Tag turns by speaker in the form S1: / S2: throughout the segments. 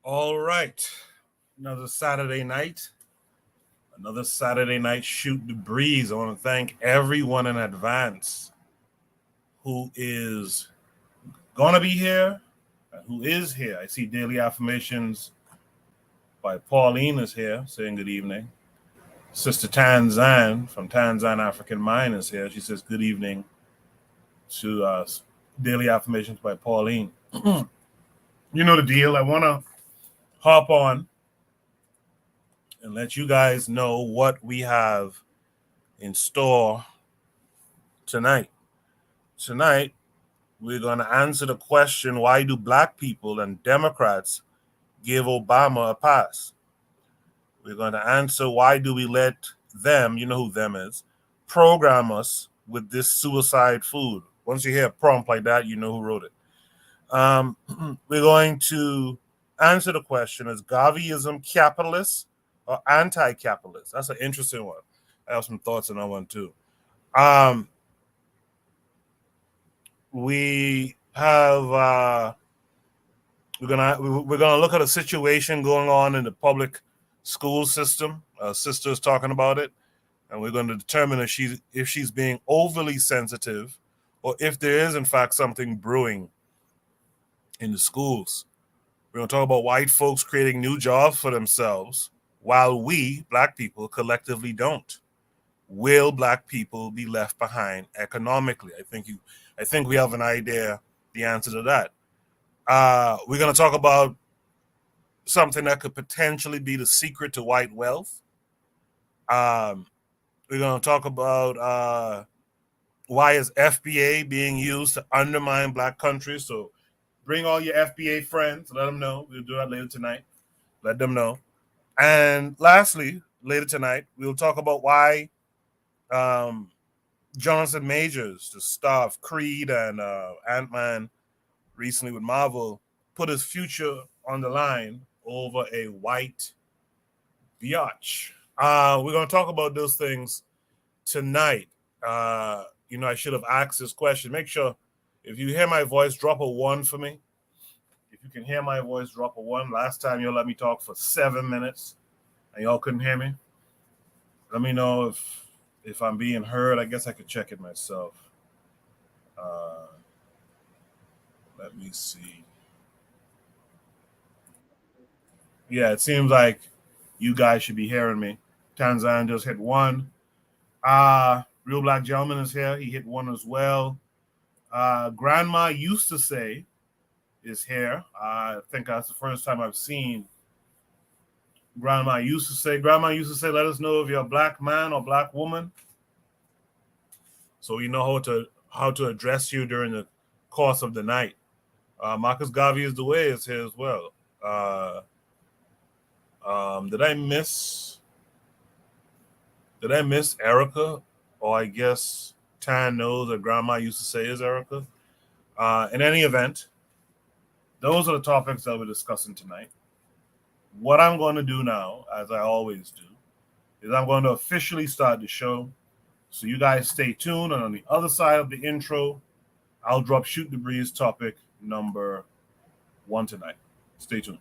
S1: All right. Another Saturday night. Another Saturday night shoot the breeze. I want to thank everyone in advance who is going to be here, who is here. I see Daily Affirmations by Pauline is here saying good evening. Sister Tanzan from Tanzan African Mind is here. She says good evening to Daily Affirmations by Pauline. You know the deal. I want to hop on and let you guys know what we have in store tonight. Tonight, we're going to answer the question, why do black people and Democrats give Obama a pass? We're going to answer, why do we let them, you know who them is, program us with this suicide food? Once you hear a prompt like that, you know who wrote it. We're going to answer the question, is Garveyism capitalist or anti-capitalist? That's an interesting one. I have some thoughts on that one too. We have we're gonna look at a situation going on in the public school system. Sister's talking about it, and we're going to determine if she's being overly sensitive, or if there is in fact something brewing in the schools. We're going to talk about white folks creating new jobs for themselves while we, black people, collectively don't. Will black people be left behind economically? I think we have an idea, the answer to that. We're going to talk about something that could potentially be the secret to white wealth. We're going to talk about why is FBA being used to undermine black countries. So bring all your FBA friends. Let them know. We'll do that later tonight. Let them know. And lastly, later tonight, we'll talk about why Jonathan Majors, the star of Creed and Ant-Man recently with Marvel, put his future on the line over a white biatch. We're going to talk about those things tonight. I should have asked this question. Make sure if you hear my voice, drop a 1 for me. If you can hear my voice, drop a 1. Last time you let me talk for 7 minutes and y'all couldn't hear me. Let me know if I'm being heard. I guess I could check it myself. Let me see. Yeah, it seems like you guys should be hearing me. Tanzan just hit 1. Real Black Gentleman is here. He hit 1 as well. Grandma used to say is here. I think that's the first time I've seen Grandma used to say, let us know if you're a black man or black woman, so we know how to address you during the course of the night. Marcus Garvey is the way is here as well. Did I miss Erica? Or I guess Tan knows that Grandma used to say is Erica. In any event, those are the topics that we're discussing tonight. What I'm going to do now, as I always do, is I'm going to officially start the show. So you guys stay tuned. And on the other side of the intro, I'll drop Shoot the Breeze topic number 1 tonight. Stay tuned.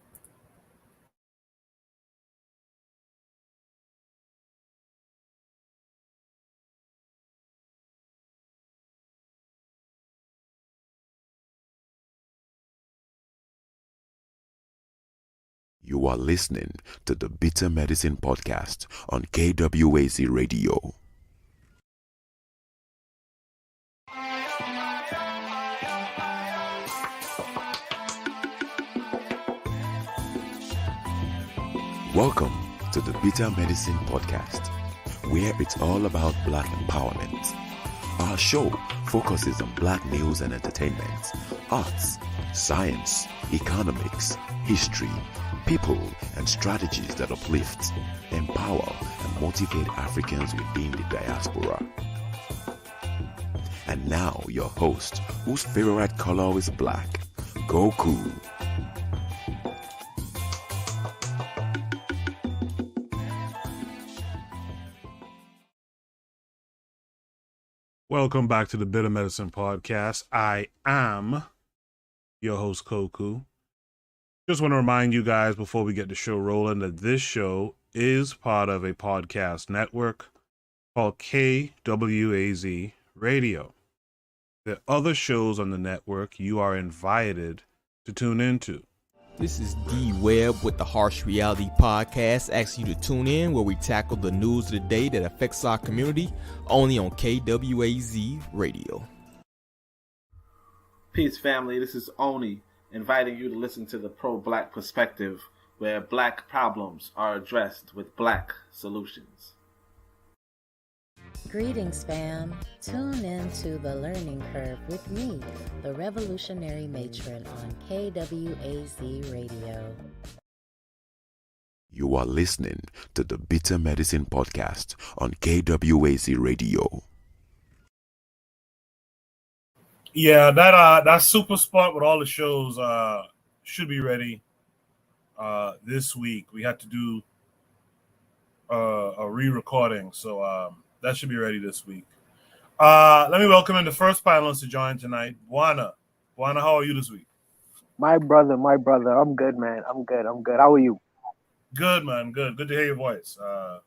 S2: You are listening to the Bitter Medicine Podcast on KWAZ Radio. Welcome to the Bitter Medicine Podcast, where it's all about black empowerment. Our show focuses on black news and entertainment, arts, science, economics, history, people, and strategies that uplift, empower, and motivate Africans within the diaspora. And now your host, whose favorite color is black, Goku.
S1: Welcome back to the Bitter Medicine Podcast. I am your host, Koku. Just want to remind you guys before we get the show rolling that this show is part of a podcast network called KWAZ Radio. There are other shows on the network you are invited to tune into.
S3: This is D Webb with the Harsh Reality Podcast, asking you to tune in where we tackle the news of the day that affects our community, only on KWAZ Radio.
S4: Peace, family. This is Oni, inviting you to listen to the Pro-Black Perspective, where black problems are addressed with black solutions.
S5: Greetings, fam. Tune in to The Learning Curve with me, the Revolutionary Matron on KWAZ Radio.
S2: You are listening to the Bitter Medicine Podcast on KWAZ Radio.
S1: Yeah, that super spot with all the shows should be ready this week. We had to do a re-recording, so that should be ready this week. Let me welcome in the first panelist to join tonight, Buana. Buana, how are you this week?
S6: My brother. I'm good, man. I'm good. How are you?
S1: Good, man. Good to hear your voice.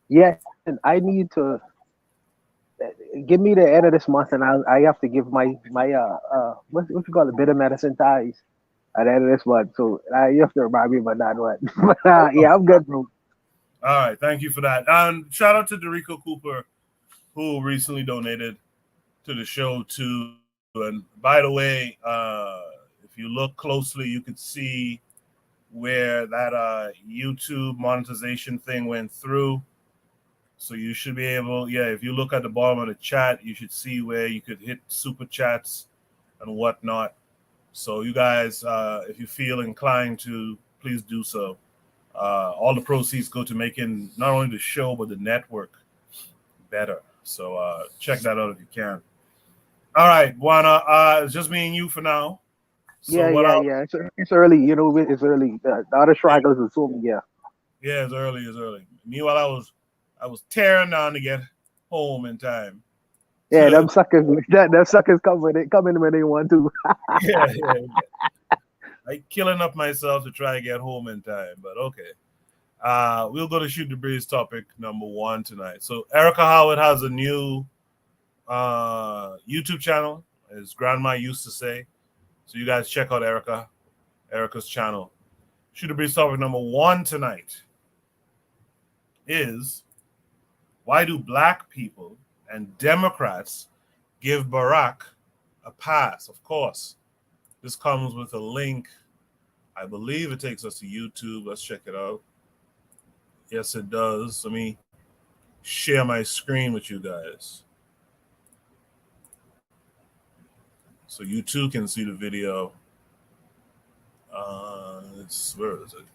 S6: Yes, and I need to give me the end of this month, and I have to give my what you call it, bitter medicine ties at the end of this month. So you have to remind me about that one. But yeah, I'm good, bro.
S1: All right, thank you for that. And shout out to Derico Cooper, who recently donated to the show too. And by the way, if you look closely, you could see where that YouTube monetization thing went through. So you should be able, if you look at the bottom of the chat, you should see where you could hit super chats and whatnot. So you guys, if you feel inclined to, please do so. All the proceeds go to making not only the show, but the network better. So check that out if you can. All right, Buana, it's just me and you for now. So
S6: yeah. It's early, it's early. The other stragglers assume, yeah.
S1: Yeah, it's early. Meanwhile, I was tearing down to get home in time.
S6: Yeah, them suckers coming when they want to.
S1: yeah. I killing up myself to try to get home in time, but okay. We'll go to Shoot the Breeze topic number 1 tonight. So Erica Howard has a new YouTube channel, as Grandma used to say. So you guys check out Erica's channel. Shoot the Breeze topic number 1 tonight is, why do black people and Democrats give Barack a pass? Of course, this comes with a link. I believe it takes us to YouTube. Let's check it out. Yes, it does. Let me share my screen with you guys, so you too can see the video. Where is it?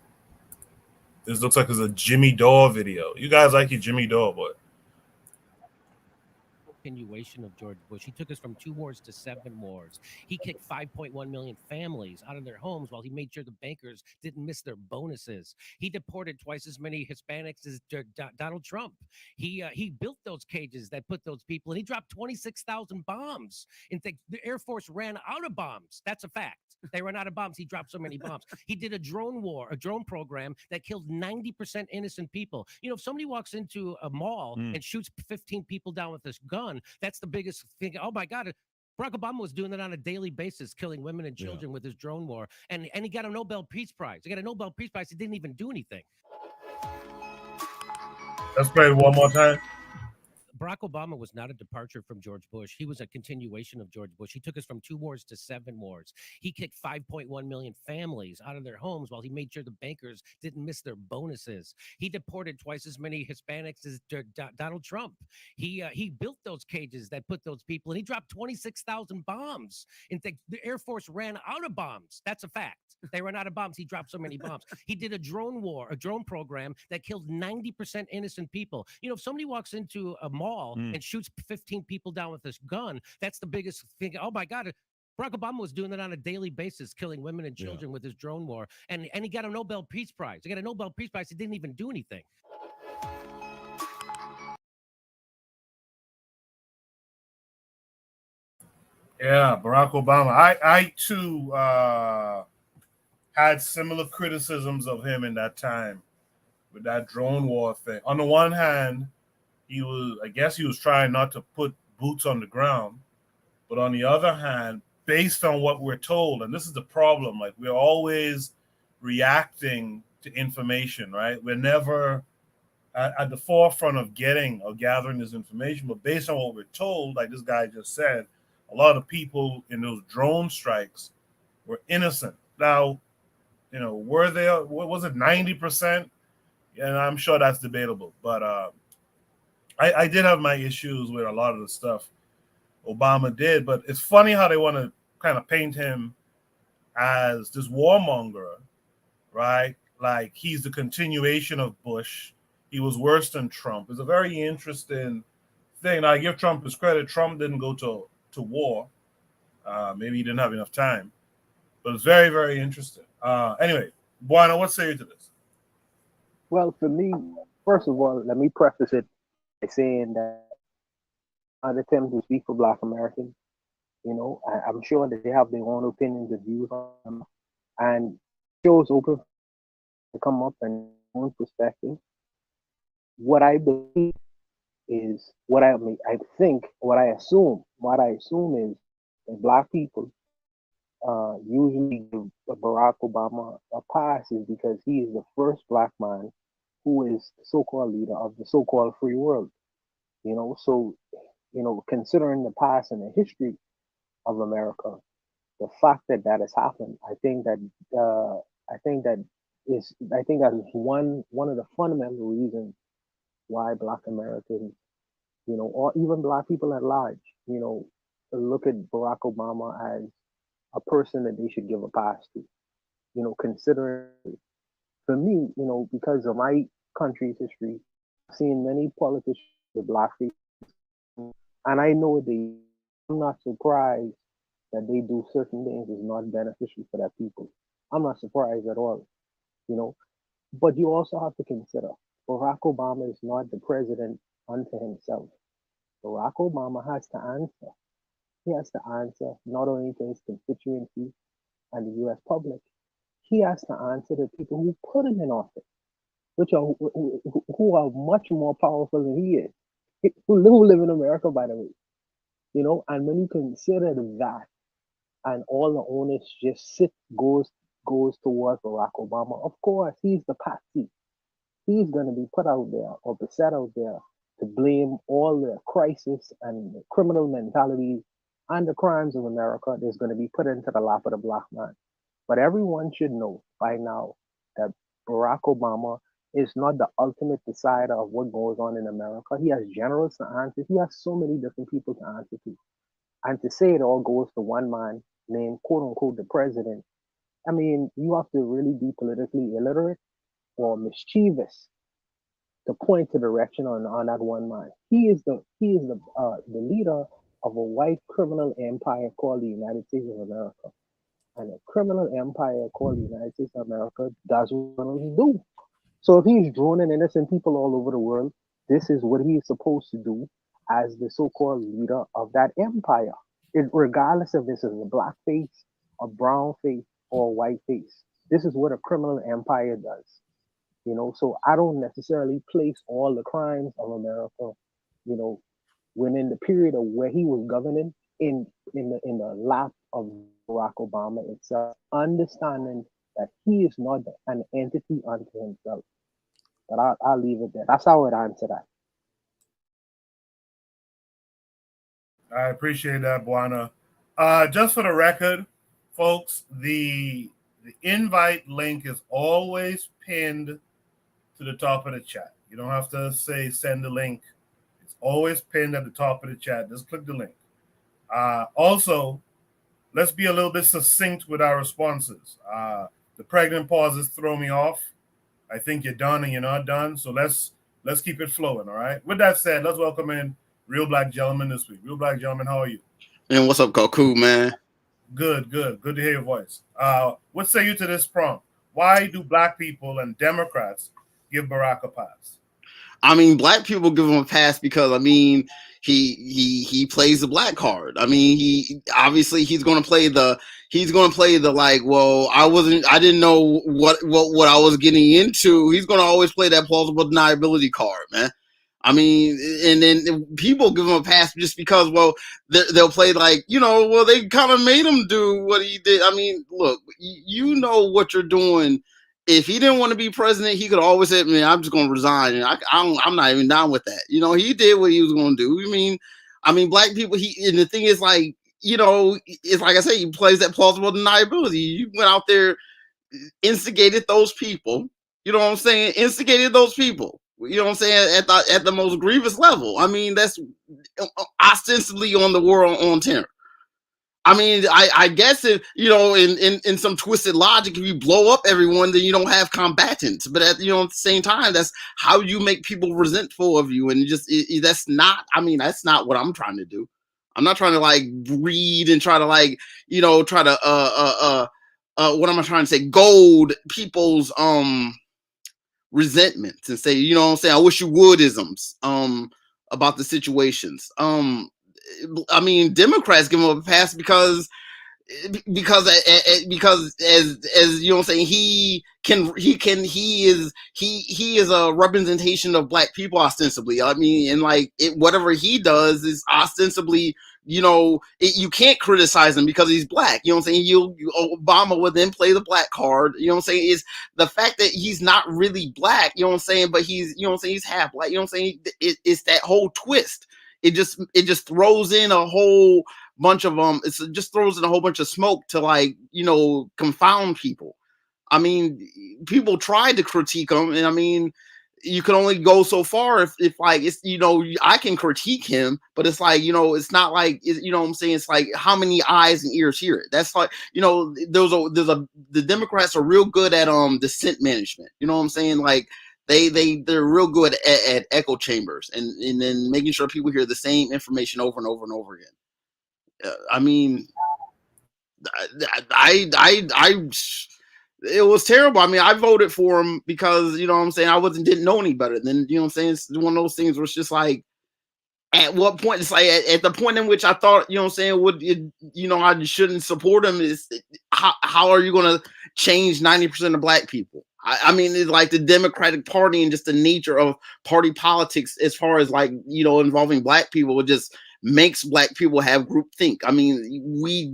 S1: This looks like it's a Jimmy Dore video. You guys like your Jimmy Dore, boy.
S7: Continuation of George Bush. He took us from 2 wars to 7 wars. He kicked 5.1 million families out of their homes while he made sure the bankers didn't miss their bonuses. He deported twice as many Hispanics as Donald Trump. He built those cages that put those people in. He dropped 26,000 bombs. The Air Force ran out of bombs. That's a fact. They ran out of bombs. He dropped so many bombs. He did a drone program that killed 90% innocent people. If somebody walks into a mall and shoots 15 people down with this gun, that's the biggest thing. Oh my God. Barack Obama was doing that on a daily basis, killing women and children with his drone war. And he got a Nobel Peace Prize. He didn't even do anything.
S1: Let's play it one more time.
S7: Barack Obama was not a departure from George Bush. He was a continuation of George Bush. He took us from 2 wars to 7 wars. He kicked 5.1 million families out of their homes while he made sure the bankers didn't miss their bonuses. He deported twice as many Hispanics as Donald Trump. He built those cages that put those people in. He dropped 26,000 bombs. The Air Force ran out of bombs. That's a fact. They ran out of bombs. He dropped so many bombs. He did a drone program that killed 90% innocent people. If somebody walks into a mall and shoots 15 people down with this gun, that's the biggest thing. Oh my God. Barack Obama was doing that on a daily basis, killing women and children with his drone war. And he got a Nobel Peace Prize. He didn't even do anything.
S1: Yeah, Barack Obama. I too had similar criticisms of him in that time with that drone war thing. On the one hand, I guess he was trying not to put boots on the ground, but on the other hand, based on what we're told, and this is the problem, like we're always reacting to information, right? We're never at the forefront of getting or gathering this information, but based on what we're told, like this guy just said, a lot of people in those drone strikes were innocent. Now, were there, what was it, 90%? And I'm sure that's debatable, but I did have my issues with a lot of the stuff Obama did, but it's funny how they want to kind of paint him as this warmonger, right? Like he's the continuation of Bush. He was worse than Trump. It's a very interesting thing. Now, I give Trump his credit. Trump didn't go to war. Maybe he didn't have enough time, but it's very, very interesting. Anyway, Buana, what say you to this?
S6: Well, for me, first of all, let me preface it by saying that I attempt to speak for Black Americans. I'm sure that they have their own opinions and views on them, and shows open to come up and own perspective. What I believe is what I think, what I assume is that Black people usually give Barack Obama a pass is because he is the first Black man who is the so-called leader of the so-called free world. So considering the past and the history of America, the fact that that has happened, I think that is one of the fundamental reasons why Black Americans, or even Black people at large, look at Barack Obama as a person that they should give a pass to. Considering, for me, because of my country's history, I've seen many politicians with Black faces, and I know I'm not surprised that they do certain things is not beneficial for their people. I'm not surprised at all, But you also have to consider Barack Obama is not the president unto himself. Barack Obama has to answer. He has to answer not only to his constituency and the U.S. public, he has to answer the people who put him in office, which are who are much more powerful than he is, who live in America, by the way. And when you consider that, and all the onus just goes towards Barack Obama, of course, he's the patsy. He's going to be put out there or be set out there to blame all the crisis and the criminal mentality and the crimes of America that's going to be put into the lap of the Black man. But everyone should know by now that Barack Obama is not the ultimate decider of what goes on in America. He has generals to answer. He has so many different people to answer to. And to say it all goes to one man named, quote unquote, the president, I mean, you have to really be politically illiterate or mischievous to point to direction on that one man. He is the leader of a white criminal empire called the United States of America. And a criminal empire called the United States of America does what he do. So if he's droning innocent people all over the world, this is what he's supposed to do as the so-called leader of that empire. Regardless if this is a black face, a brown face, or a white face. This is what a criminal empire does. So I don't necessarily place all the crimes of America, within the period of where he was governing in the lap of Barack Obama itself, understanding that he is not an entity unto himself. But I'll leave it there. That's how I would answer that.
S1: I appreciate that, Buana. Just for the record, folks, the invite link is always pinned to the top of the chat. You don't have to say send the link. It's always pinned at the top of the chat. Just click the link. Also, let's be a little bit succinct with our responses. The pregnant pauses throw me off. I think you're done and you're not done. So let's keep it flowing, all right? With that said, let's welcome in Real Black Gentleman this week. Real Black Gentleman, how are you?
S8: And what's up, Goku, man?
S1: Good to hear your voice. What say you to this prompt? Why do black people and Democrats give Barack a pass?
S8: I mean, black people give him a pass because he plays the black card. I mean, he's going to play the he's going to play the like, well, I didn't know what I was getting into. He's going to always play that plausible deniability card, man. I mean, and then people give him a pass just because, well, they'll play like, well, they kind of made him do what he did. I mean, look, you know what you're doing. If he didn't want to be president, he could always say, man, I'm just going to resign. And I'm not even down with that. He did what he was going to do. I mean, black people, and the thing is like, it's like I say, he plays that plausible deniability. You went out there, instigated those people. You know what I'm saying? Instigated those people. You know what I'm saying? At the most grievous level. I mean, that's ostensibly on the war on terror. I mean, I guess if in some twisted logic, if you blow up everyone, then you don't have combatants. But at the same time, that's how you make people resentful of you, and that's not. I mean, that's not what I'm trying to do. I'm not trying to like breed and try to like try to what am I trying to say? Gold people's resentments and say, what I'm saying, I wish you would isms about the situations. I mean, Democrats give him a pass because as you know what I'm saying, he is a representation of black people ostensibly. I mean, and like whatever he does is ostensibly, you can't criticize him because he's black. You know what I'm saying? Obama would then play the black card. You know what I'm saying? Is the fact that he's not really black, you know what I'm saying, but he's, he's half black. You know what I'm saying? It's that whole twist. It just throws in a whole bunch of it just throws in a whole bunch of smoke to like confound people. I mean, people tried to critique him, and I mean, you can only go so far if like it's I can critique him, but it's like it's not like what I'm saying, it's like how many eyes and ears hear it. That's like the Democrats are real good at dissent management. You know what I'm saying? Like they're real good at echo chambers and then making sure people hear the same information over and over and over again. I mean, it was terrible. I mean, I voted for him because what I'm saying, I didn't know any better. Then what I'm saying, it's one of those things where it's just like, at what point, it's like at the point in which I thought, what I'm saying, I shouldn't support him. Is how are you going to change 90% of black people? I mean, it's like the Democratic Party and just the nature of party politics as far as like, involving black people, it just makes black people have group think. I mean, we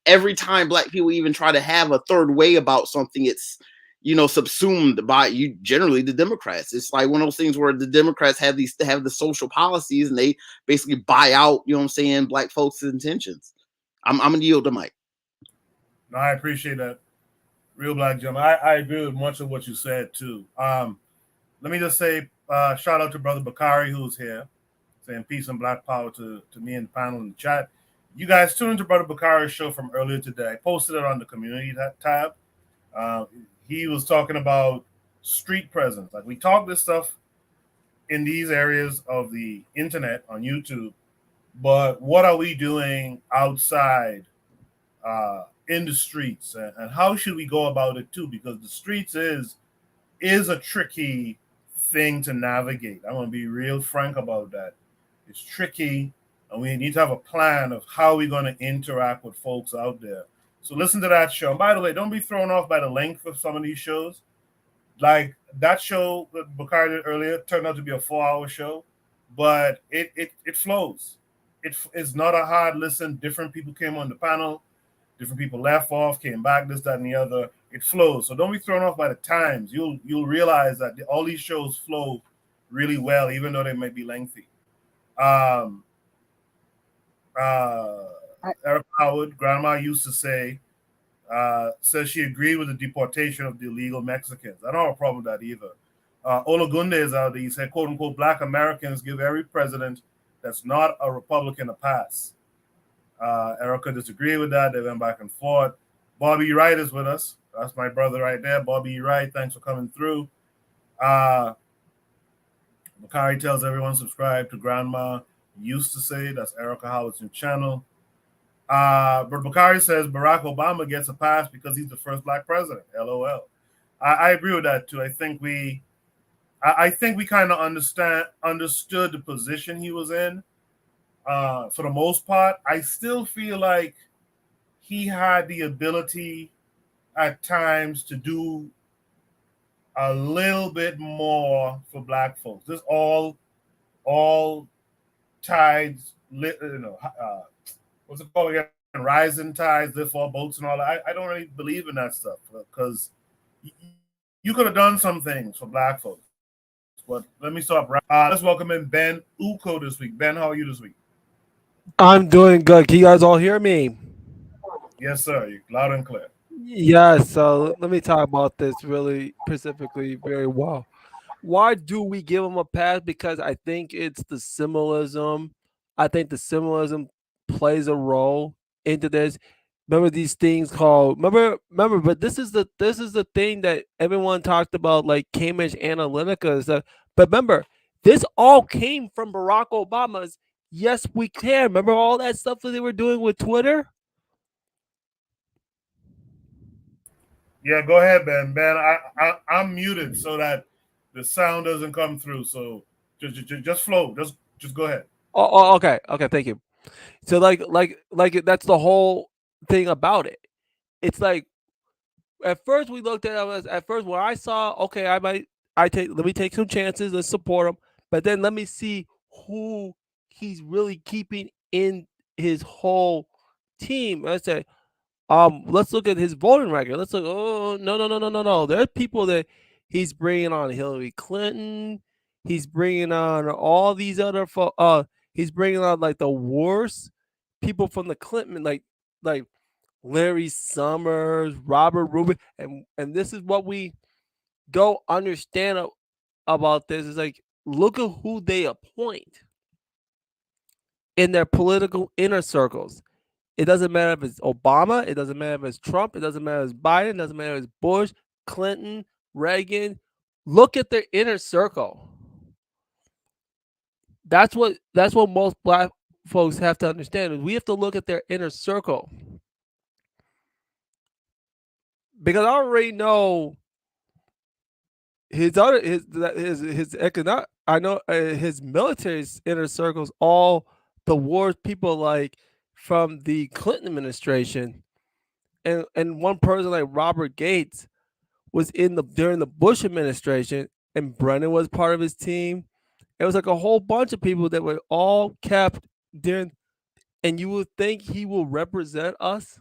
S8: every time black people even try to have a third way about something, it's subsumed by generally the Democrats. It's like one of those things where the Democrats have the social policies and they basically buy out, what I'm saying, black folks' intentions. I'm gonna yield the mic.
S1: No, I appreciate that. Real black gentleman. I agree with much of what you said too. Let me just say shout out to Brother Bakari who's here, saying peace and black power to me and the panel in the chat. You guys tune into Brother Bakari's show from earlier today. I posted it on the community tab. He was talking about street presence. Like we talk this stuff in these areas of the internet on YouTube, but what are we doing outside in the streets, and how should we go about it too? Because the streets is a tricky thing to navigate. I'm going to be real frank about that. It's tricky, and we need to have a plan of how we're going to interact with folks out there. So listen to that show. And by the way, don't be thrown off by the length of some of these shows. Like that show that Bakari did earlier turned out to be a 4-hour show, but it flows. It's not a hard listen. Different people came on the panel. Different people left off, came back, this, that, and the other. It flows. So don't be thrown off by the times. You'll realize that all these shows flow really well, even though they might be lengthy. Eric Howard, grandma used to say, says she agreed with the deportation of the illegal Mexicans. I don't have a problem with that either. Olagunde is out there. He said, quote unquote, black Americans give every president that's not a Republican a pass. Erica disagreed with that. They went back and forth. Bobby Wright is with us. That's my brother right there. Bobby Wright, thanks for coming through. Bakari tells everyone subscribe to Grandma Used to Say. That's Erica Howard's new channel. But Bakari says Barack Obama gets a pass because he's the first black president. LOL. I agree with that too. I think we kind of understood the position he was in. For the most part, I still feel like he had the ability at times to do a little bit more for black folks. This all tides, what's it called again? Rising tides, lift all boats, and all that. I don't really believe in that stuff because you could have done some things for black folks. But let me stop. Let's welcome in Ben Uko this week. Ben, how are you this week?
S9: I'm doing good. Can you guys all hear me?
S1: Yes, sir. You're loud and clear.
S9: Yeah, so let me talk about this really specifically very well. Why do we give them a pass? Because I think it's the symbolism. I think the symbolism plays a role into this. Remember these things called remember, but this is the thing that everyone talked about, like Cambridge Analytica and stuff. But remember, this all came from Barack Obama's Yes We Can. Remember all that stuff that they were doing with Twitter?
S1: Yeah, go ahead, Ben. Ben, I'm muted so that the sound doesn't come through. So just flow. Just go ahead.
S9: Okay, thank you. So that's the whole thing about it. It's like at first we looked at him as at first when I saw okay, let me take some chances, let's support him, but then let me see who he's really keeping in his whole team. I said, let's look at his voting record. Let's look. Oh no. There are people that he's bringing on Hillary Clinton. He's bringing on all these other. He's bringing on like the worst people from the Clinton, like Larry Summers, Robert Rubin, and this is what we don't understand about this. Is like look at who they appoint in their political inner circles. It doesn't matter if it's Obama. It doesn't matter if it's Trump. It doesn't matter if it's Biden. It doesn't matter if it's Bush, Clinton, Reagan. Look at their inner circle. That's what most black folks have to understand. Is we have to look at their inner circle because I already know his economic. I know his military's inner circles. All the wars people like from the Clinton administration, and one person like Robert Gates was in the during the Bush administration, and Brennan was part of his team. It was like a whole bunch of people that were all kept during, and you would think he will represent us.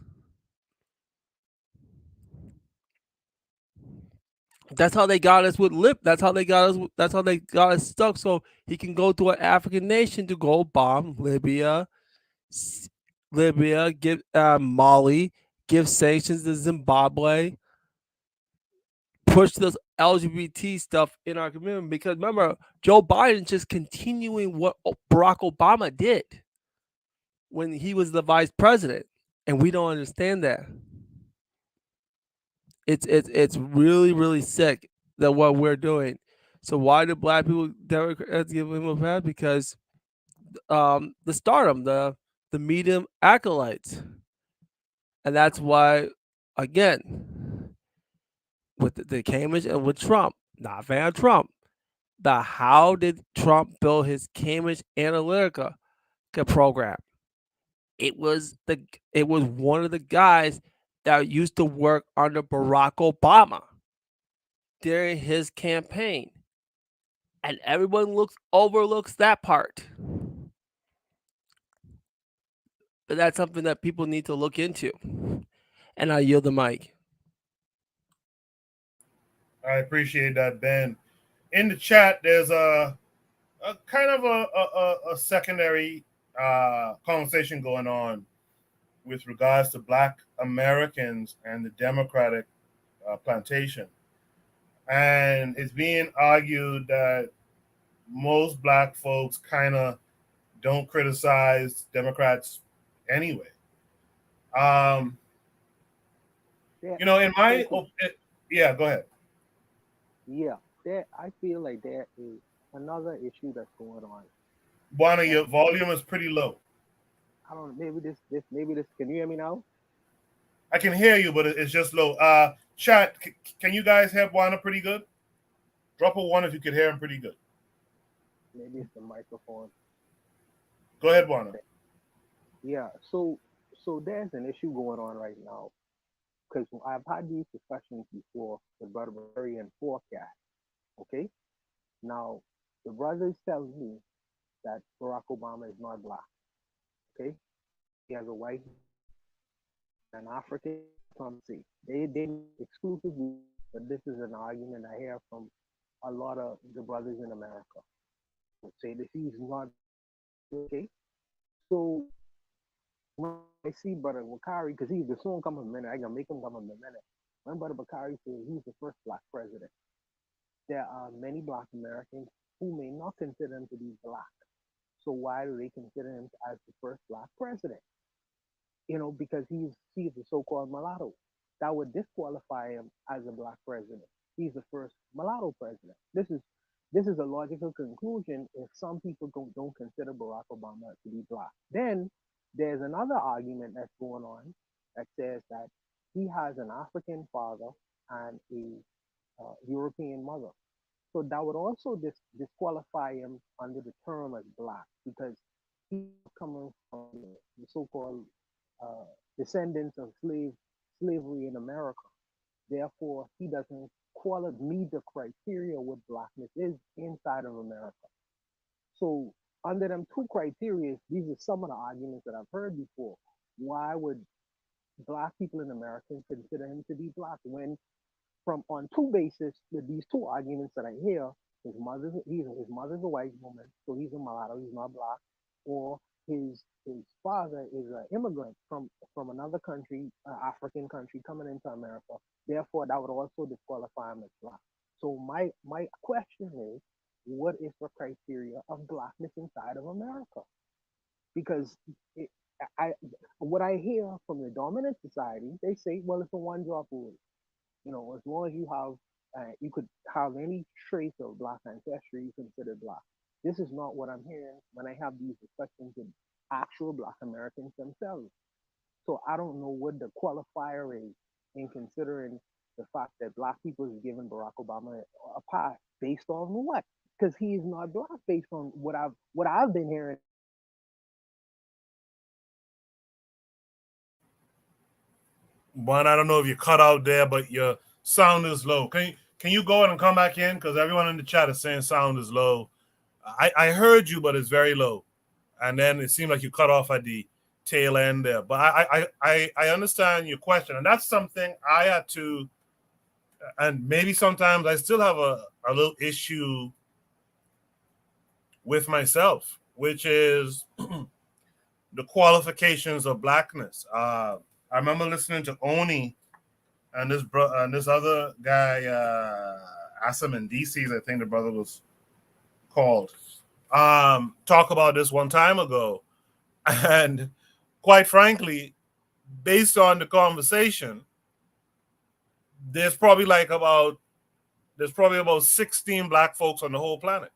S9: That's how they got us with lip. That's how they got us. That's how they got us stuck. So he can go to an African nation to go bomb Libya, give Mali, give sanctions to Zimbabwe, push this LGBT stuff in our community. Because remember, Joe Biden just continuing what Barack Obama did when he was the vice president, and we don't understand that. It's really really sick that what we're doing. So why do black people Democrats give him a pass? Because the stardom, the medium acolytes, and that's why again with the Cambridge and with Trump, not Van Trump. The how did Trump build his Cambridge Analytica program? It was one of the guys that used to work under Barack Obama during his campaign, and everyone overlooks that part. But that's something that people need to look into. And I yield the mic.
S1: I appreciate that, Ben. In the chat, there's a kind of a secondary conversation going on with regards to Black Americans and the Democratic plantation. And it's being argued that most Black folks kind of don't criticize Democrats anyway. In my yeah, go ahead.
S6: Yeah, I feel like there is another issue that's going on.
S1: Juana, your volume is pretty low.
S6: I don't know. Maybe this. Can you hear me now?
S1: I can hear you, but it's just low. Chat, can you guys hear Juana pretty good? Drop a one if you could hear him pretty good.
S6: Maybe it's the microphone.
S1: Go ahead, Juana.
S6: Yeah. So So there's an issue going on right now because I've had these discussions before with Brother Barry and Forecast. Okay, now the brothers tell me that Barack Obama is not black. Okay, he has a white and an African. Some say they exclusively, but this is an argument I hear from a lot of the brothers in America who say that he's not okay. So when I see Brother Bakari, because he's the soon come in a minute, I can make him come in a minute. When Brother Bakari says he's the first black president, there are many black Americans who may not consider him to be black. So why do they consider him as the first black president? Because he's a so-called mulatto. That would disqualify him as a black president. He's the first mulatto president. This is a logical conclusion if some people don't consider Barack Obama to be black. Then there's another argument that's going on that says that he has an African father and a European mother. So that would also disqualify him under the term as black because he's coming from the so-called uh, descendants of slavery in America. Therefore, he doesn't meet the criteria what blackness is inside of America. So under them two criteria, these are some of the arguments that I've heard before. Why would black people in America consider him to be black when from on two bases with these two arguments that I hear, his mother's a white woman, so he's a mulatto, he's not black, or his father is an immigrant from another country, African country, coming into America. Therefore, that would also disqualify him as black. So my question is, what is the criteria of blackness inside of America? Because it, I what I hear from the dominant society, they say, well, it's a one drop rule. As long as you could have any trace of black ancestry, you consider black. This is not what I'm hearing when I have these discussions with actual black Americans themselves. So I don't know what the qualifier is in considering the fact that black people is giving Barack Obama a pass based on what? Because he is not black based on what I've been hearing.
S1: One, I don't know if you cut out there, but your sound is low. Can you go and come back in? Because everyone in the chat is saying sound is low. I heard you, but it's very low. And then it seemed like you cut off at the tail end there. But I understand your question. And that's something I had to, and maybe sometimes I still have a little issue with myself, which is the qualifications of blackness. I remember listening to Oni and this other guy, Asim DC's, I think the brother was called, talk about this one time ago. And quite frankly, based on the conversation, there's probably about 16 black folks on the whole planet.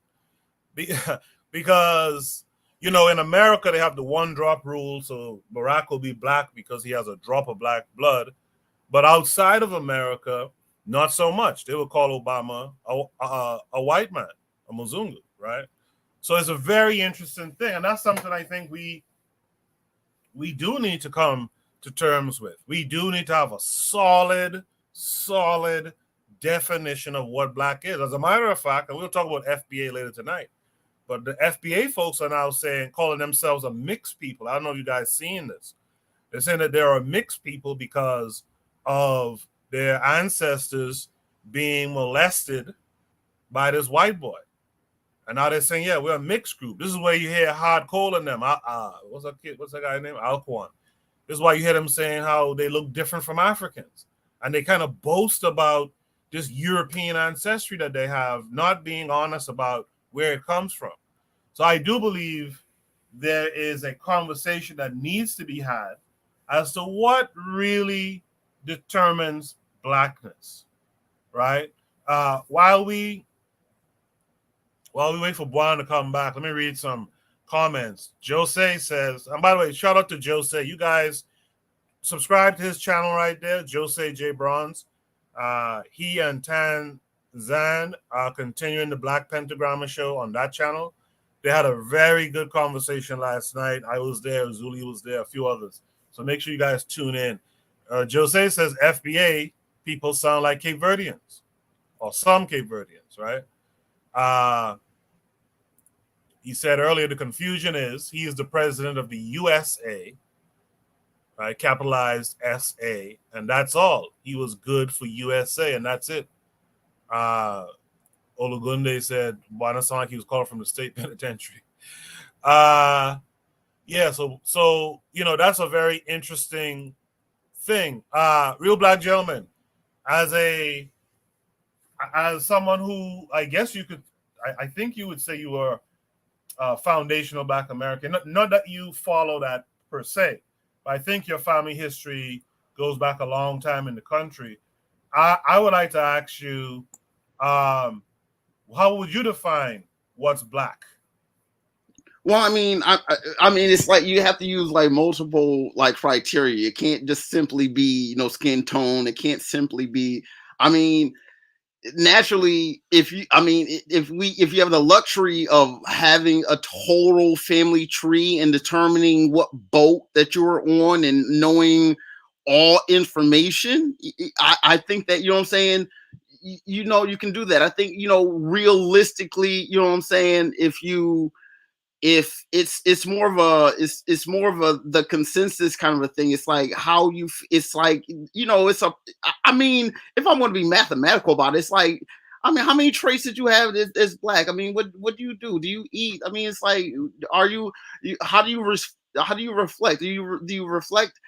S1: Because in America, they have the one drop rule. So Barack will be black because he has a drop of black blood. But outside of America, not so much. They would call Obama a white man, a Mzungu, right? So it's a very interesting thing. And that's something I think we do need to come to terms with. We do need to have a solid definition of what black is. As a matter of fact, and we'll talk about FBA later tonight, but the FBA folks are now calling themselves a mixed people. I don't know if you guys seen this. They're saying that there are mixed people because of their ancestors being molested by this white boy. And now they're saying, yeah, we're a mixed group. This is where you hear Hard Cole in them. What's that guy's name? Alquan. This is why you hear them saying how they look different from Africans. And they kind of boast about this European ancestry that they have, not being honest about where it comes from. So I do believe there is a conversation that needs to be had as to what really determines blackness, right? While we wait for Juan to come back, let me read some comments. Jose says, and by the way, shout out to Jose. You guys subscribe to his channel right there, Jose J. Bronze. He and Tan Zan are continuing the Black Pentagram show on that channel. They had a very good conversation last night. I was there, Zuli was there, a few others. So make sure you guys tune in. Jose says FBA people sound like Cape Verdeans, or some Cape Verdeans, right? He said earlier the confusion is he is the president of the USA, right? Capitalized SA, and that's all. He was good for USA, and that's it. Olugunde said, why does it sound like he was called from the state penitentiary? Yeah, so you know, that's a very interesting thing. Real Black Gentleman, as someone who I guess you could, I think you would say you were foundational Black American. Not that you follow that per se, but I think your family history goes back a long time in the country. I would like to ask you, how would you define what's Black?
S8: Well, I mean, I mean, it's like you have to use like multiple like criteria. It can't just simply be, you know, skin tone. It can't simply be. I mean, naturally, if you have the luxury of having a total family tree and determining what boat that you're on and knowing all information, I think that, you know what I'm saying, you know, you can do that. I think, you know, realistically, you know what I'm saying, if it's more of a the consensus kind of a thing. It's like how you, it's like, you know, I mean, if I'm going to be mathematical about it, it's like, I mean, how many traits did you have as Black? I mean, what do you do? Do you eat? I mean, it's like, how do you reflect? Do you reflect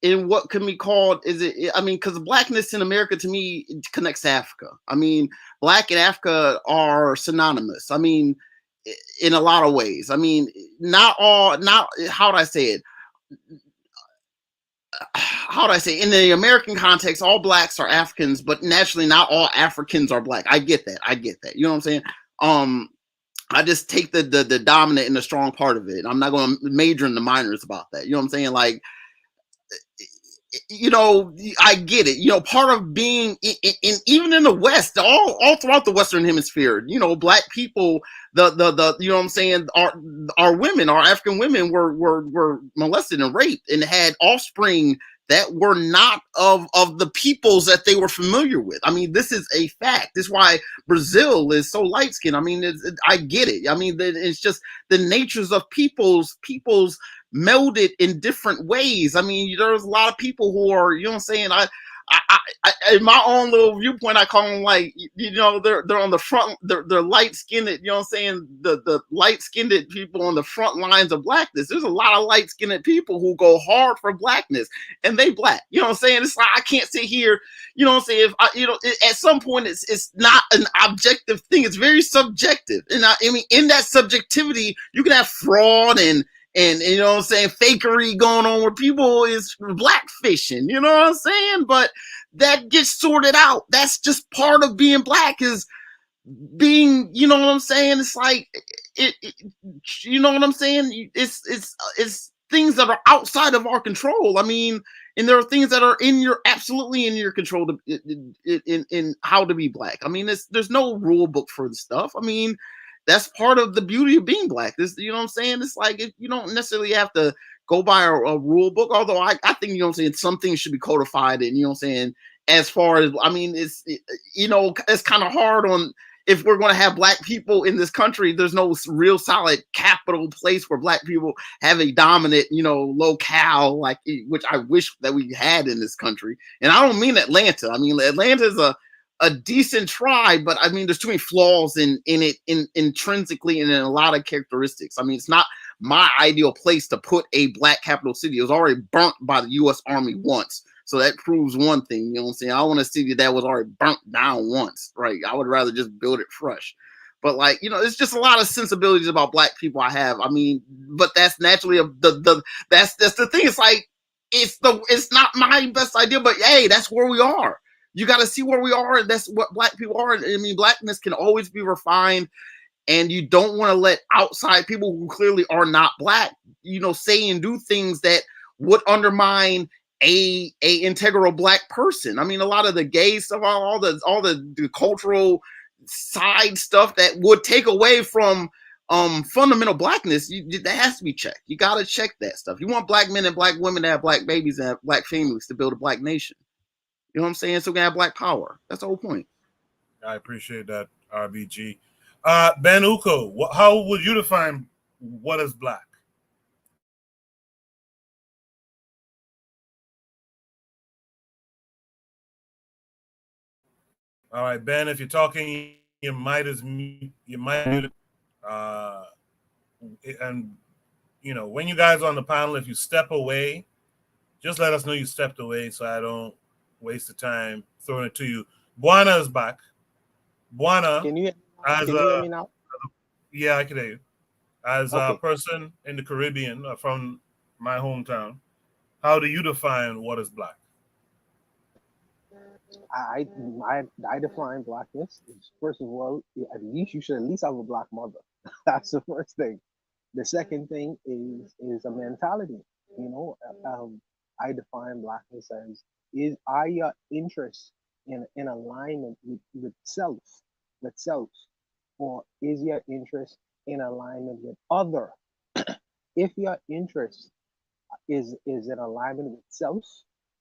S8: in what can be called, I mean, because Blackness in America to me connects to Africa. I mean, Black and Africa are synonymous. I mean, in a lot of ways. I mean, not how would I say it? In the American context, all Blacks are Africans, but naturally not all Africans are Black. I get that. You know what I'm saying? I just take the dominant and the strong part of it. I'm not going to major in the minors about that. You know what I'm saying? Like, you know, I get it. You know, part of being in even in the West, all throughout the Western Hemisphere, you know, Black people, the you know what I'm saying, our women, our African women were molested and raped and had offspring that were not of the peoples that they were familiar with. I mean, this is a fact. This is why Brazil is so light skinned. I mean, I get it. I mean, it's just the natures of peoples melded in different ways. I mean, there's a lot of people who are, you know what I'm saying, I in my own little viewpoint, I call them, like, you know, they're on the front, they're light skinned, you know what I'm saying, the light skinned people on the front lines of Blackness. There's a lot of light skinned people who go hard for Blackness, and they Black. You know what I'm saying? It's like, I can't sit here, you know what I'm saying, at some point it's not an objective thing. It's very subjective, and I mean, in that subjectivity, you can have fraud and you know what I'm saying, fakery going on where people is Black fishing, you know what I'm saying? But that gets sorted out. That's just part of being Black, is being, you know what I'm saying? It's like, you know what I'm saying? It's things that are outside of our control. I mean, and there are things that are absolutely in your control in how to be Black. I mean, there's no rule book for the stuff. I mean, that's part of the beauty of being Black. This, you know what I'm saying? It's like, you don't necessarily have to go by a rule book. Although I think, you know what I'm saying, some things should be codified. And, you know what I'm saying, as far as, I mean, you know, it's kind of hard on, if we're going to have Black people in this country, there's no real solid capital place where Black people have a dominant, you know, locale, like, which I wish that we had in this country. And I don't mean Atlanta. I mean, Atlanta is a decent try, but I mean, there's too many flaws in it, intrinsically, and in a lot of characteristics. I mean, it's not my ideal place to put a Black capital city. It was already burnt by the U.S. Army once. So that proves one thing, you know what I'm saying? I want a city that was already burnt down once, right? I would rather just build it fresh. But, like, you know, it's just a lot of sensibilities about Black people I have. I mean, but that's naturally that's the thing. It's like, it's not my best idea, but hey, that's where we are. You got to see where we are, and that's what Black people are. I mean, Blackness can always be refined, and you don't want to let outside people who clearly are not Black, you know, say and do things that would undermine a integral Black person. I mean, a lot of the gay stuff, all the cultural side stuff that would take away from fundamental blackness, that has to be checked. You got to check that stuff. You want black men and black women to have black babies and have black families to build a black nation. You know what I'm saying? So we have black power. That's the whole point.
S1: I appreciate that, RBG. Ben Uko, how would you define what is black? All right, Ben, if you're talking, you might mute. And when you guys are on the panel, if you step away, just let us know you stepped away so I don't waste the time throwing it to you. Buana is back. Buana,
S6: Can you hear me now?
S1: Yeah, I can hear you. As a person in the Caribbean from my hometown, how do you define what is black?
S6: I define blackness is, first of all, at least you should at least have a black mother. That's the first thing. The second thing is a mentality. I define blackness as are your interests in alignment with self, or is your interest in alignment with other? If your interest is in alignment with self,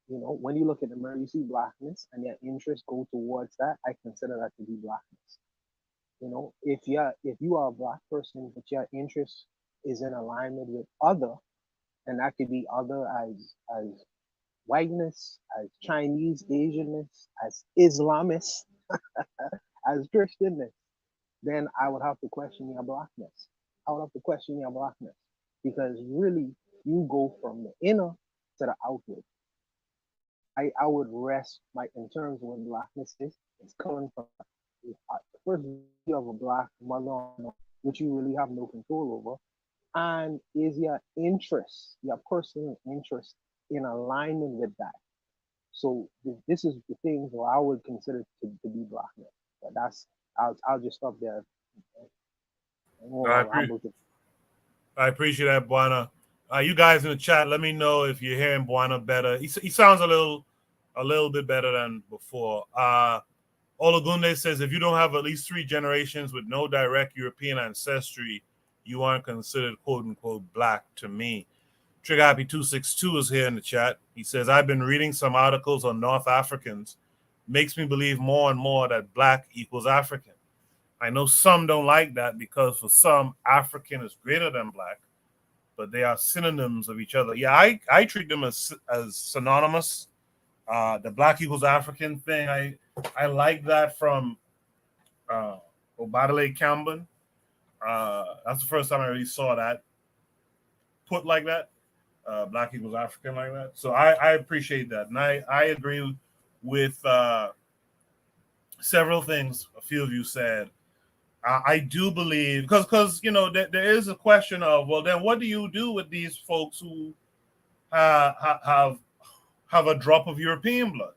S6: when you look at the mirror, you see blackness, and your interests go towards that, I consider that to be blackness. If you are a black person, but your interest is in alignment with other, and that could be other as whiteness, as Chinese, Asianness, as Islamist, as Christianness, then I would have to question your blackness. Because really you go from the inner to the outward. I would rest in terms of what blackness is. It's coming from first you have a black mother, which you really have no control over, and is your interest, your personal interest, in alignment with that. So this is the things where I would consider to be blackness. But I'll just stop there.
S1: I appreciate that, Buana. You guys in the chat, let me know if you're hearing Buana better. He sounds a little bit better than before. Olagunde says, if you don't have at least 3 generations with no direct European ancestry, you aren't considered quote unquote black to me. Trigger Happy 262 is here in the chat. He says, I've been reading some articles on North Africans. Makes me believe more and more that black equals African. I know some don't like that because for some, African is greater than black, but they are synonyms of each other. Yeah, I treat them as synonymous. The black equals African thing, I like that from Obadele Campbell. That's the first time I really saw that put like that. Black equals African like that. So I appreciate that. And I agree with several things a few of you said. I do believe because there is a question of, well, then what do you do with these folks who have a drop of European blood?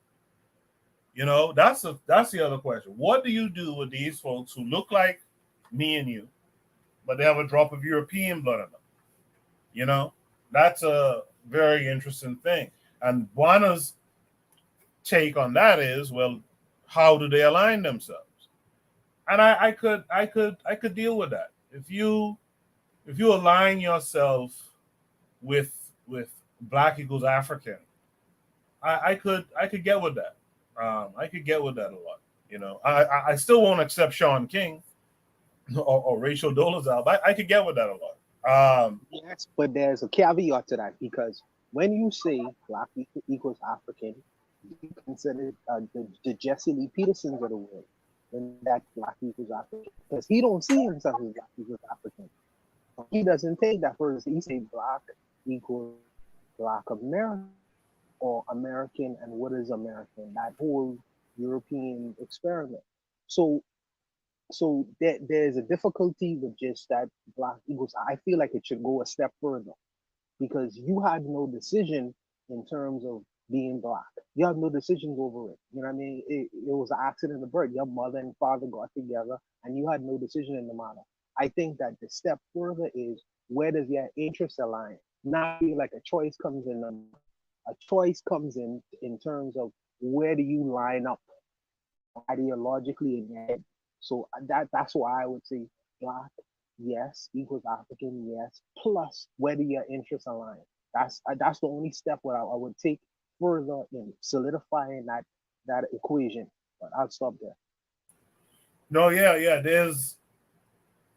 S1: That's the other question. What do you do with these folks who look like me and you, but they have a drop of European blood in them? That's a very interesting thing. And Buana's take on that is, well, how do they align themselves? And I could deal with that. If you align yourself with black equals African, I could get with that. I could get with that a lot. I still won't accept Sean King or Rachel Dolezal, but I could get with that a lot.
S6: Yes, but there's a caveat to that, because when you say black equals African, you consider the Jesse Lee Petersons of the world, when that black equals African, because he don't see himself as black equals African. He doesn't take that first. He say black equals black American, or American, and what is American? That whole European experiment. So there's a difficulty with just that black equals. I feel like it should go a step further, because you had no decision in terms of being black. You had no decisions over it. You know what I mean? It was an accident of birth. Your mother and father got together, and you had no decision in the matter. I think that the step further is, where does your interest align? Not like a choice comes in. A choice comes in terms of, where do you line up ideologically in your head. So that's why I would say black yes. Equals African, yes. Plus, whether your interests align. That's the only step where I would take further in solidifying that equation. But I'll stop there.
S1: No, yeah.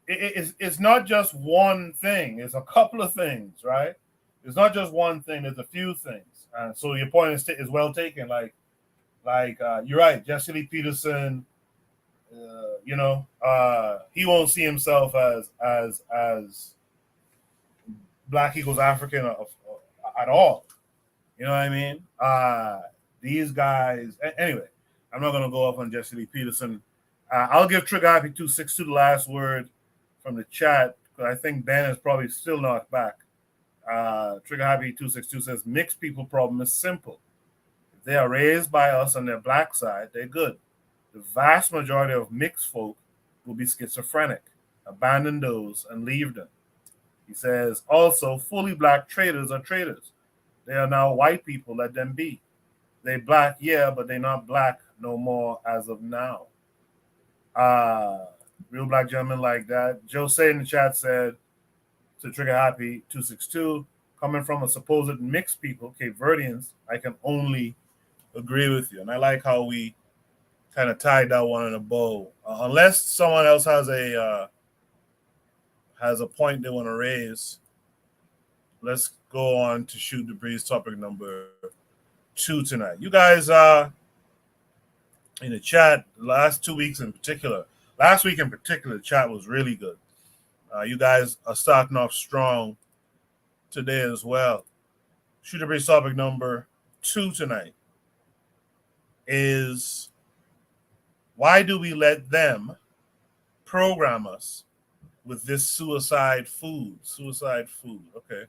S1: It's not just one thing. It's a couple of things, right? It's not just one thing. There's a few things. And so your point is well taken. You're right. Jesse Lee Peterson, he won't see himself as Black equals African at all. You know what I mean? These guys. Anyway, I'm not going to go off on Jesse Lee Peterson. I'll give Trigger Happy 262 the last word from the chat because I think Ben is probably still not back. Trigger Happy 262 says mixed people problem is simple. If they are raised by us on their black side, they're good. The vast majority of mixed folk will be schizophrenic. Abandon those and leave them. He says also fully black traders are traders. They are now white people, let them be. They black, yeah, but they're not black no more as of now. Real black gentleman like that. Jose in the chat said to Trigger Happy 262, coming from a supposed mixed people, Cape Verdeans, I can only agree with you. And I like how we kind of tied that one in a bow. Unless someone else has a point they want to raise, let's go on to Shoot the Breeze topic number 2 tonight. You guys in the chat last week in particular, the chat was really good. You guys are starting off strong today as well. Shoot the Breeze topic number 2 tonight is why do we let them program us with this suicide food? Suicide food. Okay.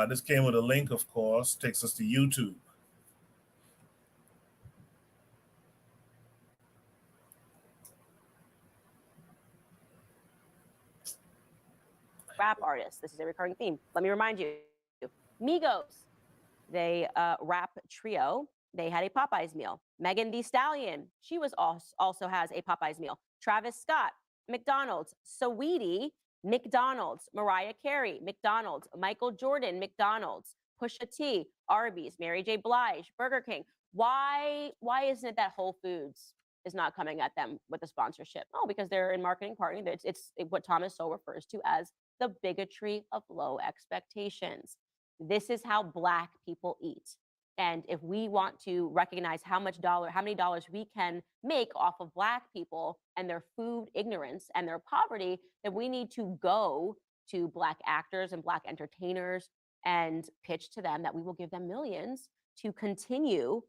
S1: This came with a link, of course, takes us to YouTube.
S10: Rap artists. This is a recurring theme. Let me remind you. Migos, they rap trio. They had a Popeyes meal. Megan Thee Stallion, she was also has a Popeyes meal. Travis Scott, McDonald's. Saweetie, McDonald's. Mariah Carey, McDonald's. Michael Jordan, McDonald's. Pusha T, Arby's. Mary J. Blige, Burger King. Why isn't it that Whole Foods is not coming at them with a sponsorship? Oh, because they're in marketing partner. It's what Thomas Sowell refers to as the bigotry of low expectations. This is how Black people eat. And if we want to recognize how many dollars we can make off of Black people and their food ignorance and their poverty, then we need to go to Black actors and Black entertainers and pitch to them that we will give them millions to continue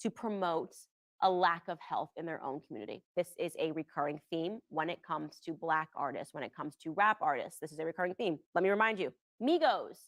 S10: to promote a lack of health in their own community. This is a recurring theme when it comes to Black artists, when it comes to rap artists. This is a recurring theme. Let me remind you, Migos,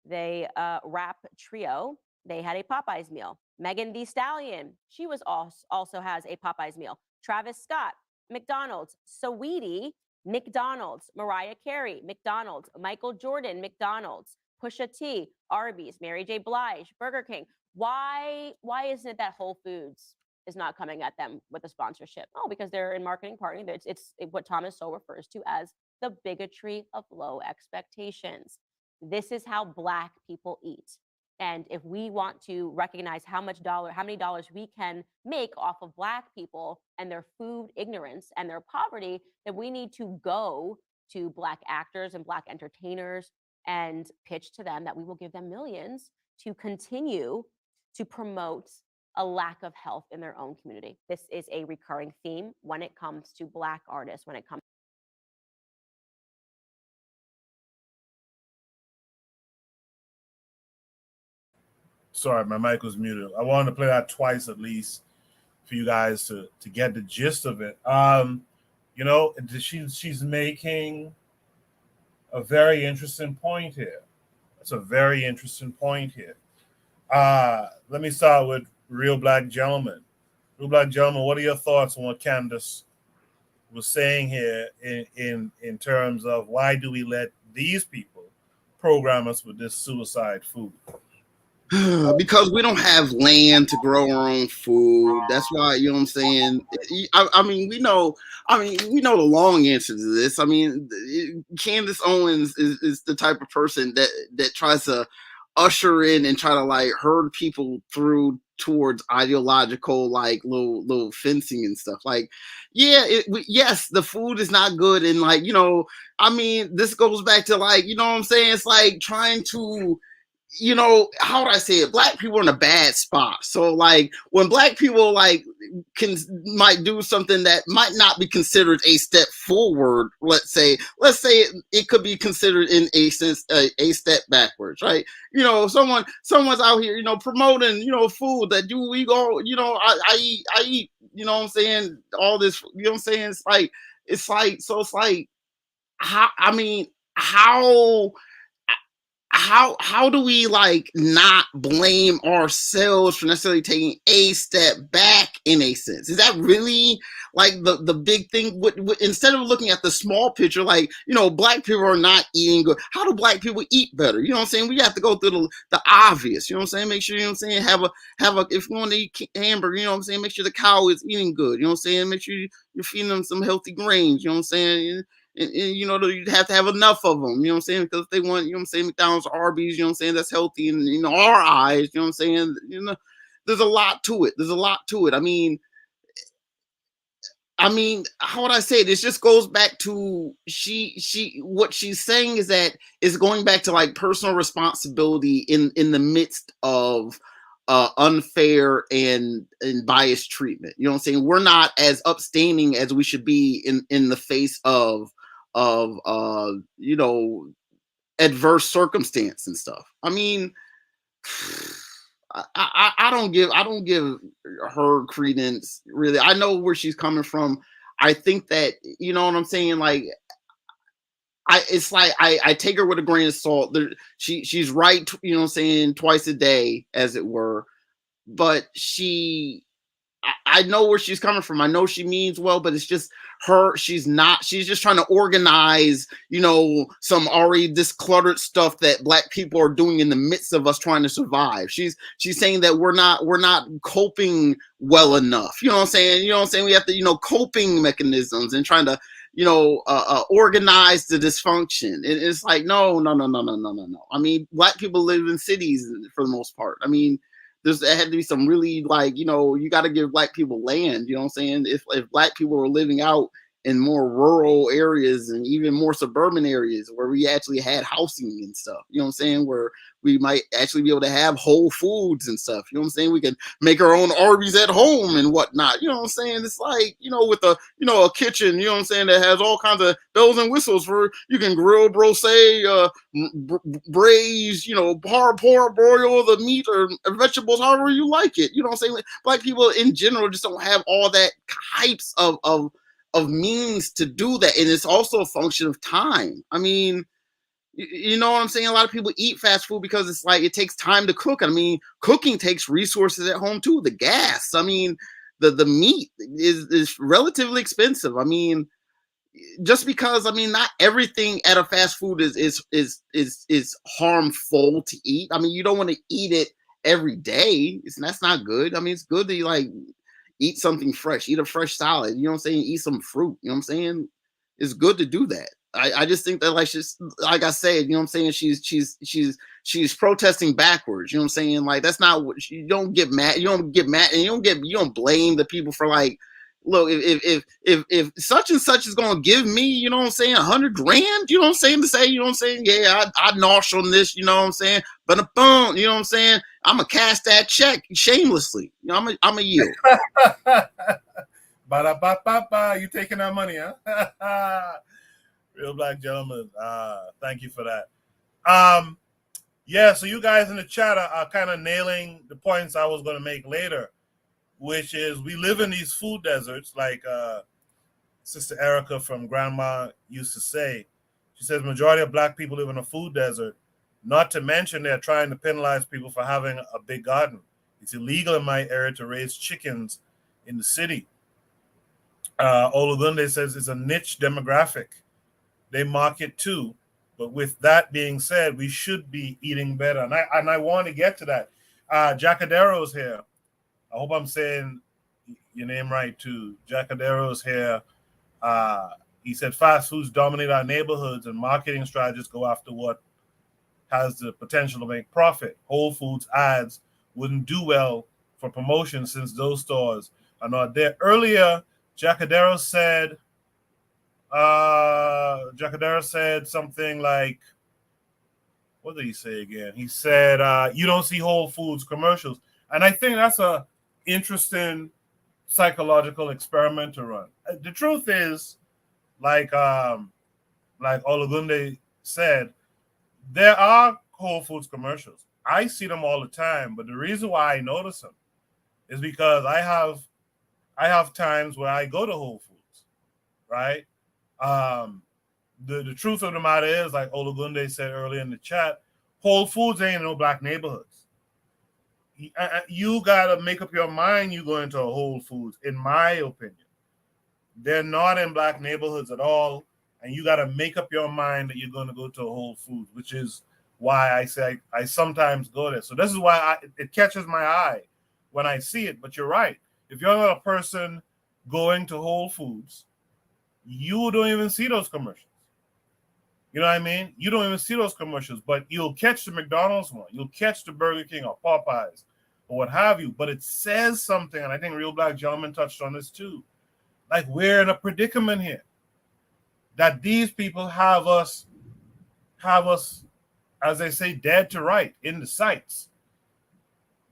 S10: they rap trio. They had a Popeyes meal. Megan Thee Stallion, she was also has a Popeyes meal. Travis Scott, McDonald's. Saweetie, McDonald's. Mariah Carey, McDonald's. Michael Jordan, McDonald's. Pusha T, Arby's. Mary J. Blige, Burger King. Why isn't it that Whole Foods is not coming at them with a sponsorship? Oh, because they're in marketing partner. It's what Thomas Sowell refers to as the bigotry of low expectations. This is how Black people eat. And if we want to recognize how many dollars we can make off of Black people and their food ignorance and their poverty, then we need to go to Black actors and Black entertainers and pitch to them that we will give them millions to continue to promote a lack of health in their own community. This is a recurring theme when it comes to Black artists, when it comes.
S1: Sorry, my mic was muted. I wanted to play that twice at least for you guys to get the gist of it. She's making a very interesting point here. It's a very interesting point here. Let me start with Real Black Gentleman. Real Black Gentleman, what are your thoughts on what Candace was saying here in terms of why do we let these people program us with this suicide food?
S8: Because we don't have land to grow our own food. That's why, you know what I'm saying? I mean, we know the long answer to this. I mean, Candace Owens is the type of person that tries to usher in and try to like herd people through towards ideological like little fencing and stuff. Like, yeah, yes, the food is not good, and like, you know, I mean, this goes back to like, you know what I'm saying? It's like trying to, you know, how would I say it? Black people are in a bad spot. So like when black people like might do something that might not be considered a step forward, let's say it could be considered in a sense a step backwards, right? You know, someone's out here, you know, promoting, you know, food that we go, you know, I eat, you know what I'm saying, all this, you know what I'm saying? It's like how, I mean, how do we like not blame ourselves for necessarily taking a step back in a sense? Is that really like the big thing? Instead of looking at the small picture, like, you know, black people are not eating good. How do black people eat better? You know what I'm saying? We have to go through the obvious, you know what I'm saying? Make sure, you know what I'm saying, have a if you want to eat hamburger, you know what I'm saying, make sure the cow is eating good, you know what I'm saying? Make sure you're feeding them some healthy grains, you know what I'm saying? And, you know, you'd have to have enough of them, you know what I'm saying? Because if they want, you know what I'm saying, McDonald's, Arby's, you know what I'm saying, that's healthy in, you know, our eyes, you know what I'm saying? You know, there's a lot to it. I mean, how would I say it? It just goes back to what she's saying is that it's going back to like personal responsibility in the midst of unfair and biased treatment. You know what I'm saying? We're not as upstanding as we should be in the face of you know, adverse circumstance and stuff. I mean, I don't give her credence really. I know where she's coming from. I think that, you know what I'm saying, like it's like I take her with a grain of salt. She's right, you know what I'm saying, twice a day, as it were. But I know where she's coming from. I know she means well, but it's just she's just trying to organize, you know, some already discluttered stuff that black people are doing in the midst of us trying to survive. She's saying that we're not coping well enough. You know what I'm saying? You know what I'm saying? We have to, you know, coping mechanisms and trying to, you know, organize the dysfunction. It's like, no. I mean, black people live in cities for the most part. I mean, there had to be some really, like, you know, you got to give black people land. You know what I'm saying? If black people were living out in more rural areas and even more suburban areas where we actually had housing and stuff, you know what I'm saying, where we might actually be able to have whole foods and stuff, you know what I'm saying, we can make our own Arby's at home and whatnot, you know what I'm saying? It's like, you know, with a, you know, a kitchen, you know what I'm saying, that has all kinds of bells and whistles for, you can grill, brosse, braise, you know, broil the meat or vegetables however you like it, you know what I'm saying? Black people in general just don't have all that types of means to do that, and it's also a function of time. I mean, you know what I'm saying? A lot of people eat fast food because it's like it takes time to cook. I mean, cooking takes resources at home too. The gas, I mean, the meat is relatively expensive. I mean, just because, I mean, not everything at a fast food is harmful to eat. I mean, you don't want to eat it every day. That's not good. I mean, it's good to like eat something fresh, eat a fresh salad, you know what I'm saying? Eat some fruit, you know what I'm saying? It's good to do that. I just think that, like, she's, like I said, you know what I'm saying? She's protesting backwards, you know what I'm saying? Like, that's not what you don't get mad, and you don't blame the people for like, look, if such and such is gonna give me, you know what I'm saying, $100 grand, you know what I'm saying, to say, you know what I'm saying, yeah, I nosh on this, you know what I'm saying, but boom, you know what I'm saying, I'm gonna cash that check shamelessly, you know, I'm a yield.
S1: Ba-da-ba-ba-ba, you taking that money, huh? Real black gentleman. Thank you for that. Yeah, so you guys in the chat are kind of nailing the points I was going to make later, which is we live in these food deserts, like Sister Erica from Grandma used to say. She says majority of black people live in a food desert, not to mention they're trying to penalize people for having a big garden. It's illegal in my area to raise chickens in the city. Olugunde says it's a niche demographic. They market too. But with that being said, we should be eating better. And I want to get to that. Jacadero's here. I hope I'm saying your name right too. Jacadero's here. He said fast foods dominate our neighborhoods and marketing strategists go after what has the potential to make profit. Whole Foods ads wouldn't do well for promotion since those stores are not there. Earlier, Jacadero said something like, what did he say again? He said, you don't see Whole Foods commercials. And I think that's a interesting psychological experiment to run. The truth is, like Olagunde said, there are Whole Foods commercials. I see them all the time, but the reason why I notice them is because I have times where I go to Whole Foods, right? The truth of the matter is, like Olagunde said earlier in the chat, Whole Foods ain't in no black neighborhoods. You gotta make up your mind you go into a Whole Foods, in my opinion. They're not in black neighborhoods at all, and you gotta make up your mind that you're going to go to a Whole Foods, which is why I say I sometimes go there. So this is why it catches my eye when I see it. But you're right. If you're not a person going to Whole Foods, you don't even see those commercials. You know what I mean? You don't even see those commercials, but you'll catch the McDonald's one. You'll catch the Burger King or Popeyes or what have you. But it says something, and I think Real Black Gentleman touched on this too. Like, we're in a predicament here that these people have us, as they say, dead to right in the sights.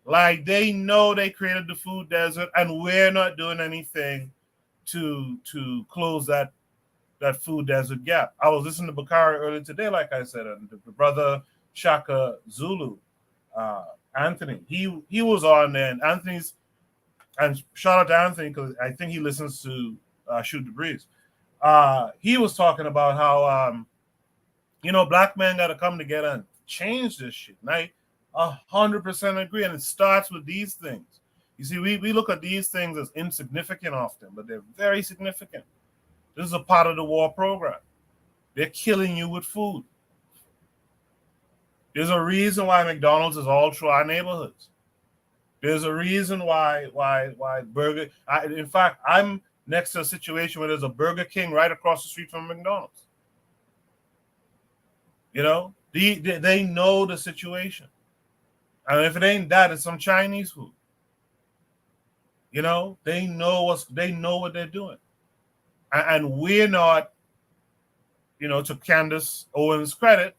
S1: Like, they know they created the food desert, and we're not doing anything to close that food desert gap. I was listening to Bakari earlier today, like I said, and the brother Shaka Zulu, Anthony, he was on there, and and shout out to Anthony because I think he listens to Shoot the Breeze. He was talking about how black men got to come together and change this shit. And I 100% agree, and it starts with these things. You see, we look at these things as insignificant often, but they're very significant. This is a part of the war program. They're killing you with food. There's a reason why McDonald's is all through our neighborhoods. There's a reason why Burger. In fact, I'm next to a situation where there's a Burger King right across the street from McDonald's. You know, they know the situation, and if it ain't that, it's some Chinese food. You know, they know what they're doing, and we're not. You know, to Candace Owens' credit,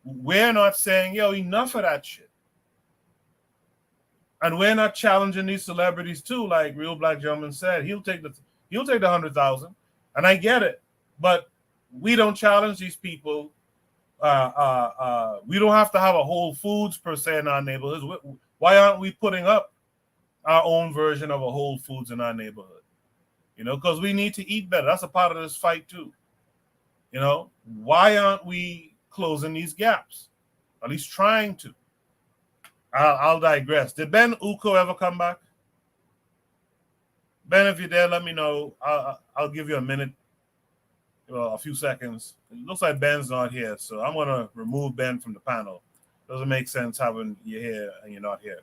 S1: we're not saying, yo, enough of that shit. And we're not challenging these celebrities too, like Real Black Gentleman said. He'll take the 100,000, and I get it, but we don't challenge these people. We don't have to have a Whole Foods per se in our neighborhoods. Why aren't we putting up our own version of a Whole Foods in our neighborhood? You know, because we need to eat better. That's a part of this fight too. You know, why aren't we closing these gaps? At least trying to. I'll digress. Did Ben Uko ever come back? Ben, if you're there, let me know. I'll give you a minute, a few seconds. It looks like Ben's not here, so I'm going to remove Ben from the panel. Doesn't make sense having you here and you're not here.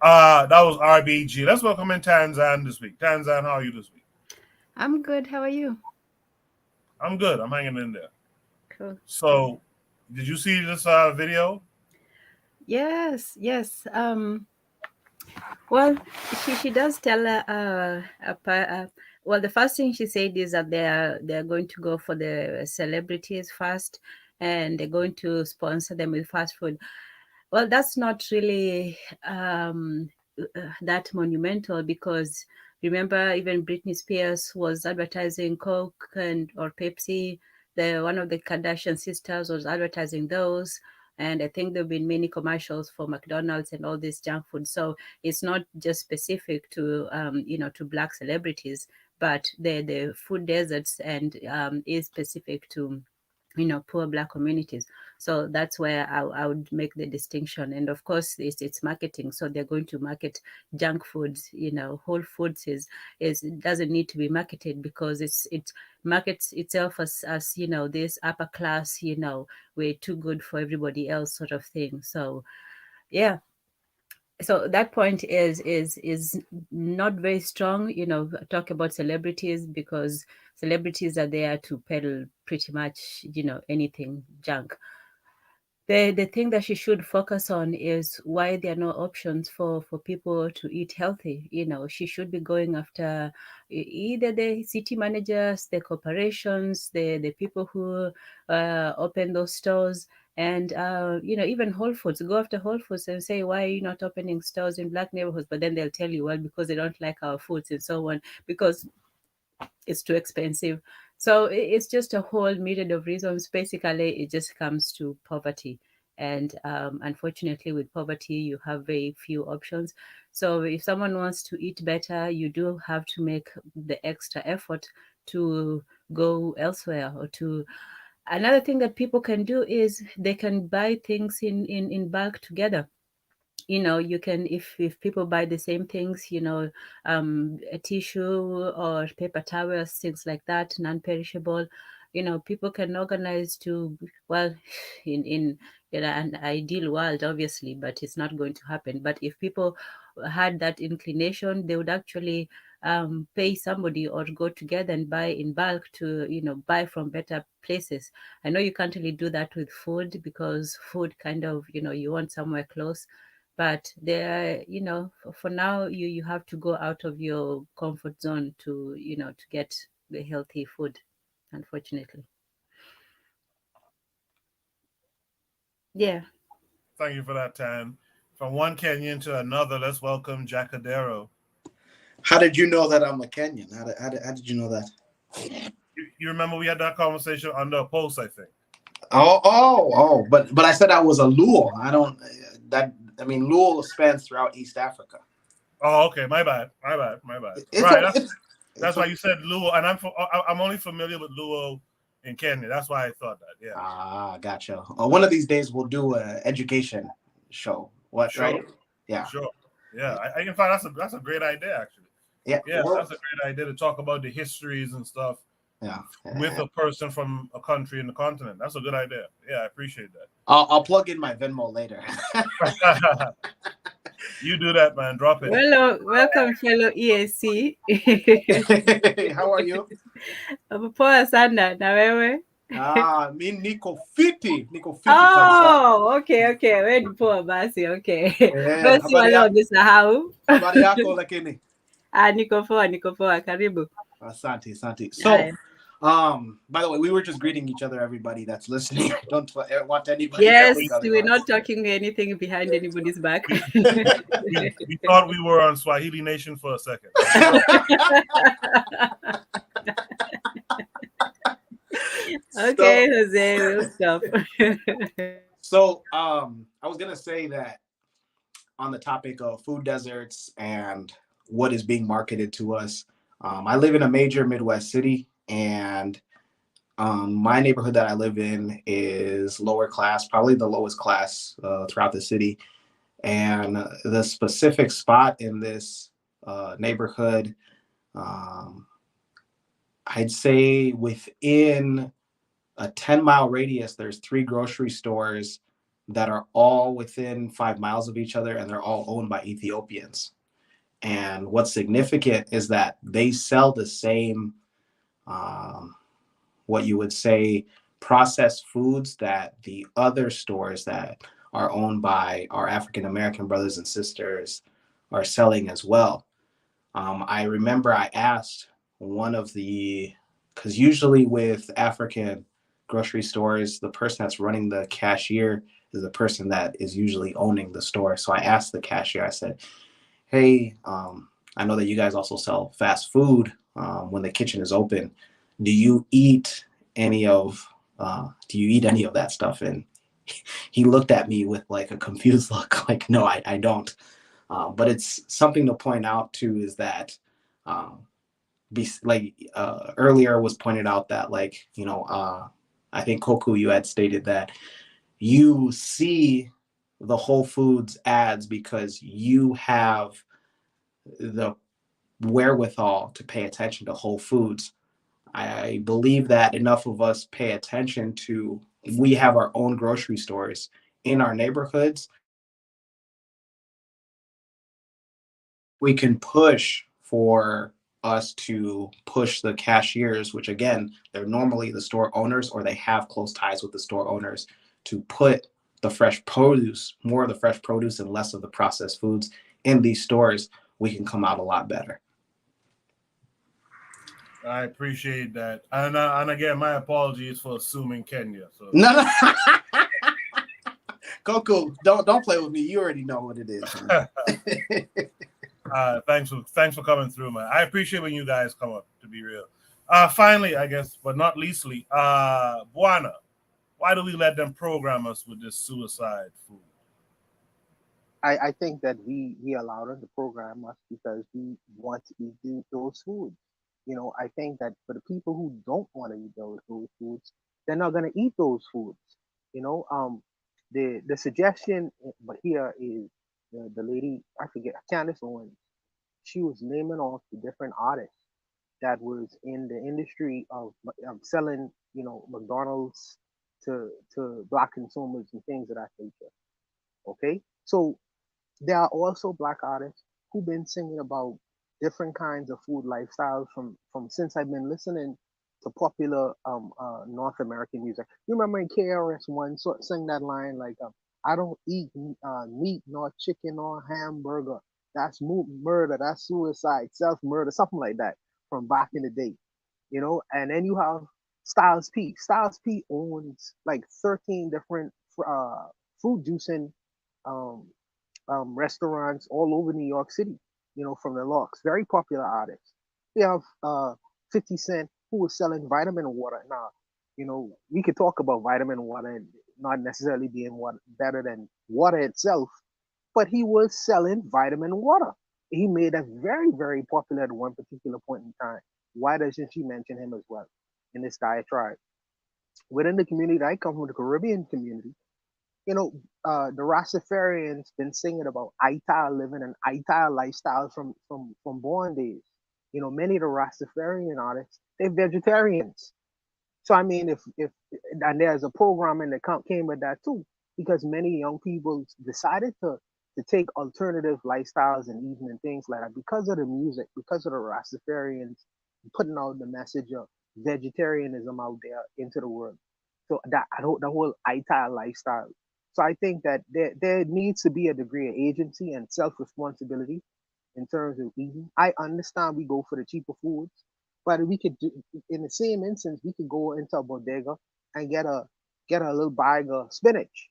S1: That was RBG. Let's welcome in Tanzan this week. Tanzan, how are you this week?
S11: I'm good. How are you?
S1: I'm good. I'm hanging in there.
S11: Cool.
S1: So, did you see this video?
S11: Yes. Well, she does tell well, the first thing she said is that they're going to go for the celebrities first, and they're going to sponsor them with fast food. Well, that's not really that monumental, because remember, even Britney Spears was advertising Coke or Pepsi. One of the Kardashian sisters was advertising those. And I think there have been many commercials for McDonald's and all this junk food. So it's not just specific to, to Black celebrities, but the food deserts and is specific to, poor Black communities. So that's where I would make the distinction. And of course, it's marketing. So they're going to market junk foods. Whole Foods doesn't need to be marketed, because it markets itself as this upper class, we're too good for everybody else sort of thing. So yeah, so that point is not very strong. Talk about celebrities, because celebrities are there to peddle pretty much anything junk. The thing that she should focus on is why there are no options for people to eat healthy. She should be going after either the city managers, the corporations, the people who open those stores, and even Whole Foods. Go after Whole Foods and say, why are you not opening stores in black neighborhoods? But then they'll tell you, well, because they don't like our foods and so on, because it's too expensive. So it's just a whole myriad of reasons. Basically, it just comes to poverty. And unfortunately, with poverty, you have very few options. So if someone wants to eat better, you do have to make the extra effort to go elsewhere, or to. Another thing that people can do is they can buy things in bulk together. You can, if people buy the same things, a tissue or paper towels, things like that, non-perishable. People can organize to, well, in an ideal world, obviously, but it's not going to happen. But if people had that inclination, they would actually pay somebody or go together and buy in bulk to buy from better places. I know you can't really do that with food, because food kind of, you want somewhere close. But there, for now, you have to go out of your comfort zone to get the healthy food, unfortunately. Yeah.
S1: Thank you for that, Tan. From one Kenyan to another, let's welcome Jacadero.
S12: How did you know that I'm a Kenyan? How did you know that?
S1: You remember we had that conversation under a post, I think.
S12: Oh! But I said I was a Luo. Luo spans throughout East Africa.
S1: Oh, okay. My bad. That's why you said Luo, and I'm only familiar with Luo in Kenya. That's why I thought that. Yeah.
S12: Gotcha. One of these days we'll do an education show. What?
S1: Sure.
S12: Right? Yeah.
S1: Sure. Yeah. I in fact, that's a great idea, actually.
S12: Yeah.
S1: That's a great idea to talk about the histories and stuff.
S12: Yeah.
S1: With a person from a country in the continent. That's a good idea. Yeah, I appreciate that.
S12: I'll plug in my Venmo later.
S1: You do that, man. Drop it.
S11: Welcome, fellow ESC.
S12: How are you?
S11: Poa sana na wewe?
S12: Mi niko fiti.
S11: Oh, okay. Wewe ni poa basi, okay. Basi wale wamesahau.
S12: Habari yako lakini?
S11: Niko poa, karibu.
S12: Asante. So, by the way, we were just greeting each other, everybody that's listening. I don't want anybody.
S11: Yes, we're not talking anything behind anybody's back.
S1: we thought we were on Swahili Nation for a second.
S11: Okay, Jose, we'll stop.
S12: So, I was gonna say that on the topic of food deserts and what is being marketed to us. I live in a major Midwest city, and my neighborhood that I live in is lower class, probably the lowest class throughout the city. And the specific spot in this neighborhood, I'd say within a 10-mile radius, there's 3 grocery stores that are all within 5 miles of each other, and they're all owned by Ethiopians. And what's significant is that they sell the same, what you would say, processed foods that the other stores that are owned by our African-American brothers and sisters are selling as well. I remember I asked one of because usually with African grocery stores, the person that's running the cashier is the person that is usually owning the store. So I asked the cashier, I said, hey, I know that you guys also sell fast food when the kitchen is open. Do you eat any of that stuff? And he looked at me with like a confused look, like, no, I don't. But it's something to point out too, is that earlier was pointed out that I think Koku, you had stated that you see the Whole Foods ads because you have the wherewithal to pay attention to Whole Foods. I believe that enough of us pay attention to, we have our own grocery stores in our neighborhoods we can push for us to push the cashiers, which again, they're normally the store owners or they have close ties with the store owners, to put the fresh produce, more of the fresh produce and less of the processed foods in these stores. We can come out a lot better.
S1: I appreciate that, and again, my apologies for assuming Kenya. So
S12: No. Coco, don't play with me. You already know what it is.
S1: Thanks for coming through, man. I appreciate when you guys come up. To be real, finally, I guess, but not leastly, Buana, why do we let them program us with this suicide food?
S6: I think that we allow them to program us because we want to eat those foods. I think that for the people who don't want to eat those foods, they're not going to eat those foods. You know, the suggestion, but here is the lady, I forget, Candace Owens. She was naming off the different artists that was in the industry of selling, McDonald's to black consumers and things of that nature. Okay, so there are also black artists who've been singing about different kinds of food lifestyles from since I've been listening to popular North American music. You remember in KRS-One sang that line like, "I don't eat meat nor chicken nor hamburger. That's murder. That's suicide, self murder, something like that from back in the day." And then you have Styles P. Styles P owns like 13 different fruit juicing um, restaurants all over New York City, from the Locks. Very popular artists. We have 50 Cent, who was selling vitamin water. Now, we could talk about vitamin water and not necessarily being better than water itself, but he was selling vitamin water. He made that very, very popular at one particular point in time. Why doesn't she mention him as well in this diatribe? Within the community, I come from the Caribbean community, the Rastafarians been singing about Aital living and Aital lifestyles from born days. Many of the Rastafarian artists, they're vegetarians. So I mean, if and there's a programming that came with that too, because many young people decided to take alternative lifestyles and eating and things like that because of the music, because of the Rastafarians putting out the message of vegetarianism out there into the world. So that the whole Aita lifestyle. So I think that there needs to be a degree of agency and self responsibility in terms of eating. I understand we go for the cheaper foods, but we could do in the same instance we could go into a bodega and get a little bag of spinach.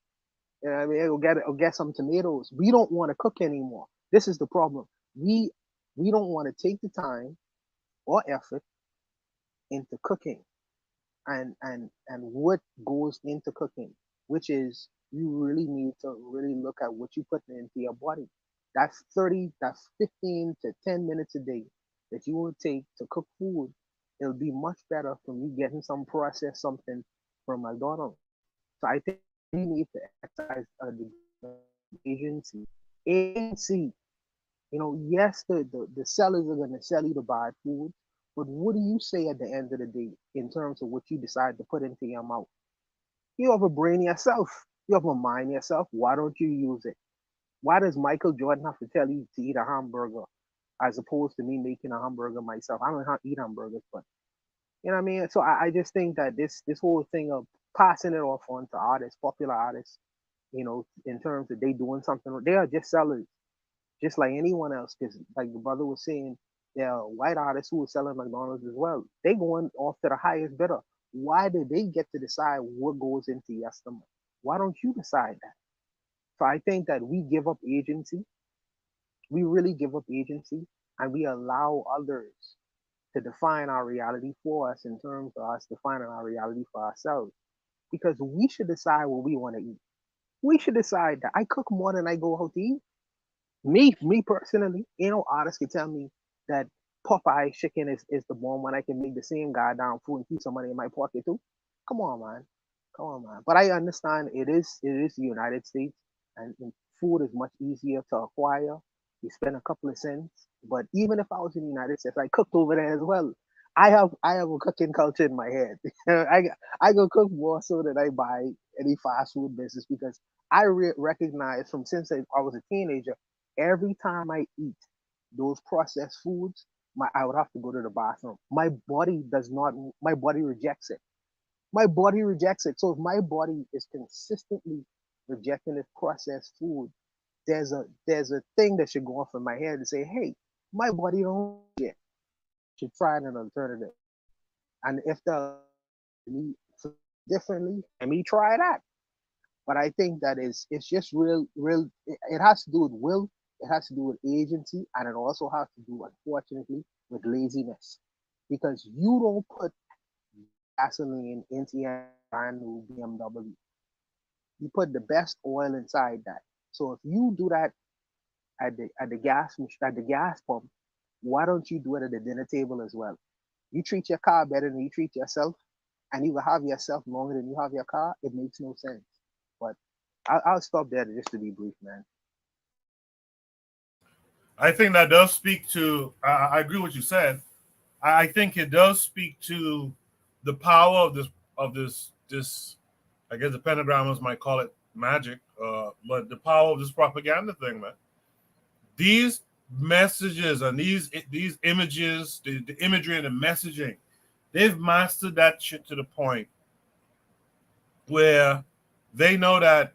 S6: You know what I mean? Or get some tomatoes. We don't want to cook anymore. This is the problem. We don't want to take the time or effort into cooking and what goes into cooking, which is you really need to really look at what you put into your body. That's 15 to 10 minutes a day that you will take to cook food. It'll be much better from you getting some processed something from McDonald's. So I think we need to exercise a degree of agency. Agency. Yes, the sellers are going to sell you the bad food, but what do you say at the end of the day in terms of what you decide to put into your mouth? You have a brain yourself. You have a mind yourself. Why don't you use it? Why does Michael Jordan have to tell you to eat a hamburger as opposed to me making a hamburger myself? I don't eat hamburgers, but you know what I mean? So I just think that this whole thing of passing it off on to artists, popular artists, in terms of they doing something, they are just sellers just like anyone else. Because like the brother was saying, there are white artists who are selling McDonald's as well. They going off to the highest bidder. Why do they get to decide what goes into your stomach? Why don't you decide that? So I think that we give up agency. We really give up agency, and we allow others to define our reality for us in terms of us defining our reality for ourselves. Because we should decide what we want to eat. We should decide that. I cook more than I go out to eat. Me personally, artists can tell me that Popeye chicken is the bomb when I can make the same goddamn food and keep some money in my pocket too. Come on, man. Come on, man. But I understand it is the United States and food is much easier to acquire. You spend a couple of cents. But even if I was in the United States, I cooked over there as well. I have a cooking culture in my head. I go cook more so than I buy any fast food business because I recognize from since I was a teenager, every time I eat, those processed foods, I would have to go to the bathroom. My body does not. My body rejects it. My body rejects it. So if my body is consistently rejecting this processed food, there's a thing that should go off in my head and say, hey, my body don't get. Should try an alternative. And if the me differently, let me try that. But I think that is it's just real. It has to do with will. It has to do with agency, and it also has to do, unfortunately, with laziness, because you don't put gasoline into your brand new BMW. You put the best oil inside that. So if you do that at the gas pump, why don't you do it at the dinner table as well? You treat your car better than you treat yourself, and you will have yourself longer than you have your car. It makes no sense. But I'll stop there just to be brief, man.
S1: I think that does speak to. I agree with what you said. I think it does speak to the power of this. I guess the pentagrammers might call it magic, but the power of this propaganda thing, man. These messages and these images, the imagery and the messaging, they've mastered that shit to the point where they know that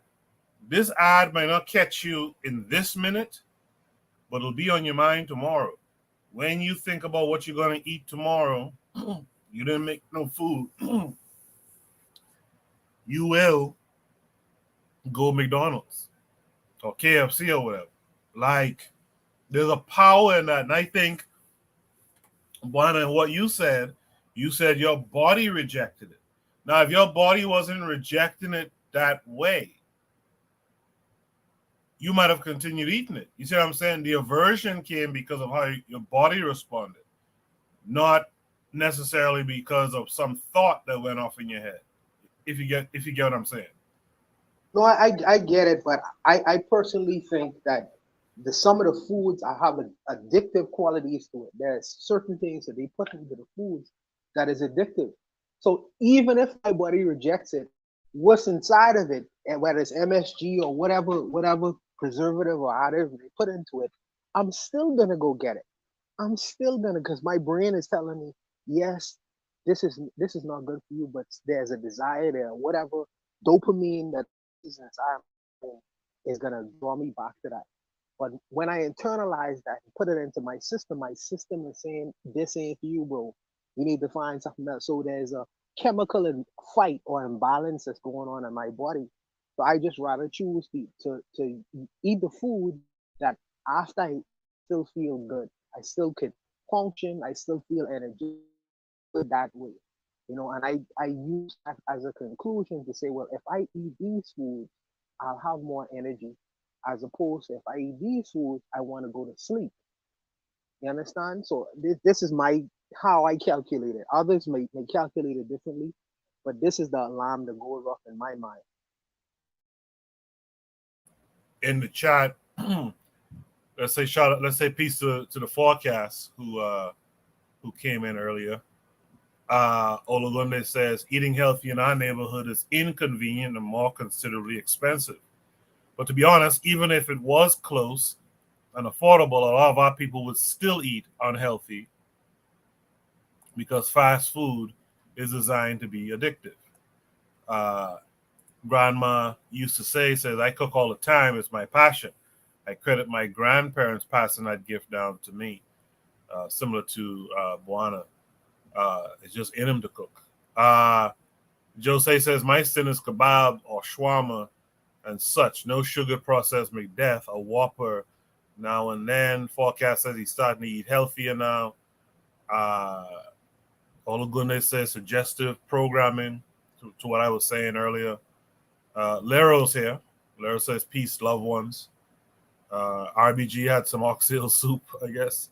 S1: this ad may not catch you in this minute, but it'll be on your mind tomorrow. When you think about what you're going to eat tomorrow, you didn't make no food. You will go McDonald's or KFC or whatever. Like, there's a power in that. And I think, one of what you said your body rejected it. Now, if your body wasn't rejecting it that way, you might have continued eating it. You see what I'm saying? The aversion came because of how your body responded, not necessarily because of some thought that went off in your head. If you get what I'm saying.
S6: No, I get it, but I personally think that some of the foods I have addictive qualities to it. There's certain things that they put into the foods that is addictive. So even if my body rejects it, what's inside of it, and whether it's MSG or whatever preservative or whatever they put into it, I'm still gonna go get it. I'm still gonna, because my brain is telling me, yes, this is not good for you, but there's a desire there, whatever dopamine that is inside my brain is gonna draw me back to that. But when I internalize that and put it into my system is saying, this ain't for you, bro. You need to find something else. So there's a chemical fight or imbalance that's going on in my body. So I just rather choose to eat the food that after I still feel good. I still could function. I still feel energy that way. And I use that as a conclusion to say, well, if I eat these foods, I'll have more energy. As opposed to if I eat these foods, I want to go to sleep. You understand? So this is how I calculate it. Others may calculate it differently, but this is the alarm that goes off in my mind.
S1: In the chat, let's say peace to the forecast who came in earlier. Olagunde says eating healthy in our neighborhood is inconvenient and more considerably expensive. But to be honest, even if it was close and affordable, a lot of our people would still eat unhealthy because fast food is designed to be addictive. Grandma used to says, I cook all the time. It's my passion. I credit my grandparents passing that gift down to me, similar to Buana. It's just in him to cook. Jose says, my sin is kebab or shawarma and such. No sugar processed make death. A Whopper now and then. Forecast says he's starting to eat healthier now. Olagunde says suggestive programming to what I was saying earlier. Lero's here. Lero says peace, loved ones. RBG had some oxtail soup, I guess.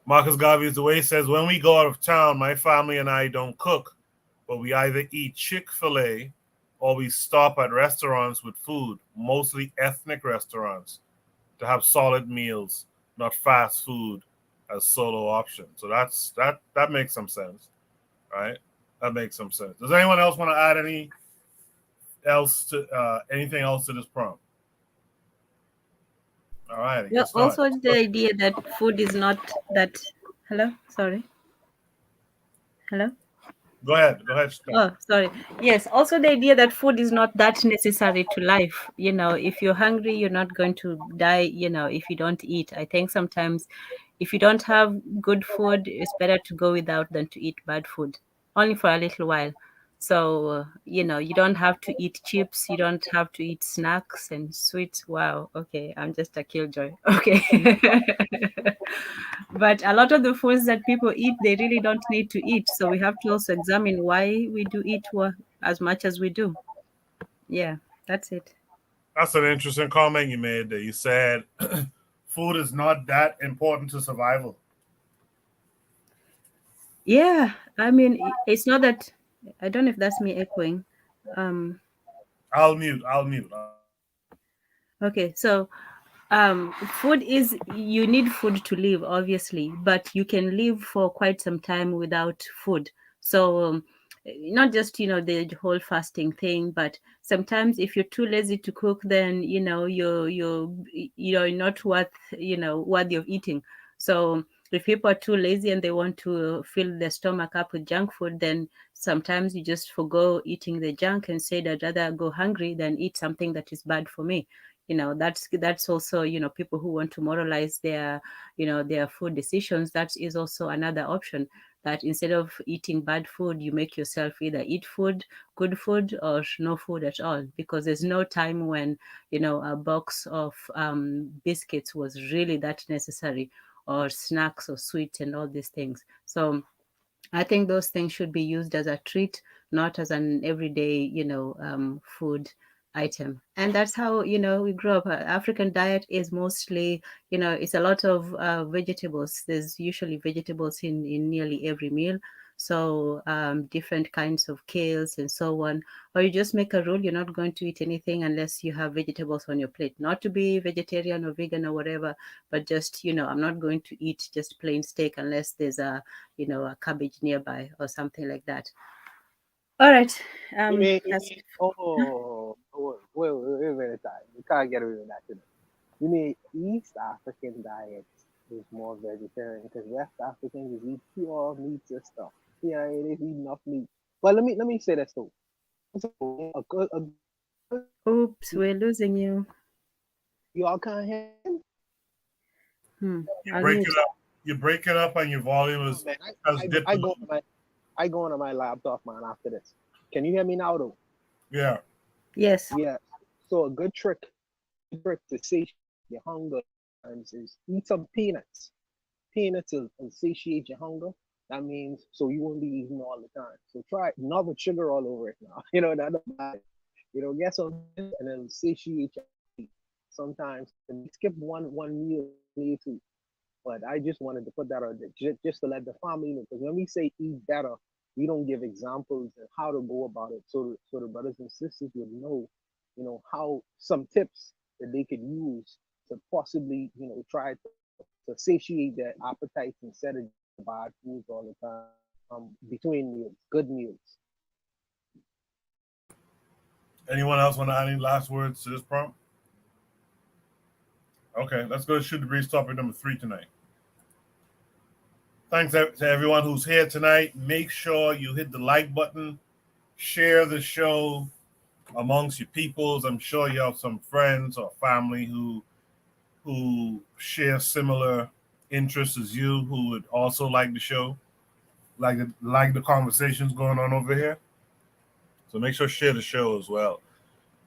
S1: Marcus Garvey the way says, when we go out of town, my family and I don't cook, but we either eat Chick-fil-A or we stop at restaurants with food, mostly ethnic restaurants, to have solid meals, not fast food as solo option. So that makes some sense, right? That makes some sense. Does anyone else want to add anything else to this prompt? All right,
S11: Yeah,
S1: good start.
S11: also the idea that food is not that. Hello, sorry. Hello.
S1: Go ahead. Go ahead. Start.
S11: Oh, sorry. Yes, also the idea that food is not that necessary to life. If you're hungry, you're not going to die, if you don't eat. I think sometimes if you don't have good food, it's better to go without than to eat bad food, only for a little while. So, you don't have to eat chips, you don't have to eat snacks and sweets. Wow. Okay. I'm just a killjoy. Okay. But a lot of the foods that people eat, they really don't need to eat. So we have to also examine why we do eat as much as we do. Yeah, that's it.
S1: That's an interesting comment you made there. You said food is not that important to survival.
S11: Yeah, I mean, it's not that. I don't know if that's me echoing. Um,
S1: I'll mute. I'll mute.
S11: okay, so food is, you need food to live, obviously, but you can live for quite some time without food. So not just the whole fasting thing, but sometimes if you're too lazy to cook, then you're not worthy of eating. So if people are too lazy and they want to fill their stomach up with junk food, then sometimes you just forgo eating the junk and say that I'd rather go hungry than eat something that is bad for me. That's also people who want to moralize their food decisions. That is also another option, that instead of eating bad food, you make yourself either eat food, good food, or no food at all, because there's no time when a box of biscuits was really that necessary, or snacks or sweets and all these things. So I think those things should be used as a treat, not as an everyday, food item. And that's how, we grow up. African diet is mostly, it's a lot of vegetables. There's usually vegetables in nearly every meal. So different kinds of kales and so on. Or you just make a rule, you're not going to eat anything unless you have vegetables on your plate. Not to be vegetarian or vegan or whatever, but just, I'm not going to eat just plain steak unless there's a cabbage nearby or something like that. All right.
S6: You mean,
S11: That's
S6: wait a minute, time. You can't get away with that today. You mean East African diet is more vegetarian because West Africans eat pure meat and stuff. Yeah, they eat enough meat. But let me say this though. So
S11: Oops, we're losing you.
S6: you all can't hear me?
S1: You
S11: I'll
S1: break
S11: mute.
S1: it up. You break it up, and your volume
S6: Oh, man,
S1: has dipped
S6: I
S1: a
S6: go
S1: little.
S6: on my laptop, man. After this, can you hear me now though?
S1: Yeah.
S11: Yes.
S6: Yeah. So a good trick to satiate your hunger is eat some peanuts. Peanuts will satiate your hunger. That means so you won't be eating all the time. So try it, not with sugar all over it now. That bad. Get some and it'll satiate your appetite. Sometimes and skip one meal too. But I just wanted to put that out there just to let the family know, because when we say eat better, we don't give examples of how to go about it, so the brothers and sisters would know, how some tips that they could use to possibly, try to satiate their appetites instead of bad foods all the time. Between meals, good meals.
S1: Anyone else want to add any last words to this prompt? Okay, let's go to Shoot the Breeze topic number 3 tonight. Thanks to everyone who's here tonight. Make sure you hit the like button, share the show amongst your peoples. I'm sure you have some friends or family who share similar interests as you, who would also like the show, like the conversations going on over here. So make sure to share the show as well.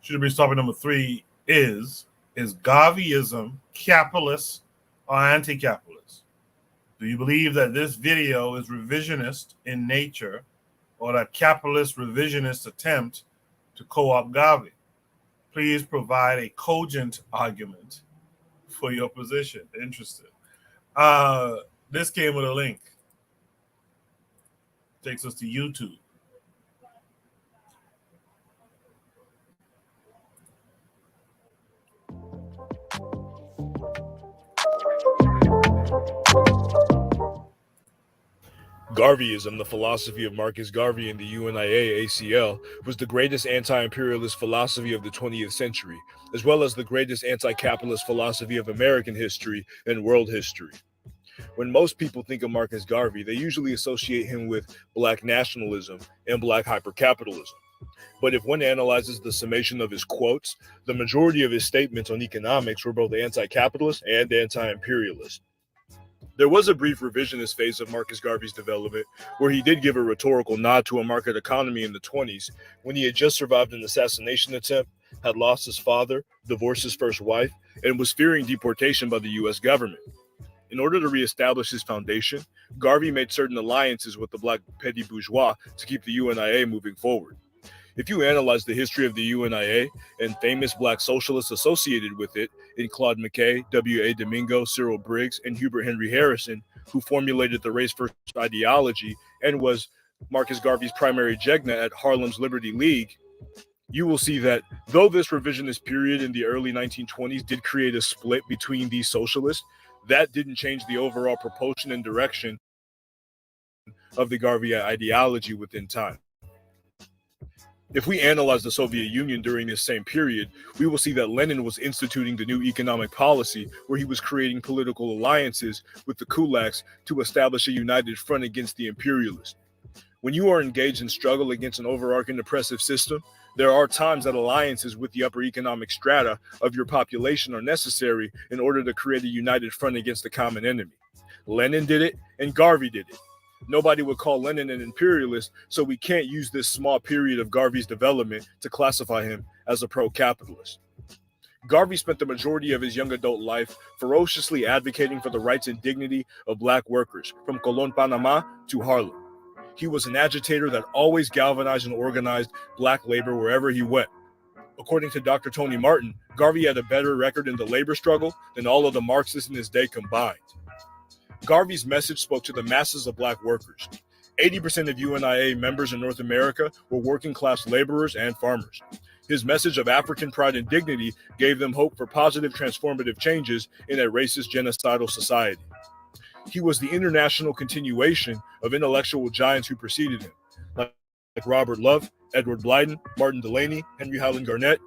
S1: Should be topic number 3 is Garveyism capitalist or anti-capitalist? Do you believe that this video is revisionist in nature, or that capitalist revisionist attempt to co-opt Garvey? Please provide a cogent argument for your position. Interesting. This came with a link. Takes us to YouTube.
S13: Garveyism, the philosophy of Marcus Garvey and the UNIA-ACL, was the greatest anti-imperialist philosophy of the 20th century, as well as the greatest anti-capitalist philosophy of American history and world history. When most people think of Marcus Garvey, they usually associate him with Black nationalism and Black hypercapitalism. But if one analyzes the summation of his quotes, the majority of his statements on economics were both anti-capitalist and anti-imperialist. There was a brief revisionist phase of Marcus Garvey's development where he did give a rhetorical nod to a market economy in the 20s when he had just survived an assassination attempt, had lost his father, divorced his first wife, and was fearing deportation by the U.S. government. In order to reestablish his foundation, Garvey made certain alliances with the Black petty bourgeois to keep the UNIA moving forward. If you analyze the history of the UNIA and famous Black socialists associated with it, in Claude McKay, W.A. Domingo, Cyril Briggs, and Hubert Henry Harrison, who formulated the race-first ideology and was Marcus Garvey's primary jegna at Harlem's Liberty League, you will see that though this revisionist period in the early 1920s did create a split between these socialists, that didn't change the overall propulsion and direction of the Garvey ideology within time. If we analyze the Soviet Union during this same period, we will see that Lenin was instituting the new economic policy where he was creating political alliances with the kulaks to establish a united front against the imperialists. When you are engaged in struggle against an overarching oppressive system, there are times that alliances with the upper economic strata of your population are necessary in order to create a united front against the common enemy. Lenin did it, and Garvey did it. Nobody would call Lenin an imperialist, so we can't use this small period of Garvey's development to classify him as a pro-capitalist. Garvey spent the majority of his young adult life ferociously advocating for the rights and dignity of Black workers, from Colón, Panama to Harlem. He was an agitator that always galvanized and organized Black labor wherever he went. According to Dr. Tony Martin, Garvey had a better record in the labor struggle than all of the Marxists in his day combined. Garvey's message spoke to the masses of Black workers. 80% of UNIA members in North America were working-class laborers and farmers. His message of African pride and dignity gave them hope for positive transformative changes in a racist genocidal society. He was the international continuation of intellectual giants who preceded him, like Robert Love, Edward Blyden, Martin Delany, Henry Highland Garnett,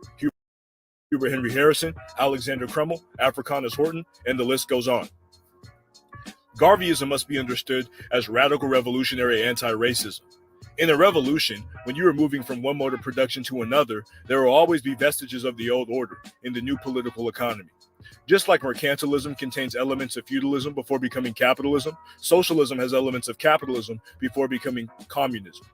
S13: Hubert Henry Harrison, Alexander Crummell, Africanus Horton, and the list goes on. Garveyism must be understood as radical revolutionary anti-racism. In a revolution, when you are moving from one mode of production to another, there will always be vestiges of the old order in the new political economy. Just like mercantilism contains elements of feudalism before becoming capitalism, socialism has elements of capitalism before becoming communism.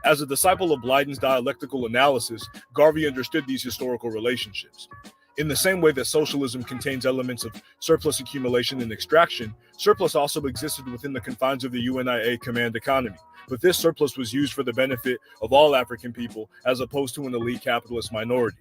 S13: As a disciple of Blyden's dialectical analysis, Garvey understood these historical relationships. In the same way that socialism contains elements of surplus accumulation and extraction, surplus also existed within the confines of the UNIA command economy, but this surplus was used for the benefit of all African people as opposed to an elite capitalist minority.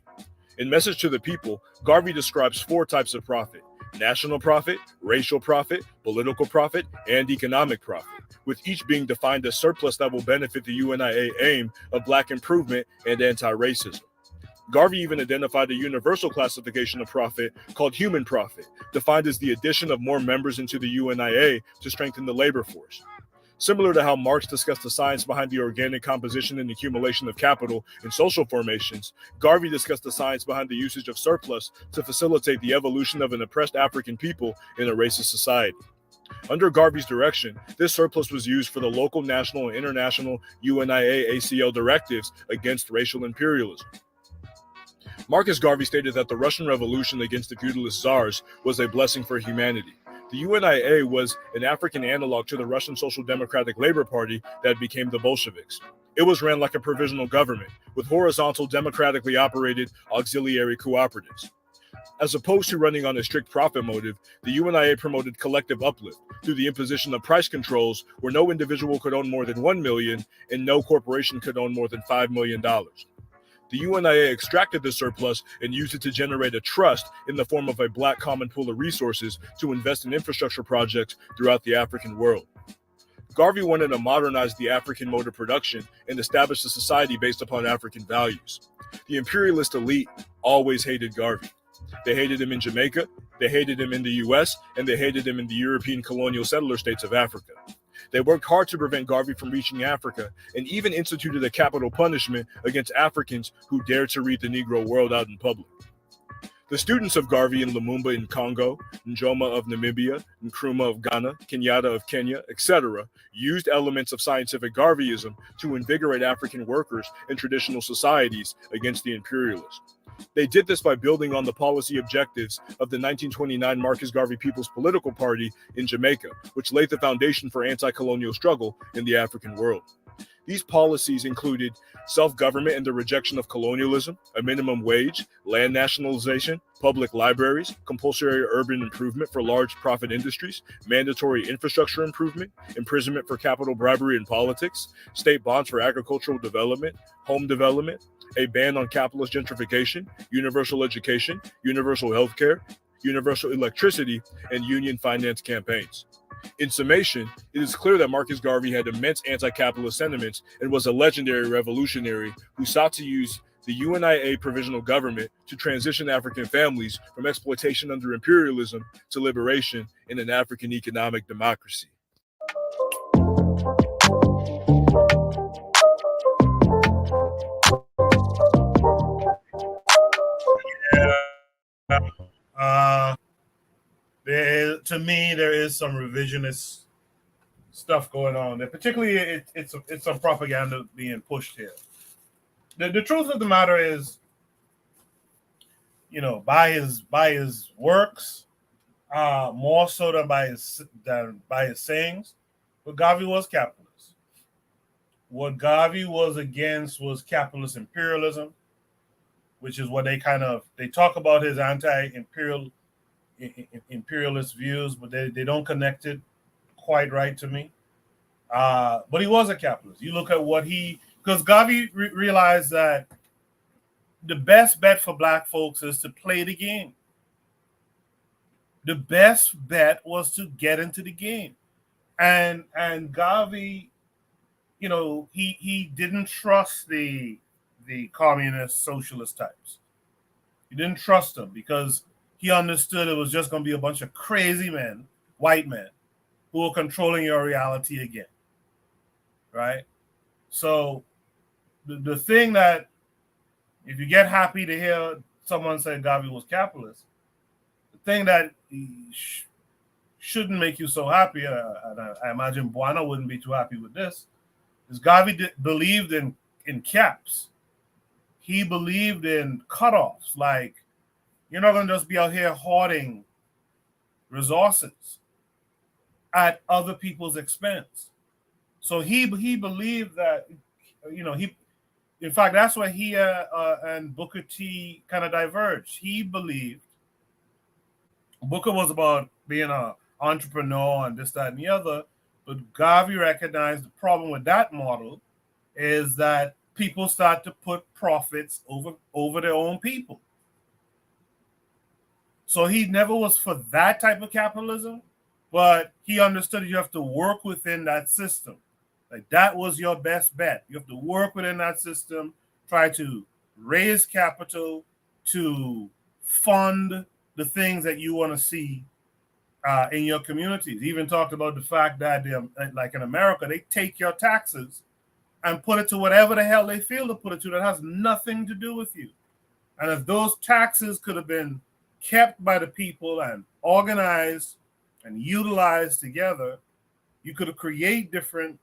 S13: In Message to the People, Garvey describes 4 types of profit: national profit, racial profit, political profit, and economic profit, with each being defined as surplus that will benefit the UNIA aim of Black improvement and anti-racism. Garvey even identified a universal classification of profit called human profit, defined as the addition of more members into the UNIA to strengthen the labor force. Similar to how Marx discussed the science behind the organic composition and accumulation of capital in social formations, Garvey discussed the science behind the usage of surplus to facilitate the evolution of an oppressed African people in a racist society. Under Garvey's direction, this surplus was used for the local, national, and international UNIA-ACL directives against racial imperialism. Marcus Garvey stated that the Russian Revolution against the feudalist czars was a blessing for humanity. The UNIA was an African analog to the Russian Social Democratic Labor Party that became the Bolsheviks. It was ran like a provisional government, with horizontal, democratically operated auxiliary cooperatives. As opposed to running on a strict profit motive, the UNIA promoted collective uplift through the imposition of price controls where no individual could own more than $1 million and no corporation could own more than $5 million. The UNIA extracted the surplus and used it to generate a trust in the form of a Black common pool of resources to invest in infrastructure projects throughout the African world. Garvey wanted to modernize the African mode of production and establish a society based upon African values. The imperialist elite always hated Garvey. They hated him in Jamaica, they hated him in the US, and they hated him in the European colonial settler states of Africa. They worked hard to prevent Garvey from reaching Africa and even instituted a capital punishment against Africans who dared to read the Negro world out in public. The students of Garvey and Lumumba in Congo, Njoma of Namibia, Nkrumah of Ghana, Kenyatta of Kenya, etc., used elements of scientific Garveyism to invigorate African workers and traditional societies against the imperialists. They did this by building on the policy objectives of the 1929 Marcus Garvey People's Political Party in Jamaica, which laid the foundation for anti-colonial struggle in the African world. These policies included self-government and the rejection of colonialism, a minimum wage, land nationalization, public libraries, compulsory urban improvement for large profit industries, mandatory infrastructure improvement, imprisonment for capital bribery in politics, state bonds for agricultural development, home development, a ban on capitalist gentrification, universal education, universal healthcare, universal electricity, and union finance campaigns. In summation, it is clear that Marcus Garvey had immense anti-capitalist sentiments and was a legendary revolutionary who sought to use the UNIA provisional government to transition African families from exploitation under imperialism to liberation in an African economic democracy.
S1: To me, there is some revisionist stuff going on there. Particularly, it's some propaganda being pushed here. The truth of the matter is, by his works, more so than by his sayings, but Garvey was capitalist. What Garvey was against was capitalist imperialism, which is what they talk about his anti-imperialist views, but they don't connect it quite right to me. But he was a capitalist. You look at because Garvey realized that the best bet for black folks is to play the game. The best bet was to get into the game. And Garvey, he didn't trust the communist socialist types. He didn't trust them because he understood it was just going to be a bunch of crazy men, white men, who were controlling your reality again. Right? So the thing that, if you get happy to hear someone say Garvey was capitalist, the thing that shouldn't make you so happy, and I imagine Buana wouldn't be too happy with this, is Garvey believed in caps. He believed in cutoffs. Like, you're not going to just be out here hoarding resources at other people's expense. So he believed that, in fact, that's why he and Booker T kind of diverged. He believed Booker was about being an entrepreneur and this, that, and the other, but Garvey recognized the problem with that model is that people start to put profits over their own people. So he never was for that type of capitalism, but he understood you have to work within that system. Like, that was your best bet. You have to work within that system, try to raise capital to fund the things that you want to see in your communities. He even talked about the fact that, like in America, they take your taxes and put it to whatever the hell they feel to put it to that has nothing to do with you. And if those taxes could have been kept by the people and organized and utilized together, you could have created different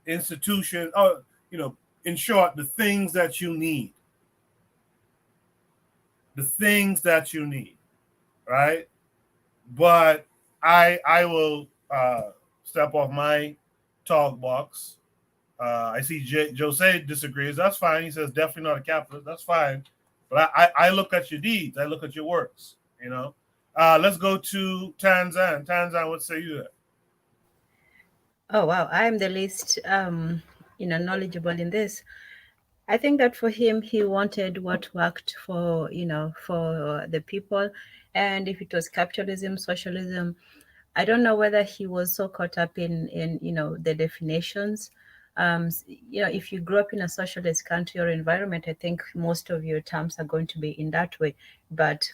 S1: institutions, in short, the things that you need. The things that you need, right? But I will step off my talk box. I see Jose disagrees. That's fine. He says definitely not a capitalist. That's fine. But I look at your deeds. I look at your works. Let's go to Tanzan. Tanzan, what say you there?
S11: Oh wow, I am the least knowledgeable in this. I think that for him, he wanted what worked for the people, and if it was capitalism, socialism, I don't know whether he was so caught up in the definitions. If you grew up in a socialist country or environment, I think most of your terms are going to be in that way. But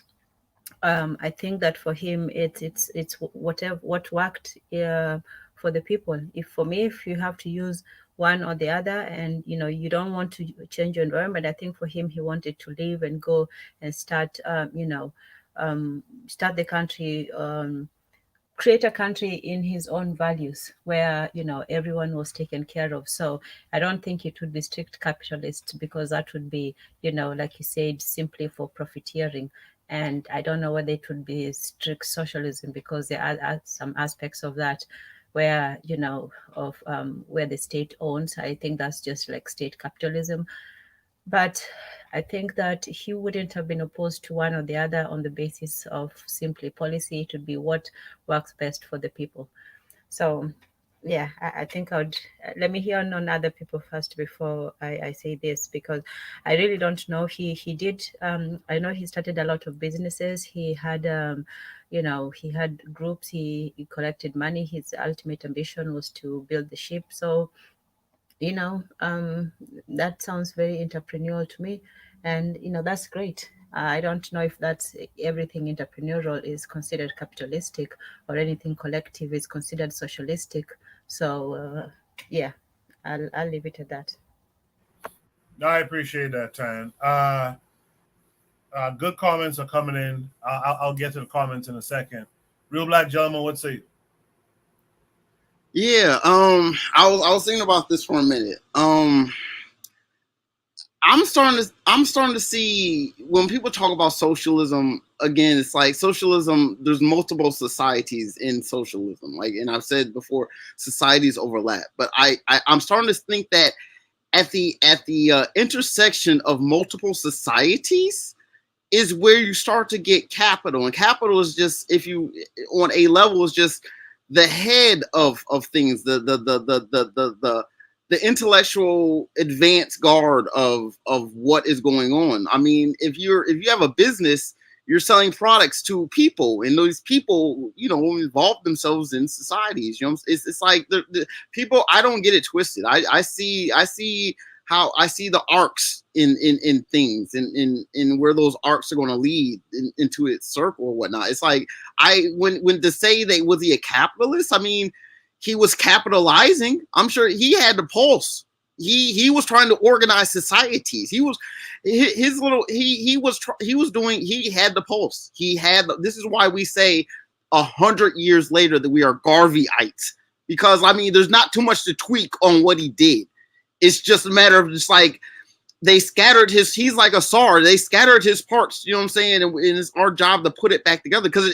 S11: I think that for him, it's what worked for the people. If for me, if you have to use one or the other, and you don't want to change your environment, I think for him, he wanted to leave and go and start, start the country. Create a country in his own values where everyone was taken care of. So I don't think it would be strict capitalist, because that would be like you said, simply for profiteering. And I don't know whether it would be strict socialism, because there are some aspects of that where where the state owns. I think that's just like state capitalism. But I think that he wouldn't have been opposed to one or the other on the basis of simply policy. It would be what works best for the people. So, yeah, I think I would let me hear on other people first before I say this, because I really don't know. He did. I know he started a lot of businesses. He had he had groups. He collected money. His ultimate ambition was to build the ship. So that sounds very entrepreneurial to me, and that's great. I don't know if that's everything entrepreneurial is considered capitalistic, or anything collective is considered socialistic. So yeah, I'll leave it at that.
S1: No, I appreciate that, Tan. Good comments are coming in. I'll get to the comments in a second. Real Black Gentleman, what say you?
S8: Yeah, I was thinking about this for a minute. I'm starting to see when people talk about socialism again, it's like socialism, there's multiple societies in socialism. Like, and I've said before, societies overlap. But I'm starting to think that at the intersection of multiple societies is where you start to get capital. And capital is just, if you on a level, is just the head of things, the intellectual advance guard of what is going on. I mean, if you have a business, you're selling products to people, and those people, involve themselves in societies. It's like the people. I don't get it twisted. I see how I see the arcs in things, in where those arcs are going to lead into its circle or whatnot. It's like when to say that was he a capitalist? I mean, he was capitalizing. I'm sure he had the pulse. He was trying to organize societies. He was doing. He had the pulse. This is why we say 100 years later that we are Garveyites, because I mean, there's not too much to tweak on what he did. It's just a matter of just like they scattered he's like a SAR. They scattered his parts, you know what I'm saying? And it's our job to put it back together, because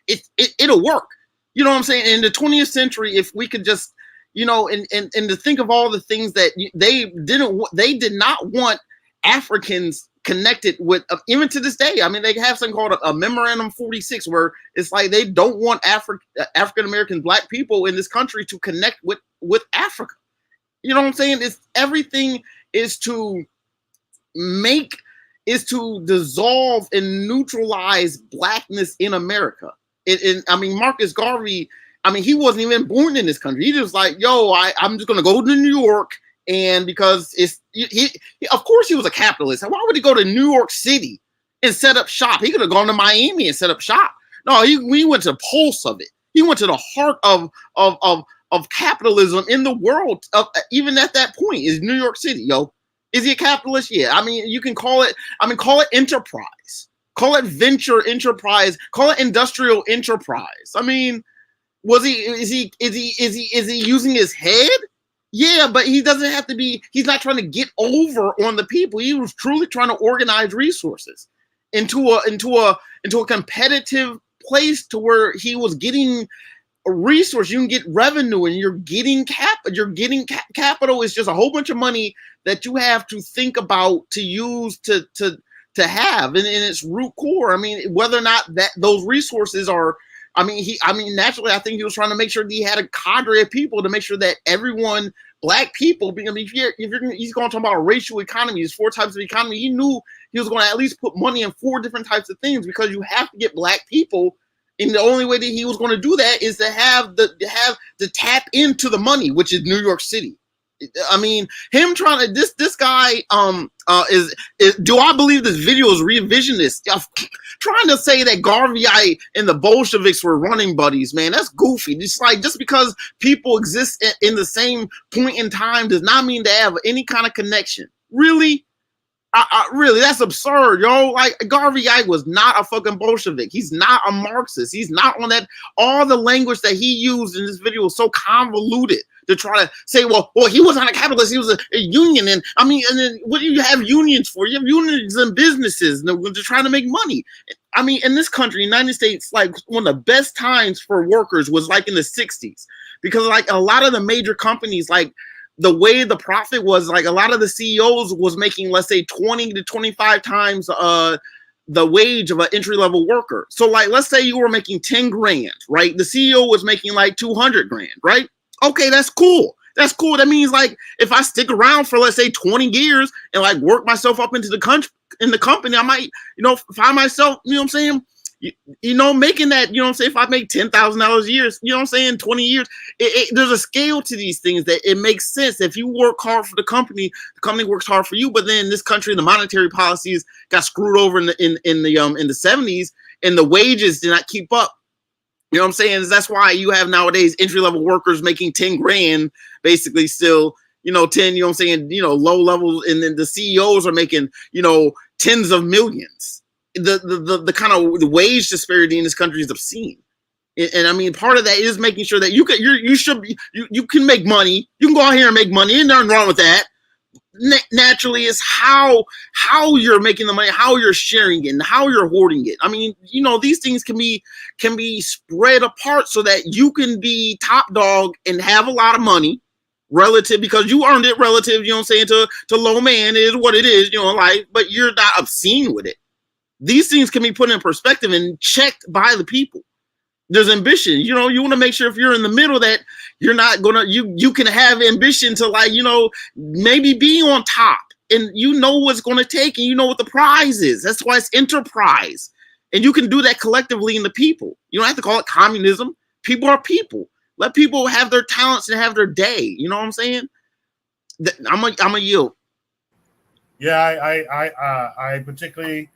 S8: it'll work. You know what I'm saying? In the 20th century, if we could just, and to think of all the things that they did not want Africans connected with, even to this day. I mean, they have something called a Memorandum 46, where it's like they don't want African-American Black people in this country to connect with Africa. You know what I'm saying? Everything is to dissolve and neutralize Blackness in America. I mean, Marcus Garvey, I mean, he wasn't even born in this country. He just like, I'm just going to go to New York, and because of course he was a capitalist. Why would he go to New York City and set up shop? He could have gone to Miami and set up shop. No, he went to the pulse of it. He went to the heart of capitalism in the world, even at that point, is New York City. Is he a capitalist? Yeah. I mean, you can call it enterprise, call it venture enterprise, call it industrial enterprise. I mean, is he using his head? Yeah, but he doesn't have to be. He's not trying to get over on the people. He was truly trying to organize resources into a competitive place, to where he was getting a resource. You can get revenue, and you're getting capital is just a whole bunch of money that you have to think about to use to have in its root core. I mean, whether or not that those resources are, naturally, I think he was trying to make sure that he had a cadre of people to make sure that everyone, Black people, he's going to talk about racial economy, there's 4 types of economy. He knew he was going to at least put money in 4 different types of things, because you have to get Black people. And the only way that he was going to do that is to tap into the money, which is New York City. I mean, him trying to this guy is do I believe this video is revisionist? Trying to say that Garvey and the Bolsheviks were running buddies, man, that's goofy. It's like just because people exist in the same point in time does not mean they have any kind of connection. Really? Really, that's absurd, yo. Like Garvey Ike was not a fucking Bolshevik. He's not a Marxist. He's not on that. All the language that he used in this video was so convoluted to try to say, well, he was not a capitalist. He was a union. And I mean, and then what do you have unions for? You have unions and businesses and they're trying to make money. I mean, in this country, United States, like one of the best times for workers was like in the 60s, because like a lot of the major companies, like the way the profit was, like a lot of the CEOs was making, let's say 20 to 25 times the wage of an entry-level worker. So like, let's say you were making 10 grand, right? The CEO was making like 200 grand, right? Okay, that's cool. That's cool. That means like if I stick around for, let's say 20 years and like work myself up into the country in the company, I might, find myself, you know what I'm saying? Making that, you know what I'm saying? If I make $10,000 a year, you know what I'm saying? 20 years, there's a scale to these things that it makes sense. If you work hard for the company works hard for you. But then in this country, the monetary policies got screwed over in the 70s, and the wages did not keep up. You know what I'm saying? That's why you have nowadays entry-level workers making 10 grand, basically still, 10, you know what I'm saying? Low levels. And then the CEOs are making, tens of millions. The kind of the wage disparity in this country is obscene. And I mean, part of that is making sure that you can make money. You can go out here and make money. Ain't nothing wrong with that. Naturally, is how you're making the money, how you're sharing it, and how you're hoarding it. I mean, these things can be spread apart so that you can be top dog and have a lot of money relative, because you earned it relative, you know what I'm saying, to low man. It is what it is, like, but you're not obscene with it. These things can be put in perspective and checked by the people. There's ambition. You want to make sure if you're in the middle that you're not going to, you can have ambition to, like, maybe be on top, and what's going to take, and what the prize is. That's why it's enterprise. And you can do that collectively in the people. You don't have to call it communism. People are people. Let people have their talents and have their day. You know what I'm saying? I'm a yield.
S1: Yeah, I particularly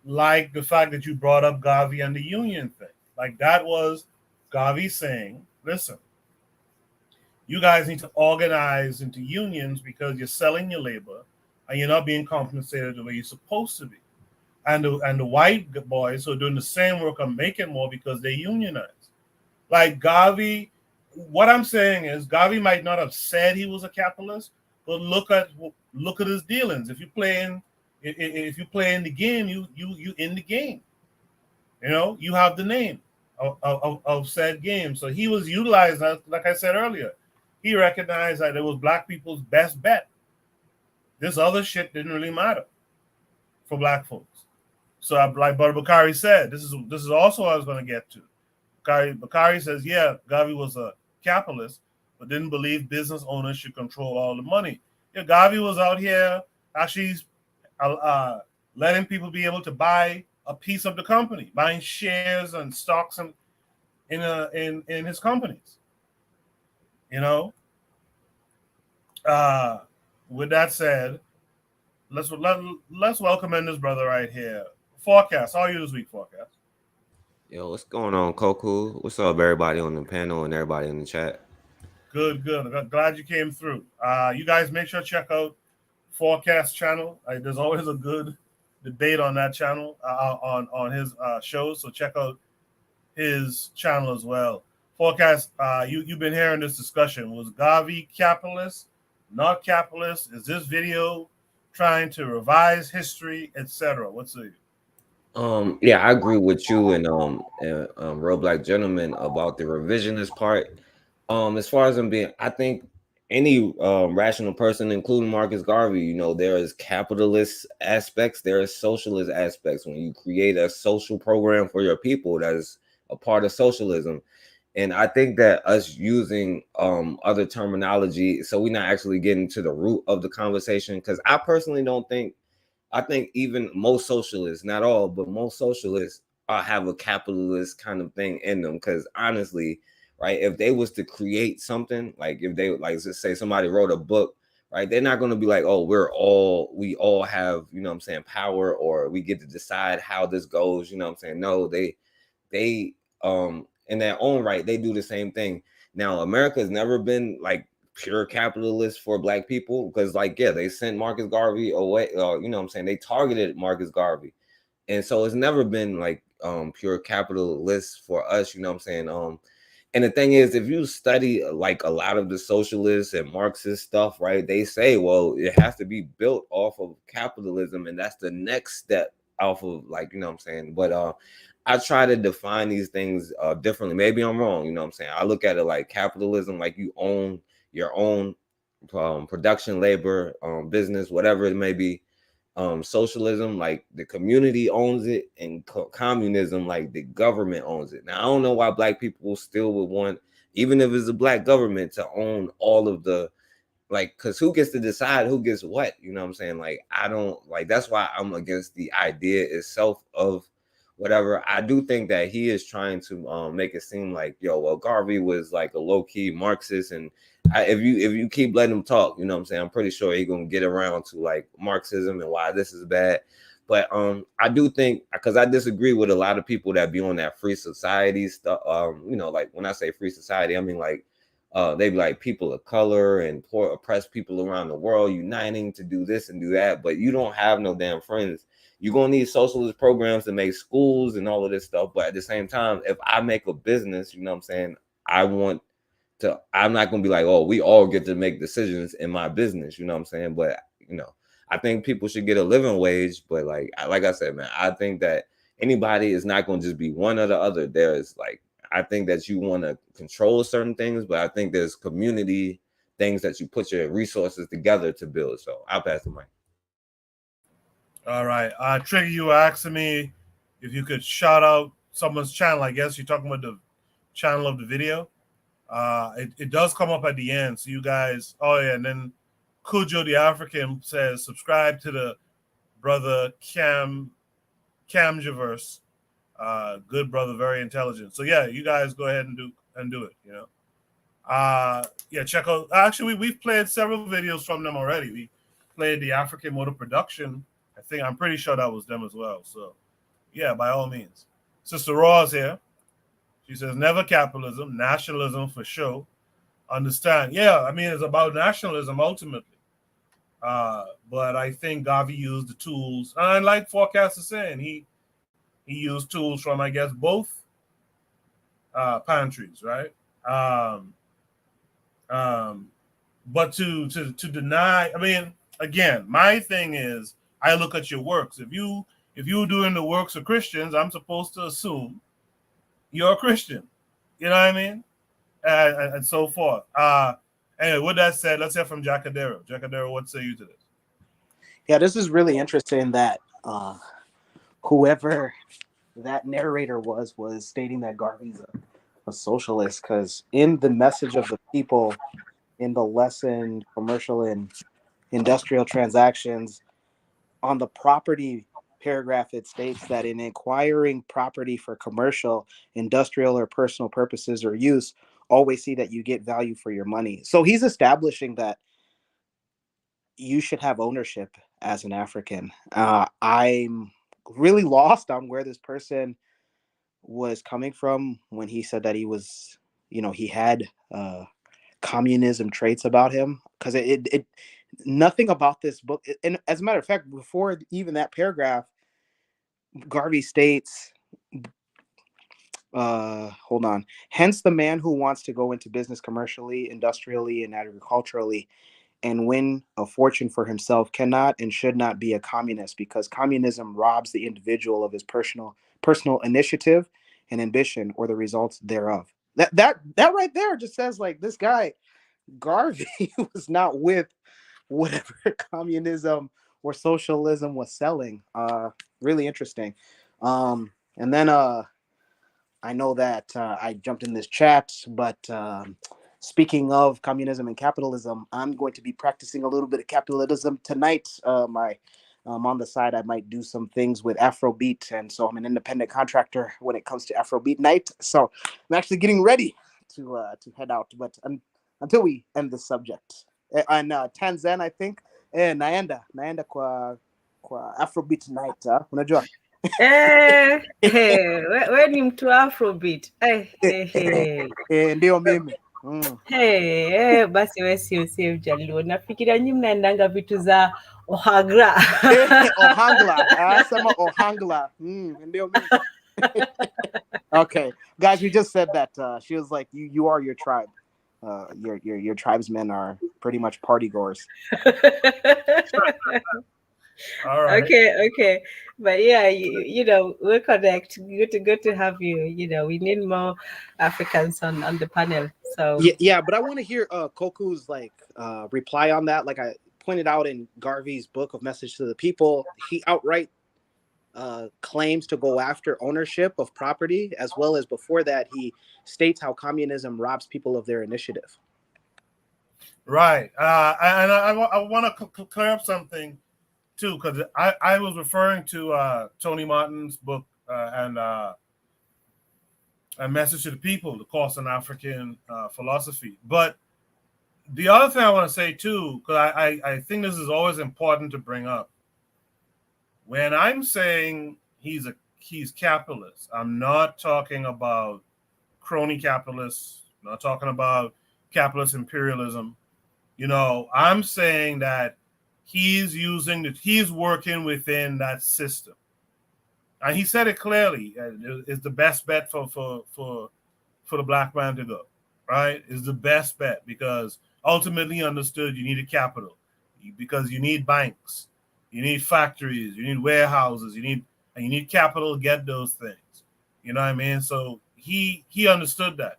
S1: like the fact that you brought up Garvey and the union thing. Like, that was Garvey saying, listen, you guys need to organize into unions because you're selling your labor and you're not being compensated the way you're supposed to be. And the white boys who are doing the same work are making more because they unionize. Like Garvey, what I'm saying is Garvey might not have said he was a capitalist, but look at his dealings. If you play in the game, you in the game. You have the name of said game. So he was utilized, like I said earlier. He recognized that it was black people's best bet. This other shit didn't really matter for black folks. So like Brother Bakari said, this is also what I was going to get to. Bakari says, yeah, Garvey was a capitalist, but didn't believe business owners should control all the money. Yeah, Garvey was out here actually letting people be able to buy a piece of the company, buying shares and stocks in his companies. With that said, let's welcome in this brother right here. Forecast. How are you this week, Forecast?
S14: Yo, what's going on, Koku? What's up, everybody on the panel and everybody in the chat?
S1: Good. I'm glad you came through. You guys make sure to check out Forecast channel. There's always a good debate on that channel, on his shows. So check out his channel as well. Forecast, you've been hearing this discussion. Was Garvey capitalist, not capitalist? Is this video trying to revise history, etc.? What's the
S14: Yeah, I agree with you and Real Black Gentleman about the revisionist part. As far as I'm being, I think any rational person, including Marcus Garvey, there is capitalist aspects, there is socialist aspects. When you create a social program for your people, that is a part of socialism. And I think that us using other terminology, so we're not actually getting to the root of the conversation, because I personally don't think, I think even most socialists, not all, but most socialists have a capitalist kind of thing in them. Because honestly, right? If they was to create something, like if they like let's say somebody wrote a book, right? They're not going to be like, oh, we all have, you know what I'm saying, power, or we get to decide how this goes, you know what I'm saying? No, they in their own right, they do the same thing. Now, America has never been like pure capitalist for black people, because like, yeah, they sent Marcus Garvey away, you know what I'm saying? They targeted Marcus Garvey. And so it's never been like pure capitalist for us, you know what I'm saying? And the thing is, if you study like a lot of the socialist and Marxist stuff, right, they say, well, it has to be built off of capitalism, and that's the next step off of, like, you know what I'm saying? But I try to define these things differently. Maybe I'm wrong, you know what I'm saying? I look at it like capitalism, like you own your own production, labor, business, whatever it may be. Socialism, like the community owns it, and communism, like the government owns it. Now, I don't know why black people still would want, even if it's a black government, to own all of the, like, because who gets to decide who gets what? You know what I'm saying? Like, I don't like, that's why I'm against the idea itself of whatever. I do think that he is trying to make it seem like, yo, well, Garvey was like a low-key Marxist, and if you keep letting him talk, you know what I'm saying, I'm pretty sure he's gonna get around to like Marxism and why this is bad. But I do think, because I disagree with a lot of people that be on that free society stuff. You know, like when I say free society, I mean like they be like people of color and poor oppressed people around the world uniting to do this and do that, but you don't have no damn friends. You're gonna need socialist programs to make schools and all of this stuff. But at the same time, if I make a business, you know what I'm saying, I'm not gonna be like, oh, we all get to make decisions in my business, you know what I'm saying? But you know, I think people should get a living wage. But like I said, man, I think that anybody is not gonna just be one or the other. There's like, I think that you want to control certain things, but I think there's community things that you put your resources together to build. So I'll pass the mic.
S1: All right. Trigger, you were asking me if you could shout out someone's channel. I guess you're talking about the channel of the video. It does come up at the end. So you guys, oh yeah, and then Cujo the African says subscribe to the brother Cam Javerse. Good brother, very intelligent. So yeah, you guys go ahead and do it, you know. Yeah, check out, actually we've played several videos from them already. We played the African Motor Production. I'm pretty sure that was them as well. So yeah, by all means. Sister Raw's here. She says never capitalism, nationalism for sure. Understand. Yeah, I mean it's about nationalism ultimately. But I think Garvey used the tools, and like Forecast is saying, he used tools from, I guess, both pantries, right? But to deny, I mean, again, my thing is, I look at your works. If you're doing the works of Christians, I'm supposed to assume you're a Christian. You know what I mean? And so forth. Anyway, with that said, let's hear from Jacadero. Jacadero, what say you to this?
S15: Yeah, this is really interesting that whoever that narrator was stating that Garvey's a socialist, because in the message of the people, in the lesson, commercial and industrial transactions, on the property paragraph, it states that in acquiring property for commercial, industrial, or personal purposes or use, always see that you get value for your money. So he's establishing that you should have ownership as an African. I'm really lost on where this person was coming from when he said that he was, he had communism traits about him, because it nothing about this book. And as a matter of fact, before even that paragraph, Garvey states, hold on. Hence, the man who wants to go into business commercially, industrially, and agriculturally and win a fortune for himself cannot and should not be a communist, because communism robs the individual of his personal initiative and ambition, or the results thereof. That right there just says, like, this guy Garvey was not with whatever communism or socialism was selling. Really interesting. And then I know that I jumped in this chat, but speaking of communism and capitalism, I'm going to be practicing a little bit of capitalism tonight. On the side, I might do some things with Afrobeat, and so I'm an independent contractor when it comes to Afrobeat night. So I'm actually getting ready to head out, but until we end the subject, and Tanzan, I think, naenda kwa Afrobeat night, unajua.
S11: We ni mtu wa Afrobeat.
S15: Ndio mimi.
S11: Basi we sio mjaluo. Nafikiria nyinyi mnaendanga vitu za Ohagra.
S15: Ohangla. Sema Ohangla. Ndio mimi. Okay, guys, we just said that. She was like, "You are your tribe. Your tribesmen are pretty much party goers."
S1: All right.
S11: Okay. But yeah, you know, we'll connect. Good to have you. You know, we need more Africans on the panel. So
S15: yeah, but I want to hear Koku's like reply on that. Like I pointed out in Garvey's book of Message to the People, he outright claims to go after ownership of property, as well as before that, he states how communism robs people of their initiative.
S1: Right. And I want to clear up something too, because I was referring to Tony Martin's book and A Message to the People, the course in African philosophy. But the other thing I want to say too, because I think this is always important to bring up. When I'm saying he's capitalist, I'm not talking about crony capitalists, I'm not talking about capitalist imperialism. You know, I'm saying that he's working within that system. And he said it clearly. It's the best bet for the black man to go, right? It's the best bet because ultimately he understood you needed capital because you need banks, you need factories, you need warehouses, you need capital to get those things. You know what I mean? So he understood that.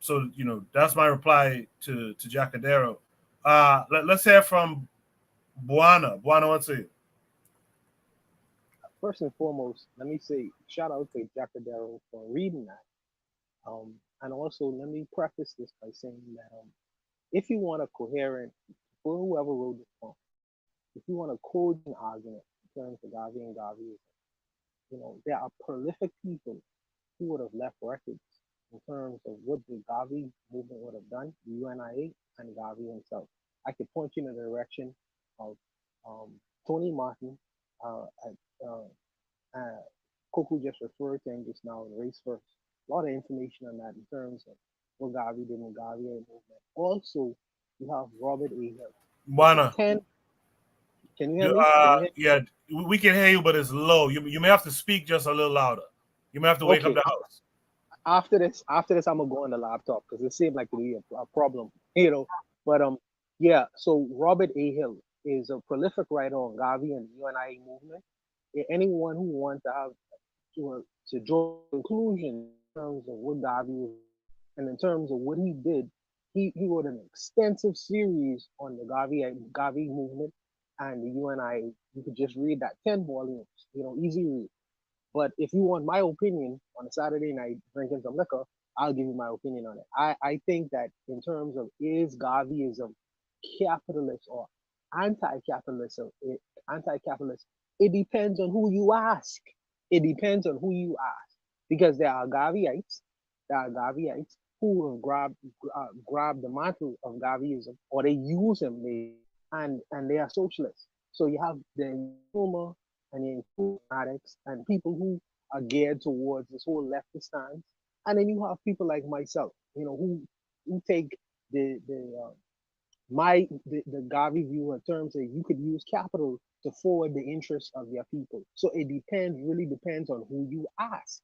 S1: So you know that's my reply to Jacadero. Let's hear from Buana. Buana, what's it?
S6: First and foremost, let me say shout out to Jacadero for reading that. And also let me preface this by saying that if you want a coherent, for whoever wrote this poem, if you want a cogent argument in terms of Gavi and Gavi, you know, there are prolific people who would have left records in terms of what the Gavi movement would have done, the UNIA and Gavi himself. I could point you in the direction of Tony Martin, Koku just referred to him just now in Race First. A lot of information on that in terms of what Gavi did in Gavi movement. Also, you have Robert A. Hill.
S1: Buana.
S6: Can you hear me?
S1: Yeah, we can hear you, but it's low. You may have to speak just a little louder. You may have to wake up the house.
S6: After this, I'm gonna go on the laptop because it seemed like to be a problem, you know. But yeah. So Robert A. Hill is a prolific writer on Gavi and the UNIA movement. Anyone who wants to have to draw conclusion in terms of what Gavi is and in terms of what he did, he wrote an extensive series on the Gavi movement and the UNIA. You could just read that 10 volumes, you know, easy read. But if you want my opinion on a Saturday night drinking some liquor, I'll give you my opinion on it. I think that in terms of is Garveyism capitalist or anti-capitalism, it depends on who you ask. It depends on who you ask. Because there are Garveyites who have grabbed the mantle of Garveyism, or they use him, and they are socialists. So you have the Nkrumah and the addicts and people who are geared towards this whole leftist stance, and then you have people like myself, you know, who take the Gavi view in terms of you could use capital to forward the interests of your people. So it really depends on who you ask.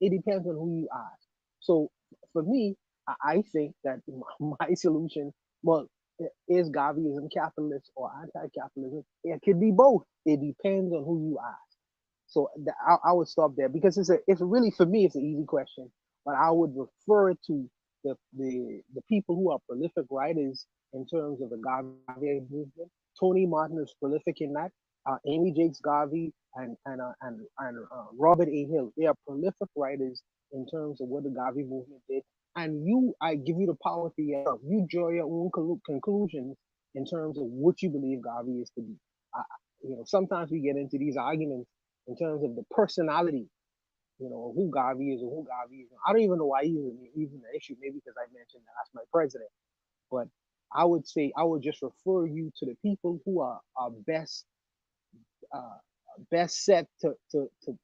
S6: It depends on who you ask. So for me, I think that my solution, well, is Gaviism capitalist or anti-capitalism? It could be both. It depends on who you ask. So I would stop there because it's really, for me, it's an easy question, but I would refer it to the people who are prolific writers in terms of the Gavi movement. Tony Martin is prolific in that. Amy Jakes Garvey and Robert A. Hill, they are prolific writers in terms of what the Gavi movement did. And I give you the power for yourself. You draw your own conclusions in terms of what you believe Gavi is to be. You know, sometimes we get into these arguments in terms of the personality. who Garvey is or who Garvey is. I don't even know why even an issue. Maybe because I mentioned that's my president. But I would say I would just refer you to the people who are uh, best set to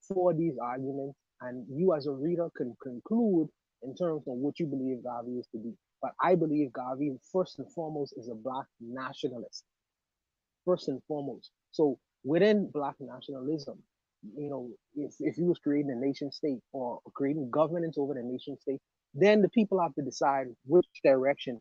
S6: for these arguments, and you as a reader can conclude in terms of what you believe Garvey is to be. But I believe Garvey, first and foremost, is a black nationalist. First and foremost. So within black nationalism, if you was creating a nation state or creating governance over the nation state, then the people have to decide which direction.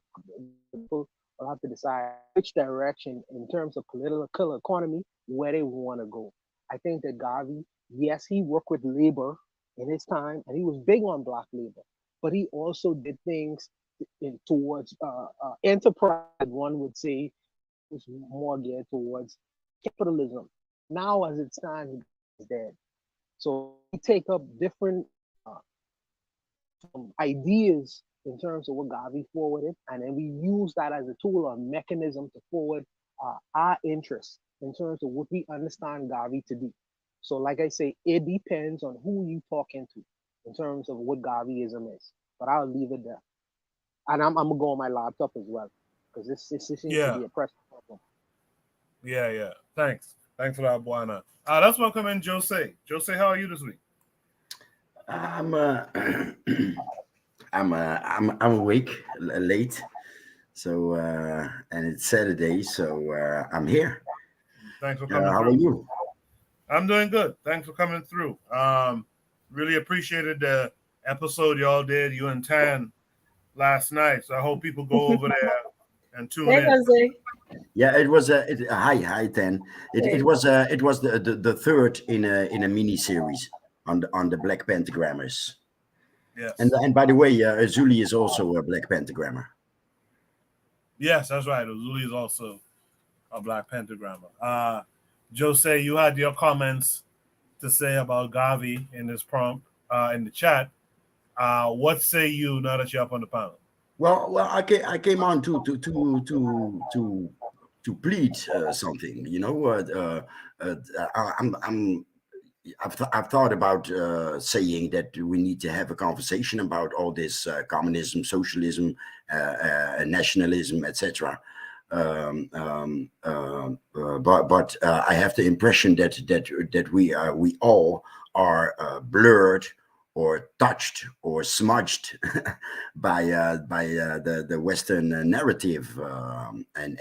S6: The people will have to decide which direction in terms of political economy where they want to go. I think that Garvey, yes, he worked with labor in his time, and he was big on black labor, but he also did things towards enterprise. One would say was more geared towards capitalism. Now, as it stands, it's dead. So we take up different uh, ideas in terms of what Garvey forwarded, and then we use that as a tool or mechanism to forward our interests in terms of what we understand Garvey to be. So, like I say, it depends on who you talking to in terms of what Garveyism is. But I'll leave it there, and I'm gonna go on my laptop as well because this seems to be a pressing problem.
S1: Yeah. Thanks for that, Buana. Let's welcome in Jose. Jose, how are you this week?
S16: I'm I'm awake late, so and it's Saturday, so I'm here.
S1: Thanks for coming
S16: how
S1: through.
S16: are you?
S1: I'm doing good. Thanks for coming through. Really appreciated the episode y'all did, you and Tan, last night. So I hope people go over there and tune in.
S16: Yeah, it was hi Tan. It was the third in a mini series on the Black Pentagrammers.
S1: Yes.
S16: And by the way, Zuli is also a Black Pentagrammer.
S1: Yes, that's right. Zuli is also a Black Pentagrammer. Jose, you had your comments to say about Garvey in this prompt in the chat. What say you now that you're up on the panel?
S16: Well, I came on to plead something. I've thought about saying that we need to have a conversation about all this communism, socialism, nationalism, etc. But I have the impression that we all are blurred or touched or smudged by the Western narrative, and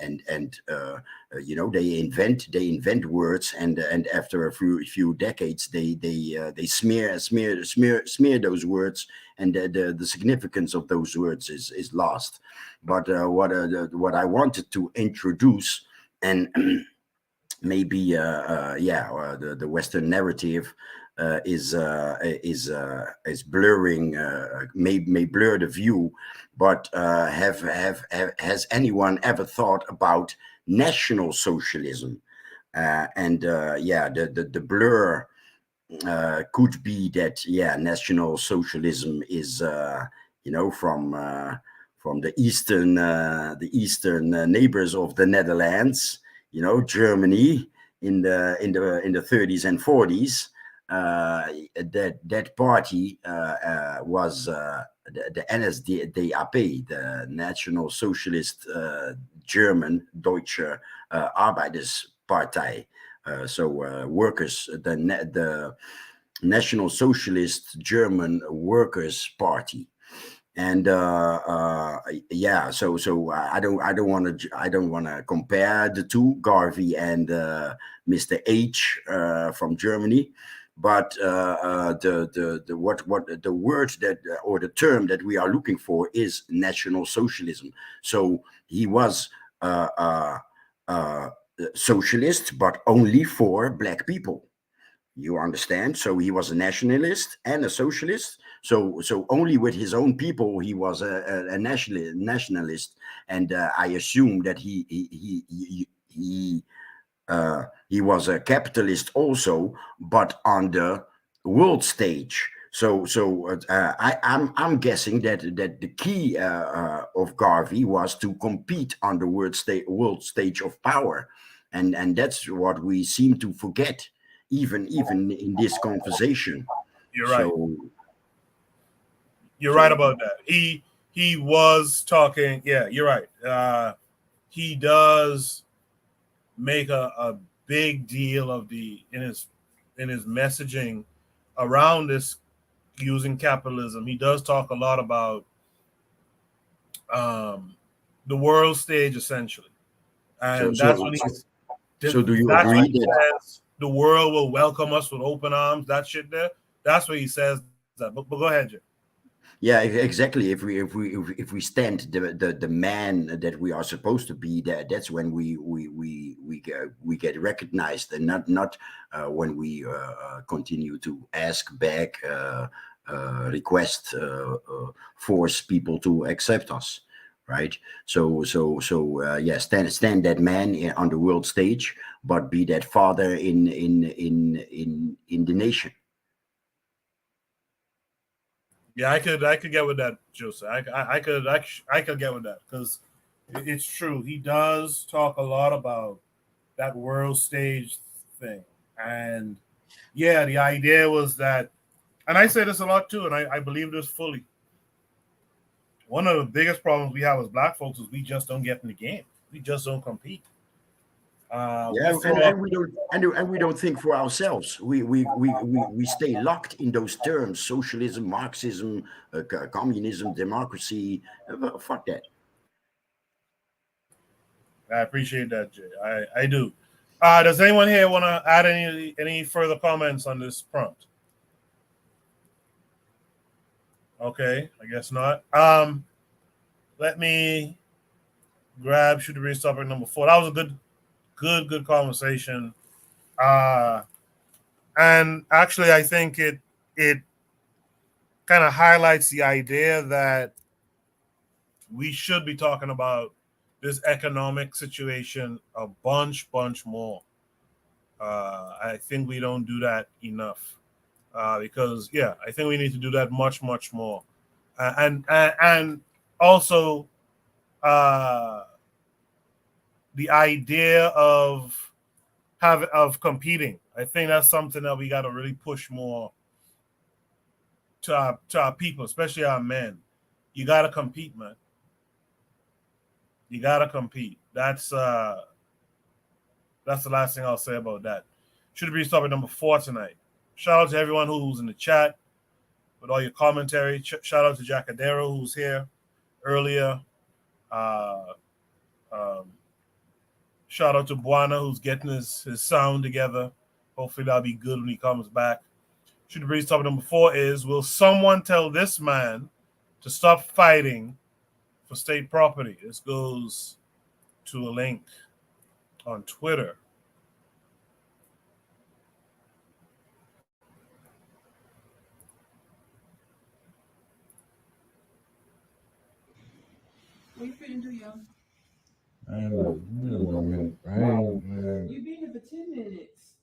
S16: they invent words, and after a few decades they smear those words, and the significance of those words is lost. But what I wanted to introduce, and maybe the Western narrative is blurring, may blur the view, but has anyone ever thought about national socialism? The blur could be that national socialism is from the eastern neighbors of the Netherlands, Germany in the 30s and 40s. That party was the NSDAP, the National Socialist German Deutsche Arbeiterspartei. Workers, the National Socialist German Workers' Party. And so I don't want to compare the two, Garvey and Mr. H from Germany, but the word that or the term that we are looking for is national socialism. So he was socialist, but only for black people. You understand? So he was a nationalist and a socialist. So only with his own people he was a nationalist, and I assume that he was a capitalist also, but on the world stage. So I'm guessing that the key of Garvey was to compete on the world stage of power, and that's what we seem to forget, even in this conversation.
S1: You're right.
S16: So
S1: You're right about that. He was talking. Yeah, you're right. He does make a big deal of in his messaging around this using capitalism. He does talk a lot about the world stage essentially, and that's when
S16: so do you
S1: that's
S16: agree
S1: when he
S16: that
S1: says the world will welcome us with open arms. That shit there. That's what he says that. But go ahead, Jim.
S16: yeah, exactly. If we stand the man that we are supposed to be, that's when we get recognized, and not when we continue to ask back, request, force people to accept us, right? Yeah, stand that man on the world stage, but be that father in the nation.
S1: Yeah, I could get with that, Joseph. I could get with that because it's true. He does talk a lot about that world stage thing, and yeah, the idea was that, and I say this a lot too, and I believe this fully. One of the biggest problems we have as black folks is we just don't get in the game. We just don't compete.
S16: Yeah, and we don't think for ourselves. We stay locked in those terms: socialism, Marxism, communism, democracy. Fuck that.
S1: I appreciate that, Jay. I do. Does anyone here want to add any further comments on this prompt? Okay, I guess not. Let me grab shoot the breeze topic number 4. That was a good conversation. And actually, I think it kind of highlights the idea that we should be talking about this economic situation a bunch more. I think we don't do that enough because I think we need to do that much more, and also the idea of competing. I think that's something that we got to really push more to our people, especially our men. You got to compete, man. You got to compete. That's the last thing I'll say about that. Should be topic number 4 tonight. Shout out to everyone who's in the chat with all your commentary. Shout out to Jacadero who's here earlier. Shout out to Buana who's getting his sound together. Hopefully that'll be good when he comes back. Should the breeze topic number 4 is: will someone tell this man to stop fighting for state property? This goes to a link on Twitter.
S17: What you finna do, y'all?
S18: I ain't know. Man.
S17: You been here for 10 minutes.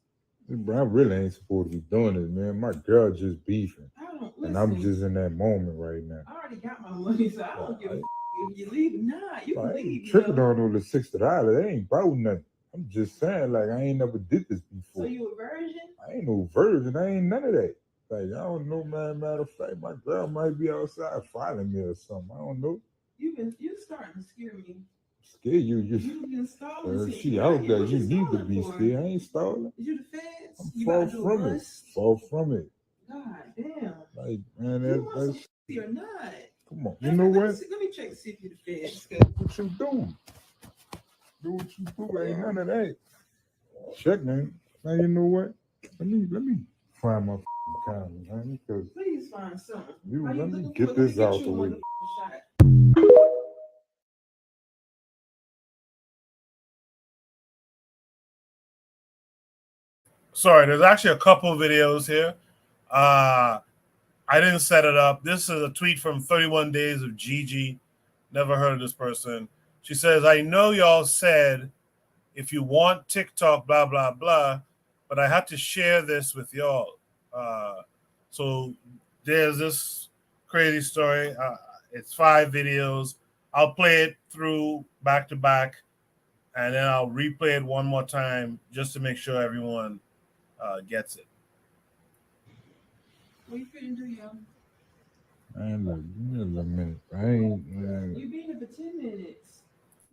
S18: Bro, I really ain't supposed to be doing this, man. My girl just beefing.
S17: I don't
S18: And
S17: listen.
S18: I'm just in that moment right now.
S17: I already got my money, so I don't give a if you leave or not. You can leave.
S18: Tripping on all the $60. They ain't about nothing. I'm just saying, like, I ain't never did this before.
S17: So you a virgin?
S18: I ain't no virgin. I ain't none of that. Like, I don't know, man. Matter of fact, my girl might be outside filing me or something. I don't know.
S17: You starting to scare me.
S18: Scare you?
S17: You've been stalling.
S18: She out there. You need to be scared. I ain't stalling.
S17: Is you the feds?
S18: I'm far from it. Far from it.
S17: God damn.
S18: Like, man, that's
S17: you're not.
S18: Come on. You know what?
S17: Let me check to see if you're the feds.
S18: What you doing? Do what you do. Ain't none of that. Check, man. Now you know what? Let me find my comments, man. Because
S17: please find something.
S18: Let me get this out the way.
S1: Sorry, there's actually a couple of videos here. I didn't set it up. This is a tweet from 31 Days of Gigi. Never heard of this person. She says, I know y'all said if you want TikTok, blah, blah, blah, but I had to share this with y'all. So there's this crazy story. It's 5 videos. I'll play it through back to back, and then I'll replay it one more time just to make sure everyone gets it.
S17: What you finna do, yo?
S18: Man, look, give me a little minute. I ain't, man.
S17: You been here for 10 minutes.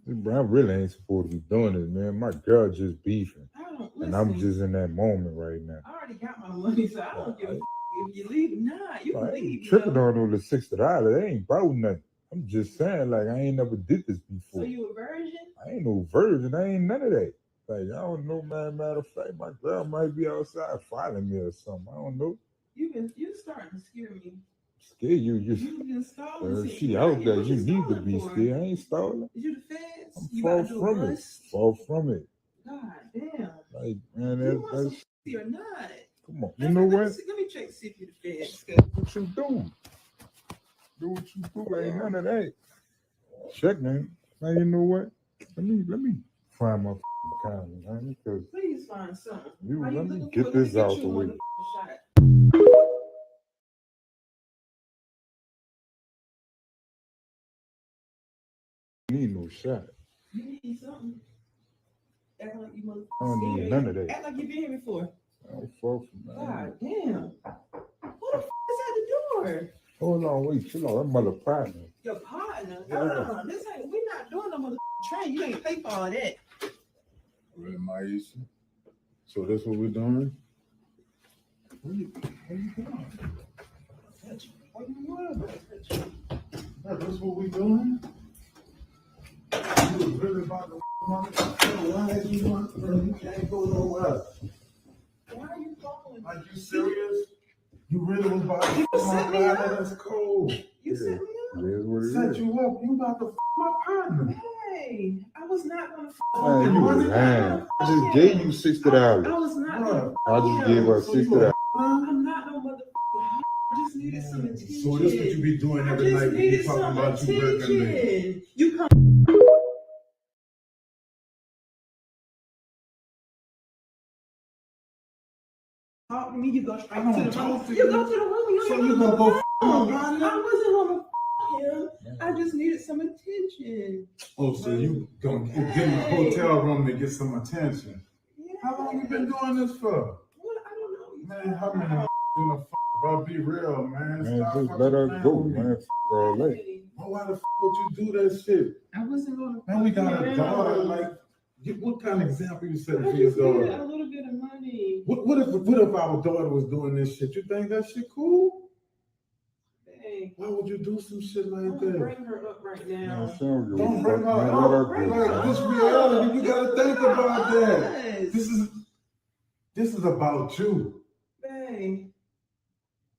S18: Bro, I really ain't supposed to be doing this, man. My girl just beefing.
S17: I don't
S18: And I'm
S17: listen.
S18: just in that moment right now.
S17: I already got my money, so I don't give a if you leave or not. You can
S18: I ain't
S17: leave,
S18: tripping
S17: yo.
S18: on all the $60. They ain't about nothing. I'm just saying, like, I ain't never did this before.
S17: So you a virgin?
S18: I ain't no virgin. I ain't none of that. Like, I don't know, man. Matter of fact, my girl might be outside following me or something. I don't know.
S17: You starting to scare me.
S18: Scare you.
S17: You've been stalling since
S18: She
S17: you
S18: out
S17: got
S18: there.
S17: here. What
S18: You
S17: you
S18: need to
S17: stalling
S18: be
S17: for?
S18: scared. I ain't stalling.
S17: Is you the feds?
S18: I'm
S17: You
S18: far
S17: about to do a
S18: from it.
S17: bust?
S18: Far from it.
S17: God damn.
S18: Like, man,
S17: You want some
S18: that's
S17: pussy or not?
S18: come on. You know what?
S17: Let me check to see if you the feds.
S18: What you do? Do what you do. Ain't none of that. Check, man. Now you know what? Let me find my comment, man. Because
S17: Please find something.
S18: let me
S17: looking
S18: get
S17: for?
S18: this
S17: Let me
S18: out
S17: get
S18: the
S17: you
S18: way.
S17: another shot.
S18: Need no shot.
S17: You need something. Act like you motherfucking
S18: I don't need none of that.
S17: Act like you been here before.
S18: I don't fall from that.
S17: God damn. Who the f is at the door?
S18: Hold on, wait, chill out. That mother partner.
S17: Your partner?
S18: Yeah.
S17: This ain't, we not doing no motherfucking train. You ain't pay for all that.
S18: Really, Maisha? So that's what we're doing? Where you going? What you doing? That's what we doing? You was really about to why you want you can't go nowhere.
S17: Why are you calling?
S18: Are you serious? You really was about to
S17: set me up?
S18: That's cool.
S17: You set me up?
S18: That's what it is. You up. You about to my partner.
S17: Hey, I was not gonna
S18: Man, you was lying. I just gave you $60.
S17: I was not gonna
S18: I just gave her $60.
S17: I'm not no motherfucker. I just needed some attention.
S18: So this what you be doing every night when you talking about you working late.
S17: You come. Talk to me, you go straight to the room. You go to the room.
S18: So you gonna go
S17: I wasn't gonna him. I just needed some attention.
S18: Oh, so you gonna get in a hotel room to get some attention? Yeah. How long you been doing this for?
S17: What? I don't know.
S18: Man, how many in the bro? Be real, man. Man, just let her go, man. All late. Why the would you do that shit?
S17: I wasn't gonna.
S18: Man, we got a daughter. Like, what kind of example you set for your daughter?
S17: A little bit of money.
S18: What if our daughter was doing this shit? You think that shit cool?
S17: Hey,
S18: why would you do some shit like
S17: I'm
S18: that?
S17: bring her up right now.
S18: Don't bring her up. This reality, you gotta think about that. This is about you.
S17: Hey.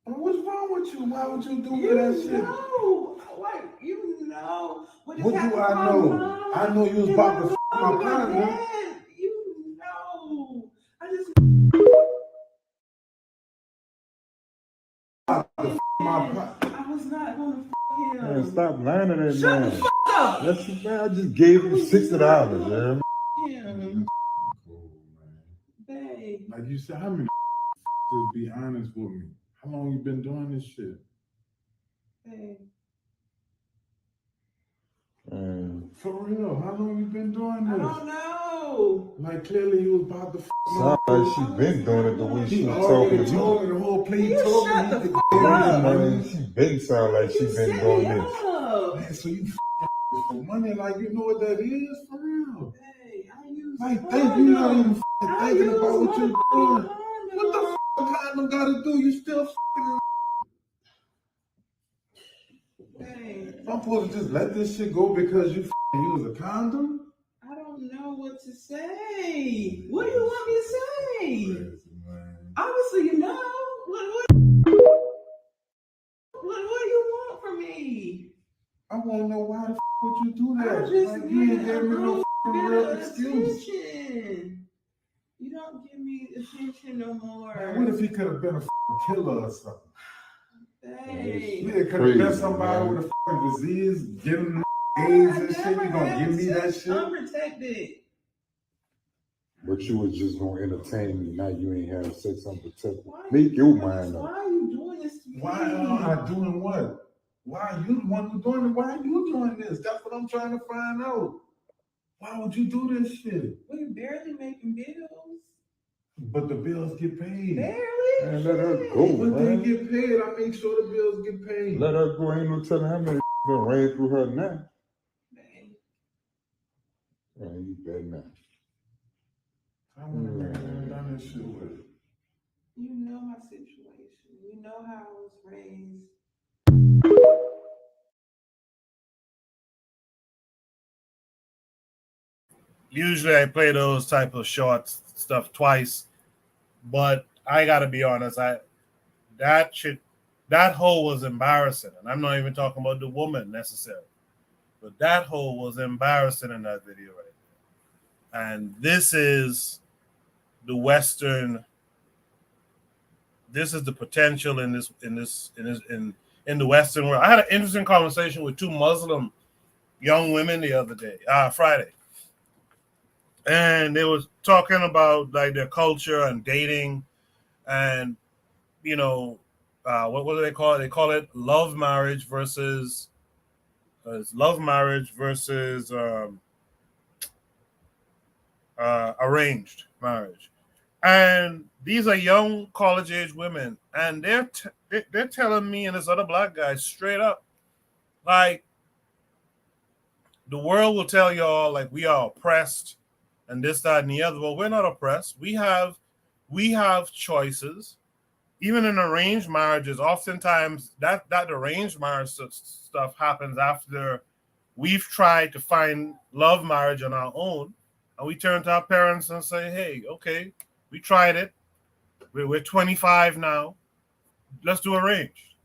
S18: What's wrong with you? Why would you do that shit?
S17: What
S18: do I know? I know you was about to my partner.
S17: You know. I was not gonna him.
S18: Man, stop lying to that
S17: Shut
S18: man.
S17: The fuck up.
S18: That's man. I just gave you $60, man.
S17: Him.
S18: Cool, man.
S17: Babe.
S18: Like you said, how many just be honest with me? How long you been doing this shit?
S17: Babe.
S18: For real, how long you been doing this?
S17: I don't know.
S18: Like clearly you was about to sound like she been doing it the way she was talking to you. The whole play
S17: Shut the fuck up.
S18: Man, she been sound like she been doing this. Man, so you for money, like you know what that is for real.
S17: Hey, I use
S18: like think you not even thinking about what you're doing. What the condom gotta do? You still
S17: Hey.
S18: I'm supposed to just let this shit go because you use a condom?
S17: I don't know what to say. What do you want me to say? Obviously, you know. What do you want from me?
S18: I want to know why the would you do that?
S17: I just
S18: like, you ain't gave me no real excuse.
S17: Attention. You don't give me attention no more.
S18: Man, what if he could have been a killer or something?
S17: Hey.
S18: Yeah, it could have been somebody with a disease, getting AIDS and shit. You gonna give me that shit?
S17: Unprotected.
S18: But you was just gonna entertain me. Now you ain't having sex unprotected. Make your mind up.
S17: Why are you doing this to me?
S18: Why am I doing what? Why are you the one who's doing it? Why are you doing this? That's what I'm trying to find out. Why would you do this shit?
S17: We're barely making bills.
S18: But the bills get paid.
S17: Barely.
S18: Man, let her go,
S17: When
S18: man.
S17: they get paid, I make sure the bills get paid.
S18: Let her go. Ain't no telling how many been ran through her now. Man, you better not. I want to man down that shit with it.
S17: You know my situation. You know how I was raised.
S1: Usually I play those type of short stuff twice, but I gotta be honest, that hoe was embarrassing. And I'm not even talking about the woman necessarily. But that hoe was embarrassing in that video right there. And this is the Western. This is the potential in the Western world. I had an interesting conversation with two Muslim young women the other day, Friday, and they was talking about like their culture and dating, and what do they call it? They call it love marriage versus arranged marriage. And these are young college age women, and they're telling me and this other black guy straight up, like, the world will tell y'all like we are oppressed and this, that, and the other. Well, we're not oppressed. We have choices. Even in arranged marriages, oftentimes that arranged marriage stuff happens after we've tried to find love marriage on our own, and we turn to our parents and say, "Hey, okay, we tried it. We're 25 now. Let's do arranged."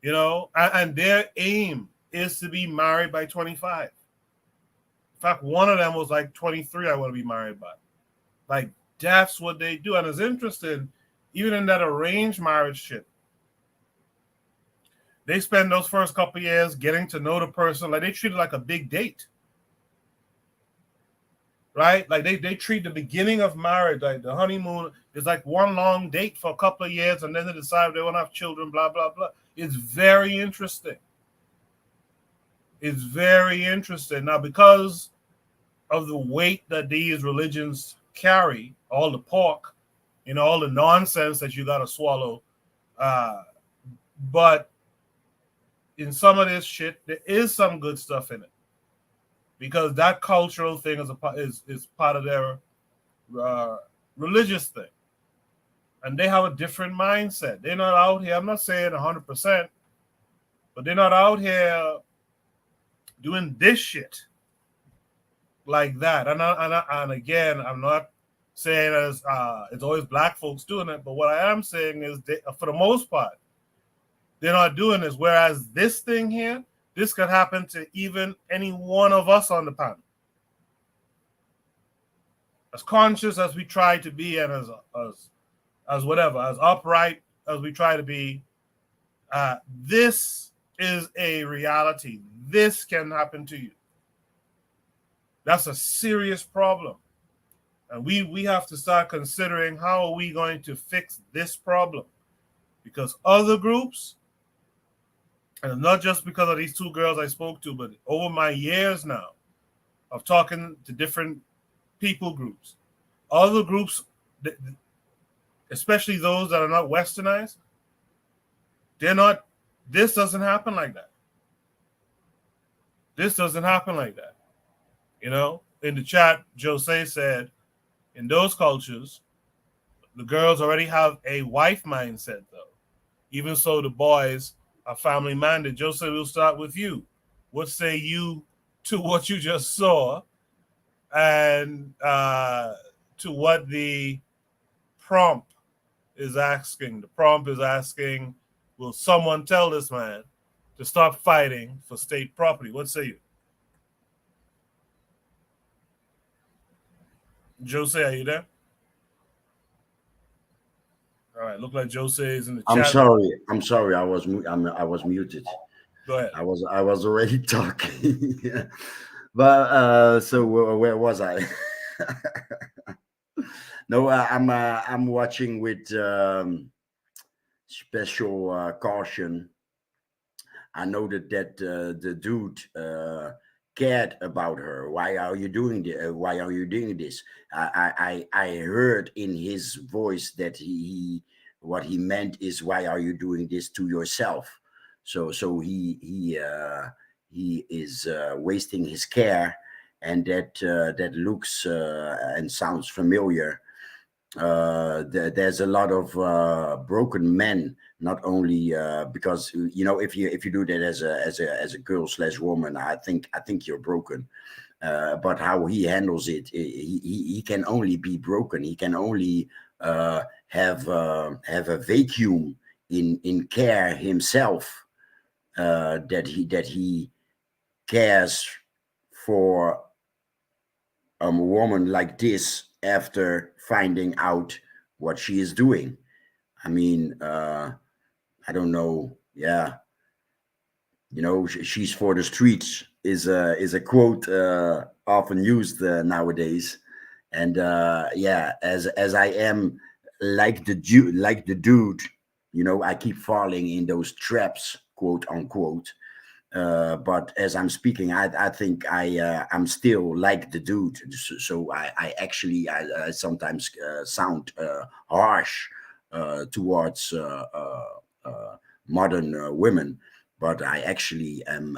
S1: And their aim is to be married by 25. In fact, one of them was like 23. I want to be married by. Like, that's what they do, and it's interesting. Even in that arranged marriage shit, they spend those first couple of years getting to know the person. Like, they treat it like a big date, right? Like, they treat the beginning of marriage, like the honeymoon, is like one long date for a couple of years, and then they decide they want to have children, blah, blah, blah. It's very interesting. It's very interesting. Now, because of the weight that these religions carry, all the pork, all the nonsense that you got to swallow, but in some of this shit, there is some good stuff in it, because that cultural thing is part of their religious thing, and they have a different mindset. They're not out here. I'm not saying 100%, but they're not out here doing this shit like that. And again, I'm not saying as it's always black folks doing it, but what I am saying is for the most part, they're not doing this. Whereas this thing here, this could happen to even any one of us on the panel. As conscious as we try to be, and as whatever, as upright as we try to be, this is a reality. This can happen to you. That's a serious problem. And we have to start considering how are we going to fix this problem. Because other groups, and not just because of these two girls I spoke to, but over my years now of talking to different people groups, other groups, especially those that are not westernized, this doesn't happen like that. This doesn't happen like that. In the chat, Jose said, in those cultures, the girls already have a wife mindset, though. Even so, the boys are family minded. Jose, we'll start with you. What say you to what you just saw, and to what the prompt is asking? The prompt is asking, will someone tell this man to stop fighting for state property? What say you? Jose, are you there? All right, look like Jose is in the
S16: I'm
S1: chat.
S16: sorry. I was muted.
S1: Go ahead.
S16: I was already talking. Yeah. But so where was I? No, I'm watching with special caution. I know that the dude cared about her. Why are you doing why are you doing this? I heard in his voice that what he meant is, why are you doing this to yourself? So he is wasting his care, and that looks and sounds familiar. There's a lot of broken men, not only because if you do that as a girl slash woman, I think you're broken. But how he handles it, he can only be broken. He can only have a vacuum in care himself, that he cares for a woman like this after finding out what she is doing. I mean, I don't know. Yeah, she's for the streets is a quote often used nowadays. And yeah, as I am like the dude, I keep falling in those traps, quote unquote. But as I'm speaking, I think I'm still like the dude. So I actually I sometimes sound harsh towards modern women, but I actually am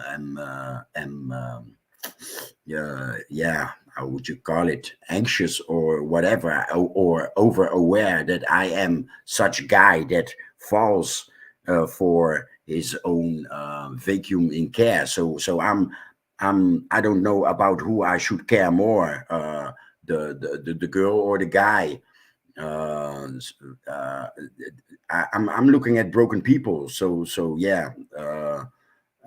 S16: yeah, how would you call it, anxious or whatever, or over aware that I am such a guy that falls for his own vacuum in care. So I don't know about who I should care more, the girl or the guy. uh, s- uh, I'm looking at broken people. So yeah.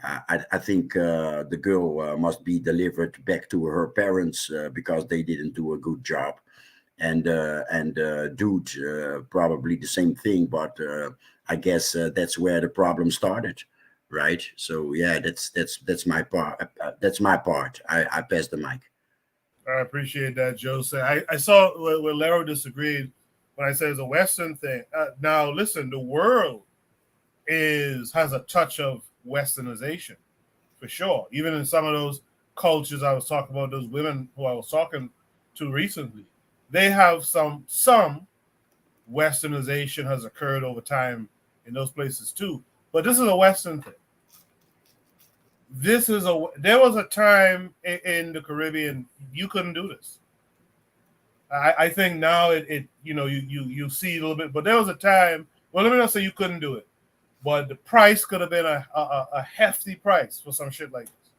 S16: I think the girl must be delivered back to her parents because they didn't do a good job, and dude, probably the same thing. But I guess that's where the problem started, right? So yeah, that's my part. That's my part. I pass the mic.
S1: I appreciate that, Jose. I saw where Lero disagreed when I said it's a Western thing. Now, listen, the world has a touch of Westernization for sure. Even in some of those cultures I was talking about, those women who I was talking to recently, they have some Westernization has occurred over time in those places too. But this is a Western thing. There was a time in the Caribbean you couldn't do this. I think now you see it a little bit, but there was a time. Well, let me not say you couldn't do it, but the price could have been a hefty price for some shit like this.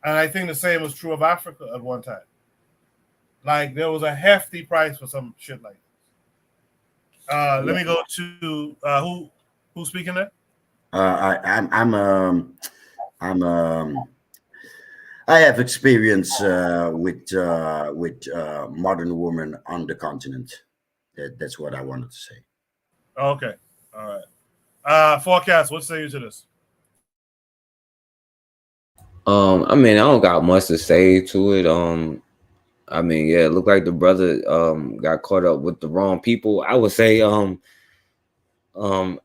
S1: And I think the same was true of Africa at one time. Like there was a hefty price for some shit like this. Let
S16: Yeah.
S1: me go to who's speaking there.
S16: I'm I have experience with modern women on the continent. That's what I wanted to say.
S1: Okay, all right. Forecast. What say you to this?
S14: I mean, I don't got much to say to it. I mean, yeah, it looked like the brother got caught up with the wrong people. I would say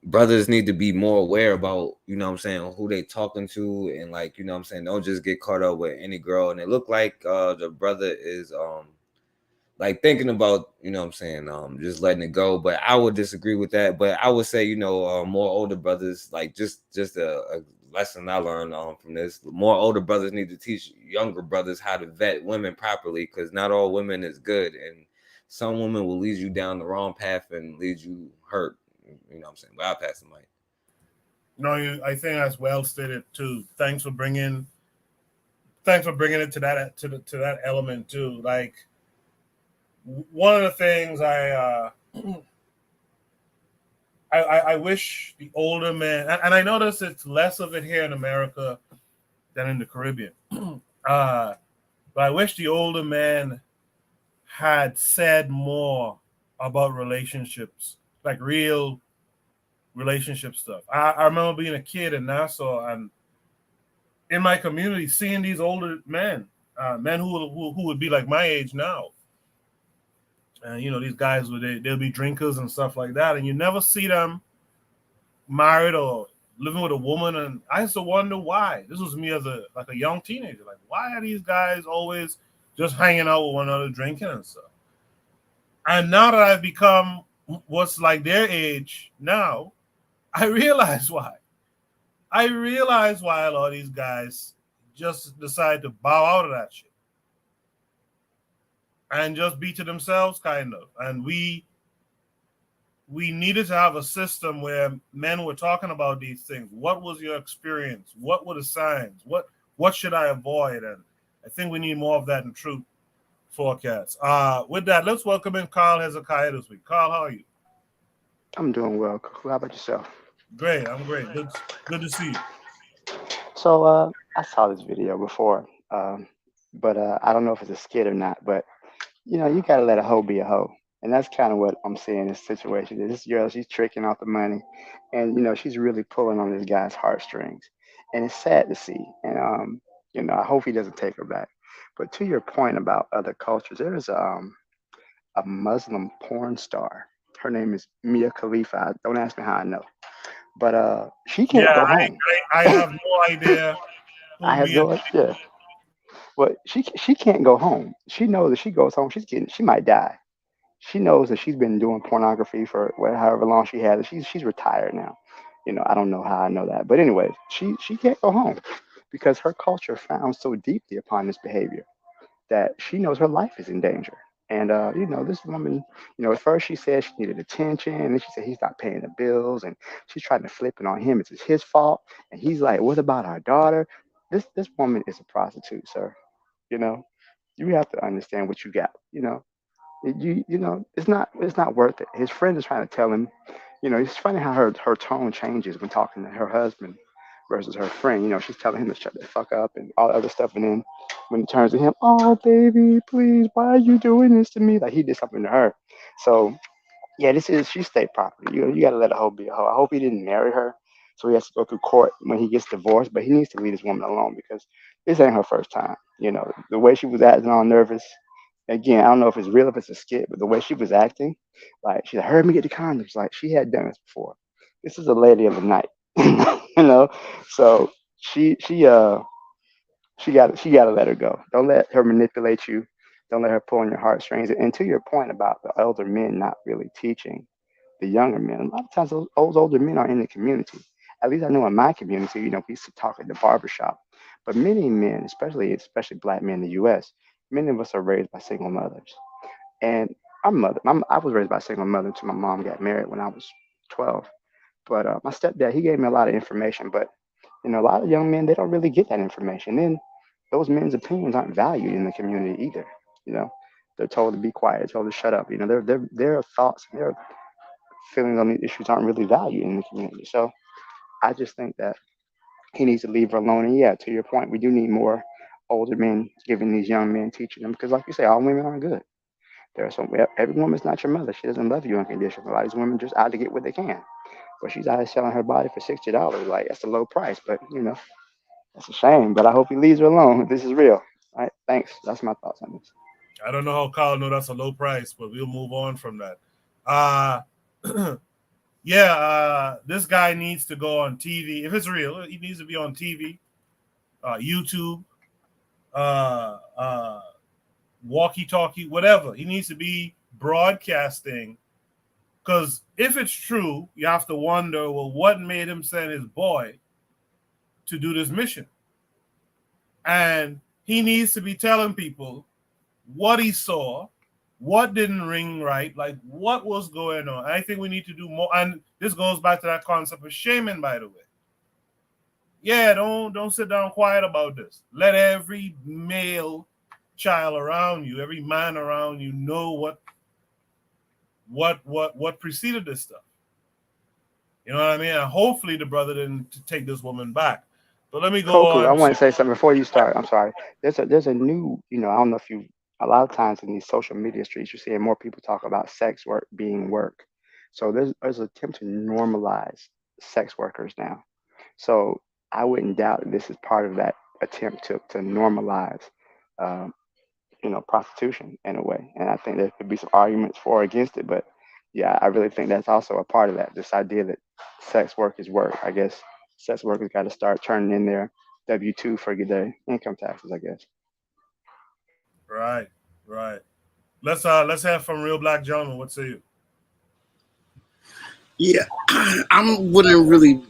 S14: brothers need to be more aware about, what I'm saying, who they talking to, and like, what I'm saying, don't just get caught up with any girl. And it looked like the brother is like thinking about, what I'm saying, just letting it go. But I would disagree with that. But I would say, more older brothers, like just a lesson I learned from this. More older brothers need to teach younger brothers how to vet women properly, because not all women is good, and some women will lead you down the wrong path and lead you hurt. What I'm saying? But I'll pass the mic.
S1: No, I think that's well stated too. Thanks for bringing it to that element too. Like one of the things I wish the older men, and I notice it's less of it here in America than in the Caribbean. But I wish the older men had said more about relationships, like real relationship stuff. I remember being a kid in Nassau and in my community seeing these older men, men who would be like my age now. And these guys they'll be drinkers and stuff like that, and you never see them married or living with a woman, and I used to wonder why. This was me as a young teenager. Like, why are these guys always just hanging out with one another, drinking and stuff? And now that I've become what's like their age now, I realize why. I realize why a lot of these guys just decide to bow out of that shit and just be to themselves, kind of. And we needed to have a system where men were talking about these things. What was your experience? What were the signs? What should I avoid? And I think we need more of that in Truth Forecast. With that, let's welcome in Carl Hezekiah this week. Carl, how are you?
S19: I'm doing well. How about yourself?
S1: Great. I'm great. Good to see you.
S19: So, I saw this video before, but I don't know if it's a skit or not. But you gotta let a hoe be a hoe, and that's kind of what I'm seeing in this situation. This girl, she's tricking off the money, and she's really pulling on this guy's heartstrings, and it's sad to see. And I hope he doesn't take her back. But to your point about other cultures, there's a Muslim porn star. Her name is Mia Khalifa. Don't ask me how I know, but she
S1: Yeah,
S19: can't go home.
S1: I have no idea
S19: I
S1: who
S19: have
S1: Mia
S19: no idea. But she can't go home. She knows if she goes home, she might die. She knows that she's been doing pornography for however long she has. She's retired now. I don't know how I know that, but anyway, she can't go home because her culture frowns so deeply upon this behavior that she knows her life is in danger. And this woman, at first she said she needed attention, and then she said he's not paying the bills, and she's trying to flip it on him. It's his fault, and he's like, "What about our daughter?" This woman is a prostitute, sir. You know, you have to understand what you got. It's not worth it. His friend is trying to tell him. It's funny how her tone changes when talking to her husband versus her friend. She's telling him to shut the fuck up and all the other stuff, and then when it turns to him, "Oh baby, please, why are you doing this to me?" Like he did something to her. So yeah, she's state property. You got to let a hoe be a hoe. I hope he didn't marry her, so he has to go through court when he gets divorced. But he needs to leave this woman alone because this ain't her first time. The way she was acting all nervous. Again, I don't know if it's real, if it's a skit, but the way she was acting, like she heard me get the condoms, like she had done this before. This is a lady of the night, you know. So she she got to let her go. Don't let her manipulate you. Don't let her pull on your heartstrings. And to your point about the elder men not really teaching the younger men, a lot of times those older men are in the community. At least I know in my community, we used to talk at the barbershop. But many men, especially black men in the U.S., many of us are raised by single mothers. And I was raised by a single mother until my mom got married when I was 12. But my stepdad, he gave me a lot of information. But a lot of young men, they don't really get that information. And those men's opinions aren't valued in the community either. You know, they're told to be quiet, told to shut up. Their thoughts, their feelings on these issues aren't really valued in the community. So I just think that he needs to leave her alone. And yeah, to your point, we do need more older men giving these young men teaching them because, like you say, all women aren't good. There are every woman's not your mother. She doesn't love you unconditionally. A lot of these women just out to get what they can. But she's out here selling her body for $60. Like that's a low price, but that's a shame. But I hope he leaves her alone. This is real. All right, thanks. That's my thoughts on this.
S1: I don't know how Carl know that's a low price, but we'll move on from that. Uh yeah, this guy needs to go on TV. If it's real, he needs to be on TV, YouTube, uh, walkie-talkie, whatever. He needs to be broadcasting. Because if it's true, you have to wonder, well, what made him send his boy to do this mission? And he needs to be telling people what he saw, what didn't ring right, like what was going on. I think we need to do more. And this goes back to that concept of shaming, by the way. Yeah, don't sit down quiet about this. Let every male child around you, every man around you know what preceded this stuff. You know what I mean? And hopefully the brother didn't take this woman back. But let me go
S19: Koku, I
S1: on
S19: want
S1: to
S19: to say something before you start. I'm sorry. There's a new, I don't know if you, a lot of times in these social media streets, you're seeing more people talk about sex work being work. So there's an attempt to normalize sex workers now. So I wouldn't doubt that this is part of that attempt to normalize, um, prostitution in a way. And I think there could be some arguments for or against it, but yeah, I really think that's also a part of that. This idea that sex work is work, I guess. sex workers got to start turning in their W-2 for their income taxes, I guess.
S1: Right, right. Let's have from Real Black Gentleman. What say you?
S8: Yeah, I wouldn't really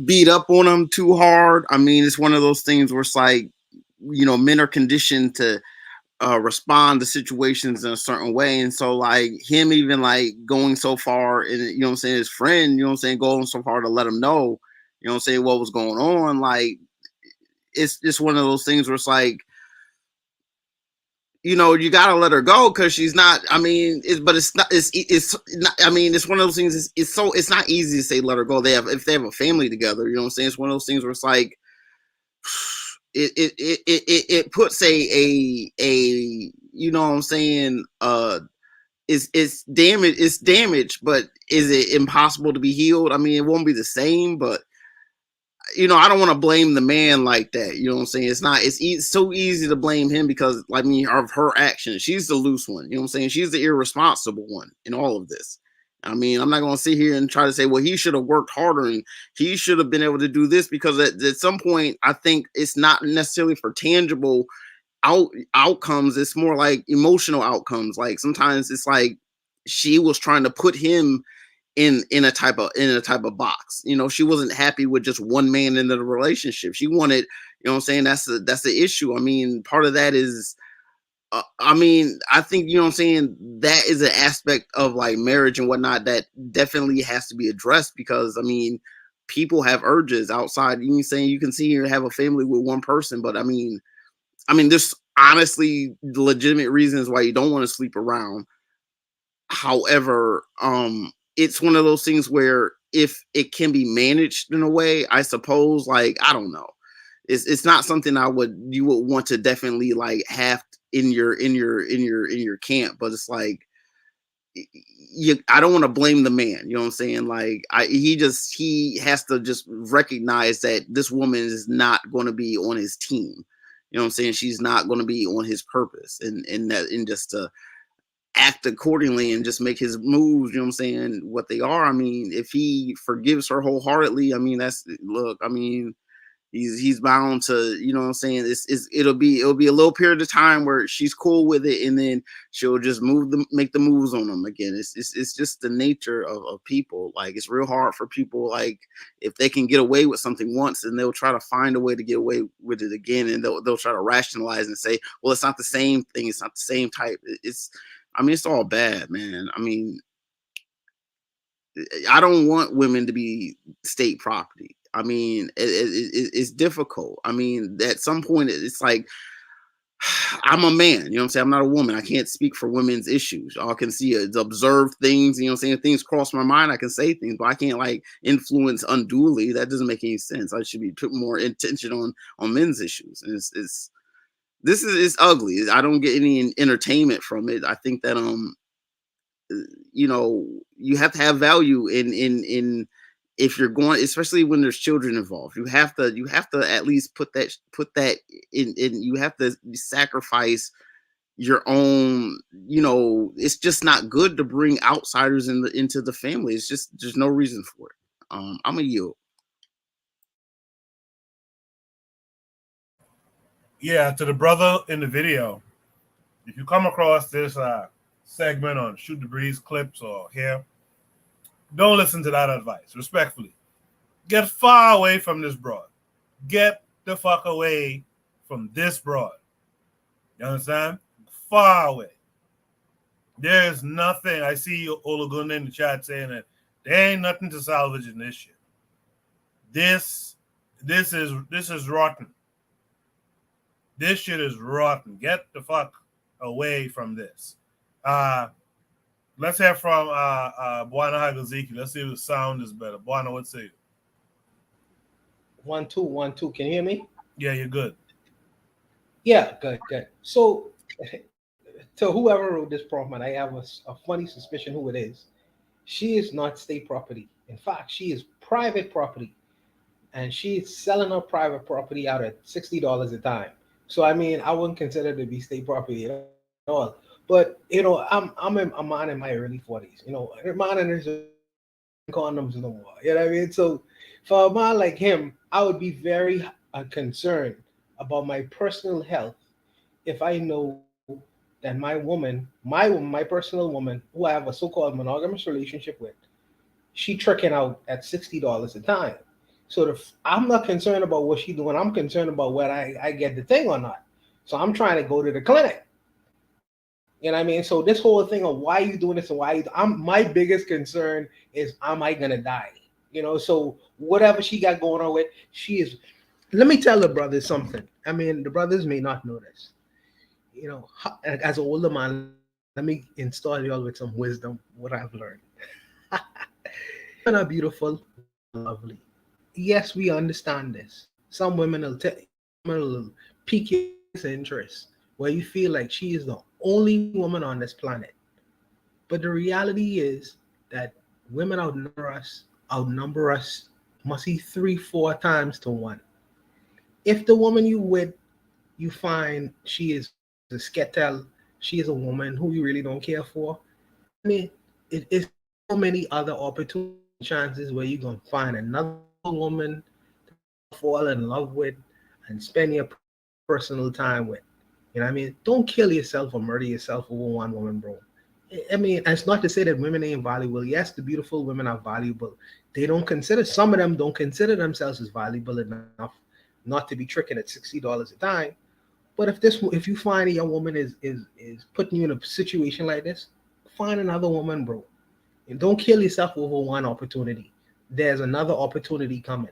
S8: beat up on them too hard. I mean, it's one of those things where it's like, men are conditioned to respond to situations in a certain way. And so like him even like going so far and his friend, going so far to let him know, what was going on. Like, it's just one of those things where it's like, you gotta let her go because she's not. I mean, it's not. I mean, it's one of those things. It's not easy to say let her go. If they have a family together, It's one of those things where it's like it puts a it's damage. It's damage, but is it impossible to be healed? I mean, it won't be the same, but I don't want to blame the man like that. It's not, it's so easy to blame him because, of her actions. She's the loose one. She's the irresponsible one in all of this. I mean, I'm not going to sit here and try to say, well, he should have worked harder and he should have been able to do this because at some point, I think it's not necessarily for tangible outcomes. It's more like emotional outcomes. Like sometimes it's like she was trying to put him in a type of box. She wasn't happy with just one man in the relationship. She wanted, that's the issue. I mean, part of that is I think, that is an aspect of like marriage and whatnot that definitely has to be addressed because people have urges outside. You can see here have a family with one person, but I mean there's honestly legitimate reasons why you don't want to sleep around. However, it's one of those things where if it can be managed in a way, I suppose, like, I don't know. It's not something you would want to definitely like have in your camp, but it's like I don't want to blame the man, you know what I'm saying? Like he has to just recognize that this woman is not going to be on his team. You know what I'm saying? She's not going to be on his purpose and just to act accordingly and just make his moves, you know what I'm saying, what they are. I mean, if he forgives her wholeheartedly, I mean, he's bound to, you know what I'm saying, it'll be a little period of time where she's cool with it and then she'll just make the moves on them again. It's just the nature of people. Like, it's real hard for people, like, if they can get away with something once and they'll try to find a way to get away with it again, and they'll try to rationalize and say, well, it's not the same thing, it's not the same type. It's all bad, man. I mean, I don't want women to be state property. I mean, it's difficult. I mean, at some point, it's like, I'm a man, you know what I'm saying? I'm not a woman. I can't speak for women's issues. All I can see is observe things, you know what I'm saying? If things cross my mind, I can say things, but I can't like influence unduly. That doesn't make any sense. I should be putting more attention on men's issues. And it's ugly. I don't get any entertainment from it. I think that you have to have value in if you're going, especially when there's children involved. You have to at least put that in you have to sacrifice your own. It's just not good to bring outsiders into the family. It's just there's no reason for it. I'm a yield.
S1: Yeah, to the brother in the video, if you come across this segment on Shoot the Breeze clips or here, don't listen to that advice. Respectfully, get far away from this broad. Get the fuck away from this broad. You understand? Far away. There's nothing. I see Olagunda in the chat saying that there ain't nothing to salvage in this shit. This is rotten. This shit is rotten. Get the fuck away from this. Let's hear from Bwana Hagaziki. Let's see if the sound is better. Bwana, what say you?
S20: 1 2 1 2. Can you hear me?
S1: Yeah, you're good.
S20: Yeah, good. So, to whoever wrote this prompt, I have a funny suspicion who it is. She is not state property. In fact, she is private property, and she's selling her private property out at $60 a time. So, I mean, I wouldn't consider it to be state property at all. But I'm a man in my early 40s. A man and his condoms no more. You know what I mean? So For a man like him, I would be very concerned about my personal health if I know that my woman, my personal woman, who I have a so-called monogamous relationship with, she tricking out at $60 a time. So I'm not concerned about what she doing. I'm concerned about whether I get the thing or not. So I'm trying to go to the clinic. You know what I mean? So this whole thing of why you doing this and I'm my biggest concern is, am I gonna die? So whatever she got going on with, she is. Let me tell the brothers something. I mean, the brothers may not know this. As an older man, let me install y'all with some wisdom. What I've learned. Women are beautiful. Women are lovely. Yes, we understand this. Some women will pique your interest, where you feel like she is the only woman on this planet. But the reality is that women outnumber us, must see 3, 4 times to one. If the woman you with, you find she is a skettel, she is a woman who you really don't care for, I mean, it's so many other opportunities and chances where you're gonna find another woman to fall in love with and spend your personal time with. What I mean? Don't kill yourself or murder yourself over one woman, bro. I mean, and it's not to say that women ain't valuable. Yes, the beautiful women are valuable. They don't consider, some of them don't consider themselves as valuable enough not to be tricking at $60 a time. But if you find a young woman is putting you in a situation like this, find another woman, bro. And don't kill yourself over one opportunity. There's another opportunity coming.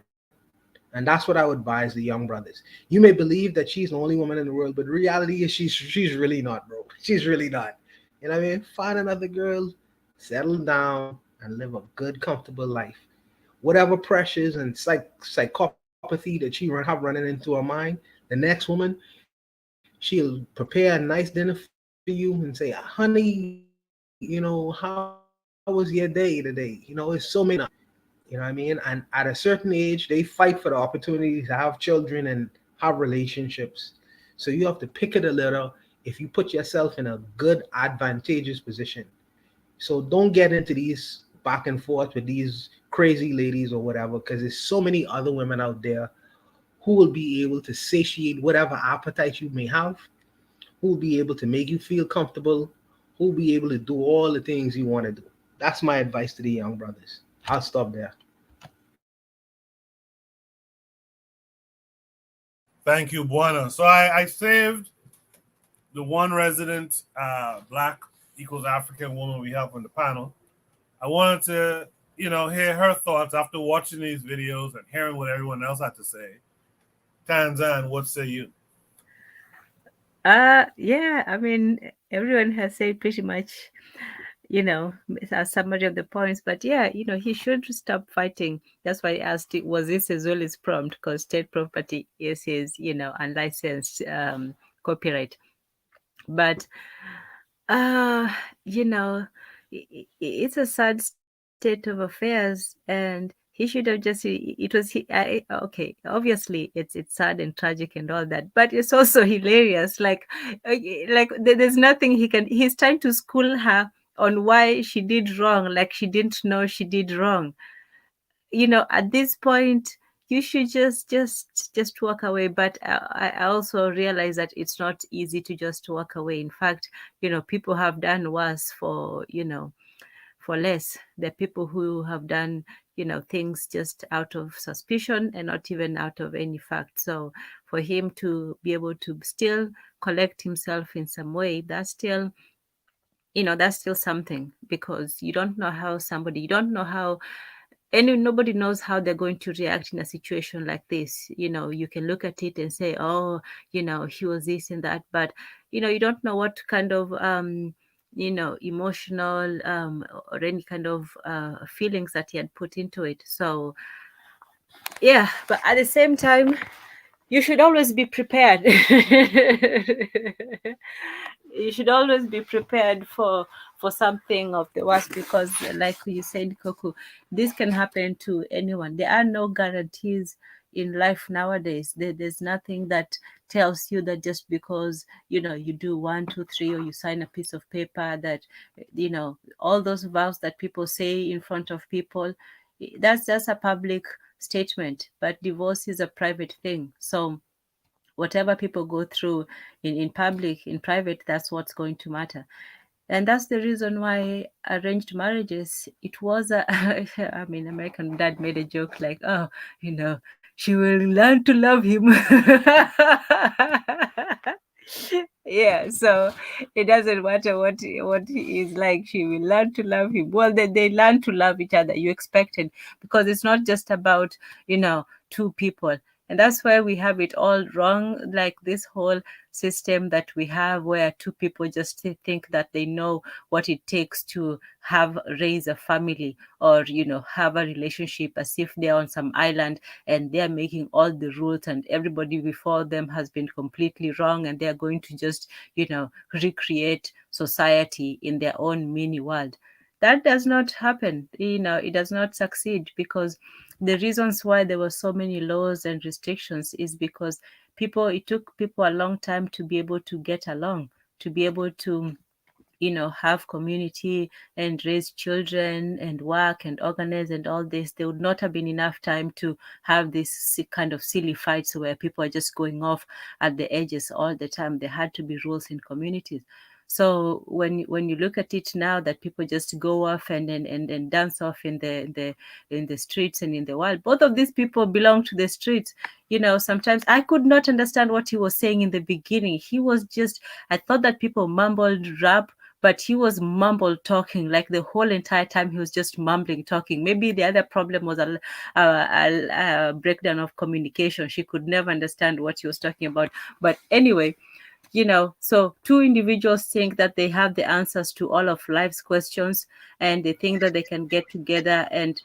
S20: And that's what I would advise the young brothers. You may believe that she's the only woman in the world, but the reality is she's really not, bro. She's really not. You know what I mean? Find another girl, settle down, and live a good, comfortable life. Whatever pressures and psychopathy that she have running into her mind, the next woman, she'll prepare a nice dinner for you and say, honey, how was your day today? It's so many you know what I mean? And at a certain age, they fight for the opportunity to have children and have relationships. So you have to pick it a little if you put yourself in a good, advantageous position. So don't get into these back and forth with these crazy ladies or whatever, because there's so many other women out there who will be able to satiate whatever appetite you may have, who will be able to make you feel comfortable, who will be able to do all the things you want to do. That's my advice to the young brothers. I'll stop there.
S1: Thank you, Buena. So I saved the one resident Black equals African woman we have on the panel. I wanted to, hear her thoughts after watching these videos and hearing what everyone else had to say. Tanzan, what say you?
S11: Yeah, I mean, everyone has said pretty much, a summary of the points, but yeah, he should stop fighting. That's why I asked, was this as well as prompt? Because state property is his, unlicensed copyright. But, uh, you know, it's a sad state of affairs, and he should have just, it was, okay, obviously it's sad and tragic and all that, but it's also hilarious. Like there's nothing he's trying to school her on why she did wrong, like she didn't know she did wrong. At this point, you should just walk away. But I also realize that it's not easy to just walk away. In fact, people have done worse for less. There are people who have done things just out of suspicion and not even out of any fact. So for him to be able to still collect himself in some way, that's still something, because you don't know how you don't know how nobody knows how they're going to react in a situation like this. You can look at it and say, oh, he was this and that, but you don't know what kind of emotional or any kind of feelings that he had put into it. So yeah, but at the same time, you should always be prepared. You should always be prepared for something of the worst, because like you said, Koku, this can happen to anyone. There are no guarantees in life nowadays. There's nothing that tells you that just because you do 1, 2, 3, or you sign a piece of paper, that all those vows that people say in front of people, That's just a public statement, but divorce is a private thing. So whatever people go through in public, in private, that's what's going to matter. And that's the reason why arranged marriages, it was a I mean, American Dad made a joke like, oh, she will learn to love him. Yeah, so it doesn't matter what he is like, she will learn to love him. Well, they learn to love each other, you expect it, because it's not just about two people. And that's why we have it all wrong, like this whole system that we have where two people just think that they know what it takes to raise a family, or have a relationship, as if they're on some island and they're making all the rules, and everybody before them has been completely wrong, and they're going to just recreate society in their own mini world. That does not happen. It does not succeed, because the reasons why there were so many laws and restrictions is because it took people a long time to be able to get along, to be able to have community and raise children and work and organize and all this. There would not have been enough time to have this kind of silly fights where people are just going off at the edges all the time. There had to be rules in communities. So when you look at it now, that people just go off and dance off in the streets and in the world, both of these people belong to the streets. Sometimes I could not understand what he was saying in the beginning. I thought that people mumbled rap, but he was mumble talking like the whole entire time. He was just mumbling talking. Maybe the other problem was a breakdown of communication. She could never understand what he was talking about. But anyway, so two individuals think that they have the answers to all of life's questions, and they think that they can get together and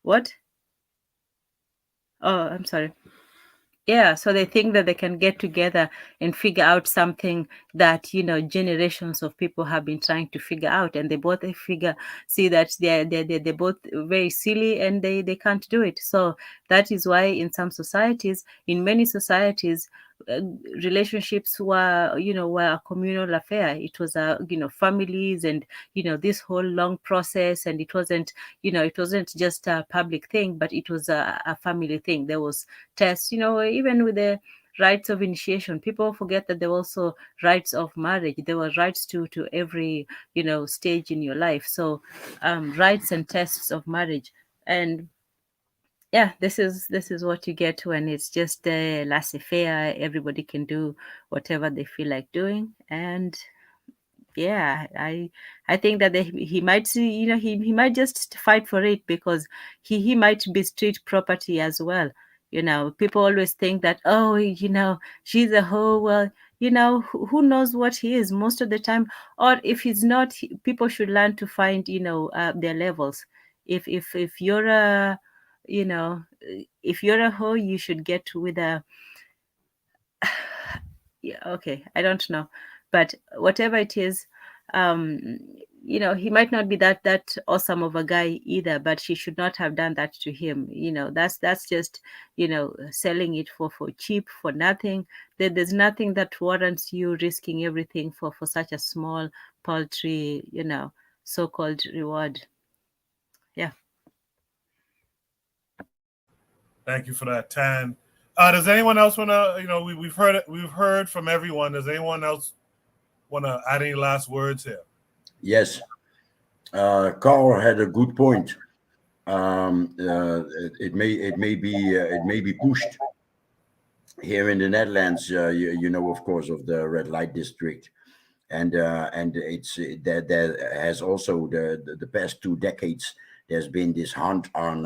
S11: what? Oh, I'm sorry. Yeah, so they think that they can get together and figure out something that generations of people have been trying to figure out, and they both see that they're both very silly, and they can't do it. So that is why in many societies, uh, relationships were a communal affair. It was families, and this whole long process, and it wasn't just a public thing, but it was a family thing. There was tests, even with the rites of initiation. People forget that there were also rites of marriage. There were rites to every stage in your life. So rites and tests of marriage. And yeah, this is what you get when it's just laissez-faire. Everybody can do whatever they feel like doing. And yeah, I think that he might see, he might just fight for it, because he might be street property as well. People always think that, oh, she's a hoe. Well, who knows what he is most of the time. Or if he's not, people should learn to find their levels. If you're a you know if you're a hoe, you should get with a yeah, okay, I don't know, but whatever it is, um he might not be that awesome of a guy either, but she should not have done that to him. That's just selling it for cheap, for nothing. There's nothing that warrants you risking everything for such a small, paltry, so-called reward. Yeah.
S1: Thank you for that, Tan. Does anyone else want to? We've heard it. We've heard from everyone. Does anyone else want to add any last words here?
S16: Yes. Carl had a good point. It may be pushed here in the Netherlands. Of course, of the red light district, and it's there has also the past 2 decades. There's been this hunt on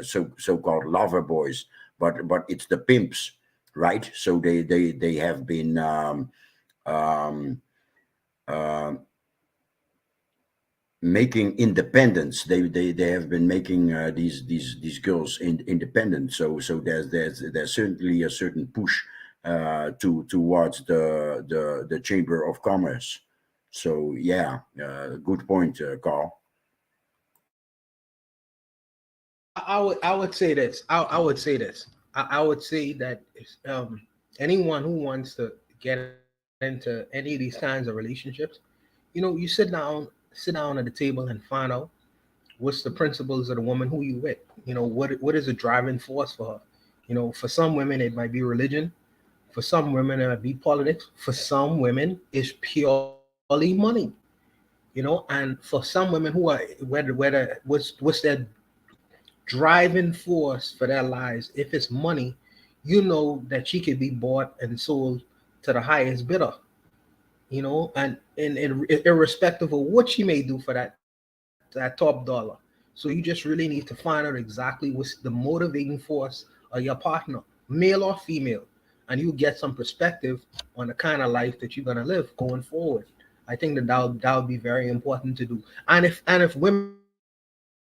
S16: so-called lover boys, but it's the pimps, right? So they have been um, uh, making independence. They have been making these girls independent. So there's certainly a certain push towards the Chamber of Commerce. So yeah, good point, Carl.
S20: I would say this. I would say this. I would say that anyone who wants to get into any of these kinds of relationships, you sit down at the table and find out What's the principles of the woman who you with? What is a driving force for her? For some women it might be religion. For some women it might be politics. For some women it's purely money. And for some women who are whether what's their driving force for their lives, if it's money, that she could be bought and sold to the highest bidder. And irrespective of what she may do for that top dollar. So you just really need to find out exactly what's the motivating force of your partner, male or female, and you get some perspective on the kind of life that you're gonna live going forward. I think that would be very important to do. And if women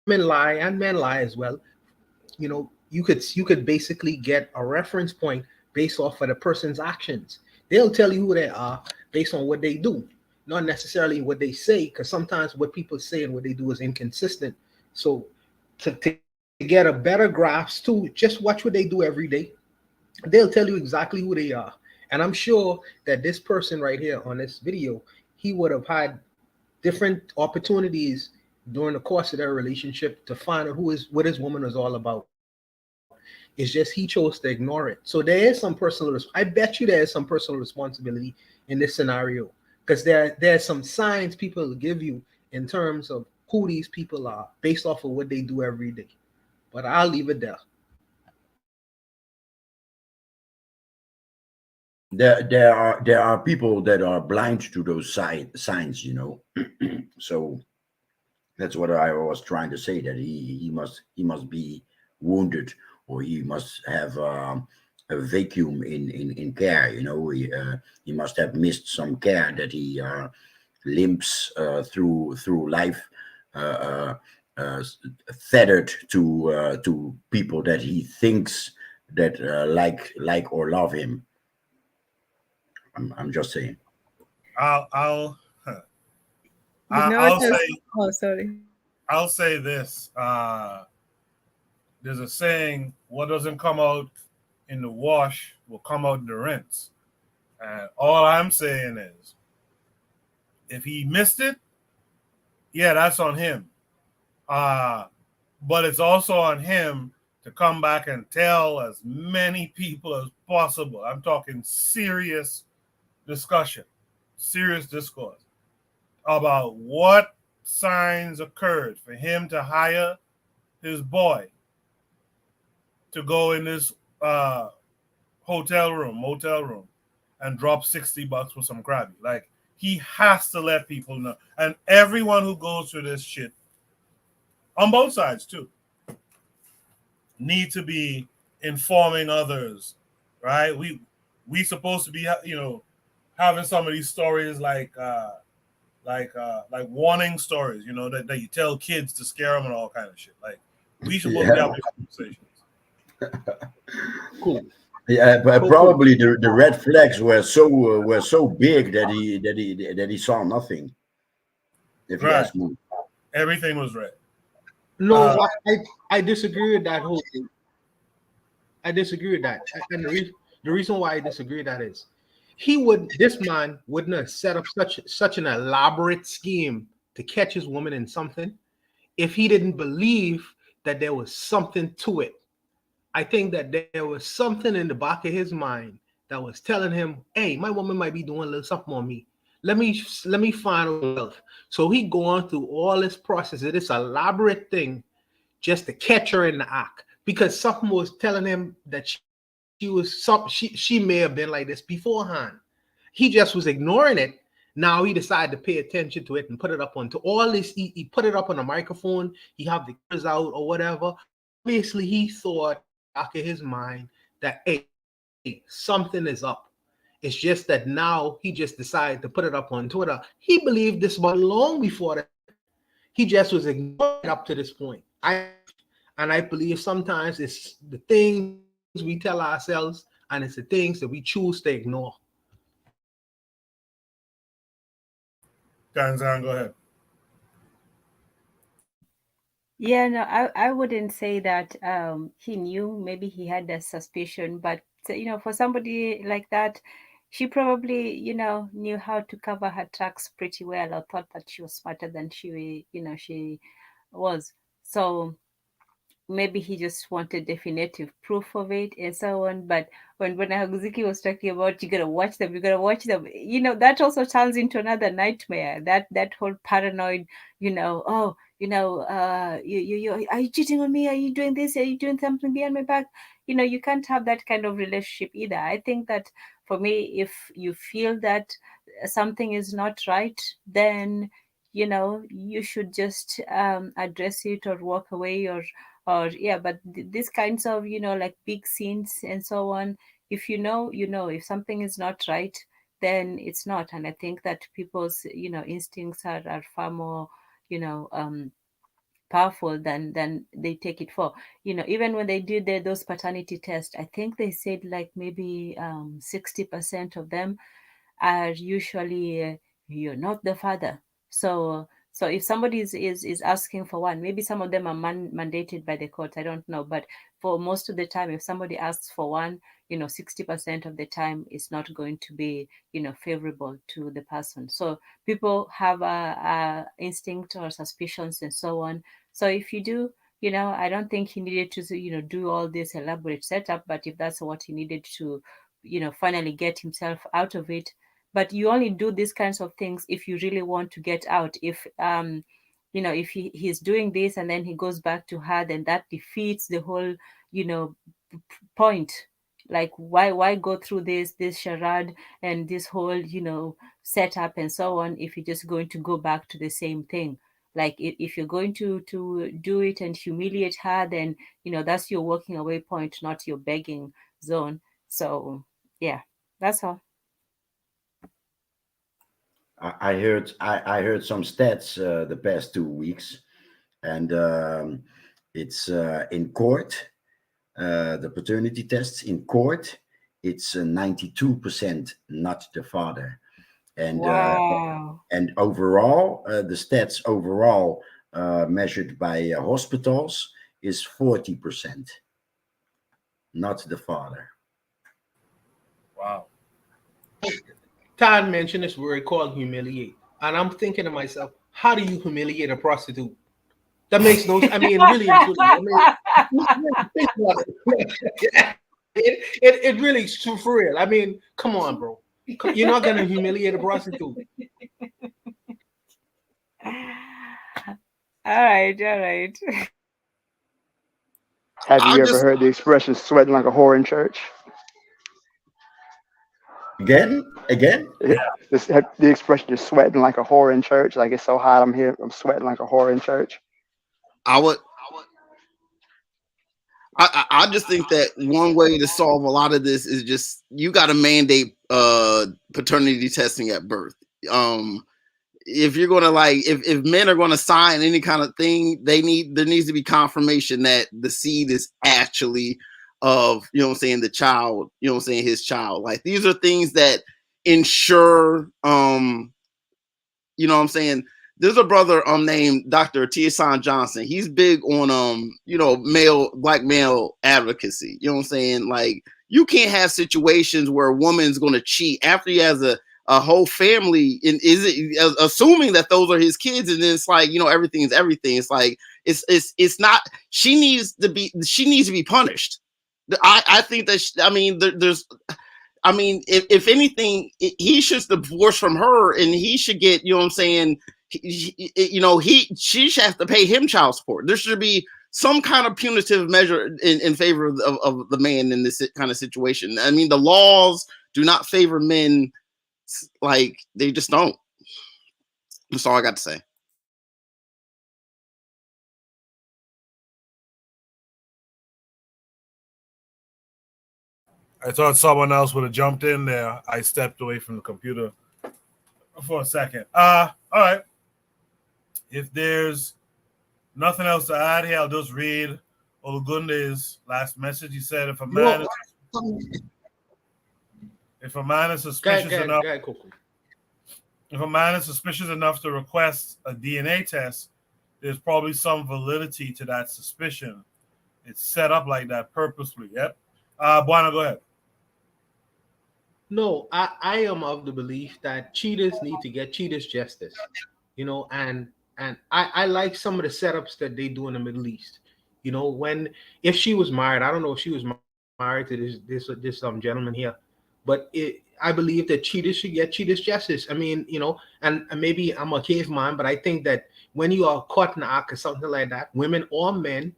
S20: lie and men lie as well, you could basically get a reference point based off of the person's actions. They'll tell you who they are based on what they do, not necessarily what they say, because sometimes what people say and what they do is inconsistent. So to get a better grasp too, just watch what they do every day. They'll tell you exactly who they are. And I'm sure that this person right here on this video, he would have had different opportunities during the course of their relationship to find out what his woman is all about. It's just he chose to ignore it. So there is some I bet you there is some personal responsibility in this scenario, because there's some signs people will give you in terms of who these people are based off of what they do every day. But I'll leave it there.
S16: There are people that are blind to those signs, So that's what I was trying to say, that he must be wounded, or he must have a vacuum in care. He must have missed some care, that he limps through life, uh, uh, tethered to people that he thinks that like or love him. I'm just saying.
S1: I'll
S11: You know
S1: I'll
S11: what
S1: say
S11: else? Oh, sorry.
S1: I'll say this. There's a saying: "What doesn't come out in the wash will come out in the rinse." And all I'm saying is, if he missed it, yeah, that's on him. Uh, but it's also on him to come back and tell as many people as possible. I'm talking discussion, serious discourse about what signs occurred for him to hire his boy to go in this motel room, and drop $60 for some crabby. Like, he has to let people know. And everyone who goes through this shit, on both sides too, need to be informing others, right? We supposed to be, having some of these stories like warning stories, that you tell kids to scare them and all kind of shit. Like, we supposed to be
S16: Yeah.
S1: having conversations.
S20: Cool.
S16: Yeah, but
S20: Cool.
S16: probably the red flags were so big that he saw nothing. If you
S1: Right.
S16: ask me.
S1: Everything was red.
S20: No, I disagree with that whole thing. I disagree with that. And the reason why I disagree with that is this man wouldn't have set up such an elaborate scheme to catch his woman in something if he didn't believe that there was something to it. I think that there was something in the back of his mind that was telling him, "Hey, my woman might be doing a little something on me. Let me find out." So he going through all this process of this elaborate thing just to catch her in the act, because something was telling him that she may have been like this beforehand. He just was ignoring it. Now he decided to pay attention to it and put it up onto all this. He put it up on a microphone. He have the cameras out or whatever. Obviously, he thought in the back of his mind that, hey, something is up. It's just that now he just decided to put it up on Twitter. He believed this about long before that. He just was ignoring it up to this point. And I believe sometimes it's the things we tell ourselves and it's the things that we choose to ignore.
S1: Ganzan, go ahead.
S11: Yeah, no, I wouldn't say that he knew. Maybe he had a suspicion, but for somebody like that, she probably, knew how to cover her tracks pretty well, or thought that she was smarter than she was. So maybe he just wanted definitive proof of it and so on. But when Haguzuki was talking about you gotta watch them, that also turns into another nightmare. That whole paranoid, you are you cheating on me? Are you doing this? Are you doing something behind my back? You can't have that kind of relationship either. I think that for me, if you feel that something is not right, then you should just address it or walk away, or yeah. But these kinds of like big scenes and so on, if if something is not right, then it's not. And I think that people's instincts are far more you know um powerful than they take it for. Even when they did those paternity tests, I think they said like maybe 60% of them are usually you're not the father. So if somebody is asking for one, maybe some of them are mandated by the court, I don't know. But for most of the time, if somebody asks for one, 60% of the time it's not going to be favorable to the person. So people have a instinct or suspicions and so on. So if you do, I don't think he needed to do all this elaborate setup. But if that's what he needed to finally get himself out of it. But you only do these kinds of things if you really want to get out. If he's doing this and then he goes back to her, then that defeats the whole point. Like, why go through this charade and this whole setup and so on if you're just going to go back to the same thing? Like, if you're going to do it and humiliate her, then that's your walking away point, not your begging zone. So yeah, that's all.
S16: I heard some stats the past 2 weeks, and it's in court. The paternity tests in court, it's 92% not the father, and
S11: Wow.
S16: and overall, the stats overall measured by hospitals is 40% not the father.
S1: Wow.
S20: Todd mentioned this word called humiliate, and I'm thinking to myself, how do you humiliate a prostitute? That makes no. I mean, really and truly. I mean, think about it. It really is true for real. I mean, come on, bro. You're not gonna humiliate a prostitute.
S11: All right.
S19: Have
S8: I
S19: you ever
S8: just
S19: heard the expression "sweating like a whore in church"?
S16: Again.
S19: The expression "you're sweating like a whore in church." Like, it's so hot, I'm here, I'm sweating like a whore in church.
S8: I would I just think that one way to solve a lot of this is just you got to mandate paternity testing at birth. If you're gonna if men are gonna sign any kind of thing, there needs to be confirmation that the seed is actually of the child, his child. Like, these are things that ensure there's a brother named Dr. Tiesan Johnson. He's big on black male advocacy. You know what I'm saying? Like, you can't have situations where a woman's going to cheat after he has a whole family, and assuming that those are his kids, and then it's like, everything is everything. It's like it's not. She needs to be punished. I think that there's if anything, he should divorce from her, and he should get, she should have to pay him child support. There should be some kind of punitive measure in favor of the man in this kind of situation. I mean, the laws do not favor men, like, they just don't. That's all I got to say.
S1: I thought someone else would have jumped in there. I stepped away from the computer for a second. All right. If there's nothing else to add here, I'll just read Olugunde's last message. He said, if a man is suspicious enough, if a man is suspicious enough to request a DNA test, there's probably some validity to that suspicion. It's set up like that purposely. Yep. Buana, go ahead.
S20: No, I am of the belief that cheaters need to get cheaters justice. And And I like some of the setups that they do in the Middle East. You know, when if she was married, I don't know if she was married to this gentleman here, but I believe that cheaters should get cheaters justice. I mean, you know, and maybe I'm a caveman, but I think that when you are caught in an act or something like that, women or men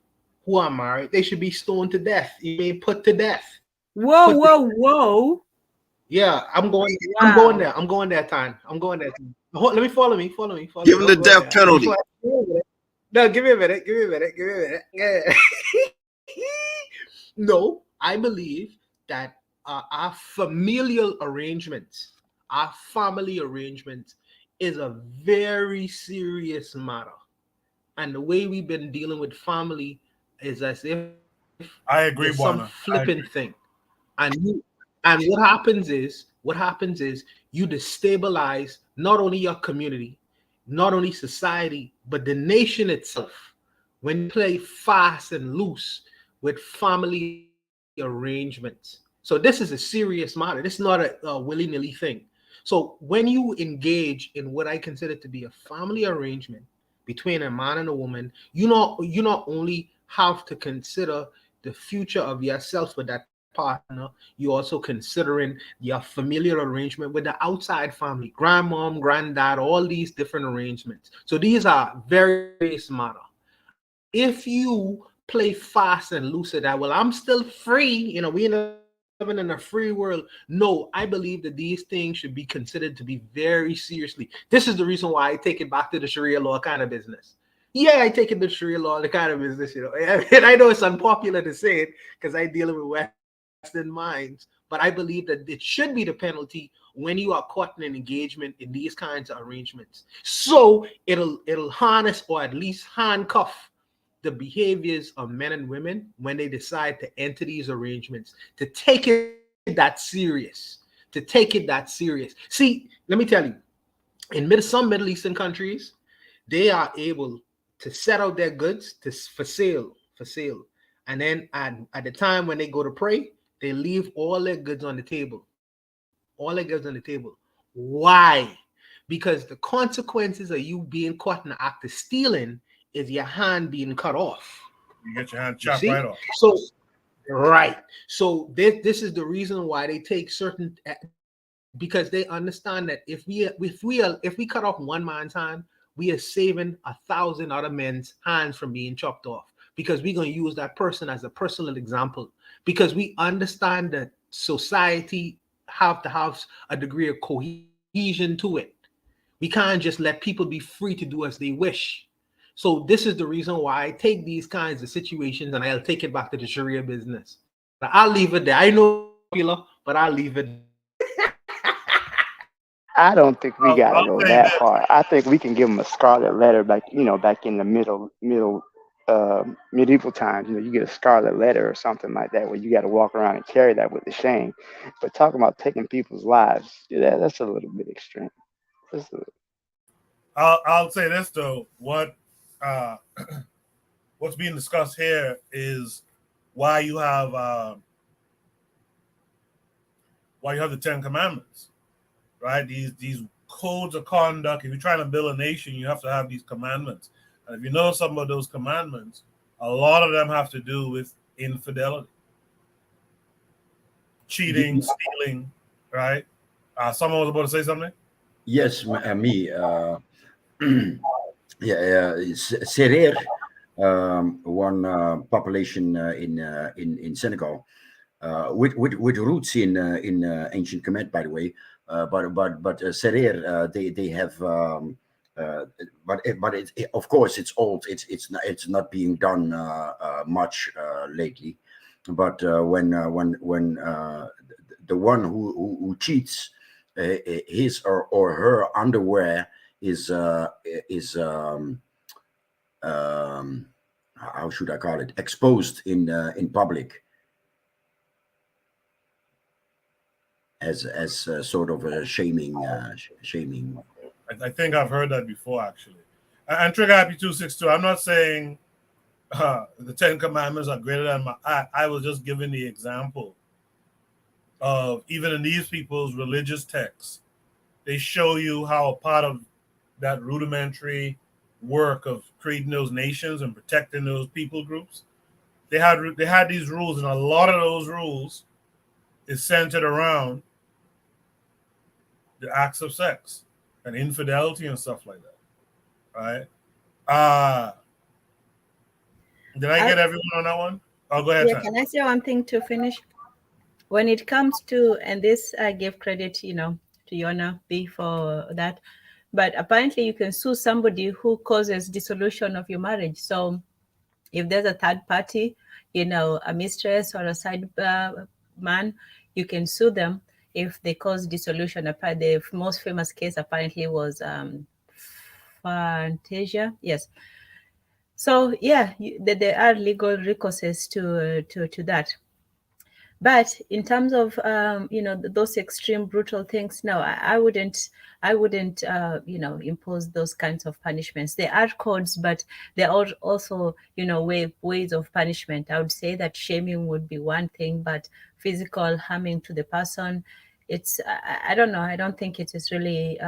S20: who are married, they should be stoned to death. You mean put to death?
S11: Whoa, whoa.
S20: Yeah, I'm going
S11: Wow.
S20: there. I'm going there, time. I'm going there. Time. Let me follow me. Follow me.
S8: Give him the
S20: I'm going
S8: death
S20: there.
S8: penalty.
S20: No, give me a minute. Give me a minute. Give me a minute. Yeah. No, I believe that our familial arrangements, our family arrangements, is a very serious matter. And the way we've been dealing with family is as if
S1: I
S20: there's
S1: agree,
S20: some
S1: Buana.
S20: flipping thing. And what happens is you destabilize not only your community, not only society, but the nation itself when you play fast and loose with family arrangements. So this is a serious matter. This is not a willy-nilly thing. So when you engage in what I consider to be a family arrangement between a man and a woman, you not only have to consider the future of yourself with that partner, you also considering your familiar arrangement with the outside family, grandmom, granddad, all these different arrangements. So these are very serious matter. And if you play fast and loose at that, well, I'm still free. You know, we living in a free world. No, I believe that these things should be considered to be very seriously. This is the reason why I take it back to the Sharia law kind of business. Yeah, I take it to Sharia law, the kind of business, you know. And I know it's unpopular to say it because I deal with Western minds, but I believe that it should be the penalty when you are caught in an engagement in these kinds of arrangements. So it'll harness or at least handcuff the behaviors of men and women when they decide to enter these arrangements, to take it that serious, See, let me tell you, in some Middle Eastern countries, they are able to set out their goods for sale, and then at the time when they go to pray, they leave all their goods on the table, Why? Because the consequences of you being caught in the act of stealing is your hand being cut off.
S1: You get your hand
S20: You
S1: chopped
S20: see?
S1: right off.
S20: So right. So this is the reason why they take certain, because they understand that if we cut off one man's hand, we are saving 1,000 other men's hands from being chopped off, because we're going to use that person as a personal example, because we understand that society have to have a degree of cohesion to it. We can't just let people be free to do as they wish. So this is the reason why I take these kinds of situations and I'll take it back to the Sharia business. But I'll leave it there. I know it's unpopular, but I'll leave it.
S19: I don't think we gotta
S1: I'll
S19: go
S1: say
S19: that
S1: this.
S19: far. I think we can give them a scarlet letter back, back in the medieval times. You get a scarlet letter or something like that, where you got to walk around and carry that with the shame. But talking about taking people's lives, yeah, that's a little bit extreme. That's a-
S1: I'll say this though. Uh, what's being discussed here is why you have the Ten Commandments, right? These codes of conduct. If you're trying to build a nation, you have to have these commandments. And if you know some of those commandments, a lot of them have to do with infidelity, cheating, stealing, right? Someone was about to say something.
S16: Yes, me. Yeah, Serer, one population in Senegal, with roots in ancient Kemet, by the way. But Serer, they have. Of course it's old. It's not being done much lately. But when the one who cheats, his or her underwear is how should I call it, exposed in public as sort of a shaming.
S1: I think I've heard that before, actually. And Trigger Happy 262. I'm not saying the Ten Commandments are greater than I was just giving the example of even in these people's religious texts, they show you how a part of that rudimentary work of creating those nations and protecting those people groups, they had these rules, and a lot of those rules is centered around the acts of sex and infidelity and stuff like that, right? Did I get everyone on that one? Oh, go ahead,
S11: Yeah,
S1: Tan.
S11: can I say one thing to finish? When it comes to, and this I give credit, to Yona B for that, but apparently you can sue somebody who causes dissolution of your marriage. So if there's a third party, a mistress or a side man, you can sue them if they cause dissolution. The most famous case apparently was Fantasia. Yes. So yeah, there are legal recourses to that. But in terms of those extreme brutal things, no, I wouldn't impose those kinds of punishments. There are codes, but there are also ways of punishment. I would say that shaming would be one thing, but physical harming to the person, it's I don't know. I don't think it is really.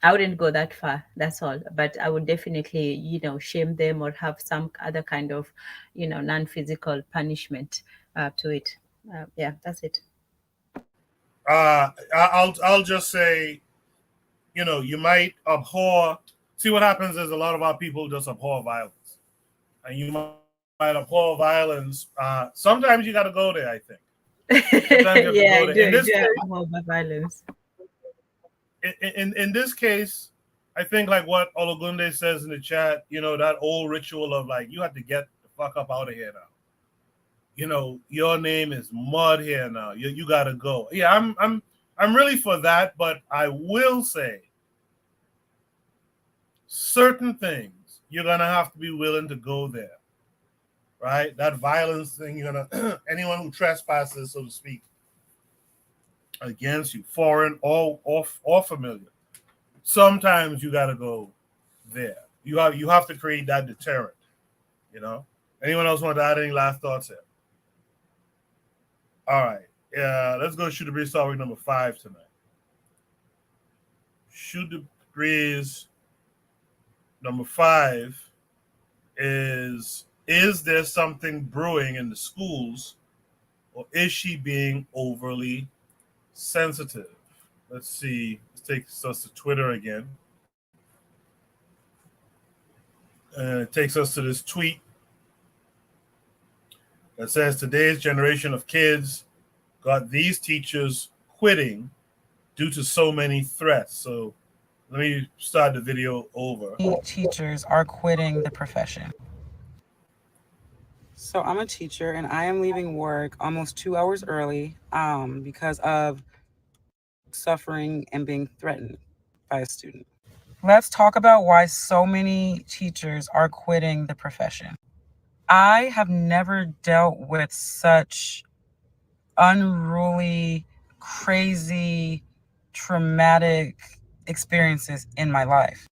S11: I wouldn't go that far. That's all. But I would definitely, shame them or have some other kind of, non-physical punishment to it. Yeah, that's it.
S1: I'll just say, you might abhor. See, what happens is a lot of our people just abhor violence, and you might abhor violence. Sometimes you got to go there. I think. Sometimes you have to
S11: Yeah,
S1: go
S11: I
S1: there.
S11: do.
S1: In this
S11: I
S1: case,
S11: do abhor violence.
S1: in this case, I think like what Ologunde says in the chat, that old ritual of like, you have to get the fuck up out of here now. Your name is mud here now. You gotta go. Yeah, I'm really for that, but I will say certain things you're gonna have to be willing to go there. Right? That violence thing, you're gonna anyone who trespasses, so to speak, against you, foreign or familiar. Sometimes you gotta go there. You have to create that deterrent. Anyone else want to add any last thoughts here? All right. Let's go shoot the breeze topic number 5 tonight. Shoot the breeze number 5 is there something brewing in the schools, or is she being overly sensitive? Let's see. Let's take us to Twitter again. And it takes us to this tweet that says today's generation of kids got these teachers quitting due to so many threats. So let me start the video over.
S21: Teachers are quitting the profession. So I'm a teacher and I am leaving work almost 2 hours early because of suffering and being threatened by a student. Let's talk about why so many teachers are quitting the profession. I have never dealt with such unruly, crazy, traumatic experiences in my life.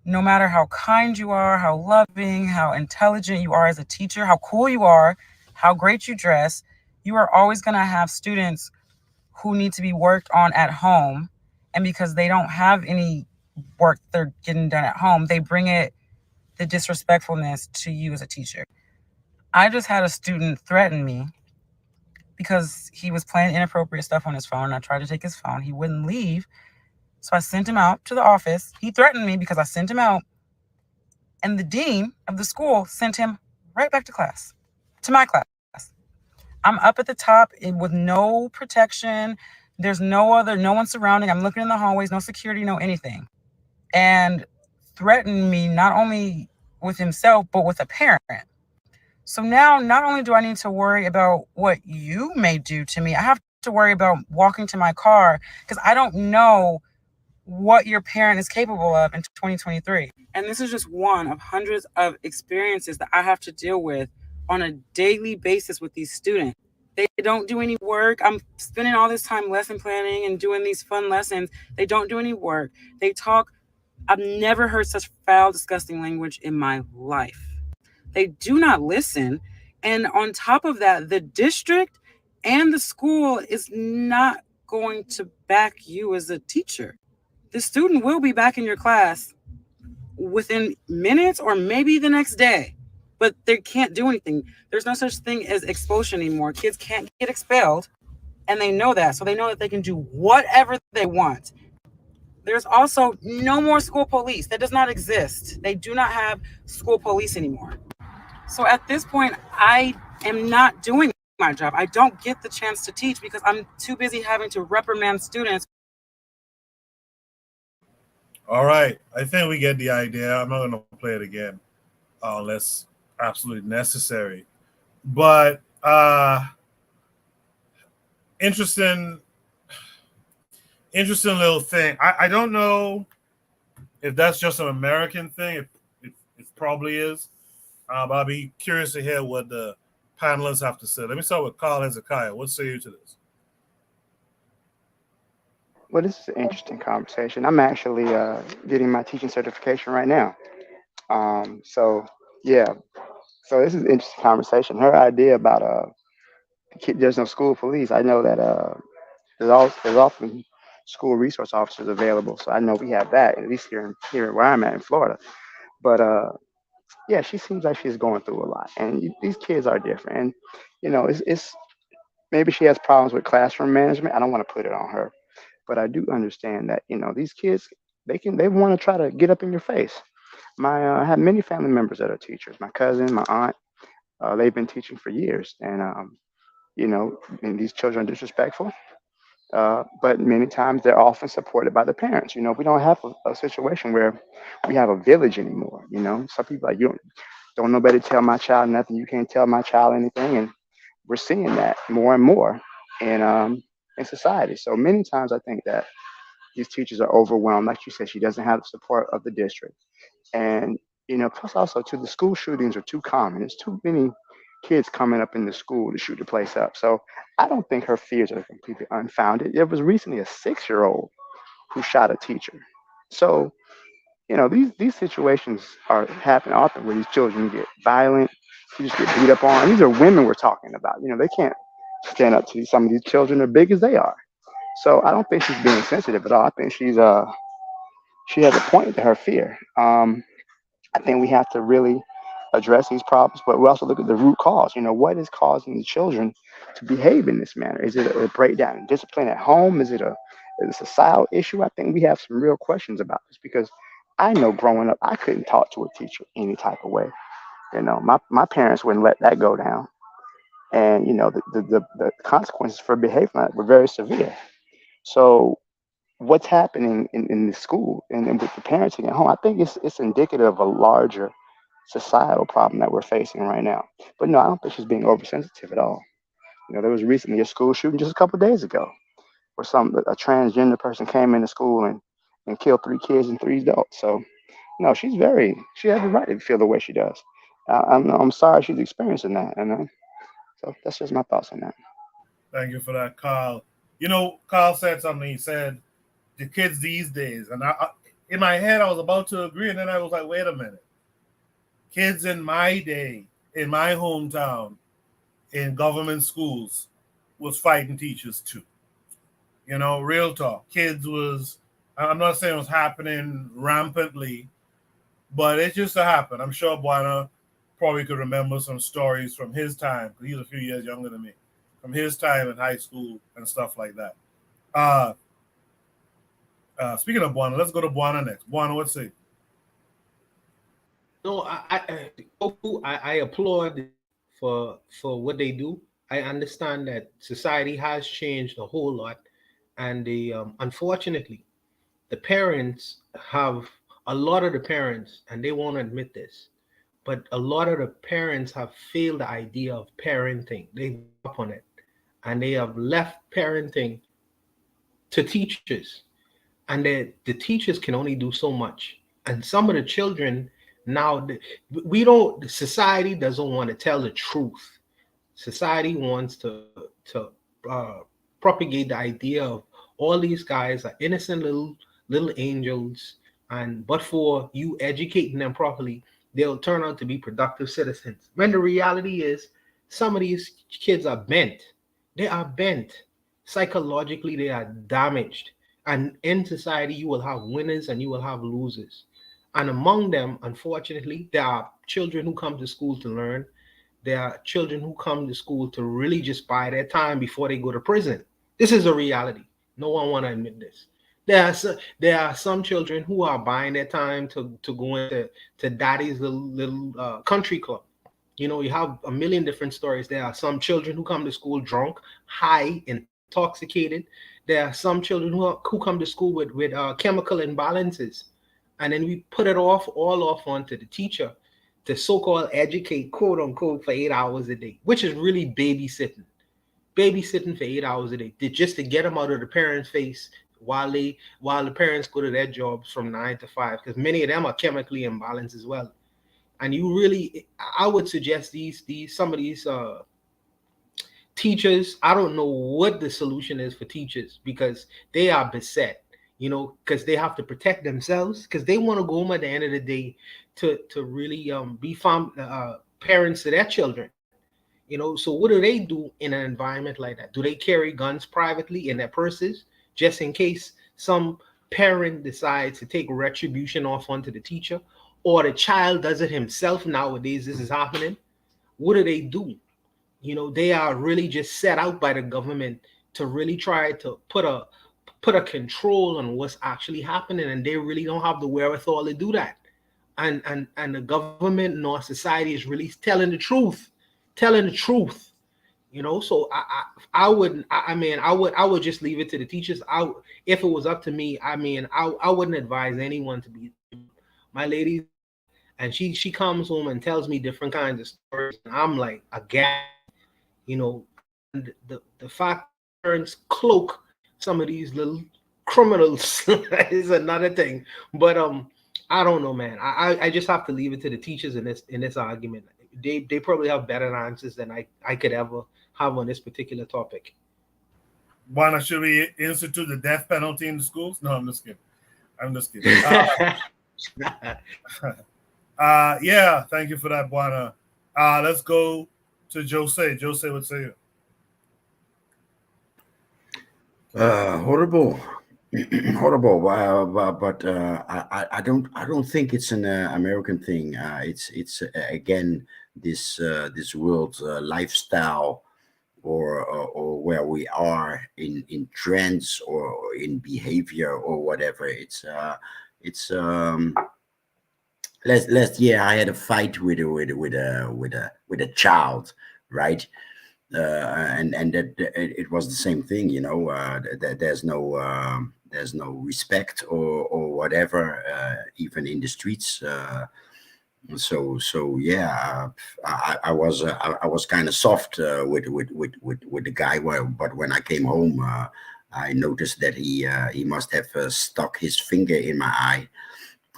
S21: No matter how kind you are, how loving, how intelligent you are as a teacher, how cool you are, how great you dress, you are always going to have students who need to be worked on at home. And because they don't have any work they're getting done at home, they bring the disrespectfulness to you as a teacher. I just had a student threaten me because he was playing inappropriate stuff on his phone. I tried to take his phone. He wouldn't leave. So I sent him out to the office. He threatened me because I sent him out. And the dean of the school sent him right back to class, to my class. I'm up at the top with no protection. There's no one surrounding. I'm looking in the hallways, no security, no anything. And threatened me not only with himself, but with a parent. So now not only do I need to worry about what you may do to me, I have to worry about walking to my car because I don't know what your parent is capable of in 2023. And this is just one of hundreds of experiences that I have to deal with on a daily basis with these students. They don't do any work. I'm spending all this time lesson planning and doing these fun lessons. They don't do any work. They talk. I've never heard such foul, disgusting language in my life. They do not listen. And on top of that, the district and the school is not going to back you as a teacher. The student will be back in your class within minutes or maybe the next day, but they can't do anything. There's no such thing as expulsion anymore. Kids can't get expelled, and they know that. So they know that they can do whatever they want. There's also no more school police. That does not exist. They do not have school police anymore. So at this point, I am not doing my job. I don't get the chance to teach because I'm too busy having to reprimand students.
S1: All right. I think we get the idea. I'm not going to play it again unless absolutely necessary. But interesting little thing. I don't know if that's just an American thing. It probably is. But I'll be curious to hear what the panelists have to say. Let me start with Carl Hezekiah. What say you to this?
S19: Well, this is an interesting conversation. I'm actually getting my teaching certification right now. So yeah, so this is an interesting conversation. Her idea about there's no school police. I know that there's often school resource officers available. So I know we have that at least here where I'm at in Florida. But yeah, she seems like she's going through a lot, and these kids are different. And it's maybe she has problems with classroom management. I don't want to put it on her, but I do understand that these kids they want to try to get up in your face. I have many family members that are teachers. My cousin, my aunt, they've been teaching for years, and and these children are disrespectful. But many times they're often supported by the parents. We don't have a situation where we have a village anymore. Some people like, you don't nobody tell my child nothing. You can't tell my child anything, and we're seeing that more and more in society. So many times I think that these teachers are overwhelmed. Like you said, she doesn't have the support of the district, and plus also too, the school shootings are too common. There's too many kids coming up in the school to shoot the place up. So I don't think her fears are completely unfounded. There was recently a 6-year-old who shot a teacher. So these situations are happening often where these children get violent, you just get beat up on. And these are women we're talking about. They can't stand up to some of these children, as big as they are. So I don't think she's being sensitive at all. I think she has a point to her fear. I think we have to really address these problems, but we also look at the root cause. What is causing the children to behave in this manner? Is it a breakdown in discipline at home? Is it a societal issue? I think we have some real questions about this because I know growing up, I couldn't talk to a teacher any type of way. My parents wouldn't let that go down, and the consequences for behavior like that were very severe. So what's happening in the school and with the parenting at home, I think it's indicative of a larger societal problem that we're facing right now. But no, I don't think she's being oversensitive at all. There was recently a school shooting just a couple of days ago where a transgender person came into school and killed 3 kids and 3 adults. So no, she has the right to feel the way she does. I'm sorry she's experiencing that, and so that's just my thoughts on that.
S1: Thank you for that, Carl. Carl said something. He said, the kids these days, and in my head, I was about to agree, and then I was like, wait a minute. Kids in my day, in my hometown, in government schools, was fighting teachers too. Real talk. I'm not saying it was happening rampantly, but it used to happen. I'm sure Buana probably could remember some stories from his time, because he's a few years younger than me, from his time in high school and stuff like that. Speaking of Buana, let's go to Buana next. Buana, what's it?
S20: No, I applaud for what they do. I understand that society has changed a whole lot, and unfortunately, the parents have a lot of the parents, and they won't admit this, but a lot of the parents have failed the idea of parenting. They give up on it, and they have left parenting to teachers, and the teachers can only do so much. And some of the children now, society doesn't want to tell the truth. Society wants to uh, propagate the idea of all these guys are innocent little angels, and but for you educating them properly, they'll turn out to be productive citizens. When the reality is, some of these kids are bent. They are bent psychologically. They are damaged, and in society, you will have winners and you will have losers. And among them, unfortunately, there are children who come to school to learn. There are children who come to school to really just buy their time before they go to prison. This is a reality. No one want to admit this. There are some children who are buying their time to go into to daddy's little country club. You know, you have a million different stories. There are some children who come to school drunk, high, intoxicated. There are some children who come to school with chemical imbalances, and then we put it all off onto the teacher to so-called educate, quote unquote, for 8 hours a day, which is really babysitting for 8 hours a day, just to get them out of the parents' face while the parents go to their jobs from 9 to 5, because many of them are chemically imbalanced as well. And you really, I would suggest these some of these teachers, I don't know what the solution is for teachers, because they are beset, you know, because they have to protect themselves, because they want to go home at the end of the day to really be parents to their children. You know, so what do they do in an environment like that? Do they carry guns privately in their purses just in case some parent decides to take retribution off onto the teacher, or the child does it himself? Nowadays this is happening. What do they do? You know, they are really just set out by the government to really try to put a control on what's actually happening, and they really don't have the wherewithal to do that. And the government nor society is really telling the truth. You know, so I wouldn't, I mean, I would just leave it to the teachers. If it was up to me, I mean, I wouldn't advise anyone to be. My lady's black, and she comes home and tells me different kinds of stories, and I'm like aghast. You know, and the fact that parents cloak some of these little criminals is another thing. But I don't know, man. I just have to leave it to the teachers in this argument. They probably have better answers than I could ever have on this particular topic.
S1: Why not? Should we institute the death penalty in the schools? No, I'm just kidding. I'm just kidding. Yeah, thank you for that, Buana. Let's go to Jose. Jose, what say you?
S16: Horrible, horrible. But I don't think it's an American thing. It's again this world lifestyle, or where we are in trends or in behavior or whatever. It's last year I had a fight with a child, right? And that it was the same thing, you know. There's no respect or whatever, even in the streets. So yeah, I was kind of soft with the guy. But when I came home, I noticed that he must have stuck his finger in my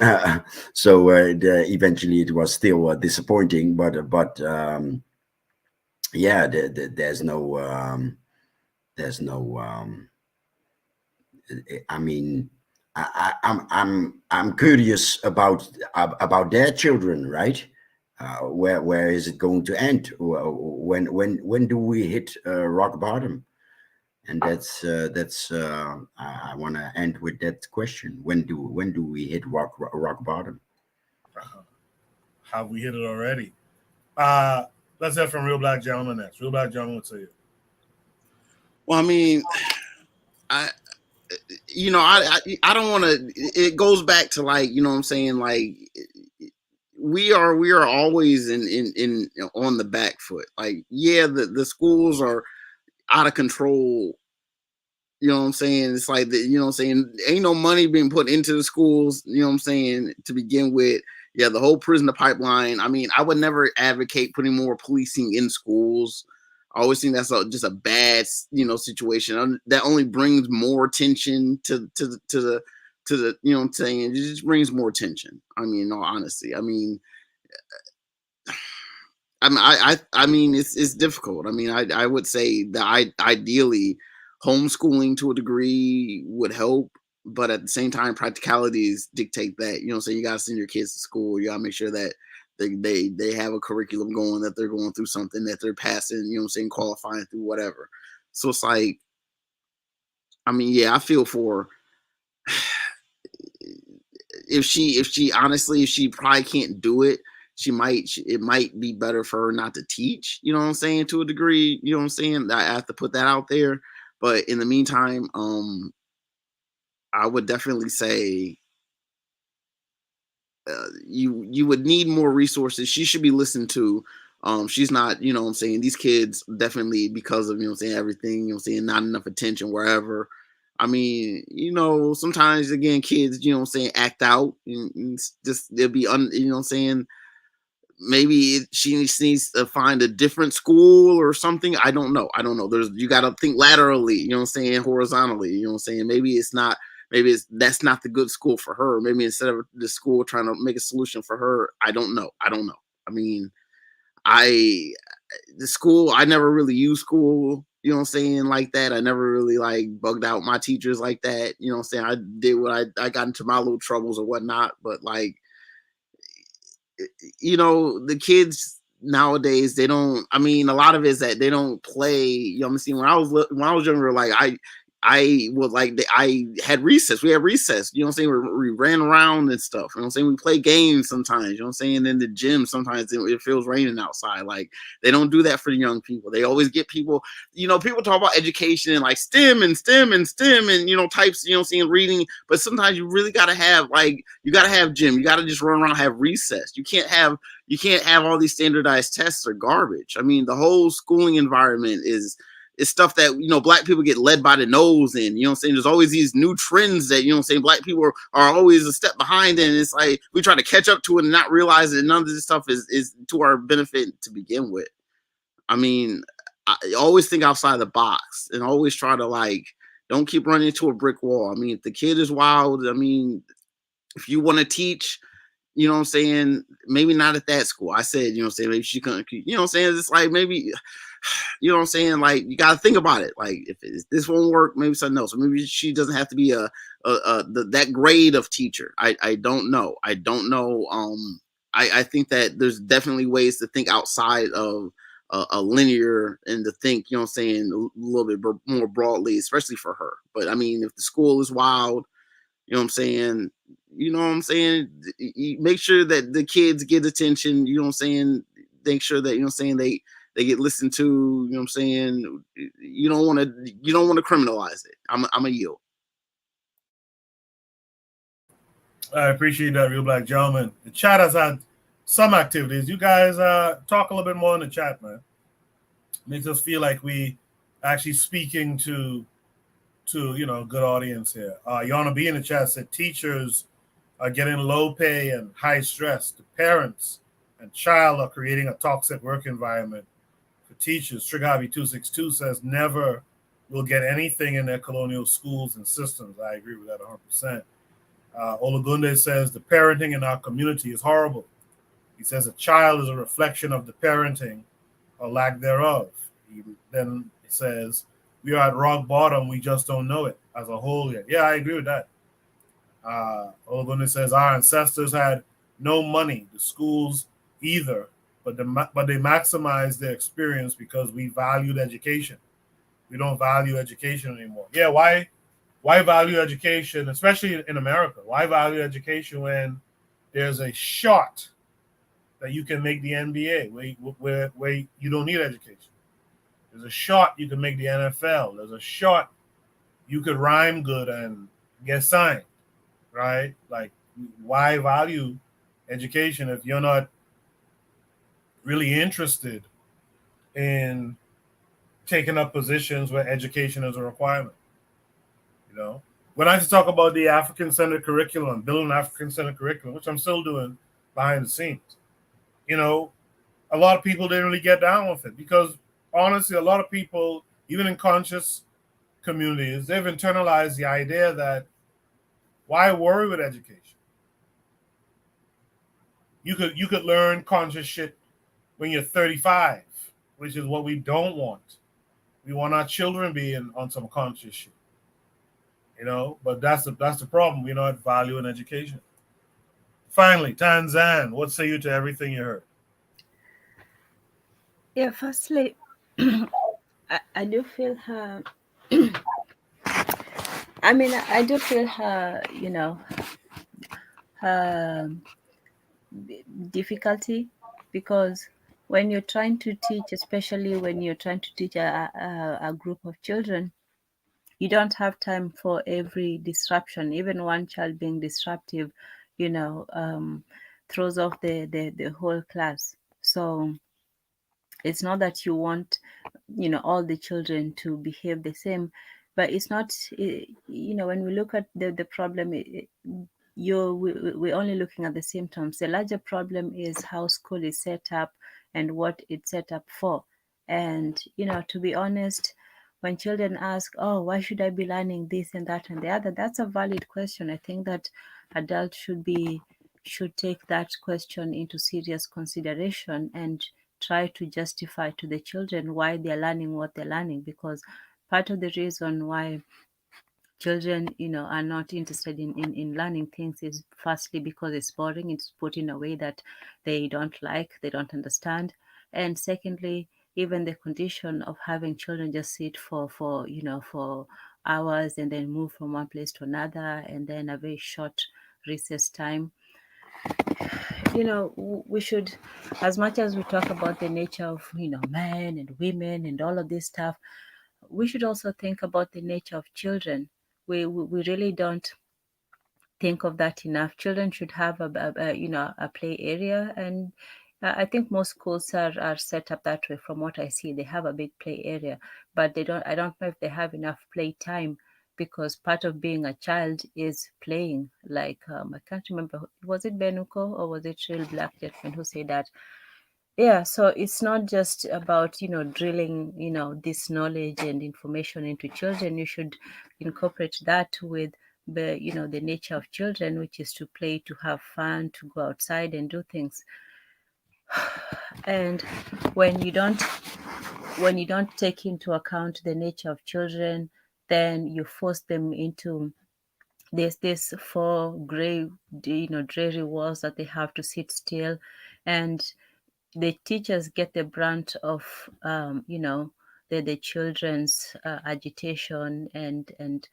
S16: eye. So eventually it was still disappointing, but yeah, there's no I mean, I'm curious about their children, right? Where is it going to end? When do we hit rock bottom? And that's I want to end with that question. When do we hit rock bottom?
S1: Have we hit it already? Let's hear from Real Black Gentleman next. Real Black Gentleman, what say you?
S8: Well, I mean, I don't want to. It goes back to, like, you know what I'm saying, like, we are always in on the back foot. Like, yeah, the schools are out of control. You know what I'm saying? It's like, you know what I'm saying? Ain't no money being put into the schools, you know what I'm saying, to begin with. Yeah, the whole prisoner pipeline. I mean, I would never advocate putting more policing in schools. I always think that's just a bad, situation. That only brings more attention to the you know what I'm saying? It just brings more attention. I mean, in all honesty. I mean, it's difficult. I mean, I would say that ideally homeschooling to a degree would help, but at the same time, practicalities dictate that. You know what I'm saying? You gotta send your kids to school. You gotta make sure that they have a curriculum going, that they're going through something, that they're passing, you know what I'm saying, qualifying through whatever. So it's like, I mean, yeah, I feel for if she honestly, if she probably can't do it, it might be better for her not to teach, you know what I'm saying, to a degree, you know what I'm saying? I have to put that out there. But in the meantime, I would definitely say you would need more resources. She should be listened to. She's not, you know what I'm saying, these kids definitely, because of, you know what I'm saying, everything, you know what I'm saying, not enough attention wherever. I mean, you know, sometimes again, kids, you know what I'm saying, act out, and it's just they'll be you know what I'm saying, maybe she needs to find a different school or something. I don't know. There's, you got to think laterally, you know what I'm saying, horizontally, you know what I'm saying. Maybe that's not the good school for her. Maybe instead of the school trying to make a solution for her, I don't know. I mean, the school, I never really used school, you know what I'm saying, like that. I never really like bugged out my teachers like that, you know what I'm saying. I did what I got into my little troubles or whatnot, but like, you know, the kids nowadays, they don't, I mean, a lot of it is that they don't play, you know what I'm saying. When I was younger, like I would like, I had recess. We had recess, you know what I'm saying? We ran around and stuff, you know what I'm saying? We play games sometimes, you know what I'm saying? In the gym, sometimes it feels raining outside. Like, they don't do that for the young people. They always get people, you know, people talk about education and like STEM and you know, types, you know what I'm saying, reading, but sometimes you really got to have, like, you got to have gym. You got to just run around, have recess. You can't have all these standardized tests or garbage. I mean, the whole schooling environment is stuff that, you know, black people get led by the nose in, you know what I'm saying? There's always these new trends that, you know what I'm saying, black people are always a step behind, and it's like we try to catch up to it and not realize that none of this stuff is to our benefit to begin with. I mean, I always think outside the box and always try to, like, don't keep running into a brick wall. I mean, if the kid is wild, I mean, if you want to teach, you know what I'm saying, maybe not at that school. I said, you know what I'm saying, maybe she couldn't, you know what I'm saying, it's like, maybe, you know what I'm saying, like, you got to think about it. Like, if this won't work, maybe something else. Or maybe she doesn't have to be that grade of teacher. I don't know. I think that there's definitely ways to think outside of a linear, and to think, you know what I'm saying, a little bit more broadly, especially for her. But I mean, if the school is wild, you know what I'm saying, make sure that the kids get attention, you know what I'm saying, make sure that, you know what I'm saying, they get listened to, you know what I'm saying. You don't want to criminalize it. I'm a yield.
S1: I appreciate that, Real Black Gentleman. The chat has had some activities. You guys talk a little bit more in the chat, man. Makes us feel like we actually speaking to you know, good audience here. Yana B in the chat said teachers are getting low pay and high stress. The parents and child are creating a toxic work environment for teachers. Trigavi 262 says never will get anything in their colonial schools and systems. I agree with that 100%. Olagunde says the parenting in our community is horrible. He says a child is a reflection of the parenting or lack thereof. He then says we are at rock bottom. We just don't know it as a whole yet. Yeah, I agree with that. Olagunde says our ancestors had no money, the schools either, but they maximized their experience because we valued education. We don't value education anymore. Yeah, why value education, especially in America? Why value education when there's a shot that you can make the NBA where you don't need education? There's a shot you can make the NFL. There's a shot you could rhyme good and get signed, right? Like, why value education if you're not really interested in taking up positions where education is a requirement? You know, when I talk about the African-centered curriculum, building an African-centered curriculum, which I'm still doing behind the scenes, you know, a lot of people didn't really get down with it because, honestly, a lot of people, even in conscious communities, they've internalized the idea that why worry with education? You could learn conscious shit when you're 35, which is what we don't want. We want our children being on some conscious shit, you know. But that's the problem. We're not valuing education. Finally, Tanzan, what say you to everything you heard?
S11: Yeah, firstly, I do feel her. I mean, I do feel her, you know, um, difficulty, because when you're trying to teach, especially when you're trying to teach a group of children, you don't have time for every disruption. Even one child being disruptive, throws off the whole class. So it's not that you want, all the children to behave the same, but it's not, when we look at the problem, we're only looking at the symptoms. The larger problem is how school is set up and what it's set up for. And, to be honest, when children ask, oh, why should I be learning this and that and the other, that's a valid question. I think that adults should take that question into serious consideration and try to justify to the children why they're learning what they're learning, because part of the reason why children are not interested in learning things is firstly because it's boring, it's put in a way that they don't like, they don't understand. And secondly, even the condition of having children just sit for hours and then move from one place to another, and then a very short recess time. We should, as much as we talk about the nature of men and women and all of this stuff, we should also think about the nature of children. We really don't think of that enough. Children should have a play area, and I think most schools are set up that way. From what I see, they have a big play area, but I don't know if they have enough play time, because part of being a child is playing. Like I can't remember, was it Benuko or was it Real Black Gentleman who said that? Yeah, so it's not just about drilling this knowledge and information into children. You should incorporate that with the nature of children, which is to play, to have fun, to go outside and do things. And when you don't take into account the nature of children, then you force them into this four gray dreary walls that they have to sit still, and the teachers get the brunt of the children's agitation and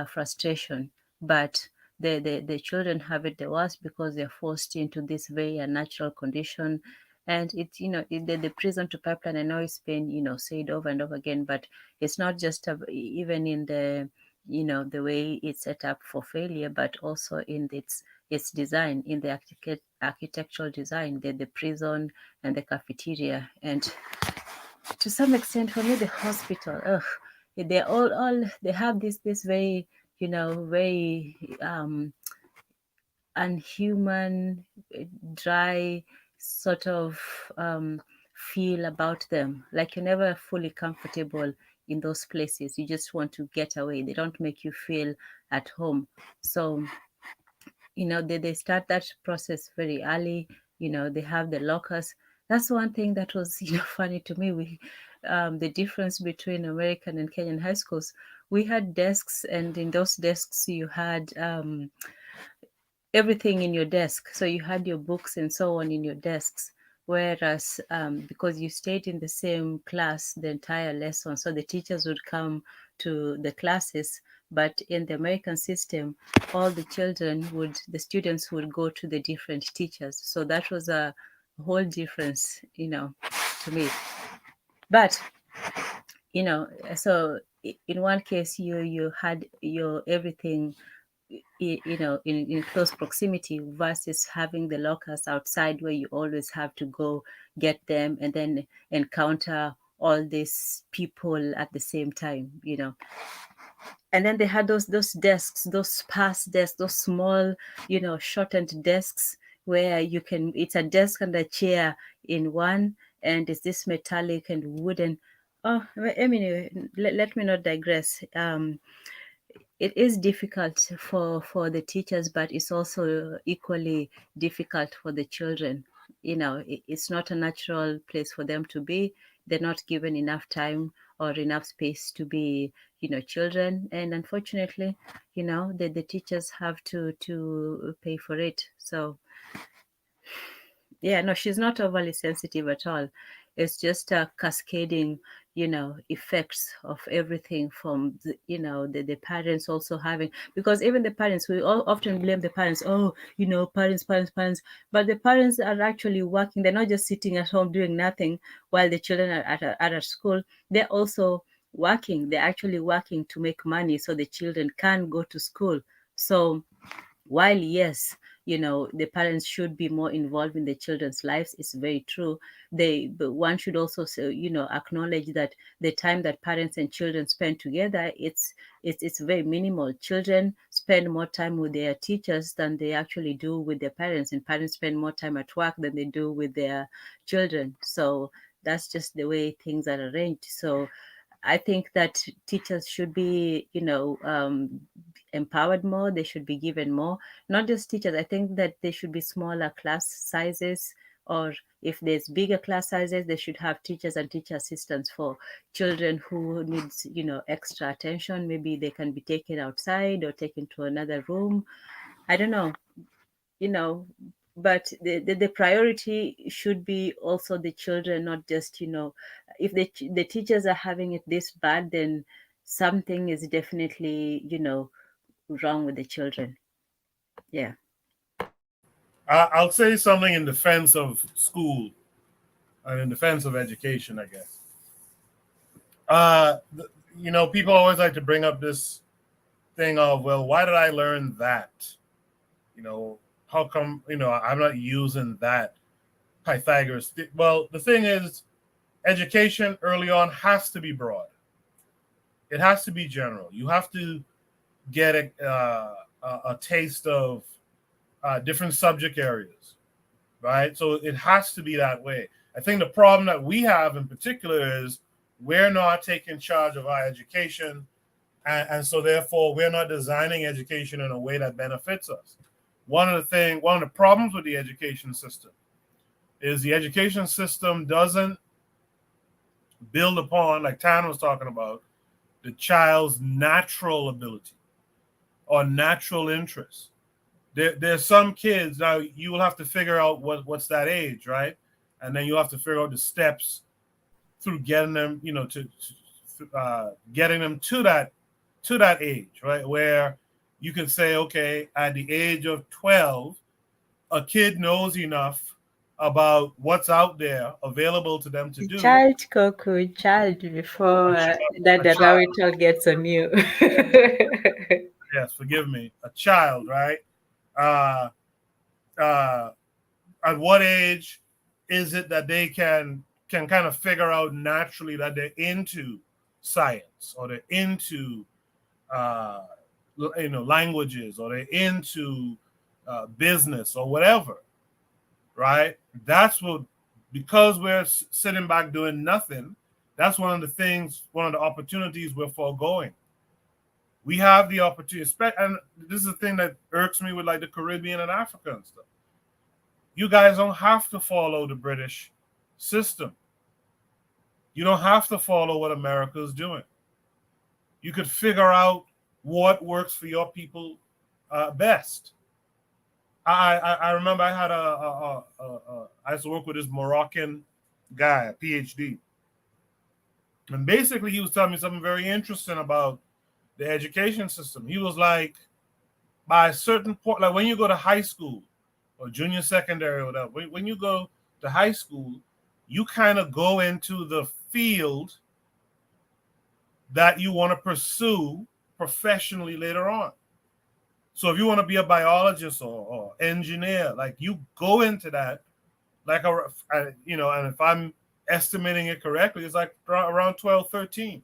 S11: frustration. But the children have it the worst because they're forced into this very unnatural condition. And it's the prison to pipeline, I know it's been said over and over again, but it's not just even in the the way it's set up for failure, but also in its design, in the architectural design, the prison and the cafeteria, and to some extent for me the hospital. They all they have this very very unhuman, dry sort of feel about them. Like you're never fully comfortable in those places. You just want to get away. They don't make you feel at home. So they start that process very early. They have the lockers. That's one thing that was funny to me. We the difference between American and Kenyan high schools. We had desks, and in those desks you had everything in your desk. So you had your books and so on in your desks. Whereas because you stayed in the same class the entire lesson, so the teachers would come to the classes. But in the American system, all the students would go to the different teachers. So that was a whole difference, to me. But so in one case you had your everything in close proximity, versus having the lockers outside where you always have to go get them and then encounter all these people at the same time. And then they had those desks, those sparse desks, those small shortened desks where it's a desk and a chair in one, and it's this metallic and wooden. Anyway, let me not digress. It is difficult for the teachers, but it's also equally difficult for the children. It's not a natural place for them to be. They're not given enough time or enough space to be children, and unfortunately the teachers have to pay for it. So yeah, no, she's not overly sensitive at all. it's just a cascading, effects of everything from the parents also having, because even the parents, we all often blame the parents. Oh, parents, but the parents are actually working. They're not just sitting at home doing nothing while the children are at school. They're also working. They're actually working to make money so the children can go to school. So while yes, the parents should be more involved in the children's lives, it's very true. But one should also say, acknowledge that the time that parents and children spend together, it's very minimal. Children spend more time with their teachers than they actually do with their parents, and parents spend more time at work than they do with their children. So that's just the way things are arranged. So I think that teachers should be, empowered more. They should be given more. Not just teachers. I think that there should be smaller class sizes, or if there's bigger class sizes, they should have teachers and teacher assistants for children who needs, extra attention. Maybe they can be taken outside or taken to another room. I don't know, but the priority should be also the children, not just, if the teachers are having it this bad, then something is definitely, wrong with the children. Yeah.
S1: I'll say something in defense of school and in defense of education, I guess. People always like to bring up this thing of, well, why did I learn that? How come, I'm not using that Pythagoras? Well, the thing is, education early on has to be broad. It has to be general. You have to get a taste of different subject areas, right? So it has to be that way. I think the problem that we have in particular is we're not taking charge of our education, and so therefore we're not designing education in a way that benefits us. One of the problems with the education system is the education system doesn't build upon, like Tan was talking about, the child's natural ability or natural interest. There's some kids, now you will have to figure out what's that age, right? And then you have to figure out the steps through getting them, getting them to that age, right? Where you can say, okay, at the age of 12, a kid knows enough about what's out there available to them to do.
S11: Child, Coco, child, before that narrator gets on you.
S1: Yes, forgive me. A child, right? At what age is it that they can kind of figure out naturally that they're into science, or they're into languages, or they're into business or whatever, right? That's what, because we're sitting back doing nothing, that's one of the opportunities we're foregoing. We have the opportunity, and this is the thing that irks me with like the Caribbean and Africa and stuff. You guys don't have to follow the British system. You don't have to follow what America is doing. You could figure out what works for your people best. I remember I had I used to work with this Moroccan guy, a PhD. And basically he was telling me something very interesting about the education system. He was like, by a certain point, like when you go to high school or junior secondary or whatever, when you go to high school, you kind of go into the field that you want to pursue professionally later on. So if you want to be a biologist or engineer, like you go into that, like and if I'm estimating it correctly, it's like around 12, 13,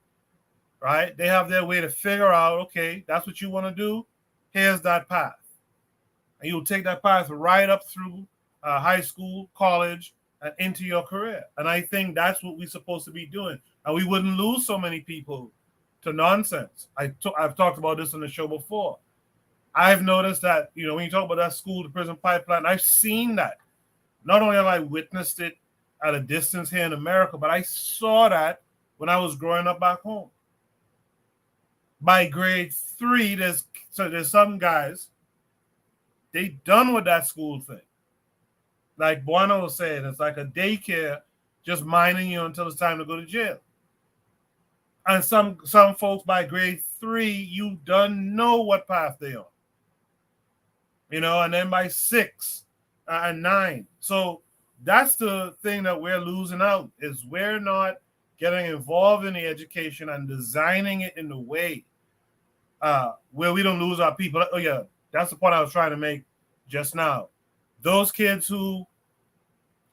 S1: right? They have their way to figure out, okay, that's what you want to do. Here's that path. And you'll take that path right up through high school, college, and into your career. And I think that's what we're supposed to be doing. And we wouldn't lose so many people to nonsense. I've talked about this on the show before. I've noticed that, when you talk about that school to prison pipeline, I've seen that. Not only have I witnessed it at a distance here in America, but I saw that when I was growing up back home. By grade 3, there's some guys, they done with that school thing. Like Buono was saying, it's like a daycare just mining you until it's time to go to jail. And some folks by grade 3, you don't know what path they're on. And then by 6 and 9. So that's the thing that we're losing out, is we're not getting involved in the education and designing it in the way where we don't lose our people. Oh yeah, that's the point I was trying to make just now. Those kids who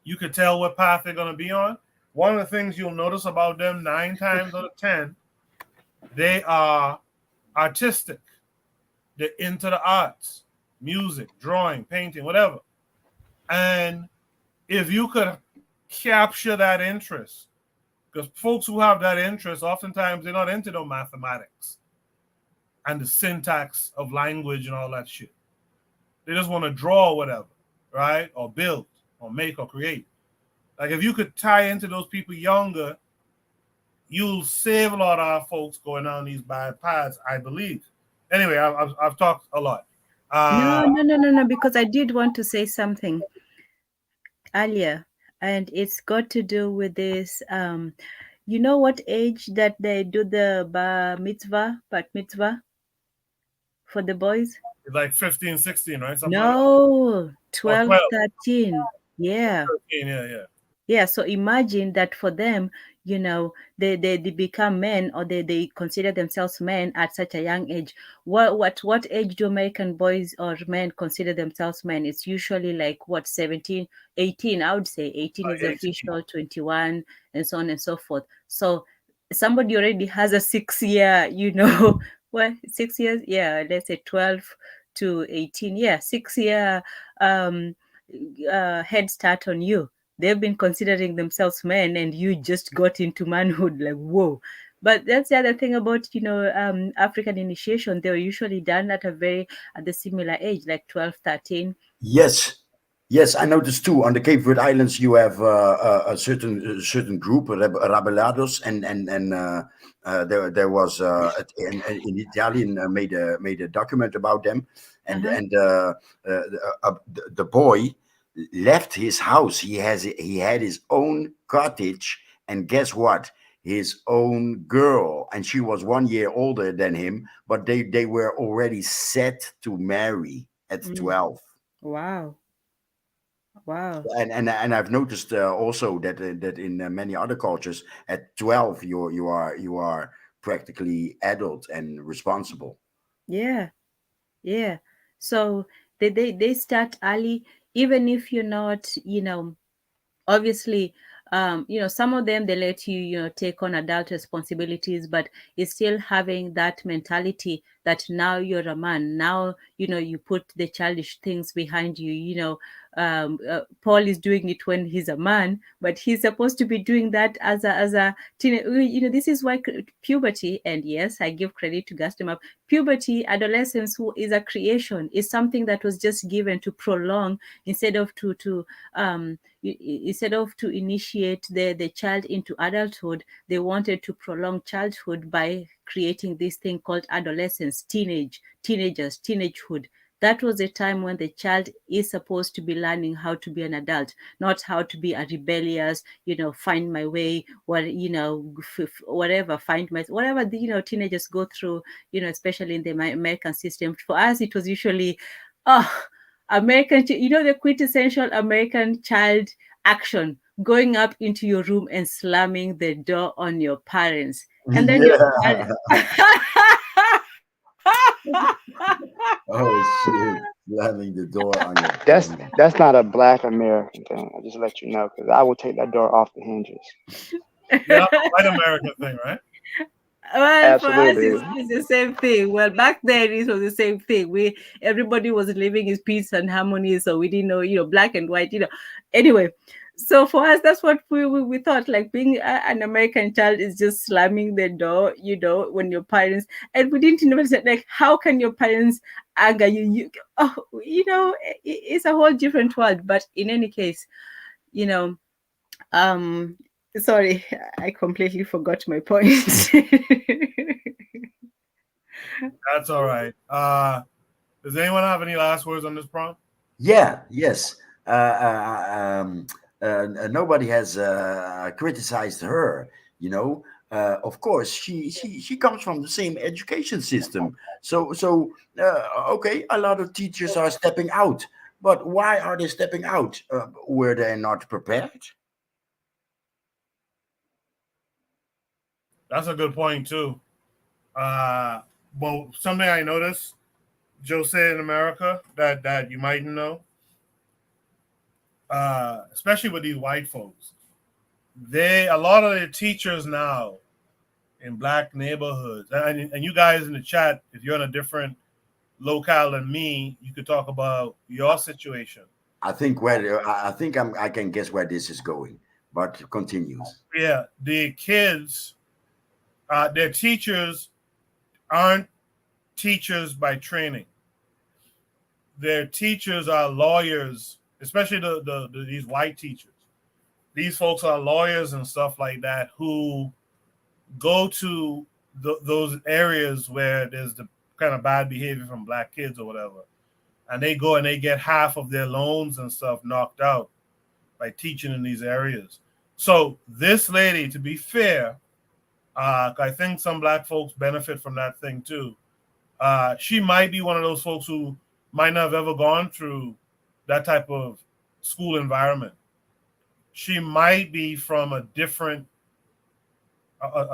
S1: you could tell what path they're going to be on, one of the things you'll notice about them 9 times out of 10, they are artistic. They're into the arts, music, drawing, painting, whatever. And if you could capture that interest, because folks who have that interest, oftentimes they're not into no mathematics and the syntax of language and all that shit. They just want to draw or whatever, right? Or build or make or create. Like if you could tie into those people younger, you'll save a lot of our folks going down these bad paths, I believe. Anyway, I've talked a lot.
S11: No, because I did want to say something earlier, and it's got to do with this. You know what age that they do the bat mitzvah for the boys?
S1: It's like 15, 16, right? Something
S11: No,
S1: like
S11: 12,
S1: 12.
S11: 13. Yeah.
S1: 13, yeah.
S11: Yeah, so imagine that for them, they become men, or they consider themselves men at such a young age. What age do American boys or men consider themselves men? It's usually like 17, 18. I would say 18 is
S1: 18.
S11: official, 21, and so on and so forth. So somebody already has a 6-year, 6 years? Yeah, let's say 12 to 18. Yeah, 6-year head start on you. They've been considering themselves men, and you just got into manhood. Like, whoa. But that's the other thing about African initiation. They're usually done at the similar age, like 12, 13.
S16: Yes, I noticed too. On the Cape Verde Islands, you have a certain group, Rabelados, and there was an Italian made a document about them, and the boy left his house. He had his own cottage, and guess what? His own girl, and she was 1 year older than him, but they were already set to marry at 12.
S11: Wow.
S16: And I've noticed also that in many other cultures, at 12 you are practically adult and responsible.
S11: Yeah. So they start early, even if you're not, obviously, some of them, they let you, take on adult responsibilities, but it's still having that mentality that now you're a man. Now, you put the childish things behind you. Paul is doing it when he's a man, but he's supposed to be doing that as a teenager. This is why puberty, and yes, I give credit to Gaston, puberty, adolescence, who is a creation, is something that was just given to prolong instead of to initiate the child into adulthood. They wanted to prolong childhood by creating this thing called adolescence, teenagers, teenagehood. That was a time when the child is supposed to be learning how to be an adult, not how to be a rebellious, find my way, whatever, whatever teenagers go through, especially in the American system. For us, it was usually, American, the quintessential American child action, going up into your room and slamming the door on your parents. And then
S16: Oh shit! Slamming the door on your.
S19: That's not a Black American thing. I just let you know, because I will take that door off the hinges.
S1: Yeah, white American thing, right?
S11: Well,
S19: Absolutely.
S11: for us, it's the same thing. Well, back then it was the same thing. Everybody was living in peace and harmony, so we didn't know, black and white. Anyway, so for us, that's what we thought. Like, being an American child is just slamming the door, when your parents, and we didn't know, like, how can your parents anger you? It's a whole different world. But in any case, sorry, I completely forgot my point.
S1: That's all right. Does anyone have any last words on this prompt?
S16: Yes. nobody has criticized her. Of course, she comes from the same education system. So okay, a lot of teachers are stepping out, but why are they stepping out? Were they not prepared?
S1: That's a good point too. Well, something I noticed, Joe said in America that you might know, especially with these white folks, a lot of the teachers now in black neighborhoods, and you guys in the chat, if you're in a different locale than me, you could talk about your situation.
S16: I think I can guess where this is going, but continues.
S1: Yeah, the kids, their teachers aren't teachers by training. Their teachers are lawyers, especially these white teachers. These folks are lawyers and stuff like that who go to those areas where there's the kind of bad behavior from black kids or whatever, and they go and they get half of their loans and stuff knocked out by teaching in these areas. So this lady, to be fair, I think some black folks benefit from that thing too. She might be one of those folks who might not have ever gone through that type of school environment. She might be from a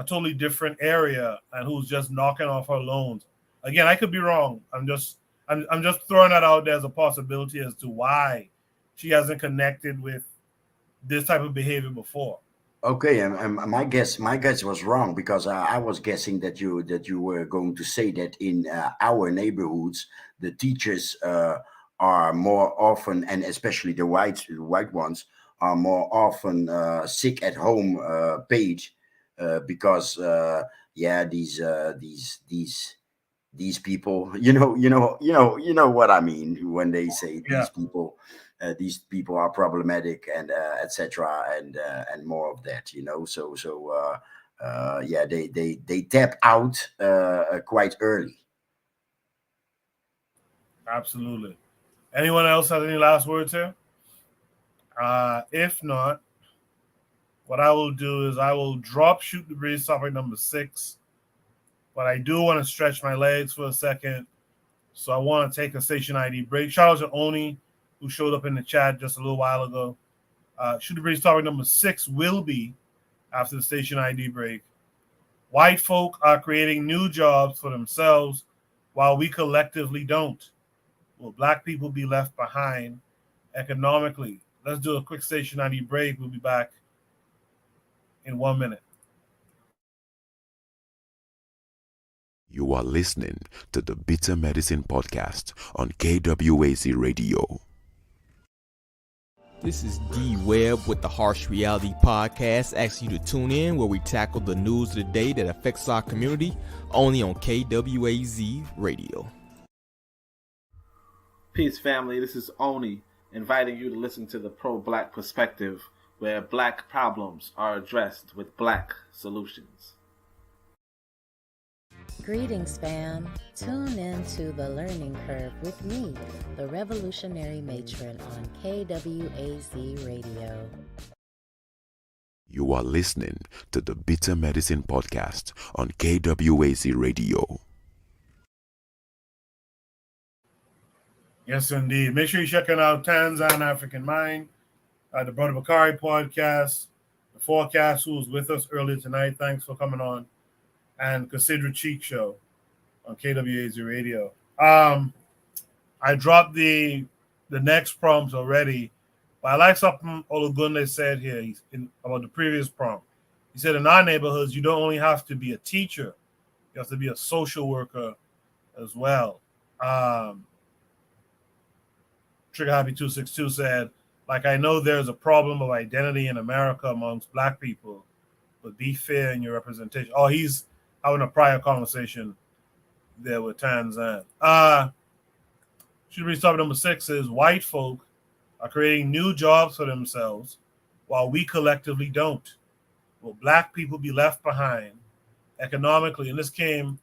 S1: totally different area and who's just knocking off her loans. Again, I could be wrong. I'm just throwing that out there as a possibility as to why she hasn't connected with this type of behavior before.
S16: Okay, and my guess was wrong, because I was guessing that you were going to say that in our neighborhoods the teachers are more often, and especially the white ones, are more often sick at home paid, because yeah, these people, you know what I mean when they say these people are problematic, and etc., and more of that, yeah, they tap out quite early.
S1: Absolutely. Anyone else have any last words here? If not, what I will do is I will drop Shoot the Breeze topic number 6, but I do want to stretch my legs for a second, so I want to take a station ID break. Shout out to Oni, who showed up in the chat just a little while ago. Shoot the Breeze topic number 6 will be after the station ID break. White folk are creating new jobs for themselves while we collectively don't. Will black people be left behind economically? Let's do a quick station ID break. We'll be back in 1 minute.
S2: You are listening to the Bitter Medicine Podcast on KWAZ Radio.
S3: This is D Webb with the Harsh Reality Podcast, asking you to tune in where we tackle the news of the day that affects our community, only on KWAZ Radio.
S4: Peace, family. This is Oni, inviting you to listen to the pro-black perspective, where black problems are addressed with black solutions.
S5: Greetings, fam. Tune in to The Learning Curve with me, the revolutionary matron on KWAZ Radio.
S2: You are listening to the Bitter Medicine Podcast on KWAZ Radio.
S1: Yes, indeed. Make sure you're checking out Tanzan African Mind, the Brother Bakari podcast, the Forecast, who was with us earlier tonight. Thanks for coming on. And Consider Cheek Show on KWAZ Radio. I dropped the next prompts already, but I like something Olugunde said here about the previous prompt. He said, in our neighborhoods, you don't only have to be a teacher, you have to be a social worker as well. Trigger Happy 262 said, like, I know there's a problem of identity in America amongst black people, but be fair in your representation. Oh, he's having a prior conversation there with Tanzan. Should read topic number 6 is white folk are creating new jobs for themselves while we collectively don't. Will black people be left behind economically? And this came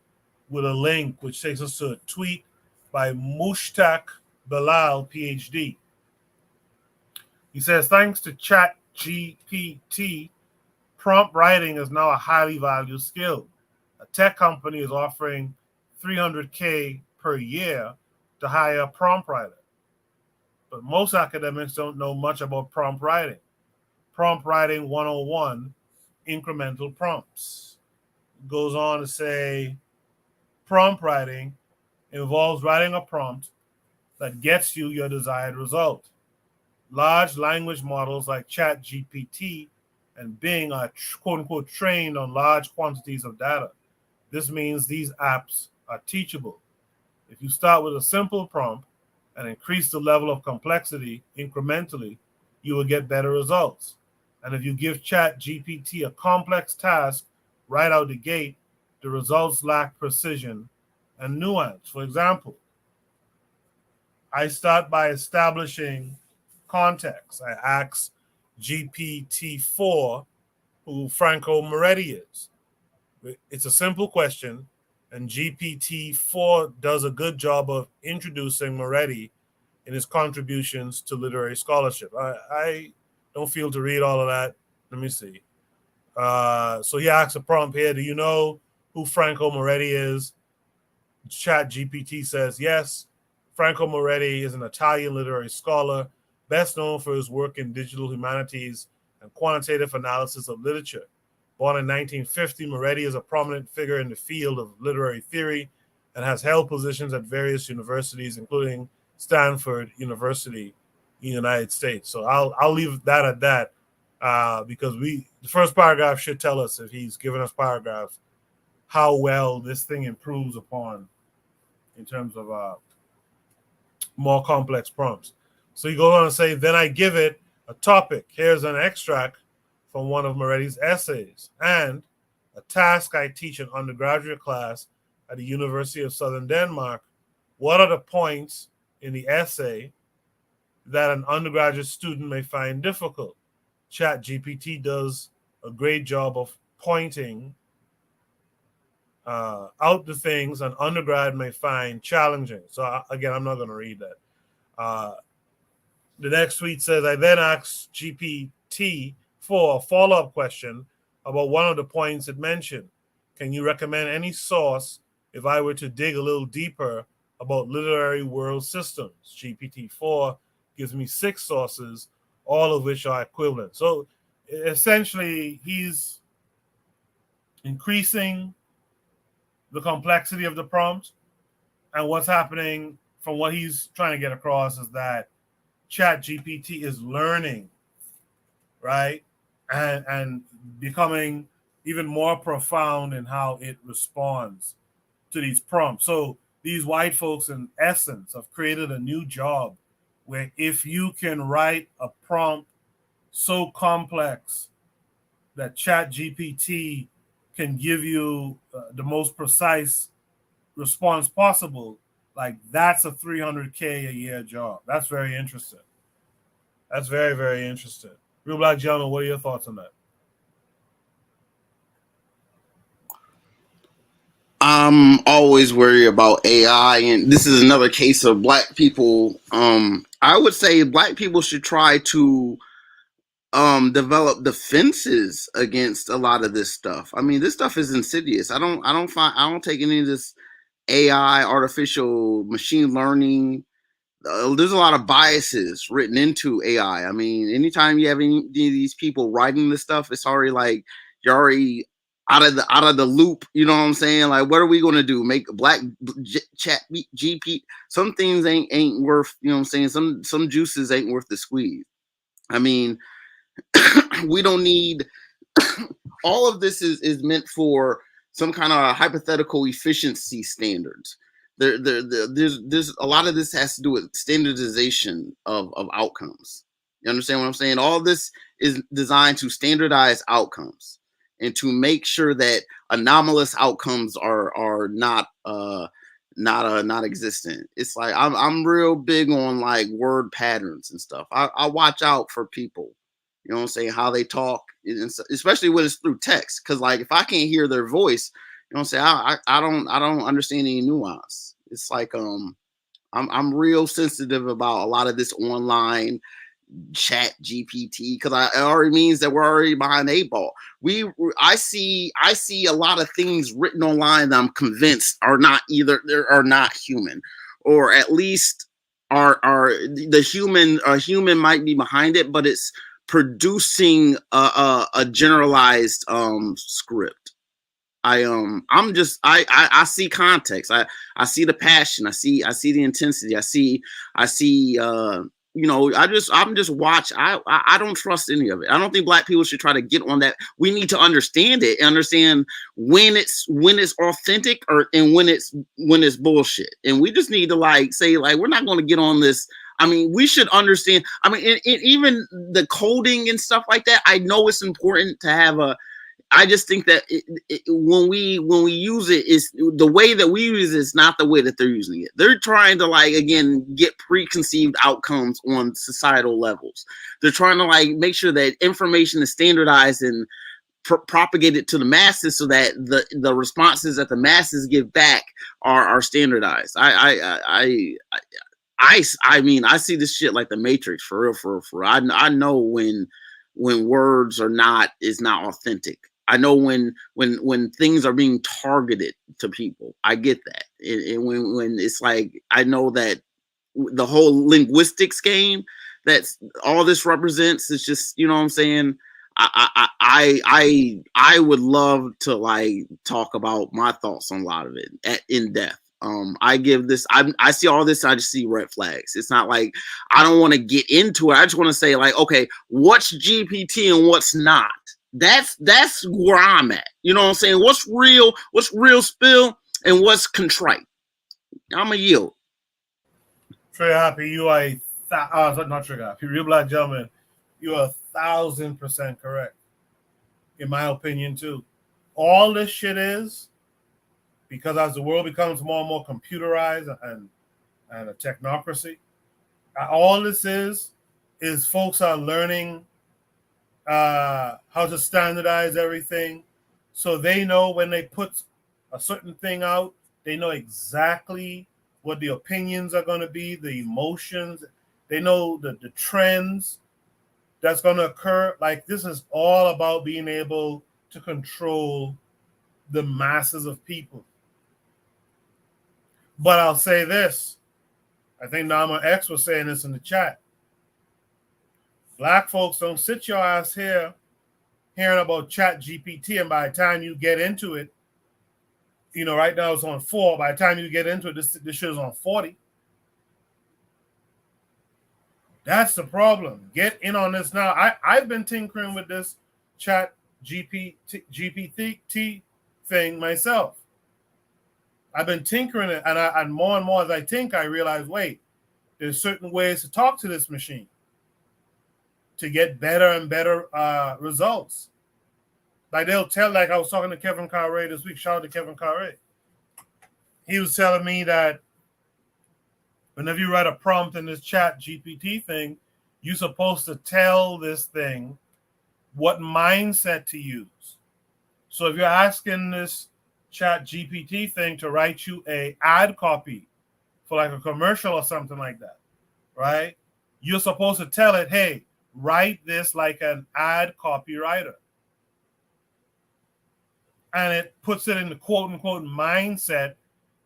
S1: with a link which takes us to a tweet by Mushtaq Bilal, PhD. He says, thanks to Chat GPT, prompt writing is now a highly valued skill. A tech company is offering $300K per year to hire a prompt writer. But most academics don't know much about prompt writing. Prompt writing 101, incremental prompts. It goes on to say, prompt writing involves writing a prompt that gets you your desired result. Large language models like ChatGPT and Bing are quote unquote trained on large quantities of data. This means these apps are teachable. If you start with a simple prompt and increase the level of complexity incrementally, you will get better results. And if you give ChatGPT a complex task right out the gate, the results lack precision and nuance. For example, I start by establishing context. I ask GPT-4 who Franco Moretti is. It's a simple question, and GPT-4 does a good job of introducing Moretti in his contributions to literary scholarship. I don't feel to read all of that. Let me see. So he asks a prompt here, do you know who Franco Moretti is? Chat GPT says yes. Franco Moretti is an Italian literary scholar, best known for his work in digital humanities and quantitative analysis of literature. Born in 1950, Moretti is a prominent figure in the field of literary theory and has held positions at various universities, including Stanford University in the United States. So I'll leave that at that because the first paragraph should tell us, if he's given us paragraphs, how well this thing improves upon in terms of more complex prompts. So you go on and say, then I give it a topic. Here's an extract from one of Moretti's essays and a task I teach an undergraduate class at the University of Southern Denmark. What are the points in the essay that an undergraduate student may find difficult? ChatGPT does a great job of pointing out the things an undergrad may find challenging. So again, I'm not going to read that. The next tweet says, I then asked GPT for a follow-up question about one of the points it mentioned. Can you recommend any source if I were to dig a little deeper about literary world systems? GPT-4 gives me 6 sources, all of which are equivalent. So essentially, he's increasing the complexity of the prompt. And what's happening from what he's trying to get across is that ChatGPT is learning, right? And becoming even more profound in how it responds to these prompts. So these white folks, in essence, have created a new job where if you can write a prompt so complex that ChatGPT can give you the most precise response possible, like that's a $300K a year job. That's very interesting. That's very, very interesting. Real Black Gentleman, what are your thoughts on that?
S8: I'm always worried about AI, and this is another case of black people. I would say black people should try to develop defenses against a lot of this stuff. I mean, this stuff is insidious. I don't take any of this AI, artificial machine learning. There's a lot of biases written into AI. I mean, anytime you have any of these people writing this stuff, it's already like you're already out of the loop. You know what I'm saying? Like, what are we gonna do? Make black chat GP? Some things ain't worth. You know what I'm saying? Some juices ain't worth the squeeze. I mean, we don't need all of this is meant for some kind of hypothetical efficiency standards. There's a lot of this has to do with standardization of outcomes. You understand what I'm saying? All this is designed to standardize outcomes and to make sure that anomalous outcomes are not existent. It's like I'm real big on like word patterns and stuff. I watch out for people. You know what I'm saying? How they talk, especially when it's through text. Because like if I can't hear their voice, you know what I'm saying? I don't understand any nuance. It's like I'm real sensitive about a lot of this online Chat GPT, because it already means that we're already behind the 8 ball. I see a lot of things written online that I'm convinced are not human, or at least are a human might be behind it, but it's producing a generalized script. I see context. I see the passion. I see the intensity. I see I'm just watch. I don't trust any of it. I don't think black people should try to get on that. We need to understand it and understand when it's authentic and when it's bullshit. And we just need to say we're not going to get on this. I mean, we should understand. I mean, even the coding and stuff like that. I know it's important to have I just think that when we use it, is the way that we use it is not the way that they're using it. They're trying to again get preconceived outcomes on societal levels. They're trying to make sure that information is standardized and propagated to the masses, so that the responses that the masses give back are standardized. I mean, I see this shit like the Matrix, for real, for real. I know when words is not authentic. I know when things are being targeted to people. I get that. And when it's I know that the whole linguistics game that's all this represents is just, you know what I'm saying? I would love to talk about my thoughts on a lot of it in depth. I see all this, I just see red flags. It's not I don't want to get into it. I just want to say okay, what's GPT and what's not? That's where I'm at. You know what I'm saying? What's real spill and what's contrite? I'm a yield.
S1: Trey Happy, you are not Trey Happy, Real Black Gentleman, you are 1,000% correct. In my opinion, too. All this shit is because as the world becomes more and more computerized and a technocracy, all this is folks are learning how to standardize everything, so they know when they put a certain thing out, they know exactly what the opinions are going to be, the emotions, they know the trends that's going to occur. This is all about being able to control the masses of people. But I'll say this, I think Nama X was saying this in the chat. Black folks, don't sit your ass here hearing about Chat GPT, and by the time you get into it, right now it's on 4. By the time you get into it, this shit is on 40. That's the problem. Get in on this now. I've been tinkering with this Chat GPT thing myself. I've been tinkering it, and more as I think, I realize, wait, there's certain ways to talk to this machine to get better and better results. They'll tell, I was talking to Kevin Carre this week. Shout out to Kevin Carre. He was telling me that whenever you write a prompt in this Chat GPT thing, you're supposed to tell this thing what mindset to use. So if you're asking this Chat GPT thing to write you a ad copy for a commercial or something like that, right? You're supposed to tell it, hey, write this like an ad copywriter. And it puts it in the quote unquote mindset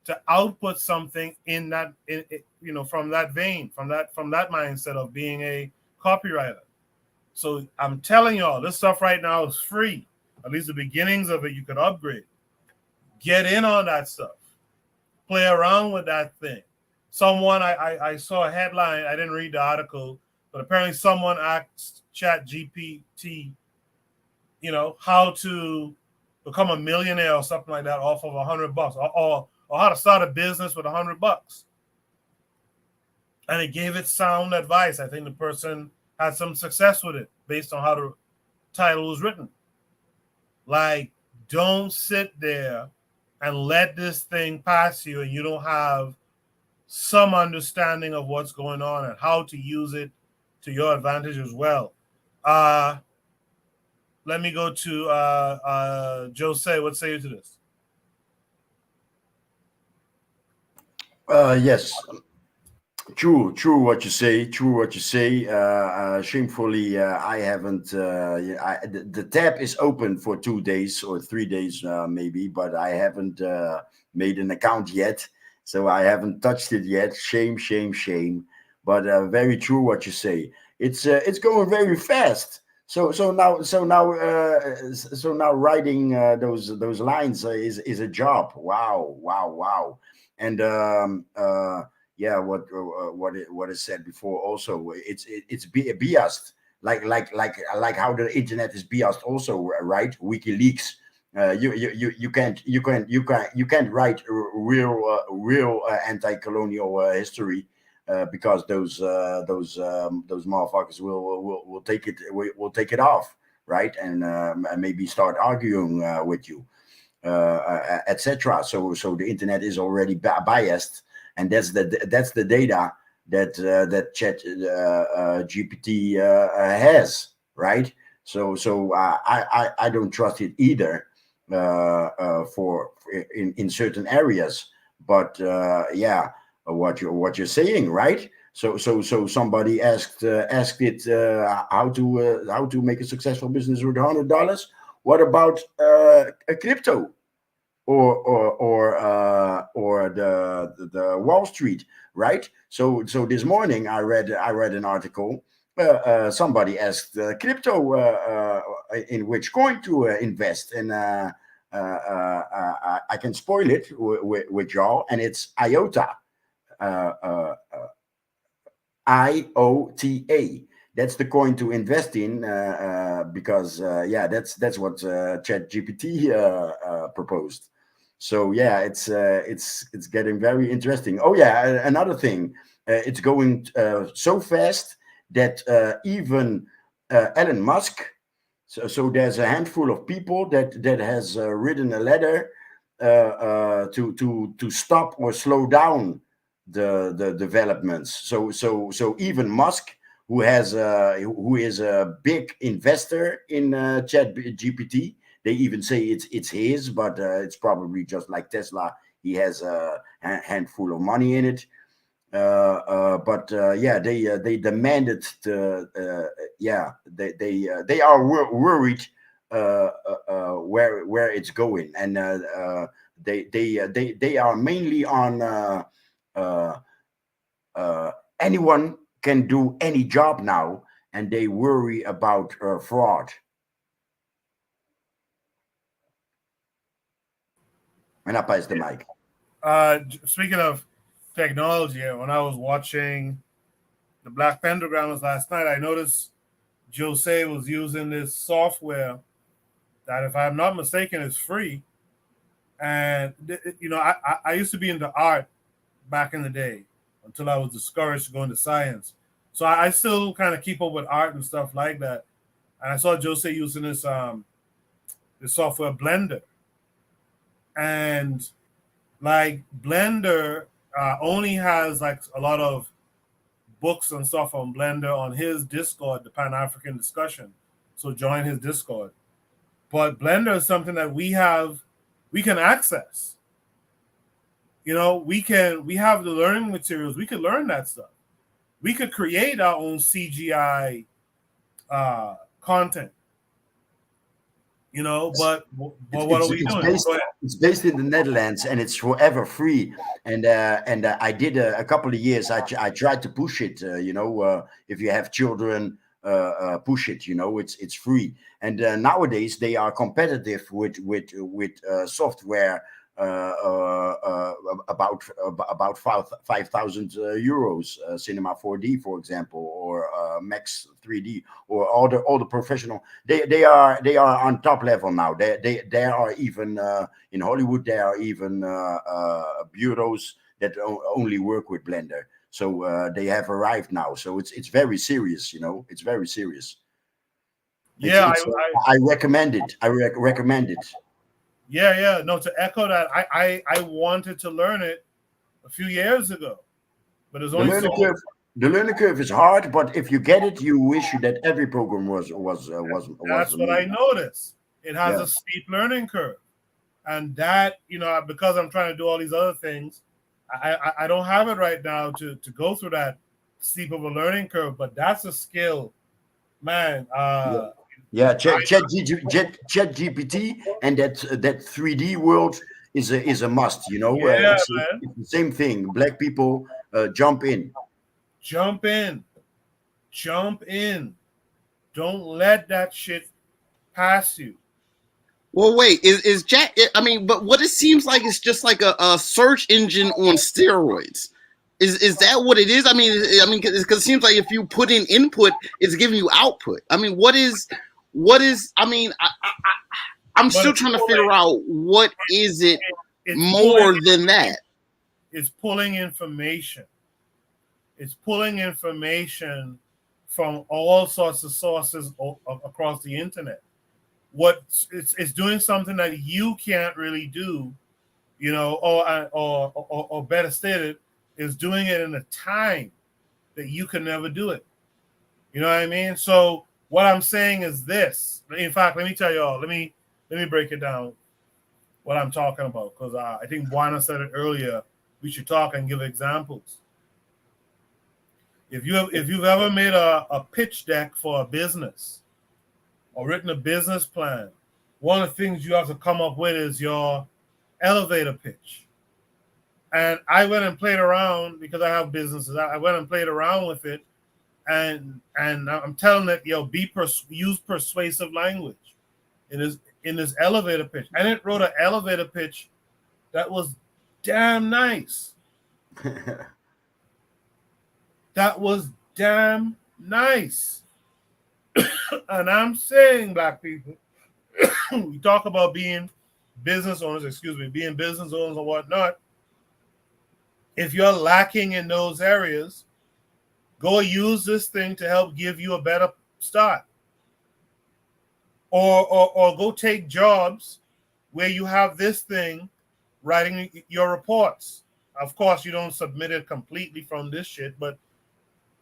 S1: to output something in that, from that vein, from that mindset of being a copywriter. So I'm telling y'all, this stuff right now is free. At least the beginnings of it, you can upgrade. Get in on that stuff. Play around with that thing. Someone, I saw a headline, I didn't read the article, but apparently someone asked Chat GPT, how to become a millionaire or something like that off of $100, or how to start a business with $100. And it gave it sound advice. I think the person had some success with it based on how the title was written. Don't sit there and let this thing pass you and you don't have some understanding of what's going on and how to use it to your advantage as well. Let me go to Jose. What say you to this?
S16: Yes. True what you say. True what you say. Shamefully, I haven't. The tab is open for 2 days or 3 days, maybe, but I haven't made an account yet, so I haven't touched it yet. Shame, shame, shame. But very true what you say. It's going very fast. So now writing those lines is a job. Wow, wow, wow. And yeah, what is said before also, it's biased, like how the internet is biased also, right? WikiLeaks, you can't write real anti-colonial history, because those motherfuckers will take it off, right? And maybe start arguing with you, etc. So the internet is already biased, and that's the data that Chat GPT has, right? So I don't trust it either, for in certain areas. But yeah, what you're saying, right? So somebody asked it, how to make a successful business with $100. What about a crypto, or the Wall Street, right? So this morning I read an article. Somebody asked crypto, in which coin to invest, and I can spoil it with y'all, and it's IOTA, IOTA. That's the coin to invest in, because yeah, that's what ChatGPT proposed. So yeah, it's getting very interesting. Oh yeah, another thing, it's going so fast that even Elon Musk. So there's a handful of people that has written a letter to stop or slow down the developments. So even Musk, who is a big investor in Chat GPT. They even say it's his, but it's probably just like Tesla. He has a handful of money in it. But yeah, they demanded yeah, they are worried where it's going, and they are mainly on anyone can do any job now, and they worry about fraud. And I pass the mic.
S1: Speaking of technology, when I was watching the Black Pentagrams last night, I noticed Jose was using this software that, if I'm not mistaken, is free. And I used to be into art back in the day until I was discouraged to go into science. So I still kind of keep up with art and stuff like that. And I saw Jose using this software Blender, and like Blender only has like a lot of books and stuff on Blender on his Discord, the Pan African Discussion. So join his Discord. But Blender is something that we can access. We have the learning materials. We could learn that stuff. We could create our own CGI content. But what are we doing?
S16: It's based in the Netherlands, and it's forever free. And I did a couple of years. I tried to push it. If you have children, push it. It's free. And nowadays they are competitive with software about 5,000 euros, Cinema 4D, for example, or Max 3D, or all the professional. They are on top level now. They are even in Hollywood. There are even bureaus that only work with Blender. So they have arrived now. So it's very serious. It's very serious.
S1: Yeah,
S16: I recommend it. I recommend it.
S1: Yeah. No, to echo that, I wanted to learn it a few years ago, but it's only
S16: the learning curve is hard, but if you get it, you wish that every program was.
S1: That's what I noticed. It has a steep learning curve, and that because I'm trying to do all these other things, I don't have it right now to go through that steep of a learning curve, but that's a skill, man.
S16: Yeah, Chat GPT and that 3D world is a must. You know,
S1: Yeah, man.
S16: it's the same thing. Black people jump in.
S1: Jump in. Jump in. Don't let that shit pass you.
S8: Well, wait, is Jack? I mean, but what it seems like is just like a search engine on steroids. Is that what it is? I mean, because it seems like if you put in input, it's giving you output. I mean, what is? I mean, I'm
S1: But
S8: still
S1: it's
S8: trying to
S1: pulling,
S8: figure out what is it
S1: it's pulling,
S8: more than that.
S1: it's pulling information. It's pulling information from all sorts of sources across the internet. What it's doing something that you can't really do, you know, or better stated, is doing it in a time that you can never do it. You know what I mean? So what I'm saying is this. In fact, let me tell you all. Let me break it down. What I'm talking about, because I think Juana said it earlier. We should talk and give examples. If you've ever made a pitch deck for a business or written a business plan, one of the things you have to come up with is your elevator pitch. And I went and played around because I have businesses. I went and played around with it, and I'm telling it, use persuasive language in this elevator pitch. And it wrote an elevator pitch that was damn nice. That was damn nice. And I'm saying, black people, we talk about being business owners, being business owners or whatnot. If you're lacking in those areas, go use this thing to help give you a better start. Or go take jobs where you have this thing writing your reports. Of course, you don't submit it completely from this shit, but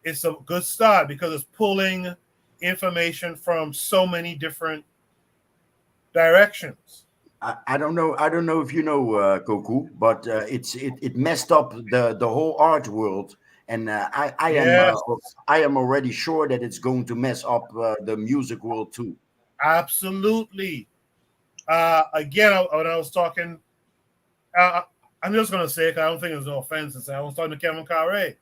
S1: it's a good start because it's pulling information from so many different directions.
S16: I don't know. I don't know if you know Goku, but it messed up the whole art world, and
S1: Yes,
S16: I am already sure that it's going to mess up the music world too.
S1: absolutely. Again, when I was talking, uh, I'm just gonna say it 'cause I don't think there's no offense. I was talking to Kevin Carre.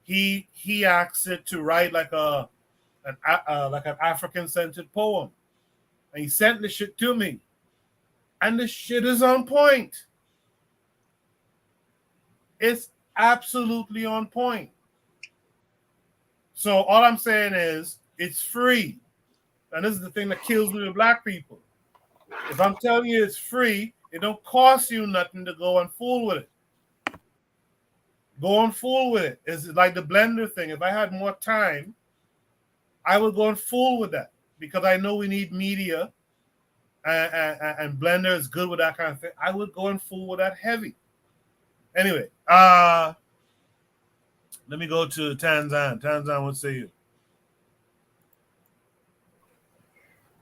S1: He asked it to write like an African centered poem, and he sent the shit to me, and the shit is on point. It's absolutely on point. So all I'm saying is it's free, and this is the thing that kills me with black people. If I'm telling you it's free, it don't cost you nothing to go and fool with it. Go and fool with it. It's like the blender thing. If I had more time, I would go and fool with that because I know we need media, and Blender is good with that kind of thing. I would go and fool with that heavy. Anyway, let me go to Tanzan. Tanzan, what say you?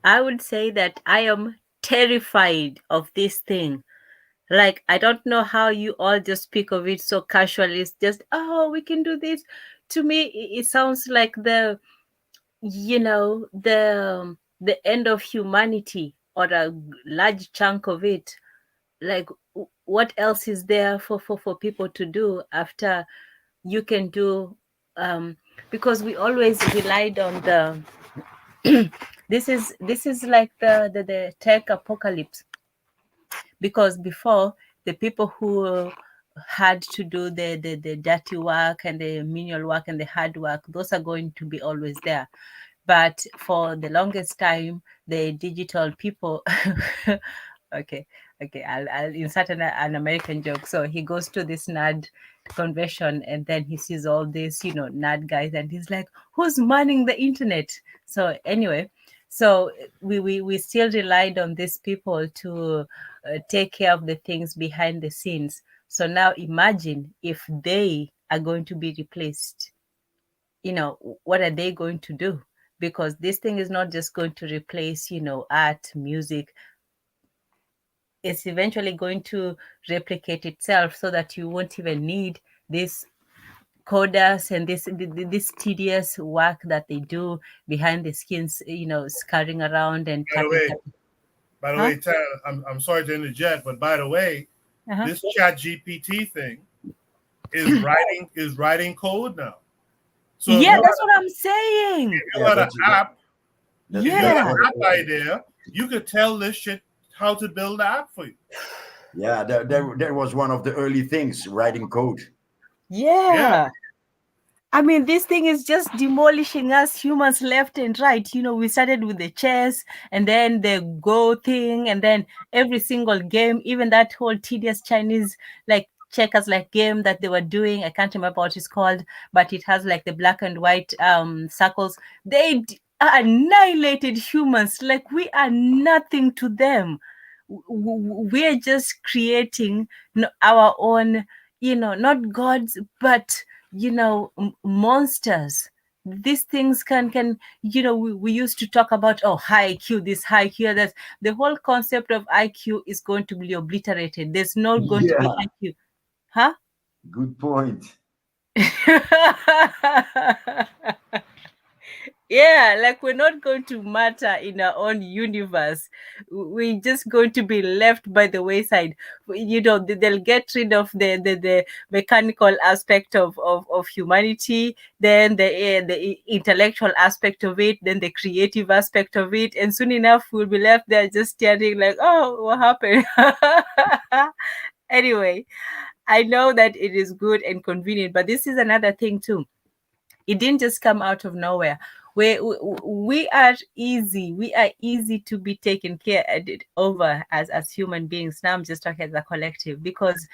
S11: I would say that I am terrified of this thing. Like, I don't know how you all just speak of it so casually. It's just, oh, we can do this. To me, it sounds like the end of humanity, or a large chunk of it. Like, what else is there for people to do after you can do? Because we always relied on the this is like the tech apocalypse, because before, the people who had to do the dirty work and the menial work and the hard work, those are going to be always there. But for the longest time, the digital people okay, I'll insert an American joke. So he goes to this nerd convention, and then he sees all these nerd guys, and he's like, who's manning the internet? So anyway, so we still relied on these people to take care of the things behind the scenes. So now imagine if they are going to be replaced. What are they going to do? Because this thing is not just going to replace art, music. it's eventually going to replicate itself so that you won't even need this coders and this tedious work that they do behind the scenes, scurrying around and
S1: By the way,
S11: Huh?
S1: Tara, I'm sorry to interject, but by the way,
S11: Uh-huh.
S1: this Chat GPT thing is writing code now. So if
S11: Yeah,
S1: you
S11: that's
S1: had,
S11: what I'm saying.
S1: if you had an app, if you had
S11: Yeah.
S1: an app idea, you could tell this shit how to build the app for you.
S16: Yeah, that was one of the early things, writing code.
S11: Yeah. I mean, this thing is just demolishing us humans left and right. We started with the chess and then the Go thing, and then every single game, even that whole tedious Chinese like checkers like game that they were doing. I can't remember what it's called, but it has like the black and white circles. They annihilated humans. Like, we are nothing to them. We're just creating our own, not gods, but monsters. These things can we used to talk about, oh, high IQ, this high IQ, that the whole concept of IQ is going to be obliterated. There's not going to be IQ. Huh?
S16: Good point.
S11: Yeah, like, we're not going to matter in our own universe. We're just going to be left by the wayside. They'll get rid of the mechanical aspect of humanity, then the intellectual aspect of it, then the creative aspect of it, and soon enough we'll be left there just staring like, oh, what happened? Anyway, I know that it is good and convenient, but this is another thing too. It didn't just come out of nowhere. We are easy. We are easy to be taken care over as human beings. Now I'm just talking as a collective, because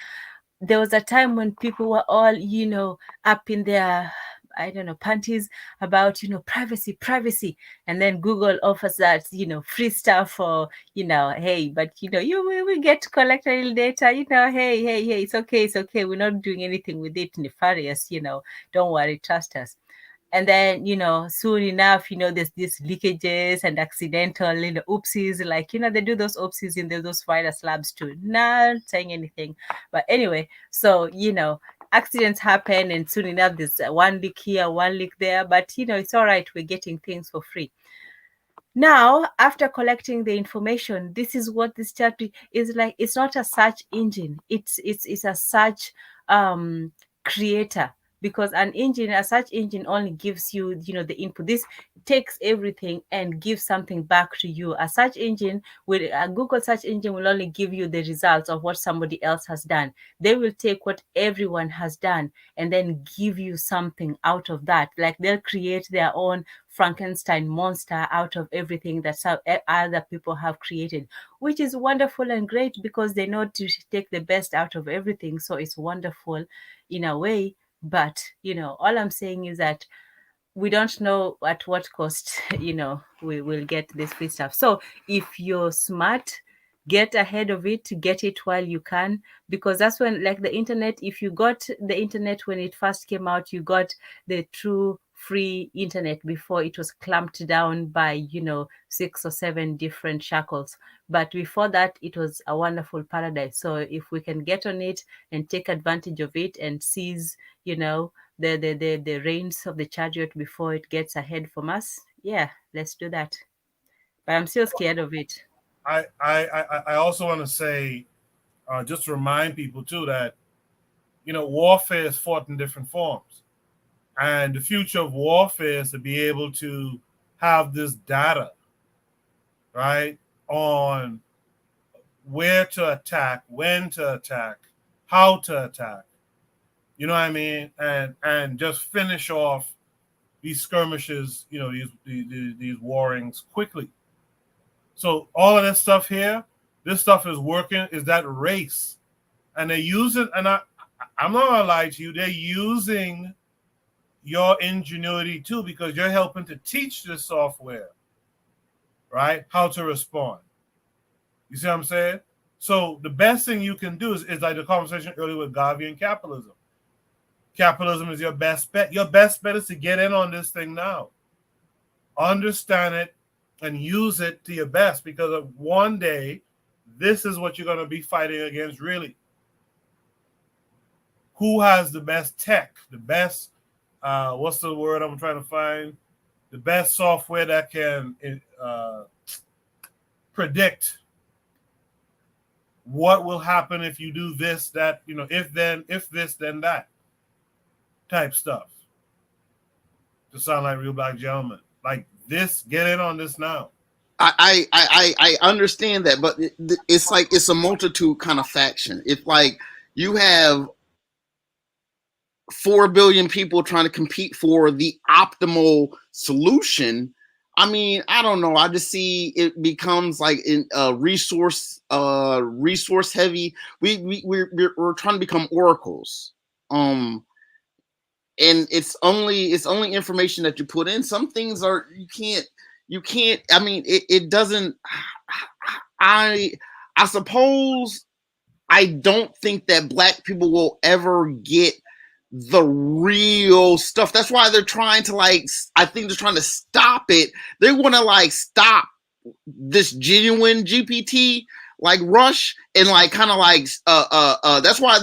S11: there was a time when people were all, up in their, I don't know, panties about, privacy. And then Google offers that, free stuff for, hey, but, we get to collect a little data, hey, it's okay. We're not doing anything with it nefarious, don't worry, trust us. And then, soon enough, there's these leakages and accidental, oopsies, like, they do those oopsies in those virus labs too. Not saying anything. But anyway, so, accidents happen, and soon enough, there's one leak here, one leak there. But, it's all right. We're getting things for free. Now, after collecting the information, this is what this chat is like. It's not a search engine. It's a search creator, because a search engine only gives you, the input. This takes everything and gives something back to you. A search engine a Google search engine will only give you the results of what somebody else has done. They will take what everyone has done and then give you something out of that. Like, they'll create their own Frankenstein monster out of everything that other people have created, which is wonderful and great, because they know to take the best out of everything. So it's wonderful in a way. But, all I'm saying is that we don't know at what cost, we will get this free stuff. So if you're smart, get ahead of it, get it while you can, because that's when, like the internet, if you got the internet when it first came out, you got the true free internet before it was clamped down by 6 or 7 different shackles. But before that, it was a wonderful paradise. So if we can get on it and take advantage of it and seize the reins of the chariot before it gets ahead from us, yeah, let's do that. But I'm still scared of it.
S1: I also want to say, just to remind people too, that warfare is fought in different forms. And the future of warfare is to be able to have this data, right, on where to attack, when to attack, how to attack. You know what I mean? And just finish off these skirmishes, these warrings quickly. So all of this stuff here, this stuff is working, is that race. And they use it, and I'm not gonna lie to you, they're using your ingenuity too, because you're helping to teach this software, right, how to respond. You see what I'm saying? So the best thing you can do is like the conversation earlier with Gavi and capitalism. Capitalism is your best bet. Your best bet is to get in on this thing now. Understand it and use it to your best, because of one day this is what you're going to be fighting against, really. Who has the best tech, the best, what's the word I'm trying to find? The best software that can predict what will happen if you do this, that, if this, then that type stuff. To sound like Real Black Gentlemen. Like this, get in on this now.
S8: I understand that, but it's like it's a multitude kind of faction. If like you have 4 billion people trying to compete for the optimal solution, I mean, I don't know. I just see it becomes like in resource heavy. We're trying to become oracles. And it's only information that you put in. Some things are you can't. I mean, it doesn't. I suppose I don't think that Black people will ever get the real stuff. That's why they're trying to I think they're trying to stop it. They want to stop this genuine GPT rush and kind of that's why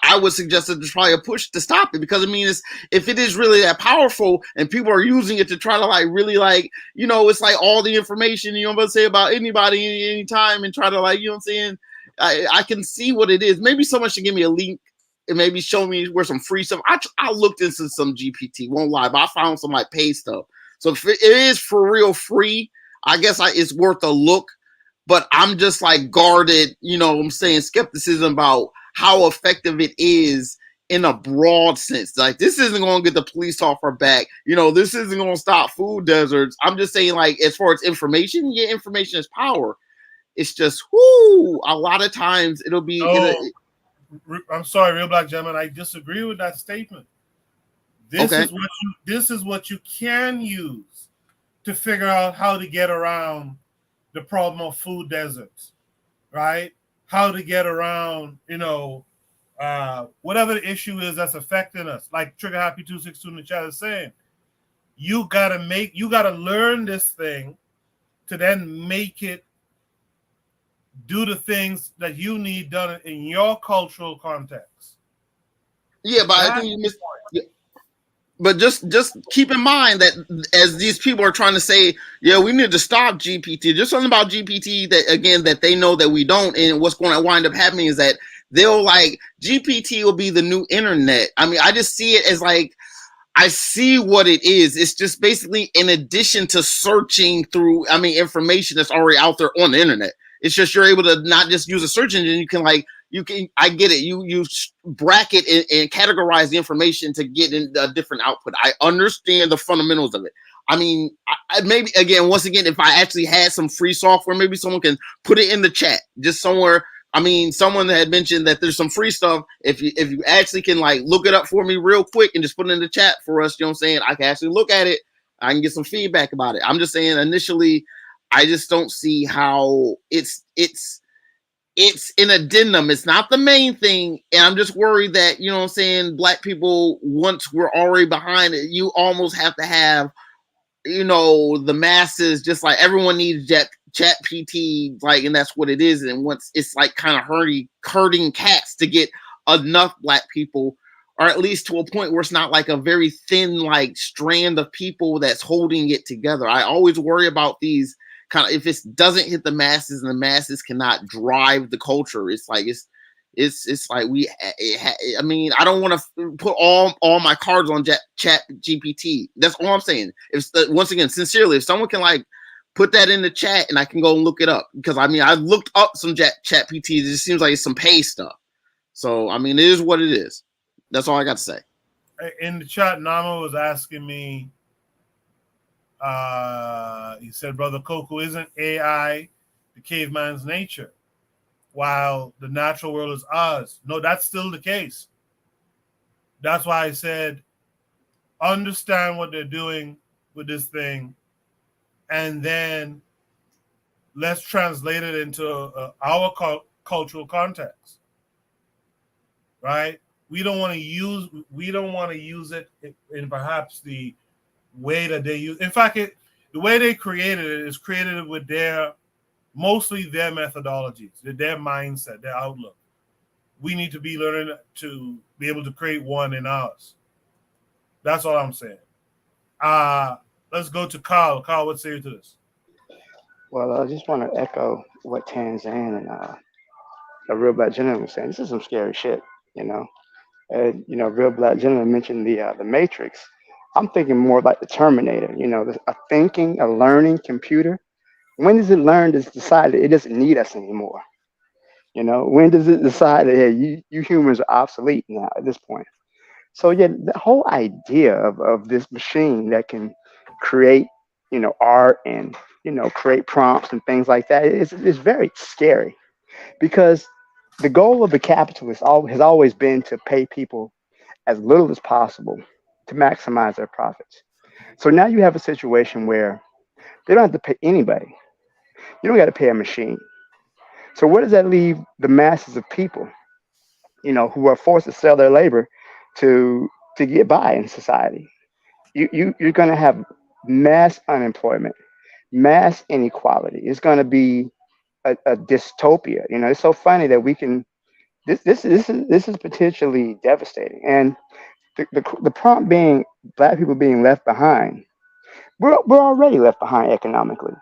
S8: I would suggest that there's probably a push to stop it, because I mean if it is really that powerful and people are using it to try to really it's like all the information I'm gonna say about anybody anytime and try to what I'm saying. I can see what it is. Maybe someone should give me a link and maybe show me where some free stuff. I looked into some GPT, won't lie, but I found some paid stuff. So if it is for real free, I guess it's worth a look. But I'm just guarded, I'm saying, skepticism about how effective it is in a broad sense. This isn't going to get the police off our back. This isn't going to stop food deserts. I'm just saying, as far as information, yeah, information is power. It's just, a lot of times it'll be.
S1: I'm sorry, Real Black Gentleman. I disagree with that statement. This is what you can use to figure out how to get around the problem of food deserts, right? How to get around, whatever the issue is that's affecting us. Like Trigger Happy 262 in the chat is saying, you gotta learn this thing to then make it do the things that you need done in your cultural context.
S8: Yeah, but I think you missed. But just keep in mind that as these people are trying to say, yeah, we need to stop GPT. Just something about GPT that they know that we don't, and what's going to wind up happening is that they'll GPT will be the new internet. I mean, I just see it as I see what it is. It's just basically in addition to searching through, information that's already out there on the internet. It's just you're able to not just use a search engine. You can I get it. You bracket and categorize the information to get in a different output. I understand the fundamentals of it. I mean, maybe once again, if I actually had some free software, maybe someone can put it in the chat just somewhere. I mean, someone had mentioned that there's some free stuff. If you actually can look it up for me real quick and just put it in the chat for us, you know what I'm saying? I can actually look at it. I can get some feedback about it. I'm just saying initially, I just don't see how it's an addendum. It's not the main thing. And I'm just worried that, you know what I'm saying, Black people, once we're already behind it, you almost have to have, the masses, just everyone needs chat PT, and that's what it is. And once it's kind of herding cats to get enough Black people, or at least to a point where it's not a very thin, strand of people that's holding it together. I always worry about these if it doesn't hit the masses and the masses cannot drive the culture, it's I mean, I don't want to put all my cards on chat GPT. That's all I'm saying. Once again, sincerely, if someone can put that in the chat and I can go and look it up, because I mean, I looked up some chat GPT. It just seems like it's some pay stuff. So, I mean, it is what it is. That's all I got to say.
S1: In the chat, Nama was asking me, he said, Brother Coco, isn't AI the caveman's nature, while the natural world is ours? No, that's still the case. That's why I said, understand what they're doing with this thing, and then let's translate it into our cultural context, right? We don't want to use it in perhaps the way that they use. In fact, the way they created it is created with their mostly their methodologies, their mindset, their outlook. We need to be learning to be able to create one in ours. That's all I'm saying. Let's go to Carl. Carl, what say you to this?
S19: Well, I just want to echo what Tanzan and a real black gentleman was saying. This is some scary shit, you know. And real black gentleman mentioned the Matrix. I'm thinking more like the Terminator. A learning computer. When does it learn to decide that it doesn't need us anymore? When does it decide that, hey, you humans are obsolete now at this point? So yeah, the whole idea of this machine that can create, art and create prompts and things like that is very scary, because the goal of the capitalist has always been to pay people as little as possible to maximize their profits. So now you have a situation where they don't have to pay anybody. You don't got to pay a machine. So where does that leave the masses of people, who are forced to sell their labor to get by in society? You're going to have mass unemployment, mass inequality. It's going to be a dystopia. It's so funny that we can. This is potentially devastating, and the prompt being black people being left behind. We're already left behind economically.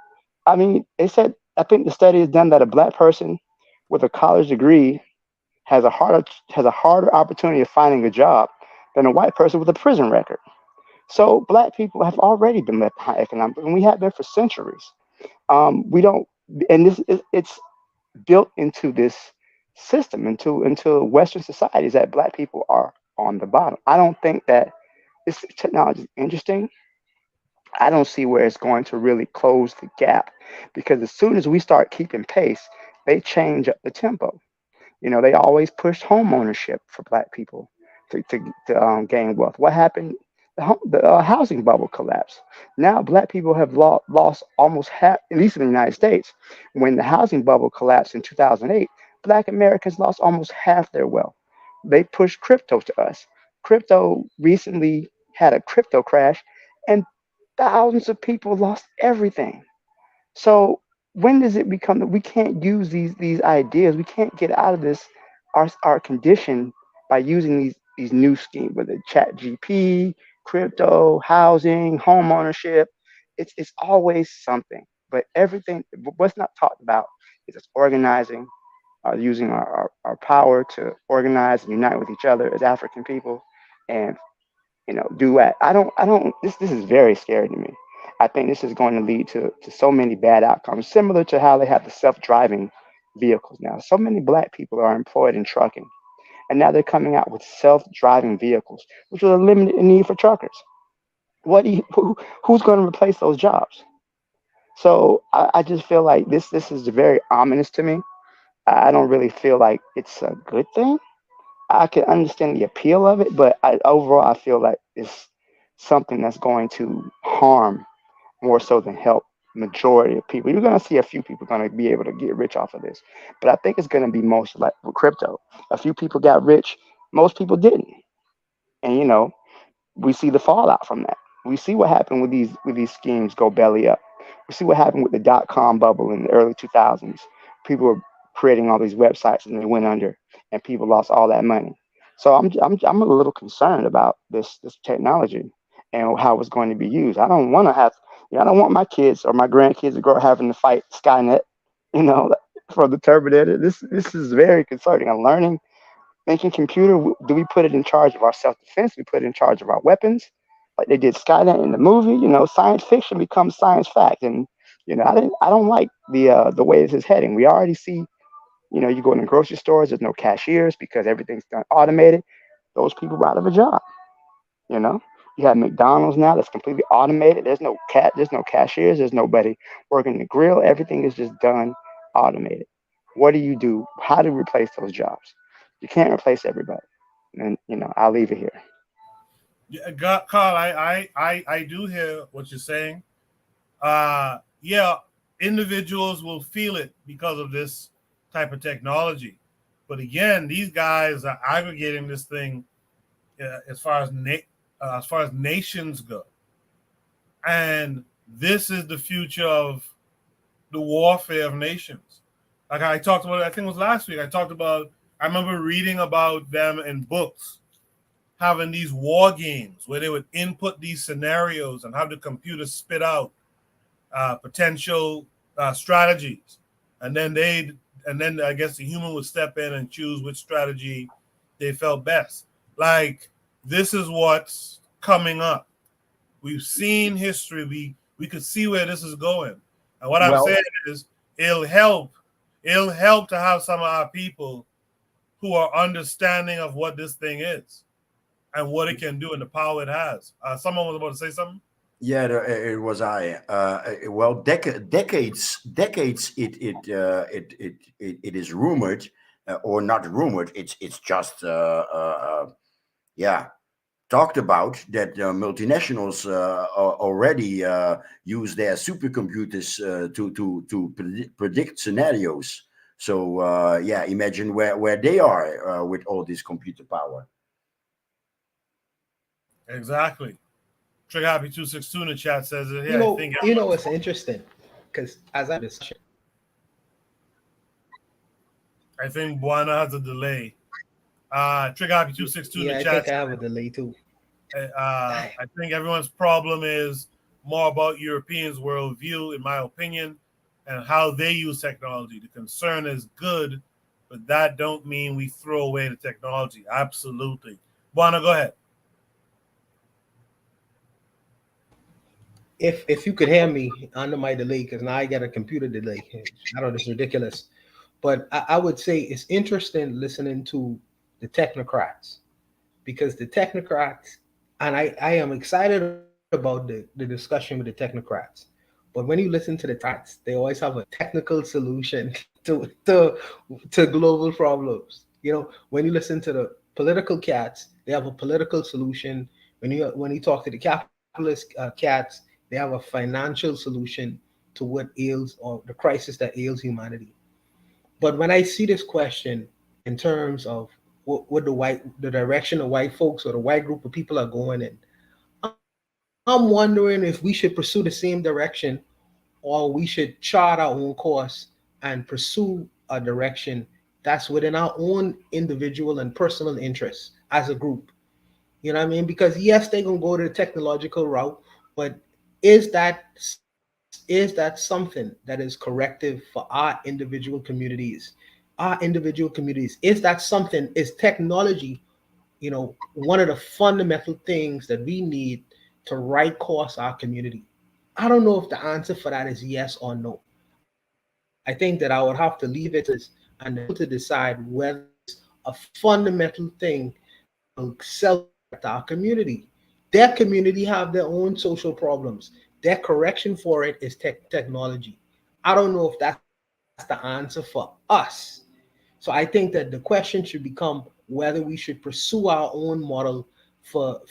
S19: I mean, they said, I think the study has done that a black person with a college degree has a harder opportunity of finding a job than a white person with a prison record. So black people have already been left behind economically, and we have been for centuries. We don't, and it's built into this system, into Western societies, that black people are on the bottom. I don't think that this technology is interesting. I don't see where it's going to really close the gap, because as soon as we start keeping pace, they change up the tempo. They always pushed home ownership for black people to gain wealth. What happened? The housing bubble collapsed. Now black people have lost almost half, at least in the United States. When the housing bubble collapsed in 2008, black Americans lost almost half their wealth. They pushed crypto to us. Crypto recently had a crypto crash, and thousands of people lost everything. So when does it become that we can't use these ideas? We can't get out of this our condition by using these new schemes, whether chat GP, crypto, housing, home ownership. It's always something. But everything, what's not talked about is us organizing, using our power to organize and unite with each other as African people, and do at. I don't this is very scary to me. I think this is going to lead to so many bad outcomes, similar to how they have the self-driving vehicles now. So many black people are employed in trucking, and now they're coming out with self-driving vehicles, which will eliminate the need for truckers. Who's going to replace those jobs? So I just feel like this is very ominous to me. I don't really feel like it's a good thing. I can understand the appeal of it, but overall, I feel like it's something that's going to harm more so than help majority of people. You're going to see a few people going to be able to get rich off of this, but I think it's going to be most like with crypto. A few people got rich, most people didn't, and we see the fallout from that. We see what happened with these schemes go belly up. We see what happened with the dot-com bubble in the early 2000s. People were creating all these websites and they went under, and people lost all that money. So I'm a little concerned about this technology and how it's going to be used. I don't want to have, I don't want my kids or my grandkids to grow up having to fight Skynet, you know, for the Terminator. This is very concerning. I'm learning thinking computer, do we put it in charge of our self-defense? We put it in charge of our weapons, like they did Skynet in the movie. Science fiction becomes science fact, and I don't like the way this is heading. We already see, you go in the grocery stores, there's no cashiers because everything's done automated. Those people are out of a job. You know, you have McDonald's now that's completely automated. There's no cashiers. There's nobody working the grill. Everything is just done automated. What do you do? How to replace those jobs? You can't replace everybody. And I'll leave it here.
S1: Yeah, Carl, I do hear what you're saying. Yeah, individuals will feel it because of this type of technology. But again, these guys are aggregating this thing as far as nations go, and this is the future of the warfare of nations. Like I talked about, I think it was last week. I remember reading about them in books, having these war games where they would input these scenarios and have the computer spit out potential strategies, and then I guess the human would step in and choose which strategy they felt best. Like, this is what's coming up. We've seen history. We could see where this is going. And what I'm saying is, it'll help to have some of our people who are understanding of what this thing is and what it can do and the power it has. Someone was about to say something.
S16: Yeah, it was I. Well, decades. It is rumored, or not rumored. It's just yeah, talked about that multinationals already use their supercomputers to predict scenarios. So yeah, imagine where they are with all this computer power.
S1: Exactly. Trigger Happy 262 in the chat says it.
S20: You
S1: Yeah,
S20: know,
S1: I think
S20: it's interesting because as I discussion,
S1: I think Buana has a delay. Trigger Happy 262 in
S20: yeah,
S1: the
S20: I
S1: chat.
S20: think I have a delay too.
S1: I think everyone's problem is more about Europeans' worldview, in my opinion, and how they use technology. The concern is good, but that don't mean we throw away the technology. Absolutely. Buana, go ahead.
S20: If you could hear me under my delay, because now I got a computer delay. I don't know, it's ridiculous. But I would say it's interesting listening to the technocrats, because the technocrats, and I am excited about the discussion with the technocrats. But when you listen to the technocrats, they always have a technical solution to global problems. You know, when you listen to the political cats, they have a political solution. When you talk to the capitalist cats, they have a financial solution to what ails, or the crisis that ails humanity. But when I see this question in terms of what the direction the white folks or the white group of people are going in, I'm wondering if we should pursue the same direction, or we should chart our own course and pursue a direction that's within our own individual and personal interests as a group. You know what I mean? Because yes, they're gonna go to the technological route, but is that something that is corrective for our individual communities? Our individual communities. Is that something? Is technology, one of the fundamental things that we need to right course our community? I don't know if the answer for that is yes or no. I think that I would have to leave it and the people to decide whether it's a fundamental thing will self-correct our community. Their community have their own social problems. Their correction for it is technology. I don't know if that's the answer for us. So I think that the question should become whether we should pursue our own model for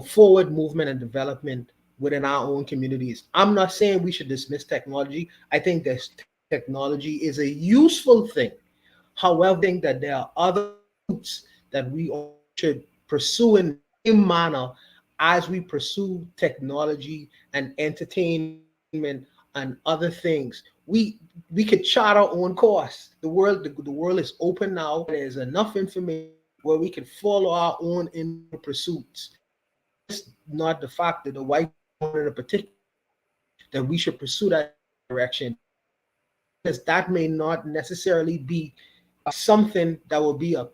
S20: forward movement and development within our own communities. I'm not saying we should dismiss technology. I think that technology is a useful thing. However, I think that there are other pursuits that we all should pursue in the same manner as we pursue technology and entertainment and other things. We could chart our own course. The world is open now. There's enough information where we can follow our own individual pursuits. It's not the fact that the white people in a particular that we should pursue that direction, because that may not necessarily be something that will be a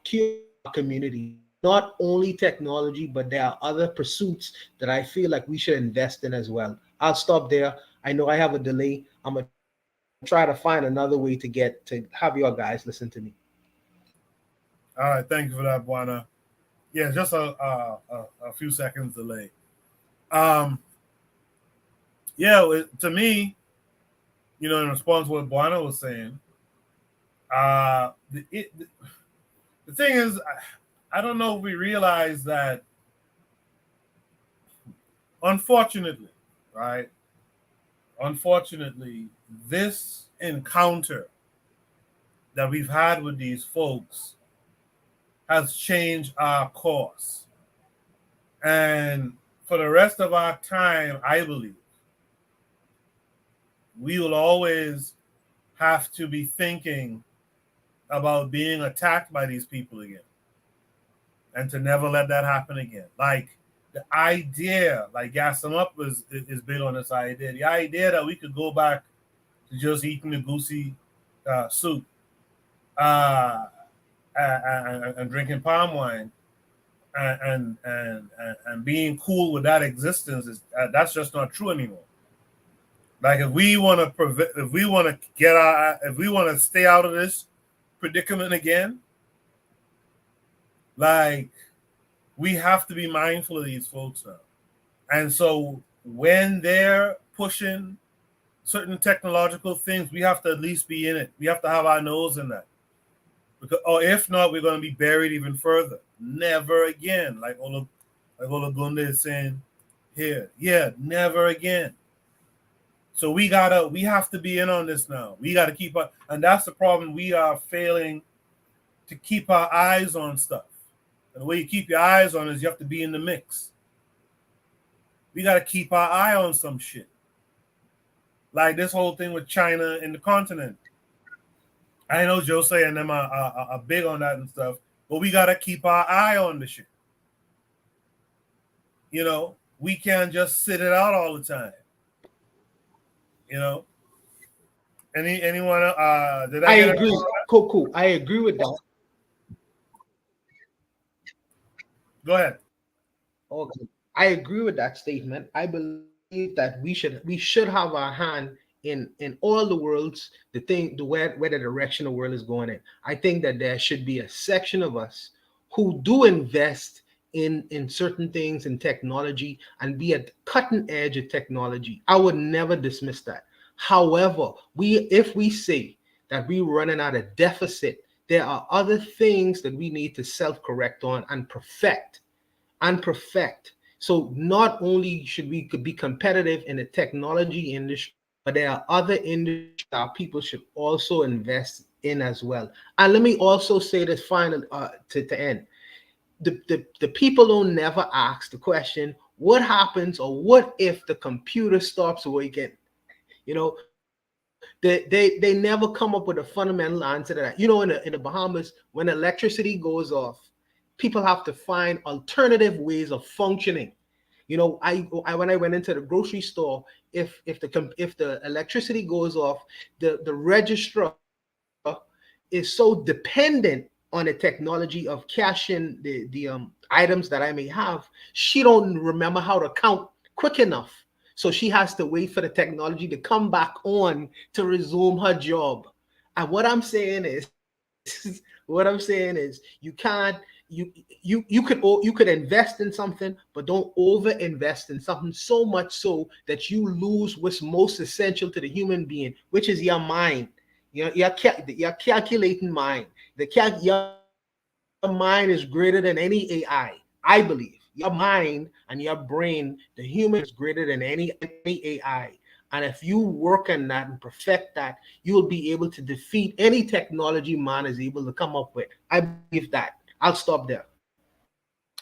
S20: cure for our community. Not only technology, but there are other pursuits that I feel like we should invest in as well. I'll stop there. I know I have a delay. I'm gonna try to find another way to have your guys listen to me.
S1: All right, thank you for that, Buana. Yeah, just a few seconds delay. Yeah, to me, in response to what Buana was saying, the thing is, I don't know if we realize that, unfortunately, right? Unfortunately, this encounter that we've had with these folks has changed our course. And for the rest of our time, I believe we will always have to be thinking about being attacked by these people again, and to never let that happen again. Like the idea, like Gas 'em Up is big on this idea. The idea that we could go back to just eating the goosey soup and drinking palm wine and being cool with that existence is that's just not true anymore. Like if we want to if we want to if we want to stay out of this predicament again, like we have to be mindful of these folks now. And so when they're pushing certain technological things, we have to at least be in it. We have to have our nose in that. Because, or if not, we're going to be buried even further. Never again. Like Olagunde is saying here. Yeah, never again. So we have to be in on this now. We got to keep up. And that's the problem. We are failing to keep our eyes on stuff. And the way you keep your eyes on is you have to be in the mix. We got to keep our eye on some shit. Like this whole thing with China and the continent. I know Jose and them are big on that and stuff, but we got to keep our eye on the shit. You know, we can't just sit it out all the time. You know? Anyone, did I
S20: agree. Cool. I agree with that.
S1: Go ahead.
S20: Okay. I agree with that statement. I believe that we should have our hand in all the worlds, where the direction the world is going in. I think that there should be a section of us who do invest in certain things in technology and be at the cutting edge of technology. I would never dismiss that. However, if we say that we're running out of deficit, there are other things that we need to self-correct on and perfect. So not only should we be competitive in the technology industry, but there are other industries that people should also invest in as well. And let me also say this final to end. The people don't never ask the question, what happens or what if the computer stops working? You know, they never come up with a fundamental answer to that. You know, in the Bahamas, when electricity goes off, people have to find alternative ways of functioning. You know, I when I went into the grocery store, if the electricity goes off, the registrar is so dependent on the technology of cashing the items that I may have, she don't remember how to count quick enough. So she has to wait for the technology to come back on to resume her job. And what I'm saying is, you can't you could invest in something, but don't over invest in something so much so that you lose what's most essential to the human being, which is your mind. Your calculating mind. Your mind is greater than any AI. I believe your mind and your brain, the human is greater than any AI. And if you work on that and perfect that, you'll be able to defeat any technology man is able to come up with. I believe that. I'll stop there.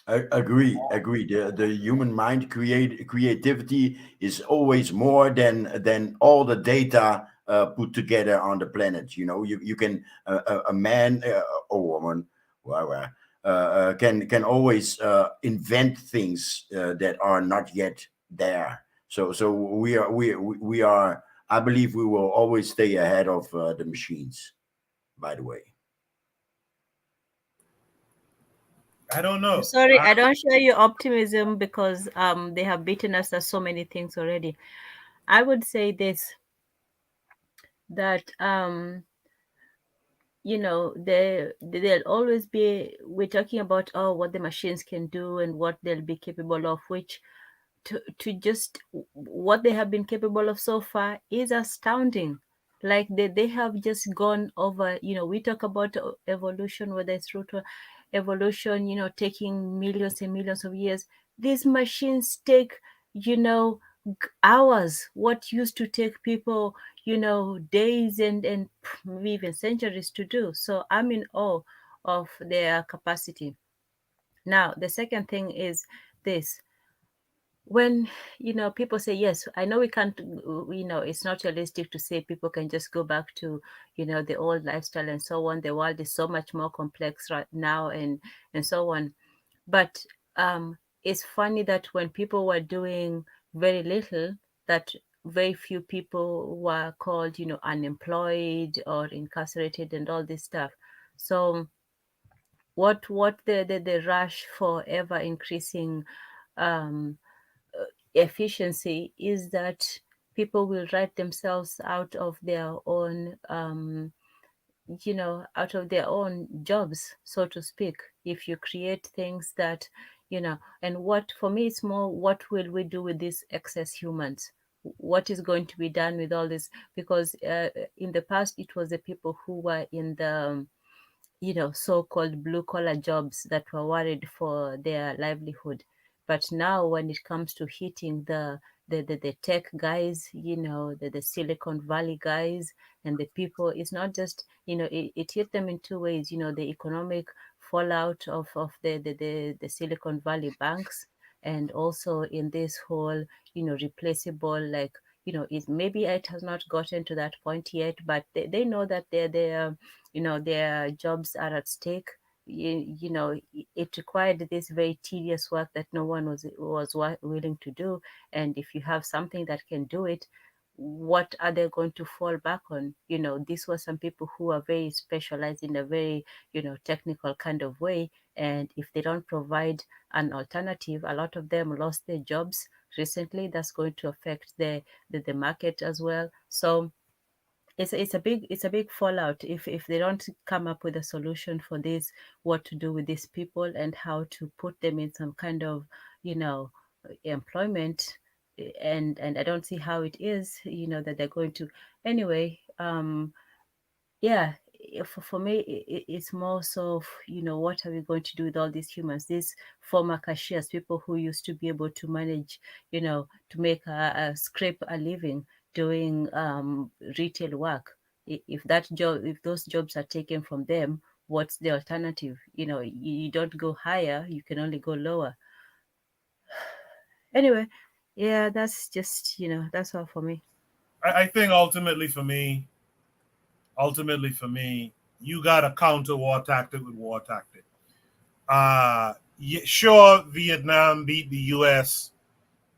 S16: Agree. The human mind creativity is always more than all the data put together on the planet. You know, you can a man or woman, whatever, can always invent things that are not yet there. So we are. I believe we will always stay ahead of the machines. By the way.
S1: I don't know.
S11: Sorry, I don't share your optimism because they have beaten us at so many things already. I would say this, that you know, there'll always be, we're talking about what the machines can do and what they'll be capable of, which to just what they have been capable of so far is astounding. Like they have just gone over, you know, we talk about evolution, whether it's through to evolution, you know, taking millions and millions of years. These machines take, you know, hours what used to take people, you know, days and maybe even centuries to do. So I'm in awe of their capacity. Now the second thing is this: when people say, yes, I know we can't, it's not realistic to say people can just go back to the old lifestyle and so on. The world is so much more complex right now, and so on. But it's funny that when people were doing very little, that very few people were called unemployed or incarcerated and all this stuff. So what the rush for ever increasing um efficiency is that people will write themselves out of their own out of their own jobs, so to speak, if you create things that and what for me it's more, what will we do with these excess humans? What is going to be done with all this? Because in the past it was the people who were in the so-called blue collar jobs that were worried for their livelihood. But now when it comes to hitting the tech guys, the Silicon Valley guys and the people, it's not just, it hit them in two ways, the economic fallout of the Silicon Valley banks, and also in this whole, replaceable, like, maybe it has not gotten to that point yet, but they know that they're their jobs are at stake. It required this very tedious work that no one was willing to do. And if you have something that can do it, what are they going to fall back on? These were some people who are very specialized in a very technical kind of way, and if they don't provide an alternative, a lot of them lost their jobs recently. That's going to affect the market as well. So it's a big fallout if they don't come up with a solution for this, what to do with these people and how to put them in some kind of employment. And I don't see how it is that they're going to. Anyway, yeah, for me it's more so what are we going to do with all these humans, these former cashiers, people who used to be able to manage, to make a scrape a living doing retail work. If those jobs are taken from them, what's the alternative? You don't go higher, you can only go lower. Anyway, yeah, that's just that's all for me.
S1: I think ultimately for me, you got to counter war tactic with war tactic. Sure, Vietnam beat the U.S.,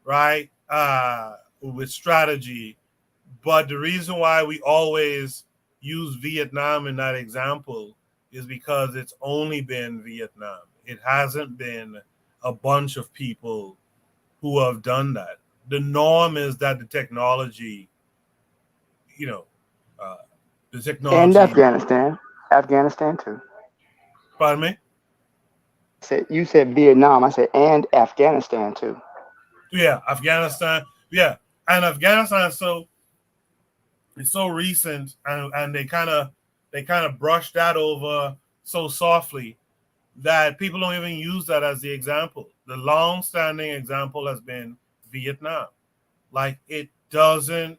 S1: right? With strategy, but the reason why we always use Vietnam in that example is because it's only been Vietnam. It hasn't been a bunch of people who have done that. The norm is that the technology, you know, uh, the
S19: And
S1: technology.
S19: Afghanistan too.
S1: Pardon me?
S19: You said Vietnam. I said and Afghanistan too.
S1: Yeah, Afghanistan. Yeah, and Afghanistan. So it's so recent, and they kind of brush that over so softly that people don't even use that as the example. The long-standing example has been Vietnam. Like, it doesn't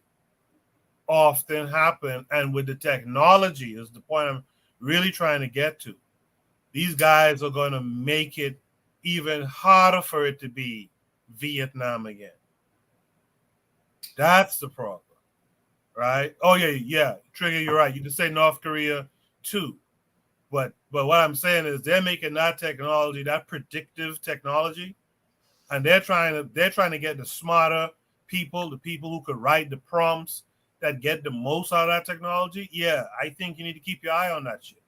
S1: often happen, and with the technology is the point I'm really trying to get to. These guys are going to make it even harder for it to be Vietnam again. That's the problem, right? Oh yeah. Trigger, you're right. You can say North Korea too, but what I'm saying is they're making that technology, that predictive technology, and they're trying to get the smarter people, the people who could write the prompts that get the most out of that technology. Yeah, I think you need to keep your eye on that shit.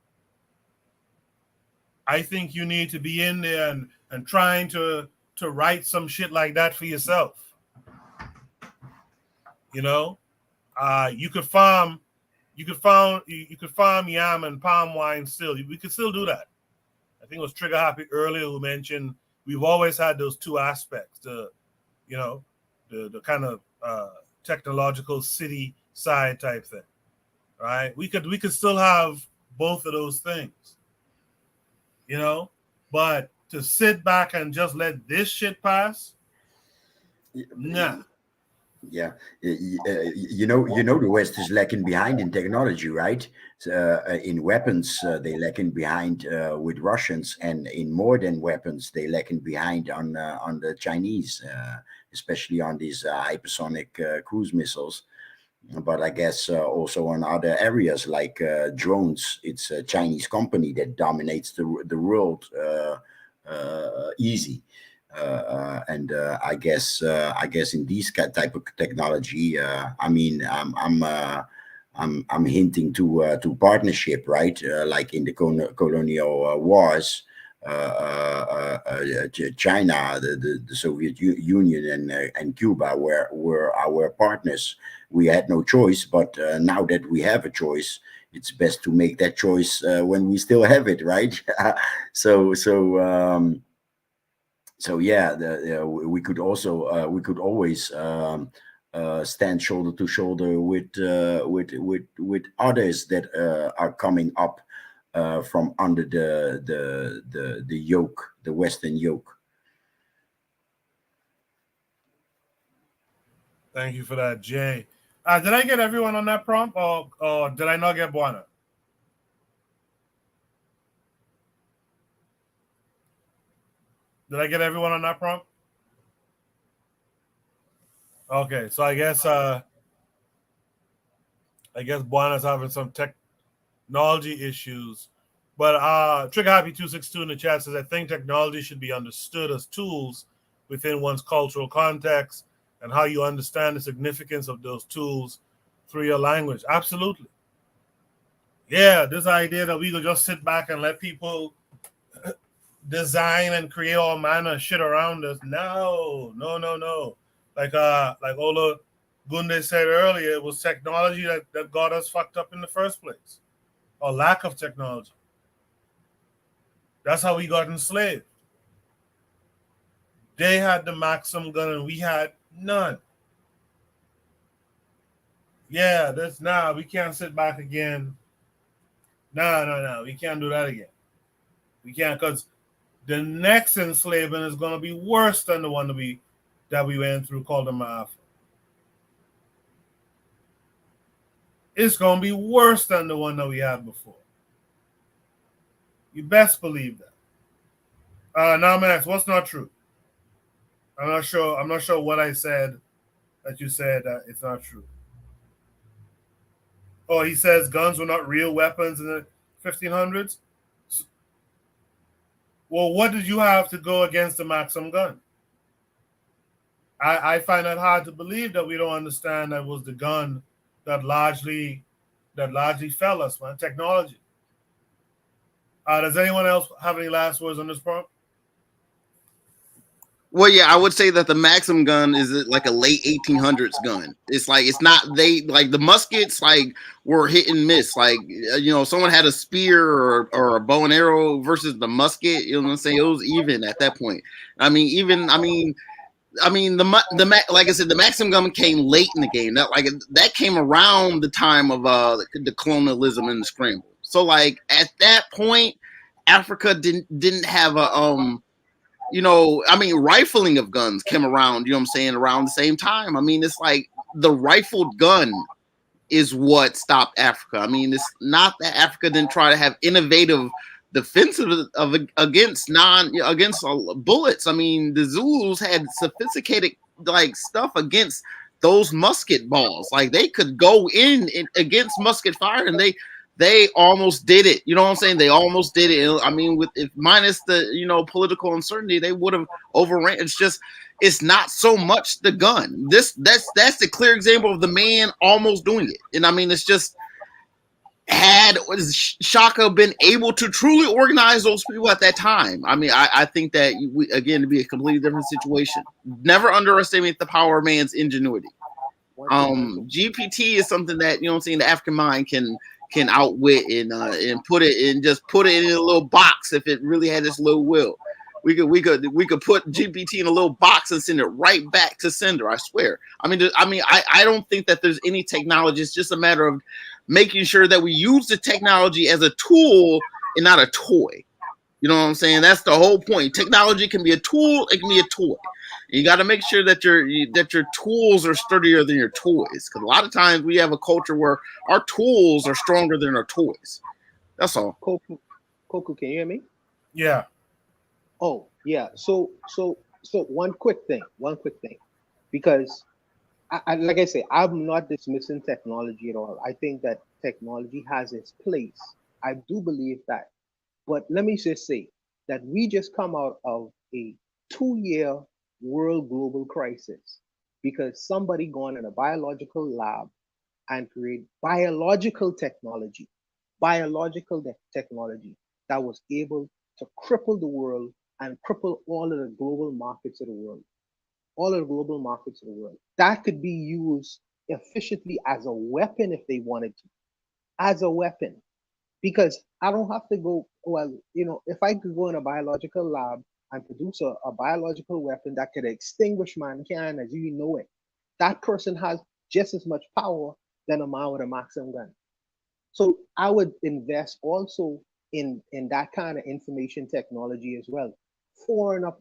S1: I think you need to be in there and trying to write some shit like that for yourself. You know, you could farm yam and palm wine still. We could still do that. I think it was Trigger Happy earlier who mentioned we've always had those two aspects, the kind of technological city side type thing, right? We could still have both of those things, but to sit back and just let this shit pass, nah.
S16: Yeah, you know, the West is lacking behind in technology, right? In weapons, they lacking behind with Russians, and in modern weapons, they lacking behind on the Chinese, especially on these hypersonic cruise missiles. But I guess also on other areas like drones, it's a Chinese company that dominates the world easy. I guess in these type of technology, I mean, I'm hinting to partnership, right? Like in the colonial wars, China, the Soviet Union, and Cuba were our partners. We had no choice, but now that we have a choice, it's best to make that choice when we still have it, right? so so. So yeah, we could always stand shoulder to shoulder with others that are coming up from under the yoke, the Western yoke.
S1: Thank you for that, Jay. Did I get everyone on that prompt, or did I not get Buana? Did I get everyone on that prompt? Okay, so I guess Buana's having some technology issues. But Trigger Happy 262 in the chat says, I think technology should be understood as tools within one's cultural context and how you understand the significance of those tools through your language. Absolutely. Yeah, this idea that we could just sit back and let people design and create all manner of shit around us. No. Like Ola Gunde said earlier, it was technology that got us fucked up in the first place. Or lack of technology. That's how we got enslaved. They had the Maxim gun and we had none. Yeah, we can't sit back again. No. We can't do that again. We can't, because the next enslavement is going to be worse than the one that we went through called the Ma'afa. It's going to be worse than the one that we had before. You best believe that. Now, Max, what's not true? I'm not sure what I said that you said that it's not true. Oh, he says guns were not real weapons in the 1500s. Well, what did you have to go against the Maxim gun? I find it hard to believe that we don't understand that was the gun that largely fell us, man. Technology. Does anyone else have any last words on this prompt?
S8: Well, yeah, I would say that the Maxim gun is like a late 1800s gun. It's like, it's not, they like the muskets like were hit and miss. Like, someone had a spear or a bow and arrow versus the musket. You know what I'm saying? It was even at that point. Like I said, the Maxim gun came late in the game. That came around the time of the colonialism and the scramble. So like at that point, Africa didn't have a rifling of guns came around, around the same time. It's like the rifled gun is what stopped Africa. It's not that Africa didn't try to have innovative defensive against bullets. The Zulus had sophisticated stuff against those musket balls. Like they could go in against musket fire, and they almost did it. You know what I'm saying? They almost did it. If minus the political uncertainty, they would have overran. It's not so much the gun. That's the clear example of the man almost doing it. And it's just, had Shaka been able to truly organize those people at that time, I think that again, to be a completely different situation. Never underestimate the power of man's ingenuity. GPT is something that the African mind can outwit and put it in a little box if it really had its little will. We could put GPT in a little box and send it right back to sender. I swear. I don't think that there's any technology. It's just a matter of making sure that we use the technology as a tool and not a toy. You know what I'm saying? That's the whole point. Technology can be a tool. It can be a toy. You got to make sure that your tools are sturdier than your toys. Because a lot of times we have a culture where our tools are stronger than our toys. That's all.
S6: Koku, can you hear me?
S1: Yeah.
S6: Oh, yeah. So one quick thing, because like I say, I'm not dismissing technology at all. I think that technology has its place. I do believe that. But let me just say that we just come out of a 2 year world global crisis because somebody gone in a biological lab and create biological technology that was able to cripple the world and cripple all of the global markets of the world. All of the global markets of the world. That could be used efficiently as a weapon if they wanted to, as a weapon. Because I don't have to go, well, if I could go in a biological lab and produce a biological weapon that could extinguish mankind as you know it, that person has just as much power than a man with a Maxim gun. So I would invest also in that kind of information technology as well. Foreign of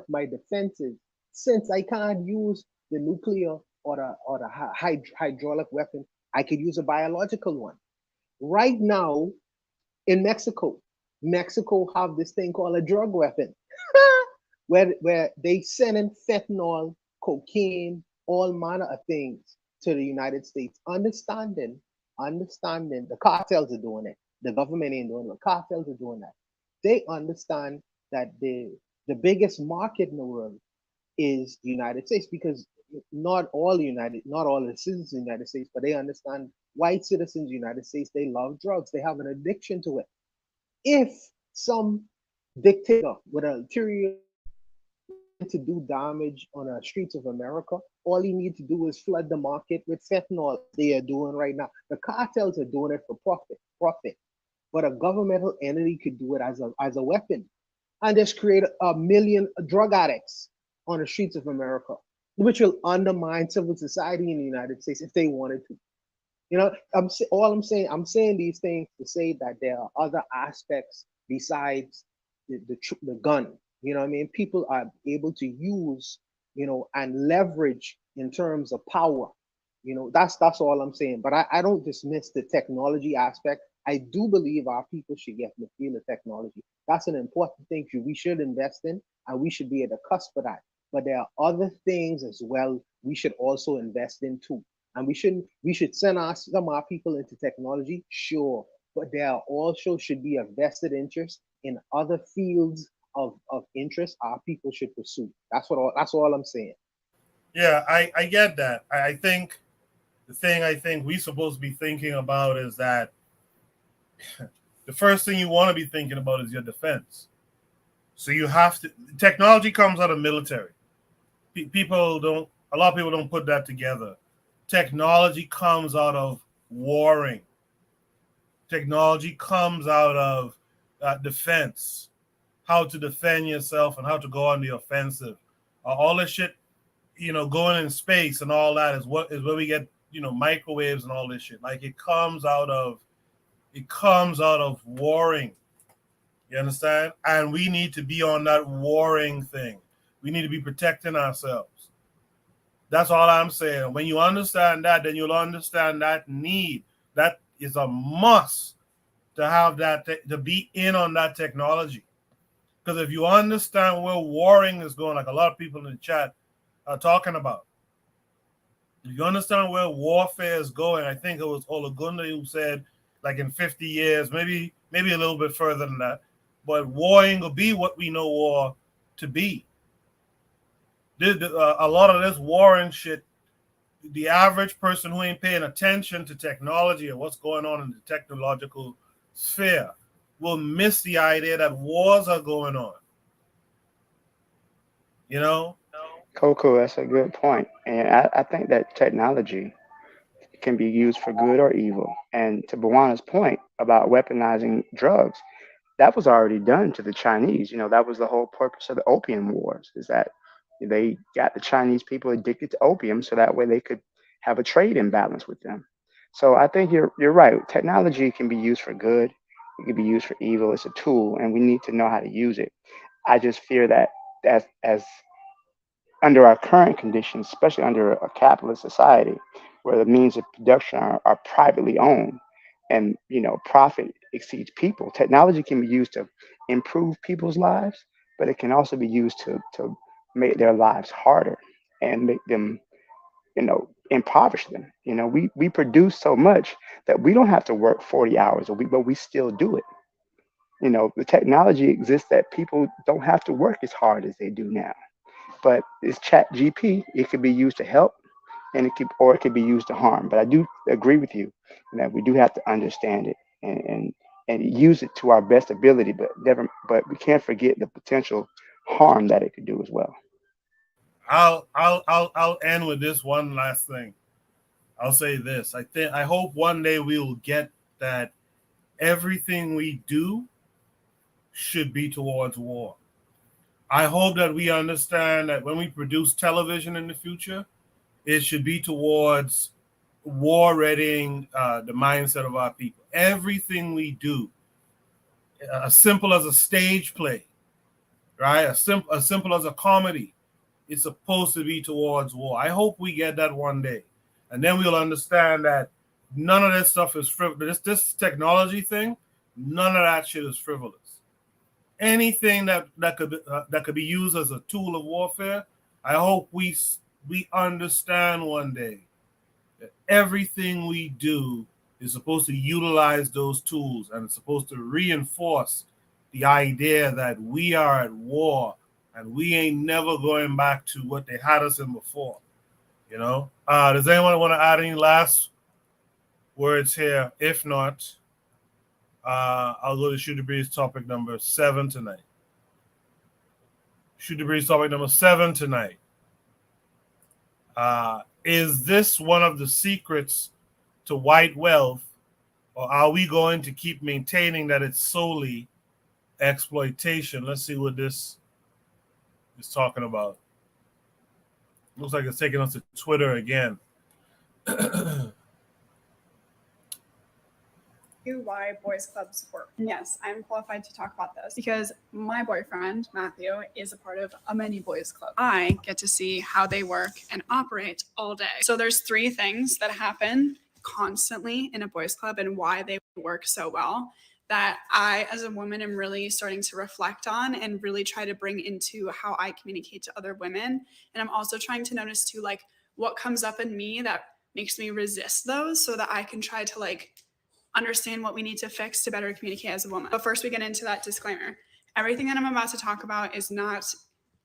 S6: my defenses, since I can't use the nuclear or the hydraulic weapon, I could use a biological one. Right now in Mexico have this thing called a drug weapon, where they send in fentanyl, cocaine, all manner of things to the United States, understanding the cartels are doing it. The government ain't doing it. The cartels are doing that. They understand that the biggest market in the world is the United States because not all the citizens in the United States, but they understand white citizens in the United States, they love drugs. They have an addiction to it. If some dictator with an ulterior to do damage on the streets of America, all he needs to do is flood the market with fentanyl. They are doing right now. The cartels are doing it for profit. But a governmental entity could do it as a weapon, and just create a million drug addicts on the streets of America, which will undermine civil society in the United States if they wanted to. I'm saying these things to say that there are other aspects besides the gun. You know what I mean? People are able to use, and leverage in terms of power. That's all I'm saying. But I don't dismiss the technology aspect. I do believe our people should get the feel of technology. That's an important thing we should invest in, and we should be at the cusp of that. But there are other things as well we should also invest in too. And we should send some of our people into technology, sure, but there also should be a vested interest in other fields of interest our people should pursue. That's all I'm saying.
S1: Yeah, I get that. I think the thing I think we supposed to be thinking about is that the first thing you want to be thinking about is your defense. So you have to. Technology comes out of military. A lot of people don't put that together. Technology comes out of warring. Technology comes out of defense, how to defend yourself and how to go on the offensive. All this shit, going in space and all that is where we get microwaves and all this shit. Like it comes out of warring. You understand? And we need to be on that warring thing. We need to be protecting ourselves. That's all I'm saying. When you understand that, then you'll understand that need. That is a must to have that, to be in on that technology. Because if you understand where warring is going, like a lot of people in the chat are talking about, if you understand where warfare is going, I think it was Olagunda who said, like in 50 years, maybe a little bit further than that, but warring will be what we know war to be. A lot of this warring shit, the average person who ain't paying attention to technology and what's going on in the technological sphere will miss the idea that wars are going on.
S19: Coco, that's a good point. And I think that technology can be used for good or evil. And to Bawana's point about weaponizing drugs, that was already done to the Chinese. That was the whole purpose of the Opium Wars, is that they got the Chinese people addicted to opium so that way they could have a trade imbalance with them. So I think you're right. Technology can be used for good It could be used for evil. It's a tool, and we need to know how to use it. I just fear that as under our current conditions, especially under a capitalist society, where the means of production are privately owned, and profit exceeds people. Technology can be used to improve people's lives, but it can also be used to make their lives harder and make them, impoverish them. We produce so much that we don't have to work 40 hours a week, but we still do it. The technology exists that people don't have to work as hard as they do now. But it's Chat GP. It could be used to help, and it could be used to harm. But I do agree with you that we do have to understand it and use it to our best ability. But we can't forget the potential harm that it could do as well.
S1: I'll end with this one last thing. I'll say this. I hope one day we will get that everything we do should be towards war. I hope that we understand that when we produce television in the future, it should be towards war readying the mindset of our people. Everything we do, as simple as a stage play, right? As simple as a comedy, it's supposed to be towards war. I hope we get that one day. And then we'll understand that none of this stuff is frivolous. This technology thing, none of that shit is frivolous. Anything that could be used as a tool of warfare, I hope we understand one day that everything we do is supposed to utilize those tools, and it's supposed to reinforce the idea that we are at war and we ain't never going back to what they had us in before. Does anyone want to add any last words here? If not, I'll go to Shoot the Breeze topic number 7 tonight. Shoot the Breeze topic number 7 tonight. Is this one of the secrets to white wealth, or are we going to keep maintaining that it's solely exploitation? Let's see what this is talking about. Looks like it's taking us to Twitter again.
S7: Why boys clubs work. And yes, I'm qualified to talk about this because my boyfriend, Matthew, is a part of a many boys club. I get to see how they work and operate all day. So there's 3 things that happen constantly in a boys club and why they work so well that I, as a woman, am really starting to reflect on and really try to bring into how I communicate to other women. And I'm also trying to notice too, what comes up in me that makes me resist those so that I can try to understand what we need to fix to better communicate as a woman. But first we get into that disclaimer. Everything that I'm about to talk about is not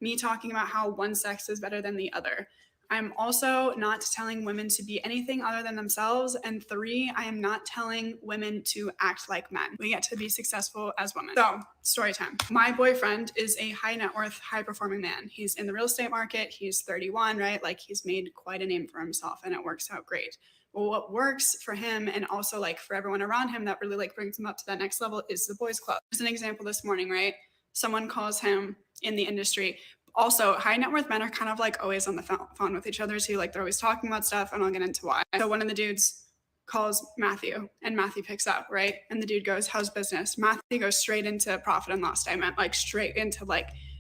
S7: me talking about how one sex is better than the other. I'm also not telling women to be anything other than themselves. And 3, I am not telling women to act like men. We get to be successful as women. So, story time. My boyfriend is a high net worth, high performing man. He's in the real estate market. He's 31, right? He's made quite a name for himself and it works out great. Well, what works for him and also for everyone around him that really brings him up to that next level is the boys club. There's an example this morning, right? Someone calls him in the industry. Also, high net worth men are kind of always on the phone with each other too. They're always talking about stuff, and I'll get into why. So one of the dudes calls Matthew, and Matthew picks up, right? And the dude goes, "How's business?" Matthew goes straight into profit and loss statement, straight into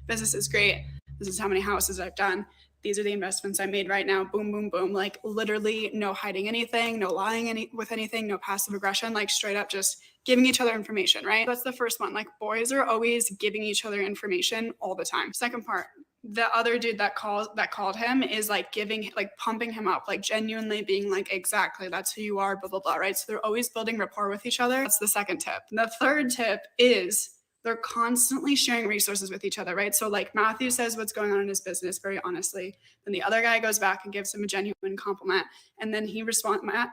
S7: business is great. This is how many houses I've done. These are the investments I made right now. Boom, boom, boom. Literally no hiding anything, no lying with anything, no passive aggression, straight up just giving each other information, right? That's the first one. Boys are always giving each other information all the time. Second part, the other dude that called him is giving, pumping him up, genuinely being exactly, that's who you are, blah, blah, blah, right? So they're always building rapport with each other. That's the second tip. The third tip is they're constantly sharing resources with each other, right? So Matthew says what's going on in his business very honestly. Then the other guy goes back and gives him a genuine compliment. And then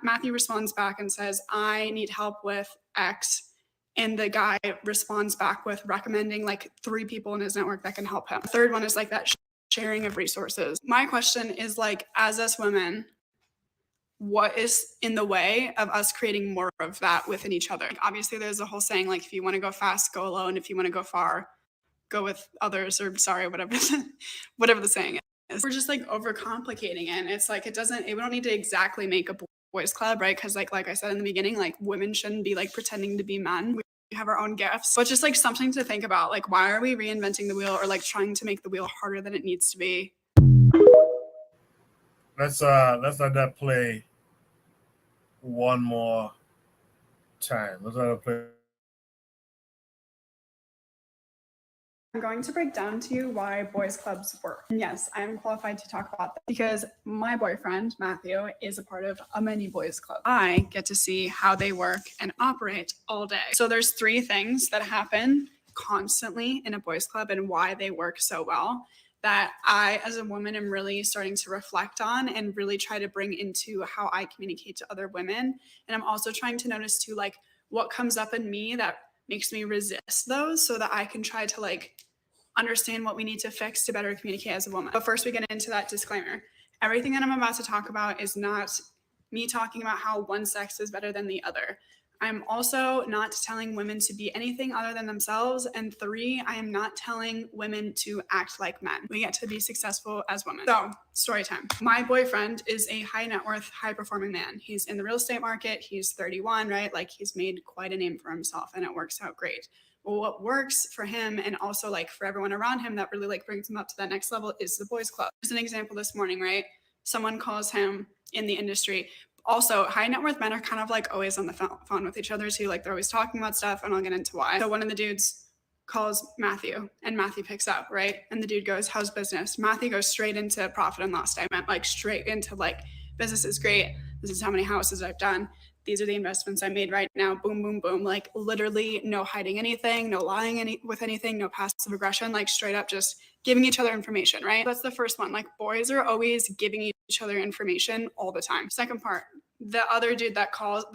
S7: Matthew responds back and says, I need help with X. And the guy responds back with recommending 3 people in his network that can help him. The third one is that sharing of resources. My question is as us women, what is in the way of us creating more of that within each other? Obviously, there's a whole saying, if you want to go fast, go alone. If you want to go far, go with others, or whatever the saying is. We're just overcomplicating it. It's we don't need to exactly make a boys club, right? Because like I said in the beginning, women shouldn't be pretending to be men. have our own gifts, but just like something to think about. Like, why are we reinventing the wheel or like trying to make the wheel harder than it needs to be?
S1: Let's let that play one more time. Let's let it play.
S7: I'm going to break down to you why boys clubs work. And yes, I am qualified to talk about that because my boyfriend, Matthew, is a part of a many boys club. I get to see how they work and operate all day. So there's 3 things that happen constantly in a boys club and why they work so well that I, as a woman, am really starting to reflect on and really try to bring into how I communicate to other women. And I'm also trying to notice too, like, what comes up in me that makes me resist those so that I can try to like understand what we need to fix to better communicate as a woman. But first we get into that disclaimer. Everything that I'm about to talk about is not me talking about how one sex is better than the other. I'm also not telling women to be anything other than themselves. And 3, I am not telling women to act like men. We get to be successful as women. So, story time. My boyfriend is a high net worth, high performing man. He's in the real estate market. He's 31, right? Like, he's made quite a name for himself and it works out great. Well, what works for him and also like for everyone around him that really like brings him up to that next level is the boys club. There's an example this morning, right? Someone calls him in the industry. Also, high net worth men are kind of like always on the phone with each other too. Like, they're always talking about stuff, and I'll get into why. So one of the dudes calls Matthew and Matthew picks up, right? And the dude goes, how's business? Matthew goes straight into profit and loss statement, like straight into like, business is great. This is how many houses I've done. These are the investments I made right now. Boom, boom, boom. Like, literally no hiding anything, no lying with anything, no passive aggression, like straight up just giving each other information, right? That's the first one. Like, boys are always giving each other information all the time. Second part, the other dude that called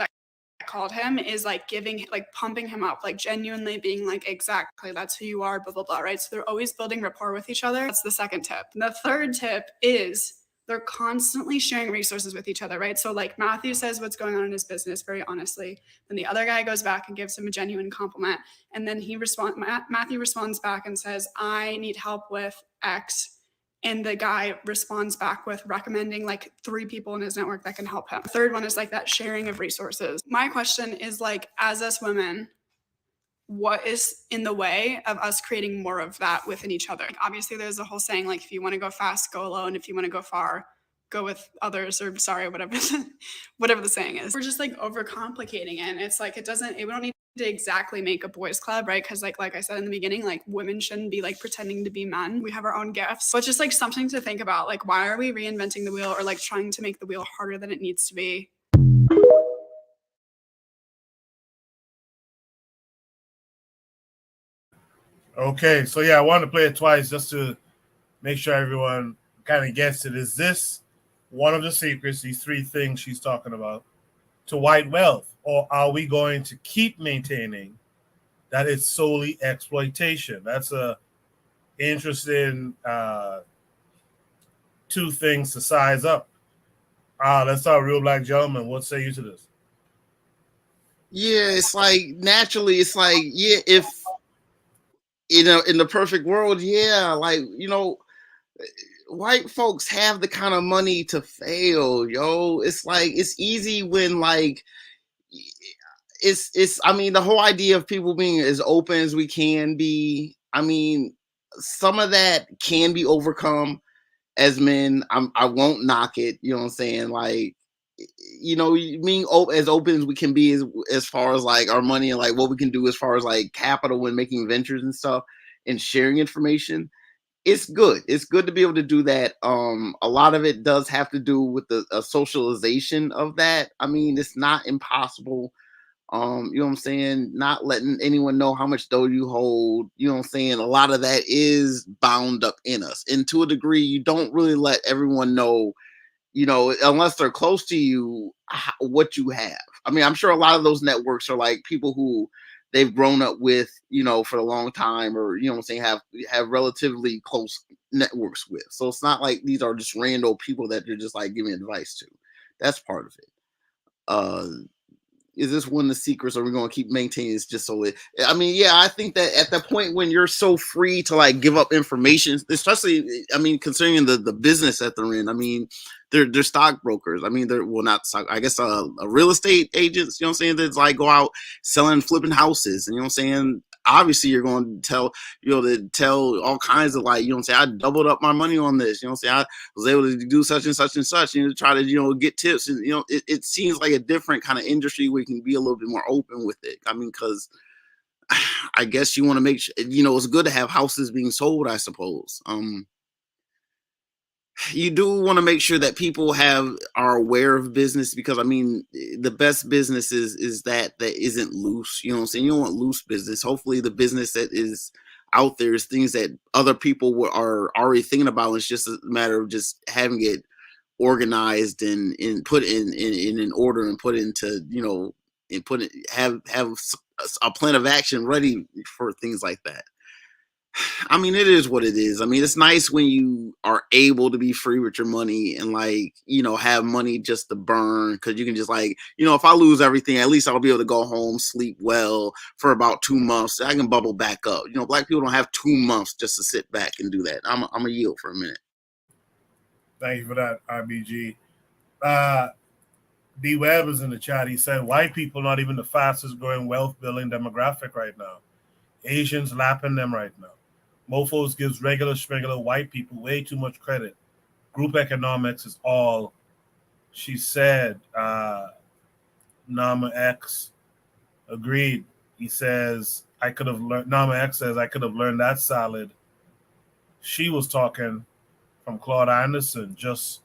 S7: him is like giving, like pumping him up, like genuinely being like, exactly, that's who you are, blah, blah, blah, right? So they're always building rapport with each other. That's the second tip. The third tip is they're constantly sharing resources with each other, right? So like Matthew says what's going on in his business very honestly. Then the other guy goes back and gives him a genuine compliment. And then Matthew responds back and says, I need help with X. And the guy responds back with recommending like 3 people in his network that can help him. The third one is like that sharing of resources. My question is like, as us women, what is in the way of us creating more of that within each other? Like, obviously, there's a whole saying, like, if you want to go fast, go alone. If you want to go far, go with others, or sorry, whatever the saying is. We're just like overcomplicating it. And it's like, we don't need to exactly make a boys club, right? Because like I said in the beginning, like women shouldn't be like pretending to be men. We have our own gifts, but just like something to think about. Like, why are we reinventing the wheel or like trying to make the wheel harder than it needs to be?
S1: Okay, so yeah, I wanted to play it twice just to make sure everyone kind of gets it. Is this one of the secrets, these 3 things she's talking about, to white wealth? Or are we going to keep maintaining that it's solely exploitation? That's a interesting 2 things to size up. Let's start Real Black Gentleman. What say you to this?
S8: Yeah, it's like naturally, it's like, yeah, if in the perfect world, yeah, like, white folks have the kind of money to fail, yo. It's like, it's easy when like it's I mean, the whole idea of people being as open as we can be, I mean, some of that can be overcome as men. I won't knock it, you know what I'm saying? Like, being as open as we can be as far as like our money and like what we can do as far as like capital when making ventures and stuff and sharing information. It's good. It's good to be able to do that. A lot of it does have to do with a socialization of that. I mean, it's not impossible. You know what I'm saying? Not letting anyone know how much dough you hold. You know what I'm saying? A lot of that is bound up in us. And to a degree, you don't really let everyone know, unless they're close to you, what you have. I mean, I'm sure a lot of those networks are like people who they've grown up with, for a long time, or, you know what I'm saying, have relatively close networks with. So it's not like these are just random people that you're just like giving advice to. That's part of it. is this one of the secrets? Or are we going to keep maintaining this just so it? I mean, yeah, I think that at the point when you're so free to like give up information, especially, I mean, considering the business that they're in. I mean, they're stockbrokers. I mean, they're well, not stock. I guess a real estate agents. You know what I'm saying? That's like go out selling, flipping houses. And you know what I'm saying? Obviously, you're going to tell, to tell all kinds of like, you know what I'm saying? I doubled up my money on this. You know what I'm saying? I was able to do such and such and such, try to, get tips. And, it seems like a different kind of industry where you can be a little bit more open with it. I mean, because I guess you want to make sure, it's good to have houses being sold, I suppose. You do want to make sure that people are aware of business, because I mean the best business is that isn't loose. You know what I'm saying? You don't want loose business. Hopefully the business that is out there is things that other people are already thinking about. It's just a matter of just having it organized and put in order and put into, and put it have a plan of action ready for things like that. I mean, it is what it is. I mean, it's nice when you are able to be free with your money and like, have money just to burn, because you can just like, if I lose everything, at least I'll be able to go home, sleep well for about 2 months. I can bubble back up. Black people don't have 2 months just to sit back and do that. I'm a yield for a minute.
S1: Thank you for that, RBG. D Webb is in the chat. He said, white people not even the fastest growing wealth building demographic right now. Asians lapping them right now. Mofos gives regular white people way too much credit. Group economics is all, she said. Nama X agreed. He says, Nama X says, I could have learned that solid. She was talking from Claude Anderson, just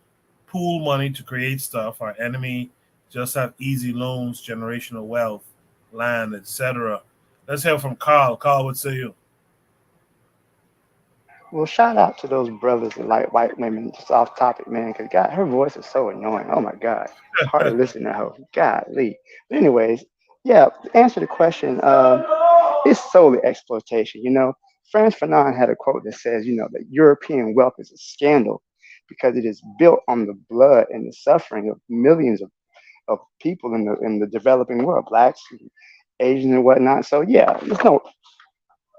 S1: pool money to create stuff. Our enemy just have easy loans, generational wealth, land, etc. Let's hear from Carl. Carl, what say you?
S19: Well, shout out to those brothers that like white women. Just off topic, man, because God, her voice is so annoying. Oh my God, it's hard to listen to her. Golly. But anyways, yeah. To answer the question, it's solely exploitation. Frantz Fanon had a quote that says, that European wealth is a scandal because it is built on the blood and the suffering of millions of people in the developing world, blacks, Asians, and whatnot. So yeah,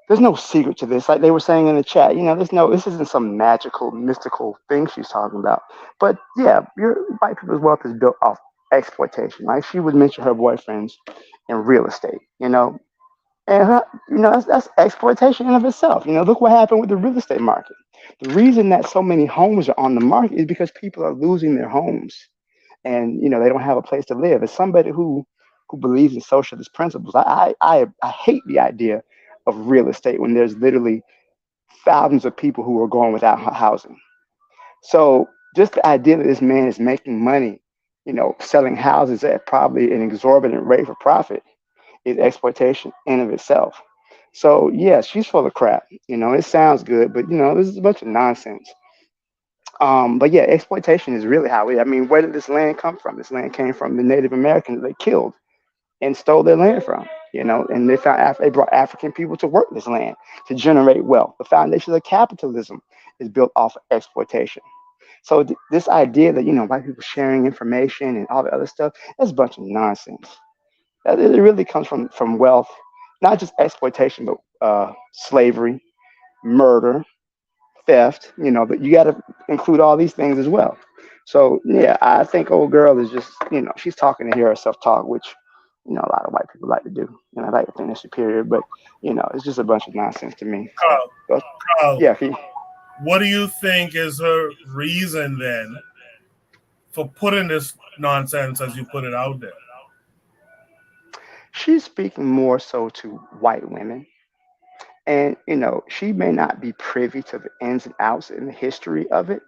S19: there's no secret to this. Like they were saying in the chat, this isn't some magical, mystical thing she's talking about. But yeah, your white people's wealth is built off exploitation. Like she would mention her boyfriends in real estate, and that's exploitation in of itself. Look what happened with the real estate market. The reason that so many homes are on the market is because people are losing their homes, and they don't have a place to live. As somebody who believes in socialist principles, I hate the idea of real estate when there's literally thousands of people who are going without housing. So just the idea that this man is making money, selling houses at probably an exorbitant rate for profit is exploitation in of itself. So yeah, she's full of crap. It sounds good, but this is a bunch of nonsense. But yeah, exploitation is really how I mean, where did this land come from? This land came from the Native Americans that they killed and stole their land from, and they brought African people to work this land to generate wealth. The foundation of capitalism is built off of exploitation. So this idea that white people sharing information and all the other stuff, that's a bunch of nonsense. It really comes from wealth, not just exploitation, but slavery, murder, theft. But you got to include all these things as well. So yeah, I think old girl is just she's talking to hear herself talk, which a lot of white people like to do, and I like to think they're superior, but it's just a bunch of nonsense to me. So,
S1: Carl,
S19: yeah.
S1: What do you think is her reason then for putting this nonsense, as you put it, out there?
S19: She's speaking more so to white women, and she may not be privy to the ins and outs and the history of it.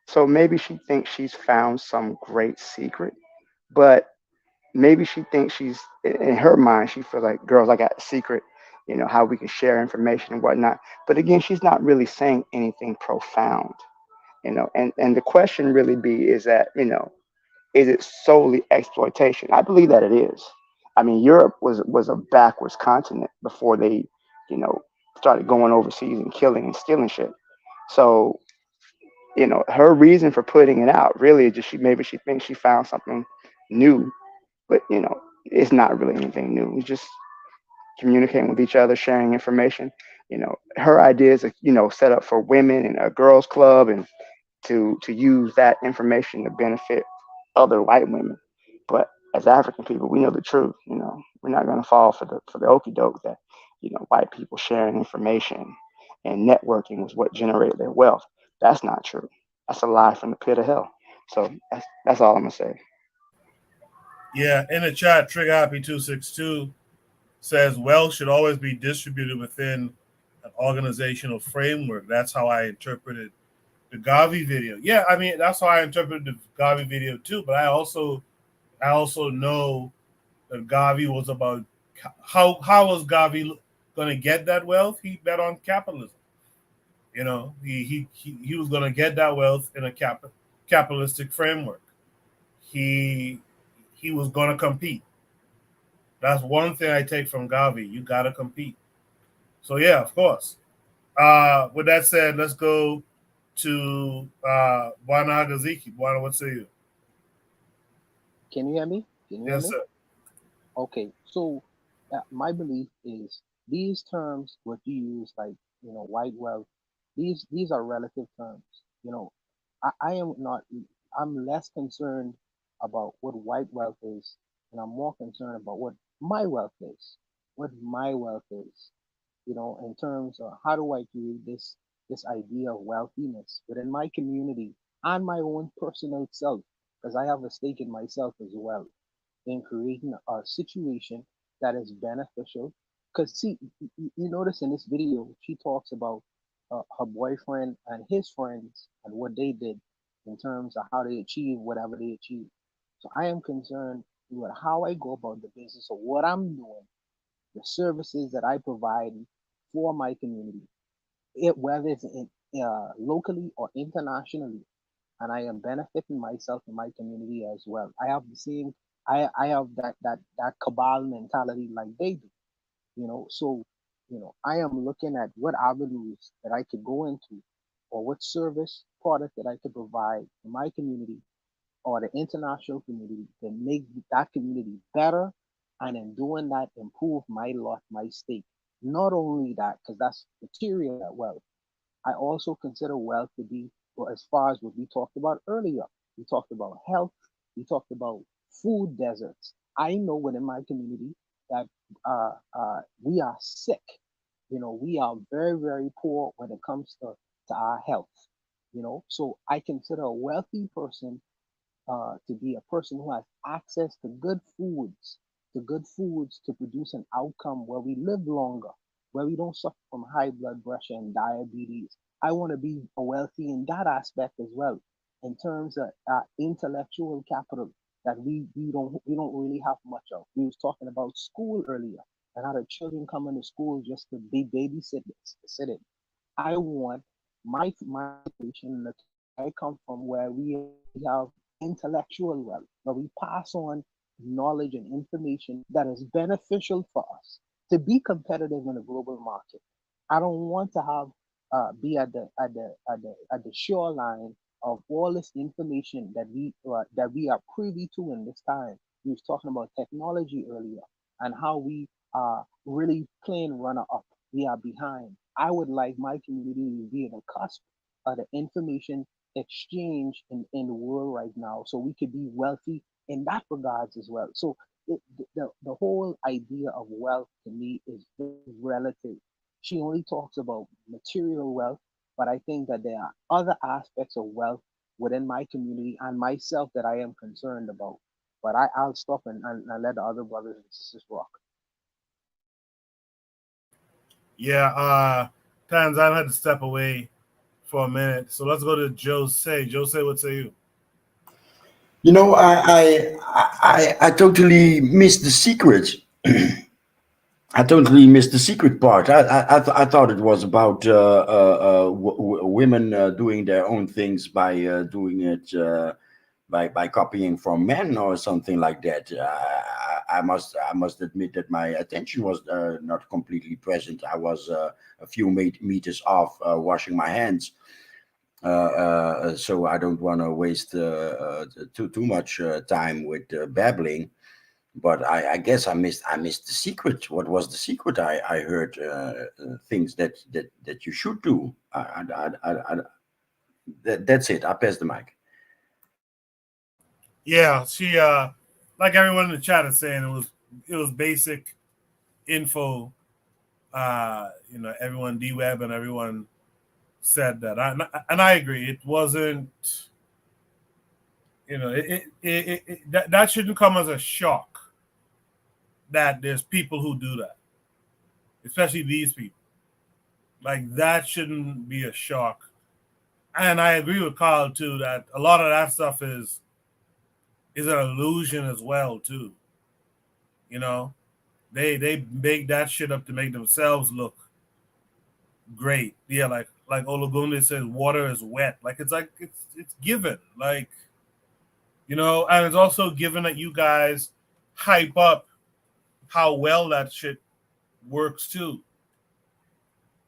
S19: So maybe she thinks she's found some great secret, but maybe she thinks in her mind, she feels like, girls, I got a secret, how we can share information and whatnot. But again, she's not really saying anything profound, and the question really is that, is it solely exploitation? I believe that it is. I mean, Europe was a backwards continent before they, started going overseas and killing and stealing shit. So, her reason for putting it out really is just maybe she thinks she found something new, but it's not really anything new. It's just communicating with each other, sharing information. Her idea is, set up for women and a girls club, and to use that information to benefit other white women. But as African people, we know the truth. We're not going to fall for the okey doke that white people sharing information and networking was what generated their wealth. That's not true. That's a lie from the pit of hell. So that's all I'm gonna say.
S1: Yeah, in the chat, Trigger Happy 262 says wealth should always be distributed within an organizational framework. That's how I interpreted the Gavi video. Yeah, I mean that's how I interpreted the Gavi video too. But I also know that Gavi was about how was Gavi going to get that wealth? He bet on capitalism. He was going to get that wealth in a capitalistic framework. He was going to compete. That's one thing I take from Gavi. You got to compete. So yeah, of course. With that said, let's go to Bwana Agaziki. Bwana, what say you?
S6: Can you hear me? Can you hear
S1: Yes,
S6: me?
S1: sir.
S6: Okay, so my belief is these terms, what you use, like white wealth, these are relative terms. I am not. I'm less concerned about what white wealth is, and I'm more concerned about what my wealth is. What my wealth is, in terms of how do I create this idea of wealthiness within my community and my own personal self, because I have a stake in myself as well in creating a situation that is beneficial. Because see, you notice in this video, she talks about her boyfriend and his friends and what they did in terms of how they achieve whatever they achieve. So I am concerned with how I go about the business of what I'm doing, the services that I provide for my community, whether it's locally or internationally, and I am benefiting myself and my community as well. I have the same. I have that cabal mentality like they do. So I am looking at what avenues that I could go into, or what service product that I could provide to my community or the international community that make that community better, and in doing that improve my lot, my state. Not only that, because that's material wealth. I also consider wealth to be, well, as far as what we talked about earlier. We talked about health. We talked about food deserts. I know within my community that we are sick. We are very, very poor when it comes to our health. So I consider a wealthy person to be a person who has access to good foods to produce an outcome where we live longer, where we don't suffer from high blood pressure and diabetes. I want to be wealthy in that aspect as well, in terms of intellectual capital that we don't really have much of. We was talking about school earlier and how the children come into school just to be sit it. I want my situation that I come from, where we have intellectual wealth, where we pass on knowledge and information that is beneficial for us to be competitive in the global market. I don't want to have be at the shoreline of all this information that we are privy to in this time. We was talking about technology earlier and how we are really playing runner up. We are behind. I would like my community to be at the cusp of the information exchange in the world right now, so we could be wealthy in that regards as well. So the whole idea of wealth to me is very relative. She only talks about material wealth, but I think that there are other aspects of wealth within my community and myself that I am concerned about. But I'll stop and let the other brothers and sisters rock.
S1: Yeah, Tanzan had to step away for a minute. So let's go to Jose. Jose, what say you?
S16: I totally missed the secret. I totally missed the secret part. I thought it was about women doing their own things by doing it by copying from men or something like that. I must admit that my attention was not completely present. I was a few meters off, washing my hands. So I don't want to waste too much time with babbling. But I guess I missed the secret. What was the secret? I heard things that you should do. That's it. I pass the mic.
S1: Yeah, she like everyone in the chat is saying, it was basic info. Everyone D-Web and everyone said that. I agree. It wasn't, that shouldn't come as a shock that there's people who do that, especially these people. Like, that shouldn't be a shock. And I agree with Carl too that a lot of that stuff is an illusion as well too. They make that shit up to make themselves look great. Yeah, like Olagunde says, water is wet. Like it's given. Like, and it's also given that you guys hype up how well that shit works too.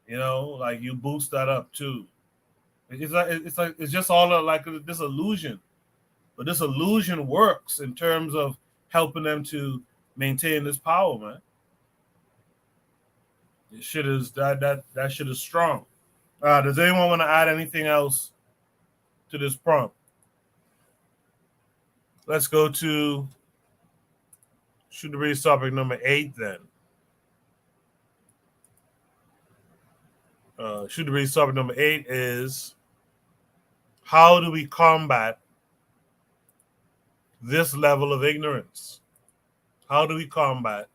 S1: Like you boost that up too. It's just all like this illusion. But this illusion works in terms of helping them to maintain this power, man. This shit is that shit is strong. Does anyone want to add anything else to this prompt? Let's go to Shoot the Breeze topic number 8 then. Shoot the Breeze topic number 8 is, how do we combat this level of ignorance? How do we combat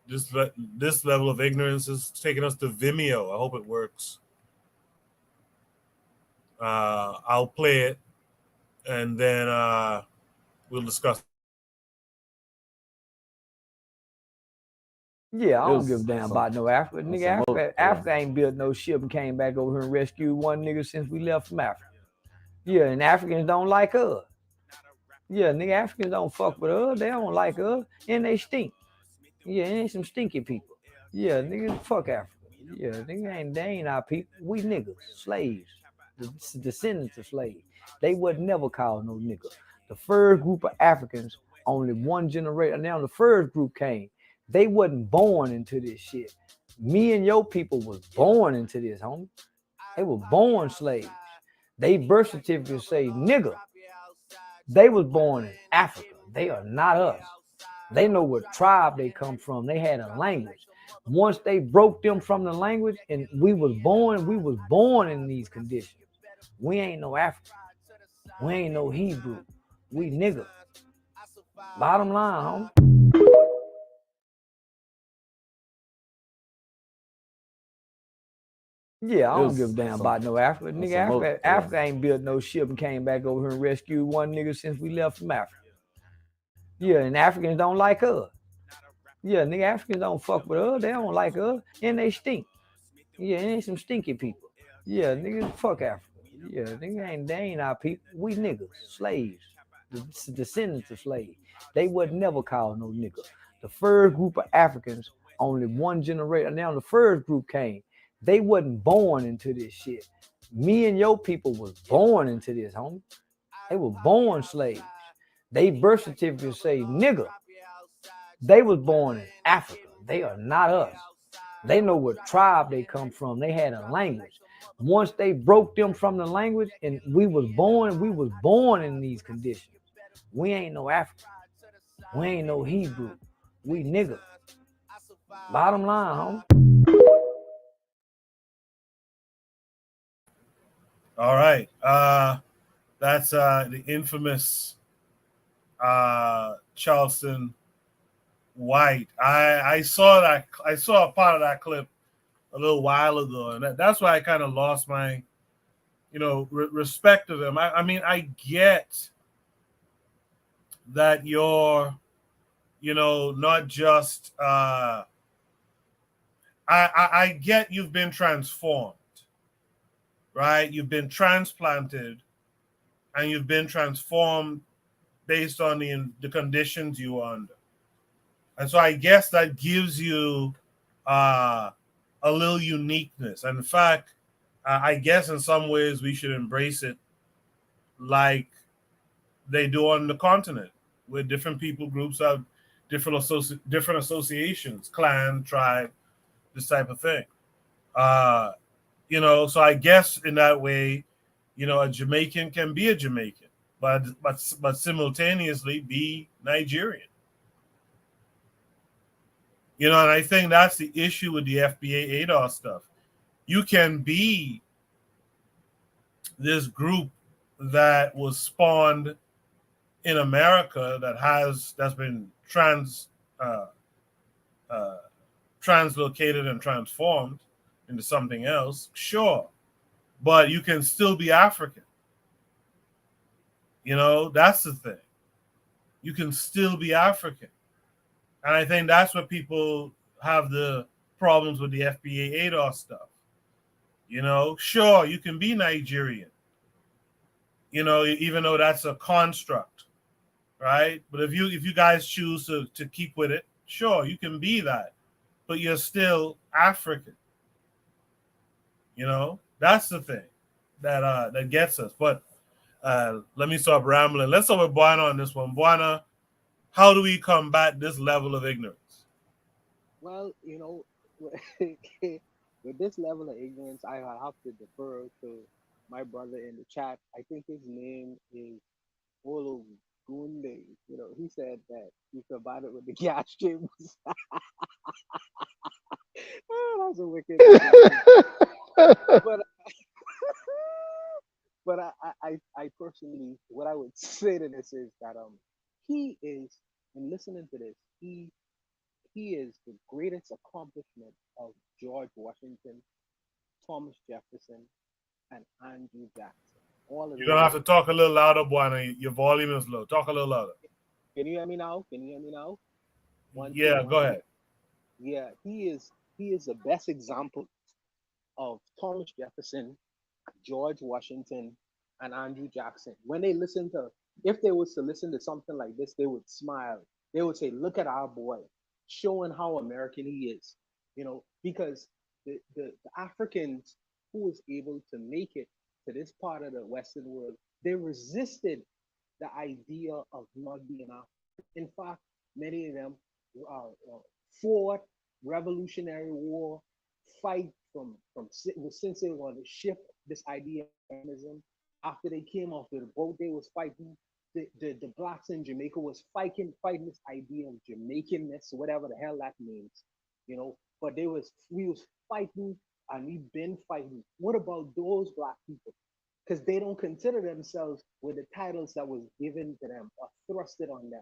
S1: this level of ignorance? Is taking us to Vimeo. I hope it works. I'll play it, and then we'll discuss.
S9: Yeah, I don't give a damn about no Africa. Nigga, Africa ain't built no ship and came back over here and rescued one nigga since we left from Africa. Yeah, and Africans don't like us. Yeah, nigga, Africans don't fuck with us. They don't like us, and they stink. Yeah, they ain't some stinky people. Yeah, nigga, fuck Africa. Yeah, nigga, they ain't our people. We niggas, slaves, the descendants of slaves. They would never call no nigga. The first group of Africans, only one generation. Now the first group came. They wasn't born into this shit. Me and your people was born into this, homie. They were born slaves. They birth certificates say nigga. They was born in Africa. They are not us. They know what tribe they come from. They had a language. Once they broke them from the language and we was born in these conditions. We ain't no African. We ain't no Hebrew. We nigga. Bottom line, homie. Yeah, I don't give a damn about no Africa. Nigga, Africa ain't built no ship and came back over here and rescued one nigga since we left from Africa. Yeah, and Africans don't like us. Yeah, nigga, Africans don't fuck with us. They don't like us, and they stink. Yeah, they ain't some stinky people. Yeah, nigga, fuck Africa. Yeah, nigga, they ain't our people. We niggas, slaves, the descendants of slaves. They would never call no nigga. The first group of Africans, only one generation. Now the first group came. They wasn't born into this shit. Me and your people was born into this, homie. They were born slaves. They birth certificates say nigga. They was born in Africa. They are not us. They know what tribe they come from. They had a language. Once they broke them from the language and we was born in these conditions. We ain't no African. We ain't no Hebrew. We nigga. Bottom line, homie.
S1: All right. That's the infamous Charleston White. I saw a part of that clip a little while ago, and that's why I kind of lost my, respect of them. I mean, I get that you're, not just. I get you've been transformed. Right? You've been transplanted and you've been transformed based on the conditions you are under. And so I guess that gives you a little uniqueness. And in fact, I guess in some ways we should embrace it like they do on the continent. where different people groups have different associations, clan, tribe, this type of thing. Uh, so I guess in that way, a Jamaican can be a Jamaican, but simultaneously be Nigerian. And I think that's the issue with the FBA ADOS stuff. You can be this group that was spawned in America that's been uh, uh, translocated and transformed into something else, sure, but you can still be African. That's the thing. You can still be African, and I think that's what people have the problems with the FBA ADOS stuff. Sure, you can be Nigerian. Even though that's a construct, right? But if you guys choose to keep with it, sure, you can be that, but you're still African. That's the thing that gets us. But let me stop rambling. Let's start with Buana on this one. Buana, how do we combat this level of ignorance?
S6: Well, with this level of ignorance, I have to defer to my brother in the chat. I think his name is Olo Gunde. He said that he provided with the gas chambers. Oh, that's a wicked. But but I personally, what I would say to this is that he is, in listening to this, he is the greatest accomplishment of George Washington, Thomas Jefferson, and Andrew Jackson. All of
S1: You're
S6: those.
S1: gonna have to talk a little louder, Buana. Your volume is low. Talk a little louder.
S6: Can you hear me now? Can you hear me now?
S1: Yeah, go ahead.
S6: Yeah, he is the best example of Thomas Jefferson, George Washington, and Andrew Jackson. If they was to listen to something like this, they would smile. They would say, "Look at our boy, showing how American he is." Because the Africans who was able to make it to this part of the Western world, they resisted the idea of not being African. In fact, many of them fought Revolutionary War, fight since they want to shift this idea of Americanism. After they came off the boat, they was fighting. The blacks in Jamaica was fighting this idea of Jamaicanness, whatever the hell that means. But we was fighting, and we've been fighting. What about those black people? Because they don't consider themselves with the titles that was given to them or thrusted on them.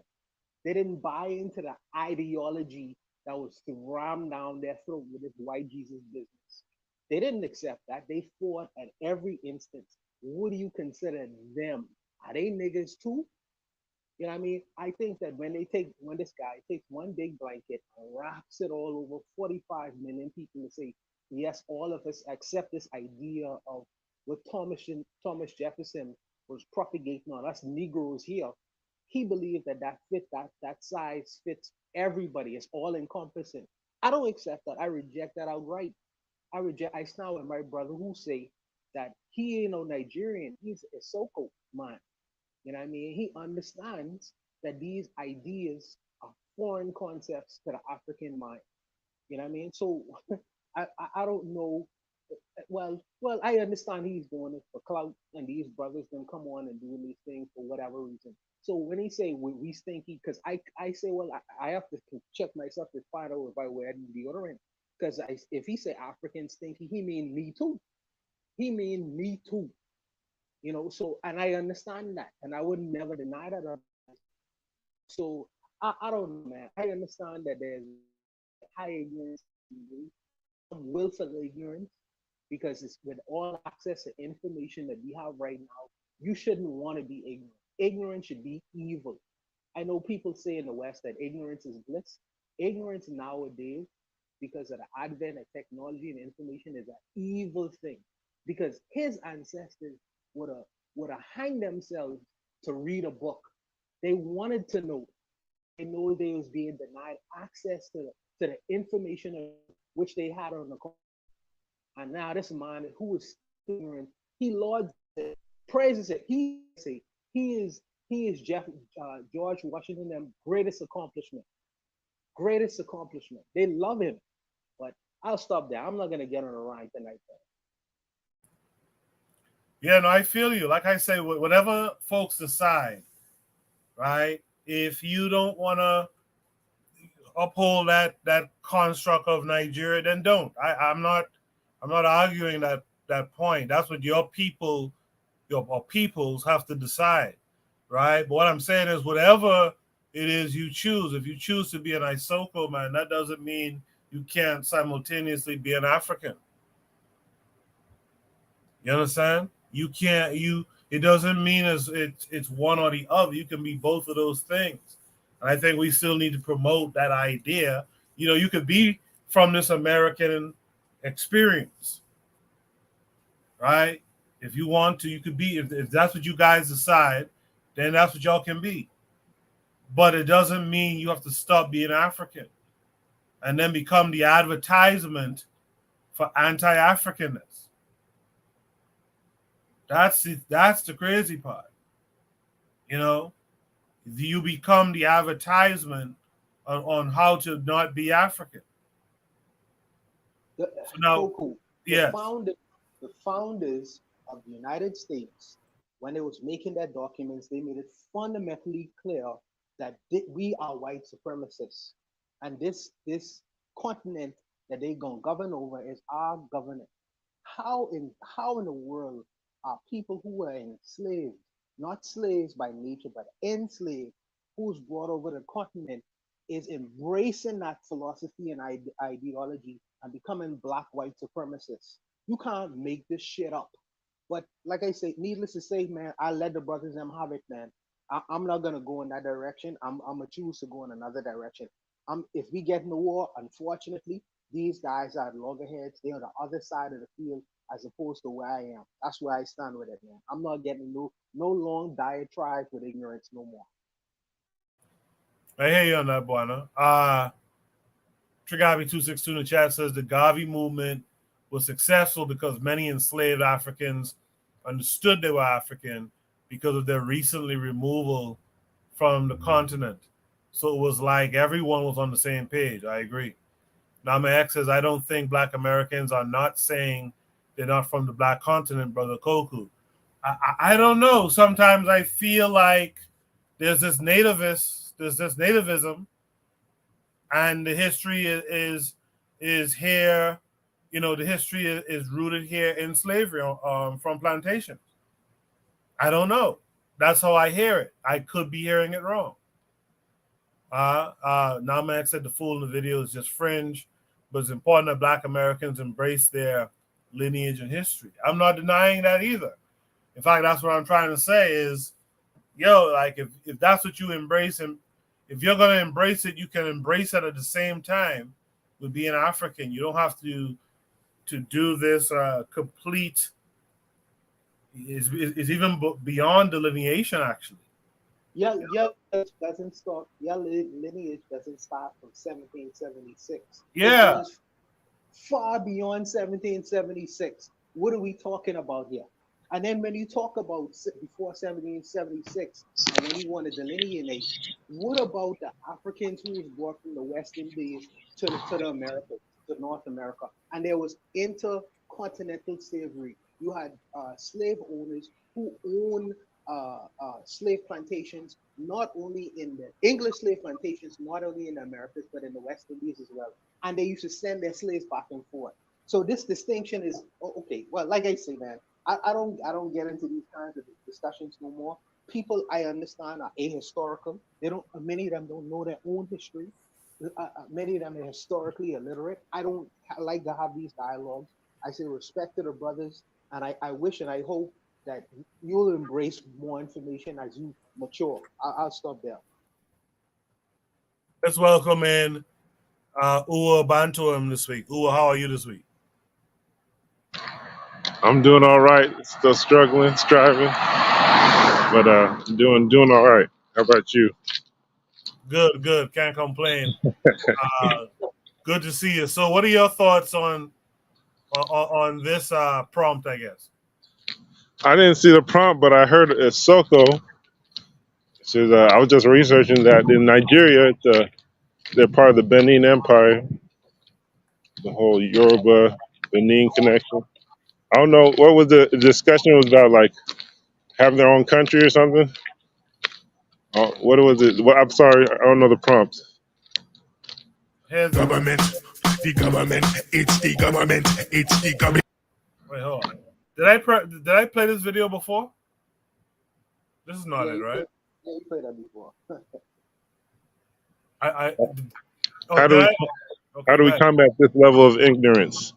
S6: They didn't buy into the ideology that was rammed down their throat with this white Jesus business. They didn't accept that. They fought at every instance. What do you consider them? Are they niggas too? You know what I mean? I think that when this guy takes one big blanket and wraps it all over 45 million people to say, yes, all of us accept this idea of what Thomas Jefferson was propagating on us Negroes here. He believed that size fits everybody. It's all encompassing. I don't accept that. I reject that outright. I stand with my brother who say that he ain't no Nigerian. He's a Soko man. You know what I mean? He understands that these ideas are foreign concepts to the African mind. You know what I mean? So I don't know. Well, I understand he's doing it for clout, and these brothers can come on and doing these things for whatever reason. So when he say we stinky, because I say, well, I have to check myself to find out if I wear deodorant. Because if he say African stinky, he mean me too. He mean me too. So, and I understand that, and I would never deny that. So I don't know, man. I understand that there's high ignorance, some willful ignorance, because it's with all access to information that we have right now, you shouldn't want to be ignorant. Ignorance should be evil. I know people say in the West that ignorance is bliss. Ignorance nowadays, because of the advent of technology and information, is an evil thing. Because his ancestors would have hanged themselves to read a book. They wanted to know. They know they was being denied access to the information which they had on the computer. And now this man who is ignorant, he lauds it, praises it. He He is George Washington's greatest accomplishment. Greatest accomplishment. They love him. But I'll stop there. I'm not gonna get on a rant tonight.
S1: Yeah, no, I feel you. Like I say, whatever folks decide, right? If you don't want to uphold that construct of Nigeria, then don't. I'm not arguing that point. That's what your peoples have to decide, right? But what I'm saying is, whatever it is you choose, if you choose to be an Isoko man, that doesn't mean you can't simultaneously be an African. You understand? You can't. It doesn't mean it's one or the other. You can be both of those things. And I think we still need to promote that idea. You could be from this American experience, right? If you want to, you could be. If that's what you guys decide, then that's what y'all can be. But it doesn't mean you have to stop being African and then become the advertisement for anti-Africanness. That's the crazy part. You become the advertisement on how to not be African.
S6: The founders of the United States, when they was making their documents, they made it fundamentally clear that we are white supremacists, and this continent that they gonna govern over is our government. How in the world are people who were enslaved, not slaves by nature, but enslaved, who's brought over the continent, is embracing that philosophy and ideology and becoming black-white supremacists? You can't make this shit up. But like I say, needless to say, man, I let the brothers them have it, man. I'm not gonna go in that direction. I'm gonna choose to go in another direction. If we get in the war, unfortunately, these guys are loggerheads. They're on the other side of the field as opposed to where I am. That's where I stand with it, man. I'm not getting no long diatribe with ignorance no more.
S1: I hear you on that, Buana. Trigavi262 in the chat says the Gavi movement was successful because many enslaved Africans understood they were African because of their recently removal from the continent. So it was like everyone was on the same page. I agree. Nama X says, I don't think Black Americans are not saying they're not from the Black continent, Brother Koku. I don't know. Sometimes I feel like there's this nativism, and the history is here. The history is rooted here in slavery from plantations. I don't know. That's how I hear it. I could be hearing it wrong. Namak said the fool in the video is just fringe, but it's important that Black Americans embrace their lineage and history. I'm not denying that either. In fact, that's what I'm trying to say is, like if that's what you embrace, and if you're going to embrace it, you can embrace it at the same time with being African. You don't have to do this complete. Is even beyond delineation, actually.
S6: Yeah, it doesn't start. Your lineage doesn't start from 1776.
S1: Yeah,
S6: it goes far beyond 1776. What are we talking about here? And then when you talk about before 1776, and when you want to delineate, what about the Africans who was brought from the West Indies to the Americas, to North America, and there was intercontinental slavery? You had slave owners who owned slave plantations, not only in the English slave plantations, not only in the Americas, but in the West Indies as well. And they used to send their slaves back and forth. So this distinction is okay. Well, like I say, man, I don't get into these kinds of discussions no more. People, I understand, are ahistorical. Many of them don't know their own history. Many of them are historically illiterate. I don't like to have these dialogues. I say respect to the brothers, and I wish and I hope that you'll embrace more information as you mature. I'll stop there.
S1: Let's welcome in Uwa Bantuam this week. Uwa, how are you this week?
S10: I'm doing all right. Still struggling, striving, but doing all right. How about you?
S1: Good. Can't complain. Good to see you. So, what are your thoughts on this prompt? I guess
S10: I didn't see the prompt, but I heard Soko says I was just researching that in Nigeria, they're part of the Benin Empire, the whole Yoruba Benin connection. I don't know what was the discussion was about, like having their own country or something. What was it? Well, I'm sorry, I don't know the prompt.
S1: Government,
S12: the government, it's the government, it's the government.
S1: Wait, hold on. Did I play this video before? This is not it, right?
S6: Yeah, you played that before.
S10: How do we combat this level of ignorance?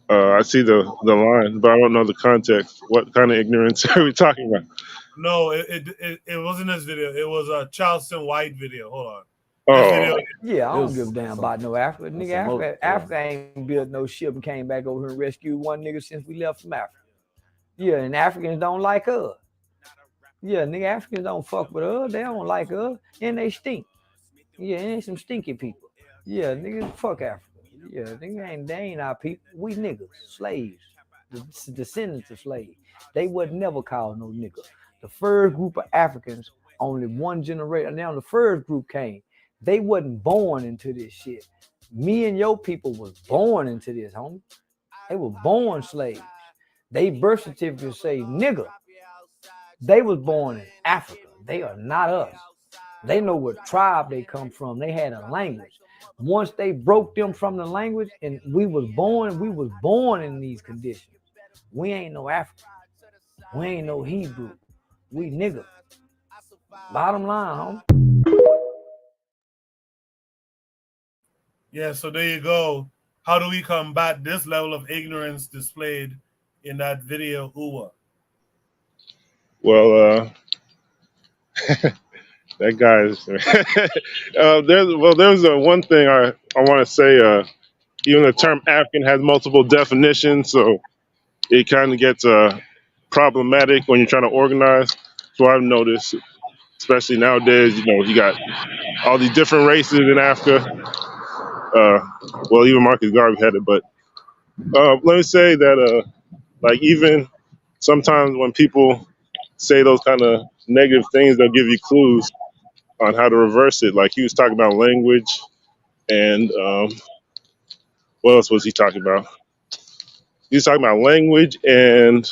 S10: I see the line, but I don't know the context. What kind of ignorance are we talking about?
S1: No, it wasn't this video. It was a Charleston White video. Hold on.
S10: Oh.
S9: Yeah, I don't give a damn about no Africa. Nigga, Africa ain't built no ship and came back over here and rescued one nigga since we left from Africa. Yeah, and Africans don't like us. Yeah, nigga, Africans don't fuck with us. They don't like us, and they stink. Yeah, and they some stinky people. Yeah, nigga, fuck Africa. Yeah, nigga, they ain't our people. We niggas, slaves, the descendants of slaves. They would never call no nigga. The first group of Africans, only one generation. Now the first group came. They wasn't born into this shit. Me and your people was born into this, homie. They were born slaves. They birth certificates say nigga. They was born in Africa. They are not us. They know what tribe they come from. They had a language. Once they broke them from the language and we was born in these conditions. We ain't no African. We ain't no Hebrew. We nigga. Bottom line, homie.
S1: Yeah, so there you go. How do we combat this level of ignorance displayed in that video, Uwa?
S10: Well, that guy is. There's one thing I want to say. Even the term African has multiple definitions, so it kind of gets problematic when you're trying to organize. So I've noticed, especially nowadays, you got all these different races in Africa. Well, even Marcus Garvey had it, but let me say that, like, even sometimes when people say those kind of negative things, they'll give you clues on how to reverse it. Like he was talking about language, and what else was he talking about? He was talking about language, and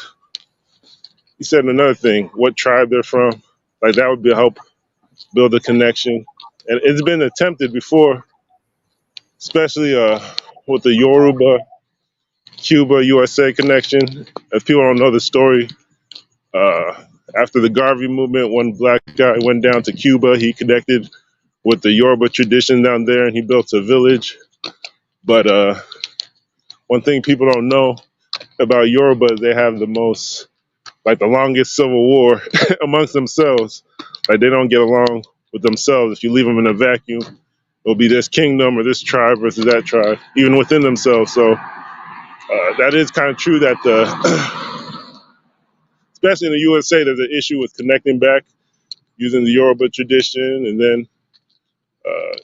S10: he said another thing, what tribe they're from. Like that would be help build a connection. And it's been attempted before, especially with the Yoruba, Cuba, USA connection. If people don't know the story, after the Garvey movement, one black guy went down to Cuba. He connected with the Yoruba tradition down there, and he built a village. But one thing people don't know about Yoruba is they have the longest civil war amongst themselves. Like they don't get along with themselves. If you leave them in a vacuum, it'll be this kingdom or this tribe versus that tribe, even within themselves. So that is kind of true that especially in the USA, there's an issue with connecting back using the Yoruba tradition, and then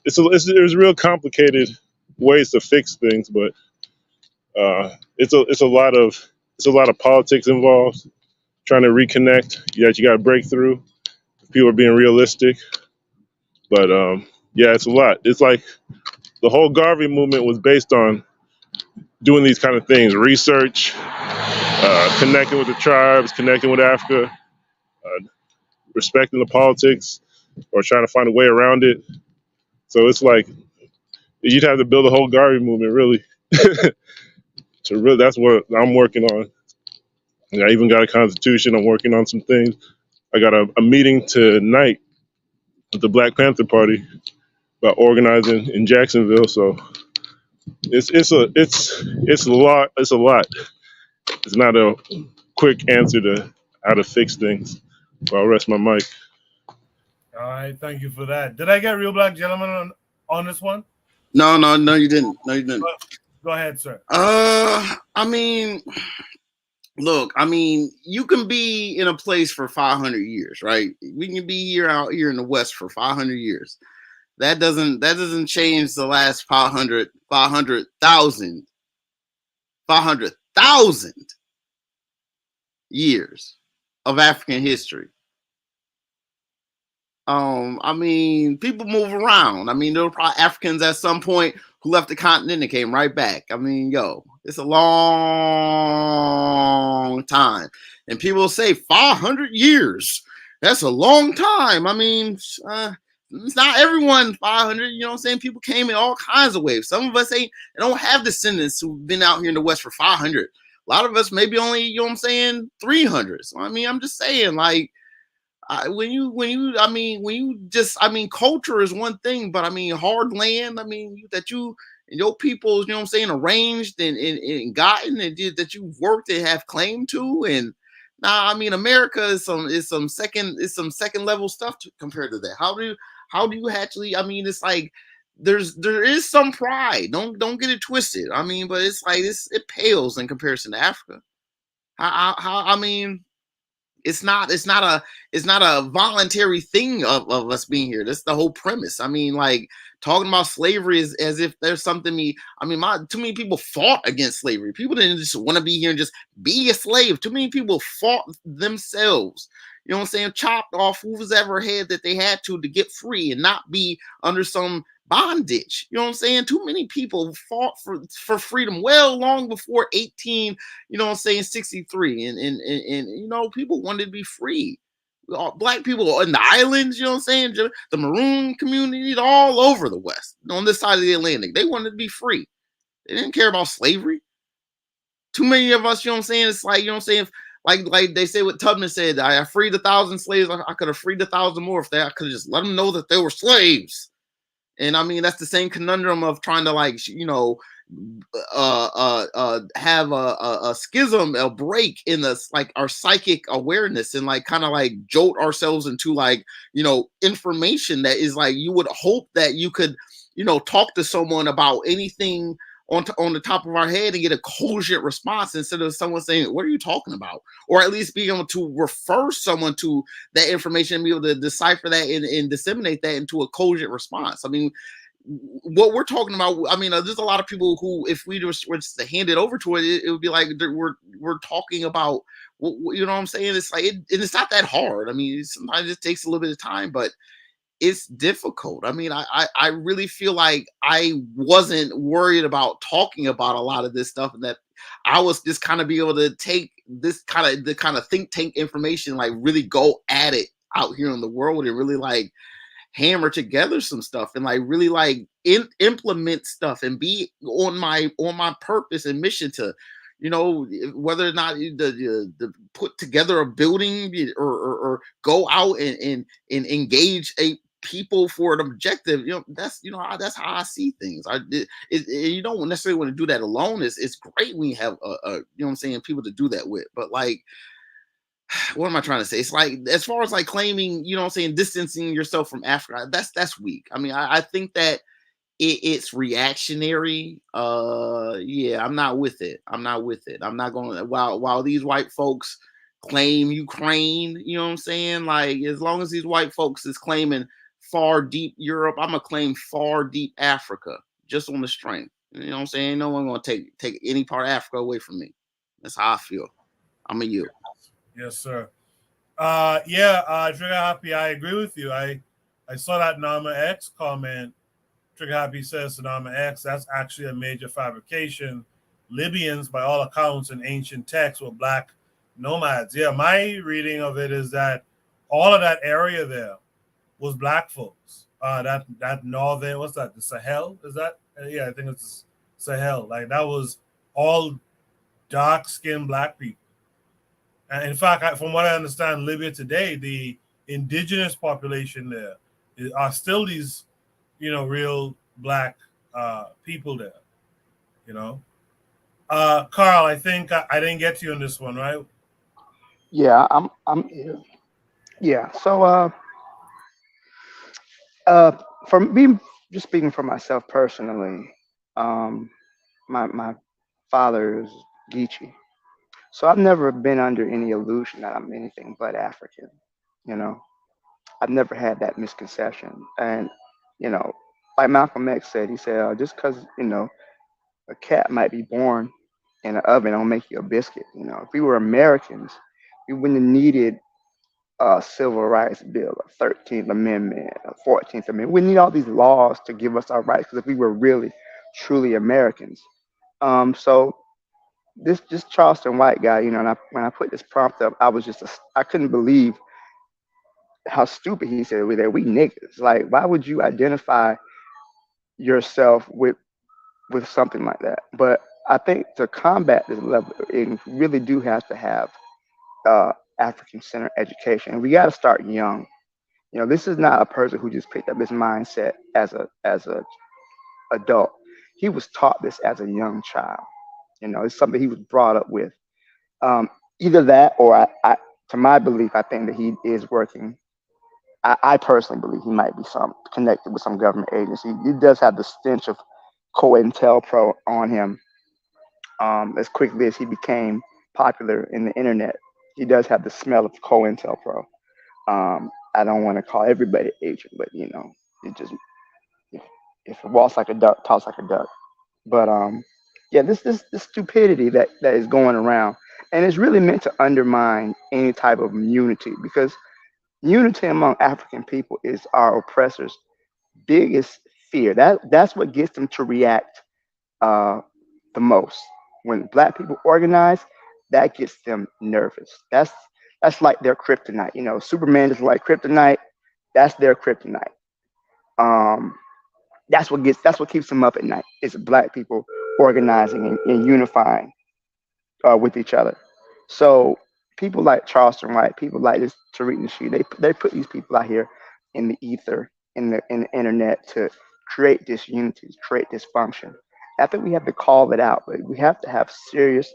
S10: there's real complicated ways to fix things, but it's a lot of politics involved. Trying to reconnect, you got to break through. People are being realistic, but yeah, it's a lot. It's like the whole Garvey movement was based on doing these kind of things: research, connecting with the tribes, connecting with Africa, respecting the politics, or trying to find a way around it. So it's like you'd have to build a whole Garvey movement, really. That's what I'm working on. I even got a constitution. I'm working on some things. I got a meeting tonight with the Black Panther Party about organizing in Jacksonville. So it's a lot. It's a lot. It's not a quick answer to how to fix things. So I'll rest my mic.
S1: All right, thank you for that. Did I get Real Black Gentleman on this one?
S8: No, you didn't. No, you didn't.
S1: Go ahead, sir.
S8: I mean, look, you can be in a place for 500 years, right? We can be out here in the West for 500 years. That doesn't change the last 500,000 years of African history. I mean, people move around. I mean, there were probably Africans at some point who left the continent and came right back. I mean, yo, it's a long time. And people say 500 years. That's a long time. I mean, it's not everyone 500. You know what I'm saying? People came in all kinds of ways. Some of us don't have descendants who've been out here in the West for 500. A lot of us maybe only, you know what I'm saying, 300. So, I mean, I'm just saying, like, when you just, I mean, culture is one thing, but I mean, hard land, I mean, that you and your peoples, you know what I'm saying, arranged and gotten and that you've worked and have claim to. And I mean, America is some second level stuff compared to that. How do you actually, I mean, it's like there is some pride. Don't get it twisted. I mean, but it's like it pales in comparison to Africa. I mean, it's not a voluntary thing of us being here. That's the whole premise. I mean, like, talking about slavery is as if there's something too many people fought against slavery. People didn't just want to be here and just be a slave. Too many people fought themselves. You know what I'm saying? Chopped off who's ever head that they had to get free and not be under some bondage. You know what I'm saying? Too many people fought for freedom well long before 18, you know what I'm saying, 63. And you know, people wanted to be free. Black people in the islands, you know what I'm saying? The maroon communities all over the West, on this side of the Atlantic, they wanted to be free. They didn't care about slavery. Too many of us, you know what I'm saying? It's like, you know what I'm saying? Like they say what Tubman said, I freed 1,000 slaves. I could have freed 1,000 more if I could have just let them know that they were slaves. And I mean, that's the same conundrum of trying to, like, you know, have a schism, a break in this, like, our psychic awareness, and like kind of like jolt ourselves into, like, you know, information that is like, you would hope that you could, you know, talk to someone about anything on the top of our head and get a cogent response, instead of someone saying, what are you talking about? Or at least being able to refer someone to that information and be able to decipher that and disseminate that into a cogent response. I mean, what we're talking about, I mean, there's a lot of people who, if we were just to hand it over to it would be like we're talking about, you know what I'm saying? It's like, it's not that hard. I mean, sometimes it takes a little bit of time, but it's difficult. I mean, I really feel like I wasn't worried about talking about a lot of this stuff, and that I was just kind of be able to take this kind of think tank information, like really go at it out here in the world and really like hammer together some stuff and like really like implement stuff and be on my purpose and mission to, you know, whether or not the put together a building or go out and engage a people for an objective. You know, that's that's how I see things. You don't necessarily want to do that alone. It's great when you have you know what I'm saying, people to do that with, but like, what am I trying to say? It's like, as far as like claiming, you know what I'm saying, distancing yourself from Africa, that's weak. I mean, I think that it's reactionary. Yeah, I'm not with it. I'm not going to, while these white folks claim Ukraine, you know what I'm saying? Like, as long as these white folks is claiming far deep Europe, I'm gonna claim far deep Africa, just on the strength. You know what I'm saying? No one gonna take any part of Africa away from me. That's how I feel. I'm a you.
S1: Yes, sir. Trigger Happy, I agree with you. I saw that Nama X comment. Trigger Happy says to Nama X, that's actually a major fabrication. Libyans, by all accounts in ancient texts, were black nomads. Yeah, my reading of it is that all of that area there was black folks. That northern, what's that? The Sahel? Is that? Yeah, I think it's Sahel. Like, that was all dark-skinned black people. And in fact, from what I understand, Libya today, the indigenous population there are still these, you know, real black people there. You know, Carl, I think I didn't get to you on this one, right?
S19: Yeah, yeah. So for me, just speaking for myself personally, my father is Geechee. So I've never been under any illusion that I'm anything but African. You know, I've never had that misconception. And, you know, like Malcolm X said, he said, just because, you know, a cat might be born in an oven don't make you a biscuit. You know, if we were Americans, we wouldn't have needed civil rights bill, a 13th Amendment, a 14th Amendment. We need all these laws to give us our rights because if we were really, truly Americans. So this Charleston White guy, you know, and when I put this prompt up, I was just, I couldn't believe how stupid he said that we niggas. Like, why would you identify yourself with something like that? But I think to combat this level, it really do have to have African centered education. We got to start young. You know, this is not a person who just picked up this mindset as a adult. He was taught this as a young child. You know, it's something he was brought up with. Um, Either that, or to my belief, I think that he is working. I personally believe he might be some connected with some government agency. He does have the stench of COINTELPRO on him. As quickly as he became popular in the internet, he does have the smell of COINTELPRO. I don't want to call everybody agent, but you know, it just if it walks like a duck, talks like a duck. But yeah, this stupidity that is going around, and it's really meant to undermine any type of unity because unity among African people is our oppressors' biggest fear. That's what gets them to react uh, the most. When Black people organize, that gets them nervous. That's like their kryptonite. You know, Superman is like kryptonite. That's their kryptonite. Um, that's what keeps them up at night. Is Black people organizing and unifying with each other. So people like Charleston White, people like this Tariq Nasheed, they put these people out here in the ether, in the internet to create disunity, to create dysfunction. I think we have to call it out, but we have to have serious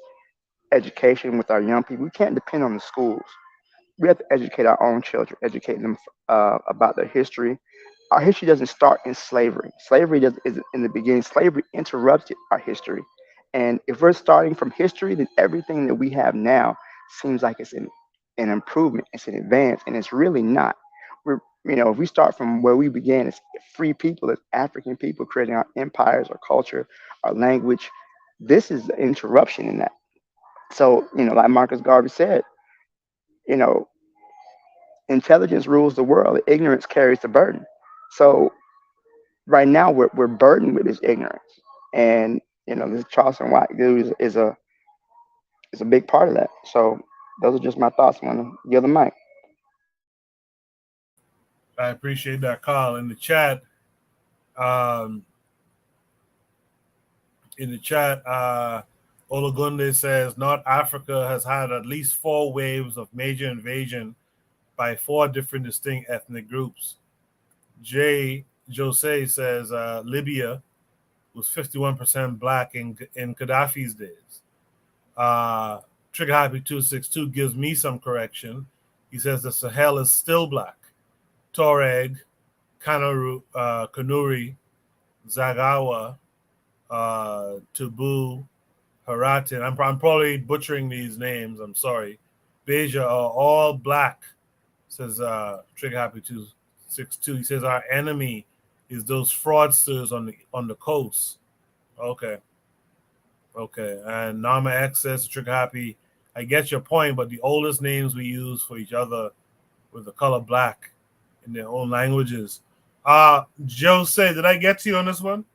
S19: education with our young people. We can't depend on the schools. We have to educate our own children, educate them about their history. Our history doesn't start in slavery. Slavery is in the beginning. Slavery interrupted our history. And if we're starting from history, then everything that we have now seems like it's an improvement, it's an advance, and it's really not. We're, you know, if we start from where we began as free people, as African people, creating our empires, our culture, our language, this is the interruption in that. So, you know, like Marcus Garvey said, you know, intelligence rules the world, ignorance carries the burden. So right now we're burdened with this ignorance. And, you know, this Charleston White dude is a big part of that. So those are just my thoughts. I want to give the mic.
S1: I appreciate that, Carl. Um, in the chat, Olagunde says North Africa has had at least 4 waves of major invasion by 4 different distinct ethnic groups. Jose says Libya was 51% black in Gaddafi's days. Trigger Happy 262 gives me some correction. He says the Sahel is still black. Tuareg, Kanuri, Zagawa, Tubu, Haratin. I'm probably butchering these names. I'm sorry. Beja are all black, says Trigger Happy 262. He says our enemy is those fraudsters on the coast. Okay. And Nama X says Trigger Happy. I get your point, but the oldest names we use for each other with the color black in their own languages. Jose, did I get to you on this one?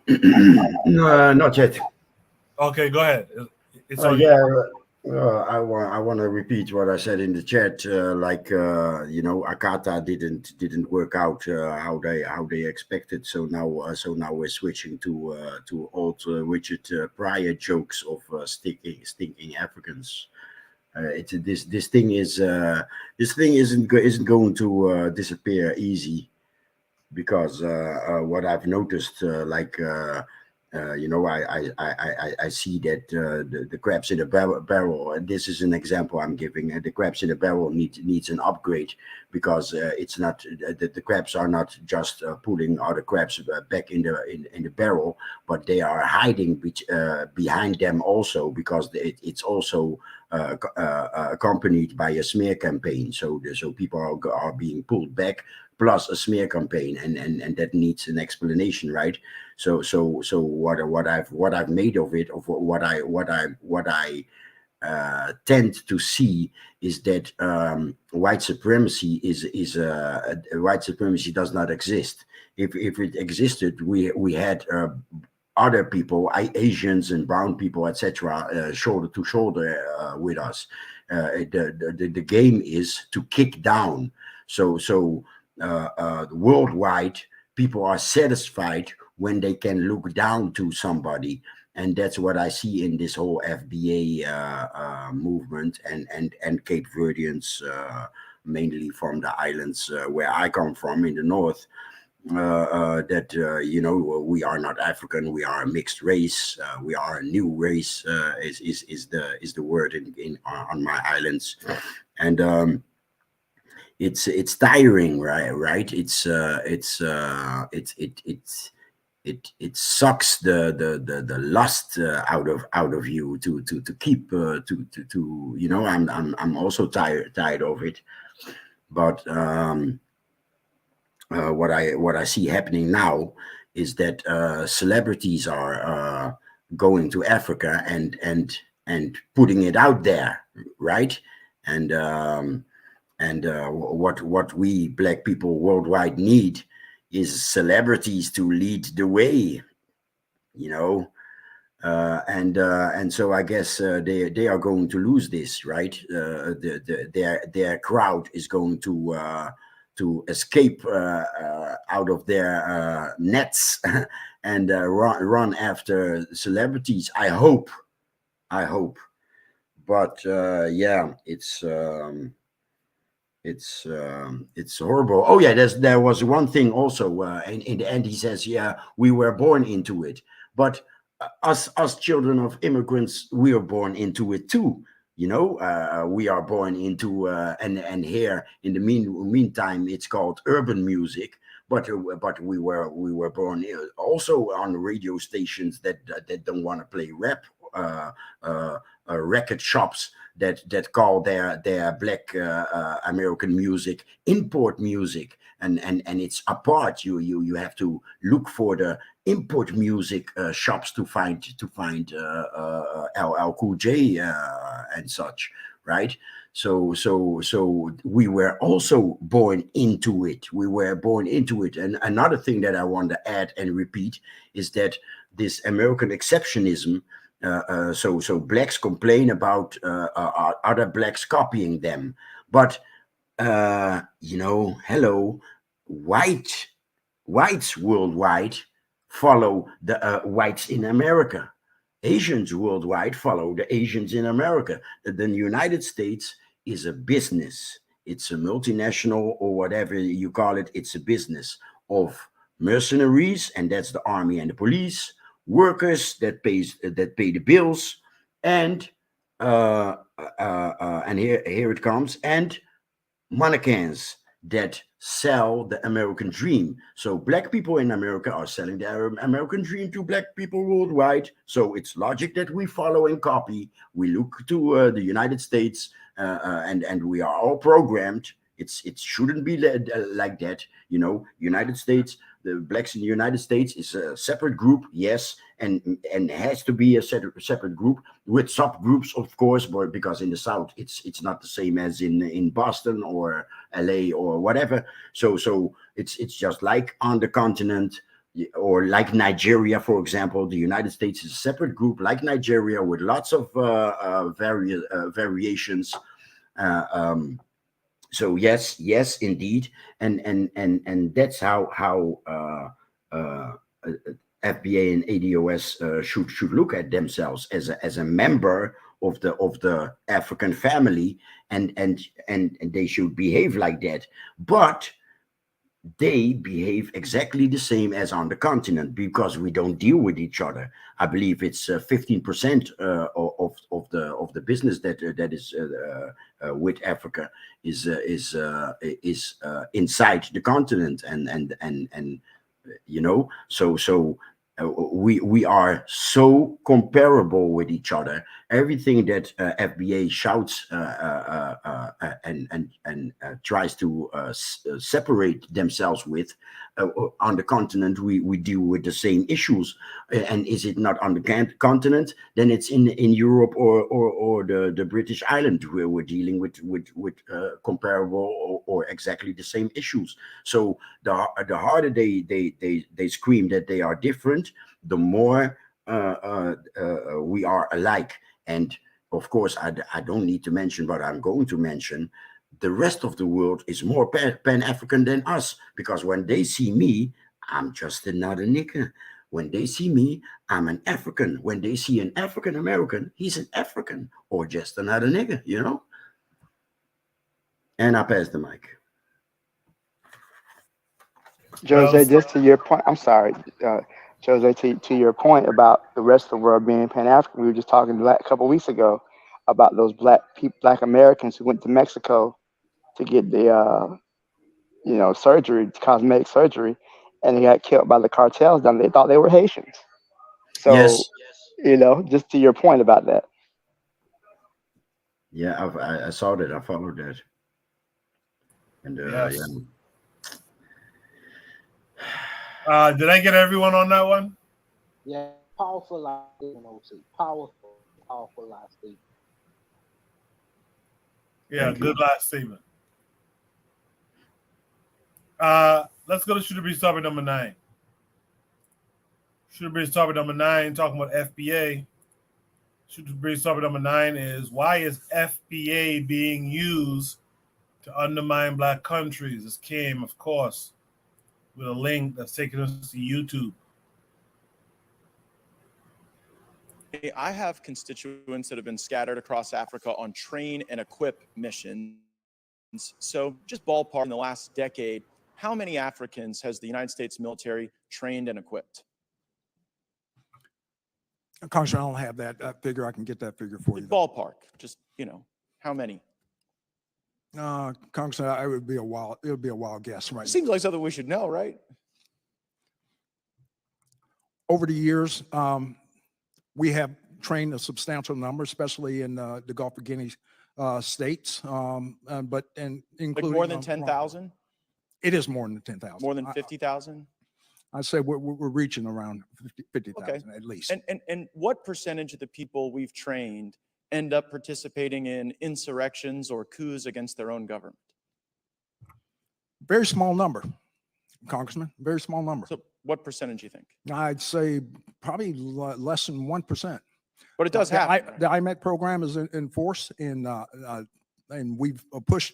S16: No, not yet.
S1: Okay, go ahead. It's on
S16: Yeah,
S1: you.
S16: I want to repeat what I said in the chat. You know, Akata didn't work out how they expected. So now we're switching to old Richard Pryor jokes of stinking Africans. This thing isn't going to disappear easy, because what I've noticed, you know, I see that the crabs in the barrel, and this is an example I'm giving. The crabs in the barrel needs an upgrade, because it's not the crabs are not just pulling other crabs back in the barrel, but they are hiding behind them also, because it's also accompanied by a smear campaign. So people are being pulled back, plus a smear campaign, and that needs an explanation, right? So what I've made of it, of what I tend to see is that white supremacy white supremacy does not exist. If it existed, we had other people, Asians and brown people, etc., shoulder to shoulder with us. The game is to kick down. So worldwide, people are satisfied when they can look down to somebody. And that's what I see in this whole FBA movement and Cape Verdeans, mainly from the islands where I come from in the north. That we are not African, we are a mixed race, we are a new race, is the word on my islands. And it's tiring, right? It sucks the lust out of you to keep I'm also tired of it. But what I see happening now is that celebrities are going to Africa and putting it out there, right? And what we black people worldwide need is celebrities to lead the way, and so I guess they are going to lose this, right? Their crowd is going to escape out of their nets and run after celebrities. I hope, but yeah, it's horrible. Oh yeah, there was one thing also. In the end, he says, "Yeah, we were born into it," but us children of immigrants, we are born into it too. We are born into and here in the meantime, it's called urban music. But we were born also on radio stations that don't want to play rap. Record shops that call their black American music import music, and it's apart. You have to look for the import music shops to find LL Cool J and such, right? So we were also born into it. And another thing that I want to add and repeat is that this American exceptionism. So blacks complain about other blacks copying them, but hello, whites worldwide follow the whites in America. Asians worldwide follow the Asians in America. The United States is a business. It's a multinational, or whatever you call it. It's a business of mercenaries, and that's the army and the police. Workers that pay the bills, and here it comes, and mannequins that sell the American dream. So black people in America are selling the American dream to black people worldwide. So it's logic that we follow and copy. We look to the United States, and we are all programmed. It shouldn't be like that. United States, the blacks in the United States is a separate group, yes, and has to be a separate group with subgroups, of course, but because in the South it's not the same as in Boston or LA or whatever. So it's just like on the continent, or like Nigeria, for example. The United States is a separate group like Nigeria with lots of variations. So yes, indeed, and that's how FBA and ADOS should look at themselves as a member of the African family, and they should behave like that. But they behave exactly the same as on the continent, because we don't deal with each other. I believe it's 15% of the business that is with Africa is inside the continent, and so we are so comparable with each other. Everything that FBA shouts and tries to separate themselves with, on the continent we deal with the same issues, and is it not on the continent, then it's in Europe or the British island where we're dealing with comparable or exactly the same issues. So the harder they scream that they are different, the more we are alike. And of course, I don't need to mention, but I'm going to mention, the rest of the world is more Pan-African than us, because when they see me, I'm just another nigger. When they see me, I'm an African. When they see an African American, he's an African or just another nigger, you know? And I pass the mic.
S19: Jose, just to your point, I'm sorry, Jose, to your point about the rest of the world being Pan-African, we were just talking a couple weeks ago about those black Americans who went to Mexico to get the surgery, cosmetic surgery, and they got killed by the cartels. Down they thought they were Haitians. So,
S16: yes.
S19: Just to your point about that.
S16: Yeah, I saw that. I followed that. And
S1: Yes.
S16: yeah.
S1: Did I get everyone on that one?
S6: Yeah, powerful last statement, OC. Powerful last statement.
S1: Yeah,
S16: Thank
S1: good
S16: you.
S1: last statement. Let's go to Shooter Breeze topic number 9. Shooter Breeze topic number 9, talking about FBA. Shooter Breeze topic number 9 is, why is FBA being used to undermine black countries? This came, of course, with a link that's taking us to YouTube.
S13: I have constituents that have been scattered across Africa on train and equip missions. So just ballpark, in the last decade, how many Africans has the United States military trained and equipped?
S22: Congressman, I don't have that figure. I can get that figure for you.
S13: Ballpark, just, how many?
S22: Congressman, it would be a wild guess right now.
S13: Seems like something we should know, right?
S22: Over the years, we have trained a substantial number, especially in the Gulf of Guinea states, but including
S13: like more than 10,000.
S22: It is more than 10,000.
S13: More than 50,000.
S22: I'd say we're reaching around 50,000
S13: okay.
S22: at least.
S13: And what percentage of the people we've trained end up participating in insurrections or coups against their own government?
S22: Very small number, Congressman. Very small number.
S13: So what percentage do you think?
S22: I'd say probably less than 1%.
S13: But it does happen.
S22: The IMET program is in force, and we've pushed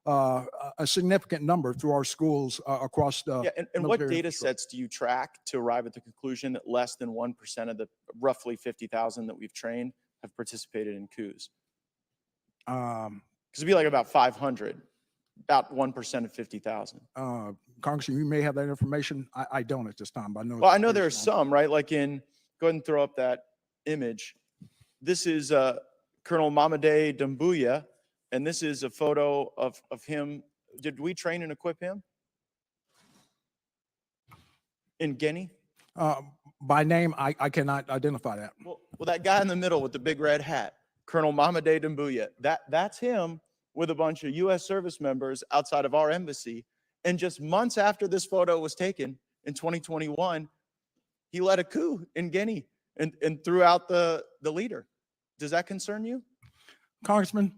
S22: a significant number through our schools across the.
S13: Yeah, and what data sets do you track to arrive at the conclusion that less than 1% of the roughly 50,000 that we've trained have participated in coups? Because it'd be like about 500, about 1% of 50,000.
S22: Congressman, you may have that information. I don't at this time, but I know.
S13: Well, I know there are some, right? Like go ahead and throw up that image. This is Colonel Mamade Doumbouya, and this is a photo of him. Did we train and equip him in Guinea?
S22: By name, I cannot identify that.
S13: Well, that guy in the middle with the big red hat, Colonel Mamade Doumbouya, that's him with a bunch of U.S. service members outside of our embassy. And just months after this photo was taken in 2021, he led a coup in Guinea and threw out the leader. Does that concern you?
S22: Congressman,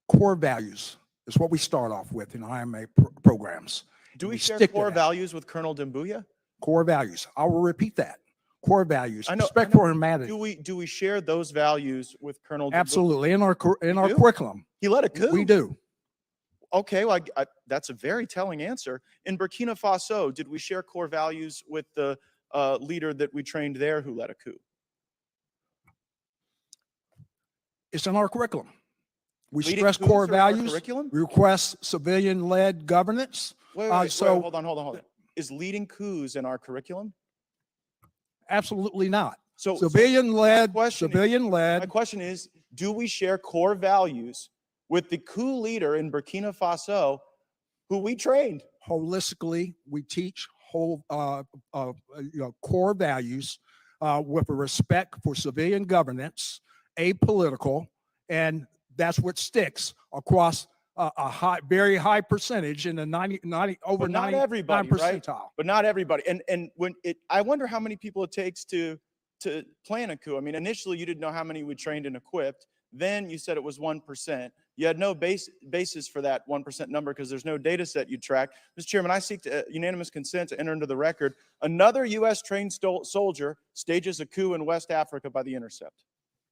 S22: core values is what we start off with in IMA programs.
S13: Do we share core values with Colonel Doumbouya?
S22: Core values. I will repeat that. Core values. Respect for humanity.
S13: Do we share those values with Colonel Doumbouya?
S22: Absolutely. In our curriculum.
S13: He led a coup.
S22: We do.
S13: Okay, well, that's a very telling answer. In Burkina Faso, did we share core values with the leader that we trained there who led a coup?
S22: It's in our curriculum. We
S13: Leading
S22: stress
S13: coups
S22: core are in our values.
S13: curriculum?
S22: We request civilian-led governance.
S13: Wait, hold on. Is leading coups in our curriculum?
S22: Absolutely not.
S13: So
S22: civilian-led.
S13: My question is, do we share core values with the coup leader in Burkina Faso who we trained?
S22: Holistically, we teach core values with a respect for civilian governance, apolitical, and that's what sticks across very high percentage in the 90 over
S13: But not
S22: 99
S13: everybody, right?
S22: percentile.
S13: But not everybody. And when I wonder how many people it takes to plan a coup. I mean, initially you didn't know how many we trained and equipped. Then you said it was 1%. You had no basis for that 1% number because there's no data set you track. Mr. Chairman, I seek unanimous consent to enter into the record. Another U.S. trained soldier stages a coup in West Africa by the Intercept.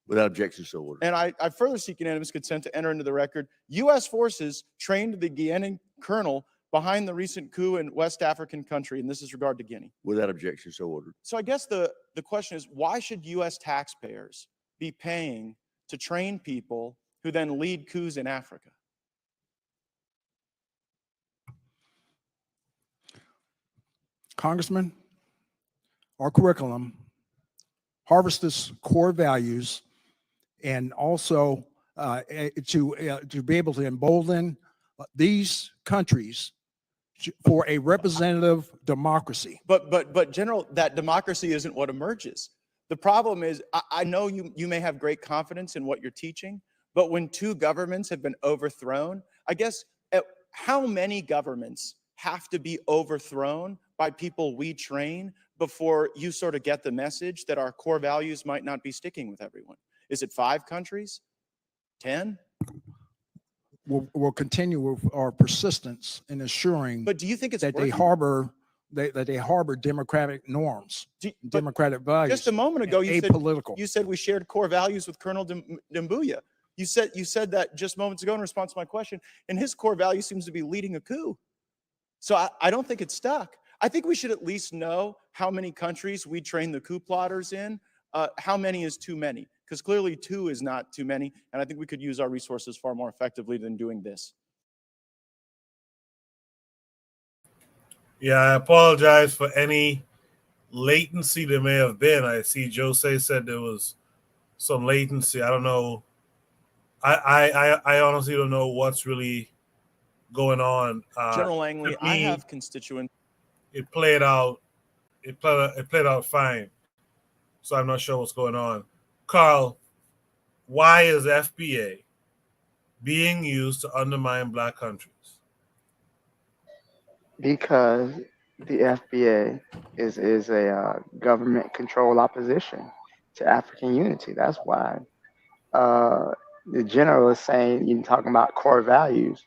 S15: Without objection, so ordered.
S13: And I further seek unanimous consent to enter into the record. U.S. forces trained the Guinean colonel behind the recent coup in West African country, and this is regard to Guinea.
S15: Without objection, so ordered.
S13: So I guess the question is, why should U.S. taxpayers be paying to train people who then lead coups in Africa?
S22: Congressman, our curriculum harvests core values and also to be able to embolden these countries for a representative democracy.
S13: But General, that democracy isn't what emerges. The problem is, I know you may have great confidence in what you're teaching, but when two governments have been overthrown, I guess how many governments have to be overthrown by people we train before you sort of get the message that our core values might not be sticking with everyone? Is it 5 countries? 10?
S22: We'll continue with our persistence in assuring
S13: but do you think it's
S22: that
S13: working?
S15: they harbor democratic norms,
S22: democratic values.
S13: Just a moment ago, you
S22: apolitical.
S13: said we shared core values with Colonel Doumbouya. You said that just moments ago in response to my question, and his core value seems to be leading a coup. So I don't think it's stuck. I think we should at least know how many countries we train the coup plotters in. How many is too many? Because clearly 2 is not too many, and I think we could use our resources far more effectively than doing this.
S1: Yeah, I apologize for any latency there may have been. I see Jose said there was some latency. I don't know. I honestly don't know what's really going on.
S13: General Langley, I have constituents.
S1: It played out. It played out fine. So I'm not sure what's going on. Carl, why is FBA being used to undermine black countries?
S19: Because the FBA is a government-controlled opposition to African unity. That's why. The general is saying, you're talking about core values.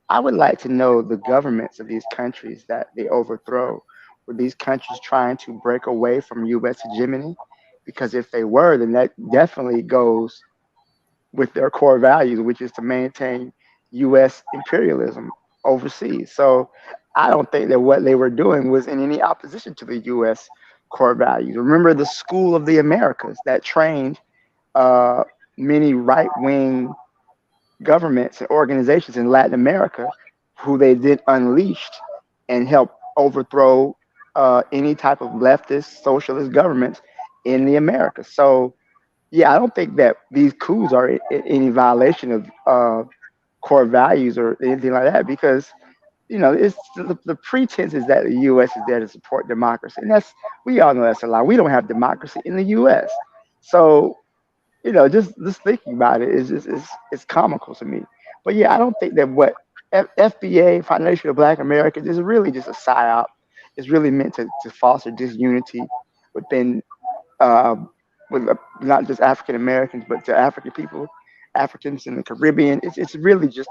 S19: I would like to know the governments of these countries that they overthrow. Were these countries trying to break away from U.S. hegemony? Because if they were, then that definitely goes with their core values, which is to maintain U.S. imperialism overseas. So I don't think that what they were doing was in any opposition to the U.S. core values. Remember the School of the Americas that trained many right-wing governments and organizations in Latin America, who they then unleashed and helped overthrow any type of leftist socialist governments in the Americas. So yeah, I don't think that these coups are any violation of core values or anything like that, because it's the pretense is that the U.S. is there to support democracy, and we all know that's a lie. We don't have democracy in the U.S. So just thinking about it is comical to me. But yeah, I don't think that what FBA, Foundation of Black Americans, is really just a psyop. It's really meant to foster disunity within with not just African Americans, but to African people, Africans in the Caribbean. It's really just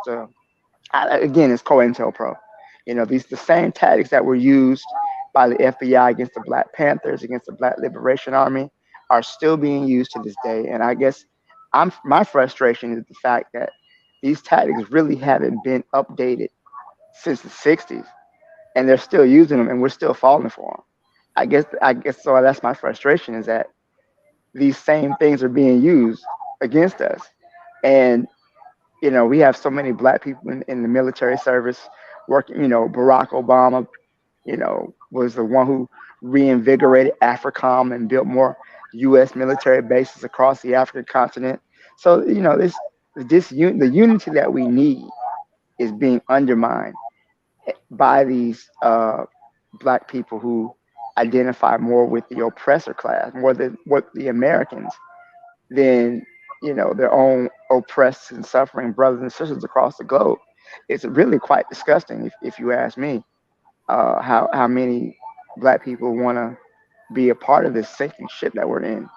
S19: again, it's COINTELPRO. The same tactics that were used by the FBI against the Black Panthers, against the Black Liberation Army, are still being used to this day. And I guess my frustration is the fact that these tactics really haven't been updated since the 60s, and they're still using them, and we're still falling for them. I guess so. That's my frustration, is that these same things are being used against us. And we have so many Black people in the military service working. Barack Obama, was the one who reinvigorated AFRICOM and built more U.S. military bases across the African continent. So the unity that we need is being undermined by these Black people who identify more with the oppressor class, more than what the Americans, than their own oppressed and suffering brothers and sisters across the globe. it's really quite disgusting if you ask me. How many black people want to be a part of this sinking ship that we're in?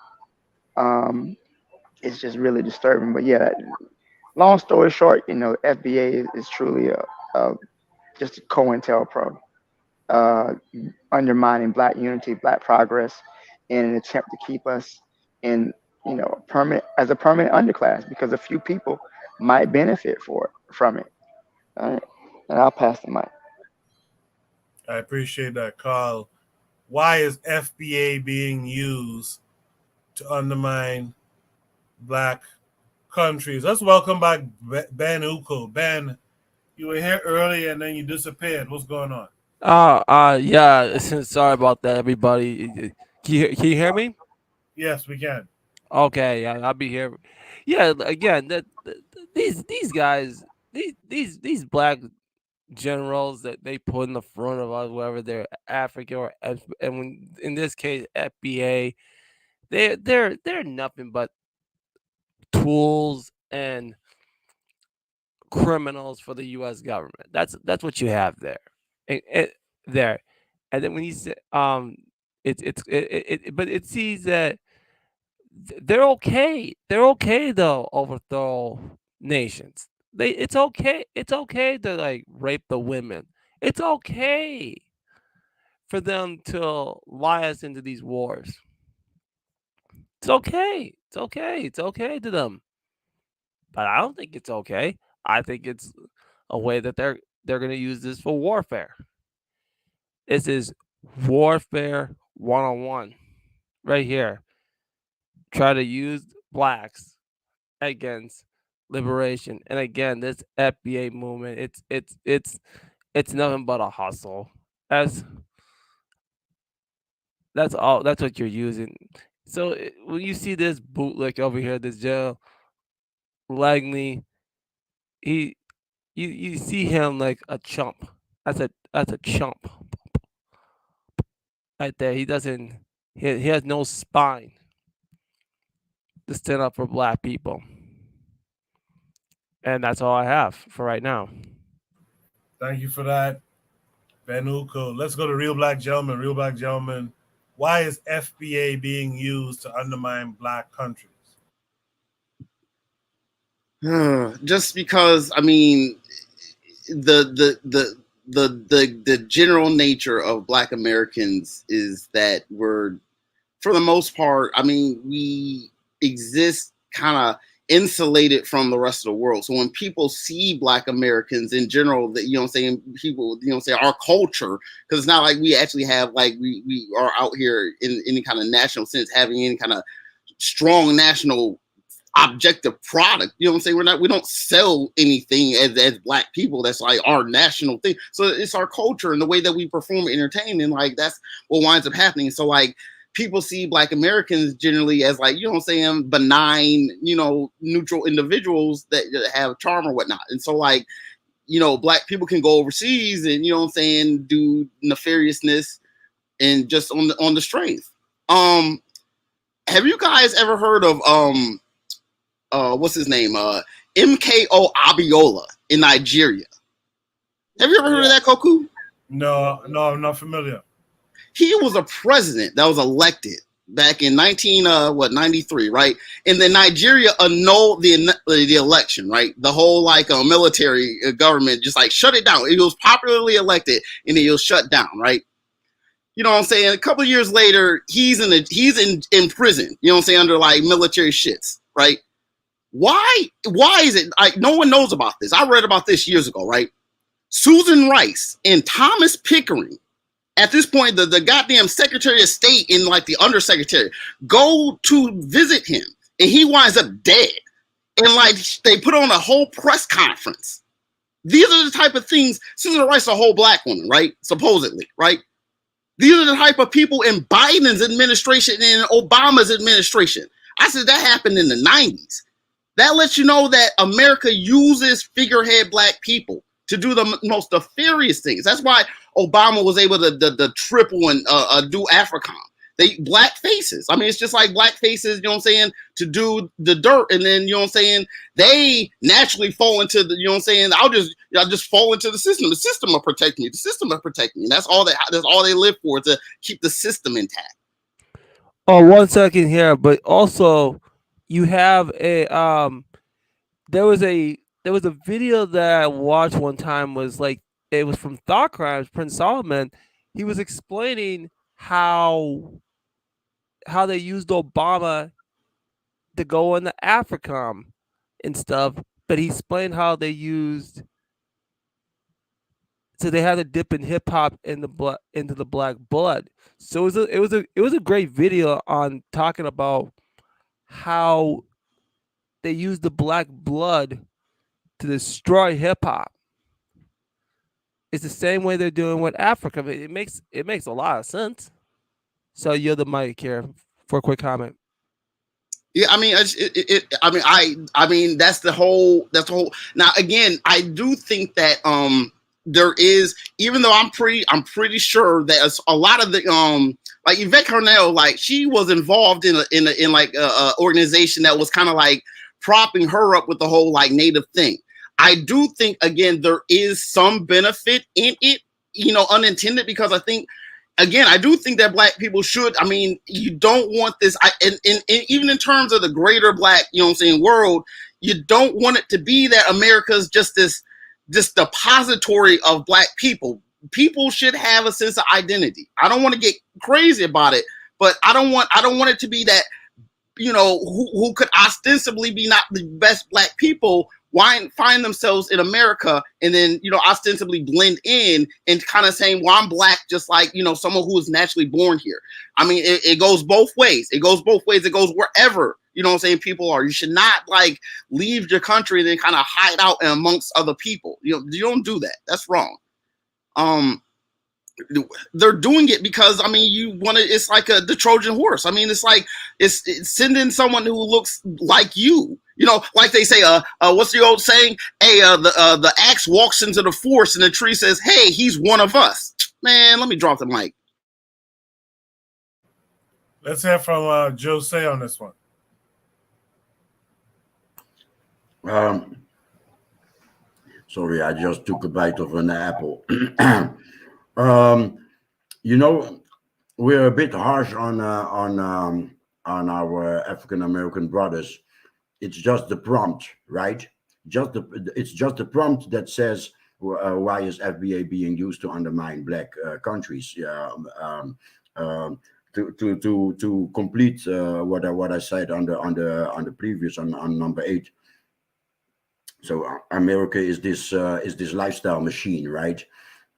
S19: It's just really disturbing. But yeah, long story short, FBA is truly a just a COINTELPRO, uh, undermining black unity, black progress, in an attempt to keep us in, a permanent underclass, because a few people might benefit from it. All right, and I'll pass the mic.
S1: I appreciate that, Carl. Why is FBA being used to undermine black countries? Let's welcome back Ben Uko. Ben, you were here earlier and then you disappeared. What's going on?
S17: Yeah. Sorry about that, everybody. Can you hear me?
S1: Yes, we can.
S17: Okay, yeah, I'll be here. Yeah, again, these guys, these black generals that they put in the front of us, whether they're African or and when in this case FBA, they're nothing but tools and criminals for the U.S. government. That's what you have there, there, and then when you say but it sees that they're okay. They're okay to overthrow nations. It's okay. It's okay to like rape the women. It's okay for them to lie us into these wars. It's okay. It's okay. It's okay to them. But I don't think it's okay. I think it's a way that they're going to use this for warfare. This is warfare 101 right here. Try to use blacks against liberation. And again, this FBA movement, it's nothing but a hustle. That's all. That's what you're using. So when you see this bootleg over here, this Joe Langley, you see him like a chump. That's a chump right there. He doesn't. He has no spine to stand up for black people. And that's all I have for right now.
S1: Thank you for that, Ben Uko. Let's go to Real Black Gentleman. Real Black Gentleman, why is FBA being used to undermine black countries?
S8: Just because, I mean, the general nature of Black Americans is that we're, for the most part, I mean, we exist kind of insulated from the rest of the world. So when people see Black Americans in general, that, you know what I'm saying, people, you know what I'm saying, our culture, because it's not like we actually have, like, we are out here in any kind of national sense, having any kind of strong national objective product. You know what I'm saying? We don't sell anything as black people that's like our national thing. So it's our culture and the way that we perform entertainment, like that's what winds up happening. So like people see Black Americans generally as like, you know what I'm saying, benign, you know, neutral individuals that have charm or whatnot. And so like, you know, black people can go overseas and, you know what I'm saying, do nefariousness and just on the strength. Have you guys ever heard of what's his name? MKO Abiola in Nigeria. Have you ever heard of that, Koku?
S1: No, I'm not familiar.
S8: He was a president that was elected back in 93, right? And then Nigeria annulled the election, right? The whole like military government just like shut it down. He was popularly elected and he was shut down, right? You know what I'm saying? A couple of years later, he's in prison. You know what I'm saying? Under like military shits, right? Why is it like no one knows about this? I read about this years ago, right? Susan Rice and Thomas Pickering, at this point, the goddamn Secretary of State and like the Undersecretary go to visit him and he winds up dead. And like they put on a whole press conference. These are the type of things. Susan Rice is a whole black woman, right? Supposedly, right? These are the type of people in Biden's administration and Obama's administration. I said that happened in the 90s. That lets you know that America uses figurehead black people to do the most nefarious things. That's why Obama was able to triple and do AFRICOM. They black faces. I mean, it's just like black faces, you know what I'm saying, to do the dirt. And then, you know what I'm saying, they naturally fall into the, you know what I'm saying, I'll just fall into the system. The system will protect me. The system will protect me. That's all they live for, to keep the system intact.
S17: Oh, 1 second here, but also you have a there was a video that I watched one time, was like, it was from Thought Crimes, Prince Solomon. He was explaining how they used Obama to go into AFRICOM and stuff, but he explained how they used, so they had to dip in hip hop in the blood, into the black blood. So it was a great video on talking about how they used the black blood to destroy hip hop. It's the same way they're doing with Africa. I mean, it makes a lot of sense. So you're the mic here for a quick comment.
S8: Yeah, I mean, I mean, that's the whole. Now, again, I do think that there is, even though I'm pretty sure that a lot of the like Yvette Carnell, like, she was involved in a organization that was kind of like propping her up with the whole like Native thing. I do think, again, there is some benefit in it, you know, unintended, because I think, again, I do think that black people should, I mean, you don't want this, and even in terms of the greater black, you know what I'm saying, world, you don't want it to be that America's just this depository of black people. People should have a sense of identity. I don't want to get crazy about it, but I don't want it to be that, you know, who could ostensibly be not the best black people find themselves in America, and then, you know, ostensibly blend in and kind of saying, well, I'm black, just like, you know, someone who is naturally born here. I mean, it goes both ways. It goes both ways. It goes wherever, you know what I'm saying, people are. You should not like leave your country and then kind of hide out amongst other people. You know, you don't do that. That's wrong. They're doing it because, I mean, you want to, it's like the Trojan horse. I mean, it's like, it's sending someone who looks like you, you know, like they say, what's the old saying? Hey, the axe walks into the forest and the tree says, hey, he's one of us. Man, let me drop the mic.
S1: Let's hear from Jose on this one.
S16: Sorry, I just took a bite of an apple. You know, we're a bit harsh on our African American brothers. It's just the prompt, right? It's just the prompt that says, why is FBA being used to undermine black countries? To complete what I said on the previous on number 8. So America is this lifestyle machine, right?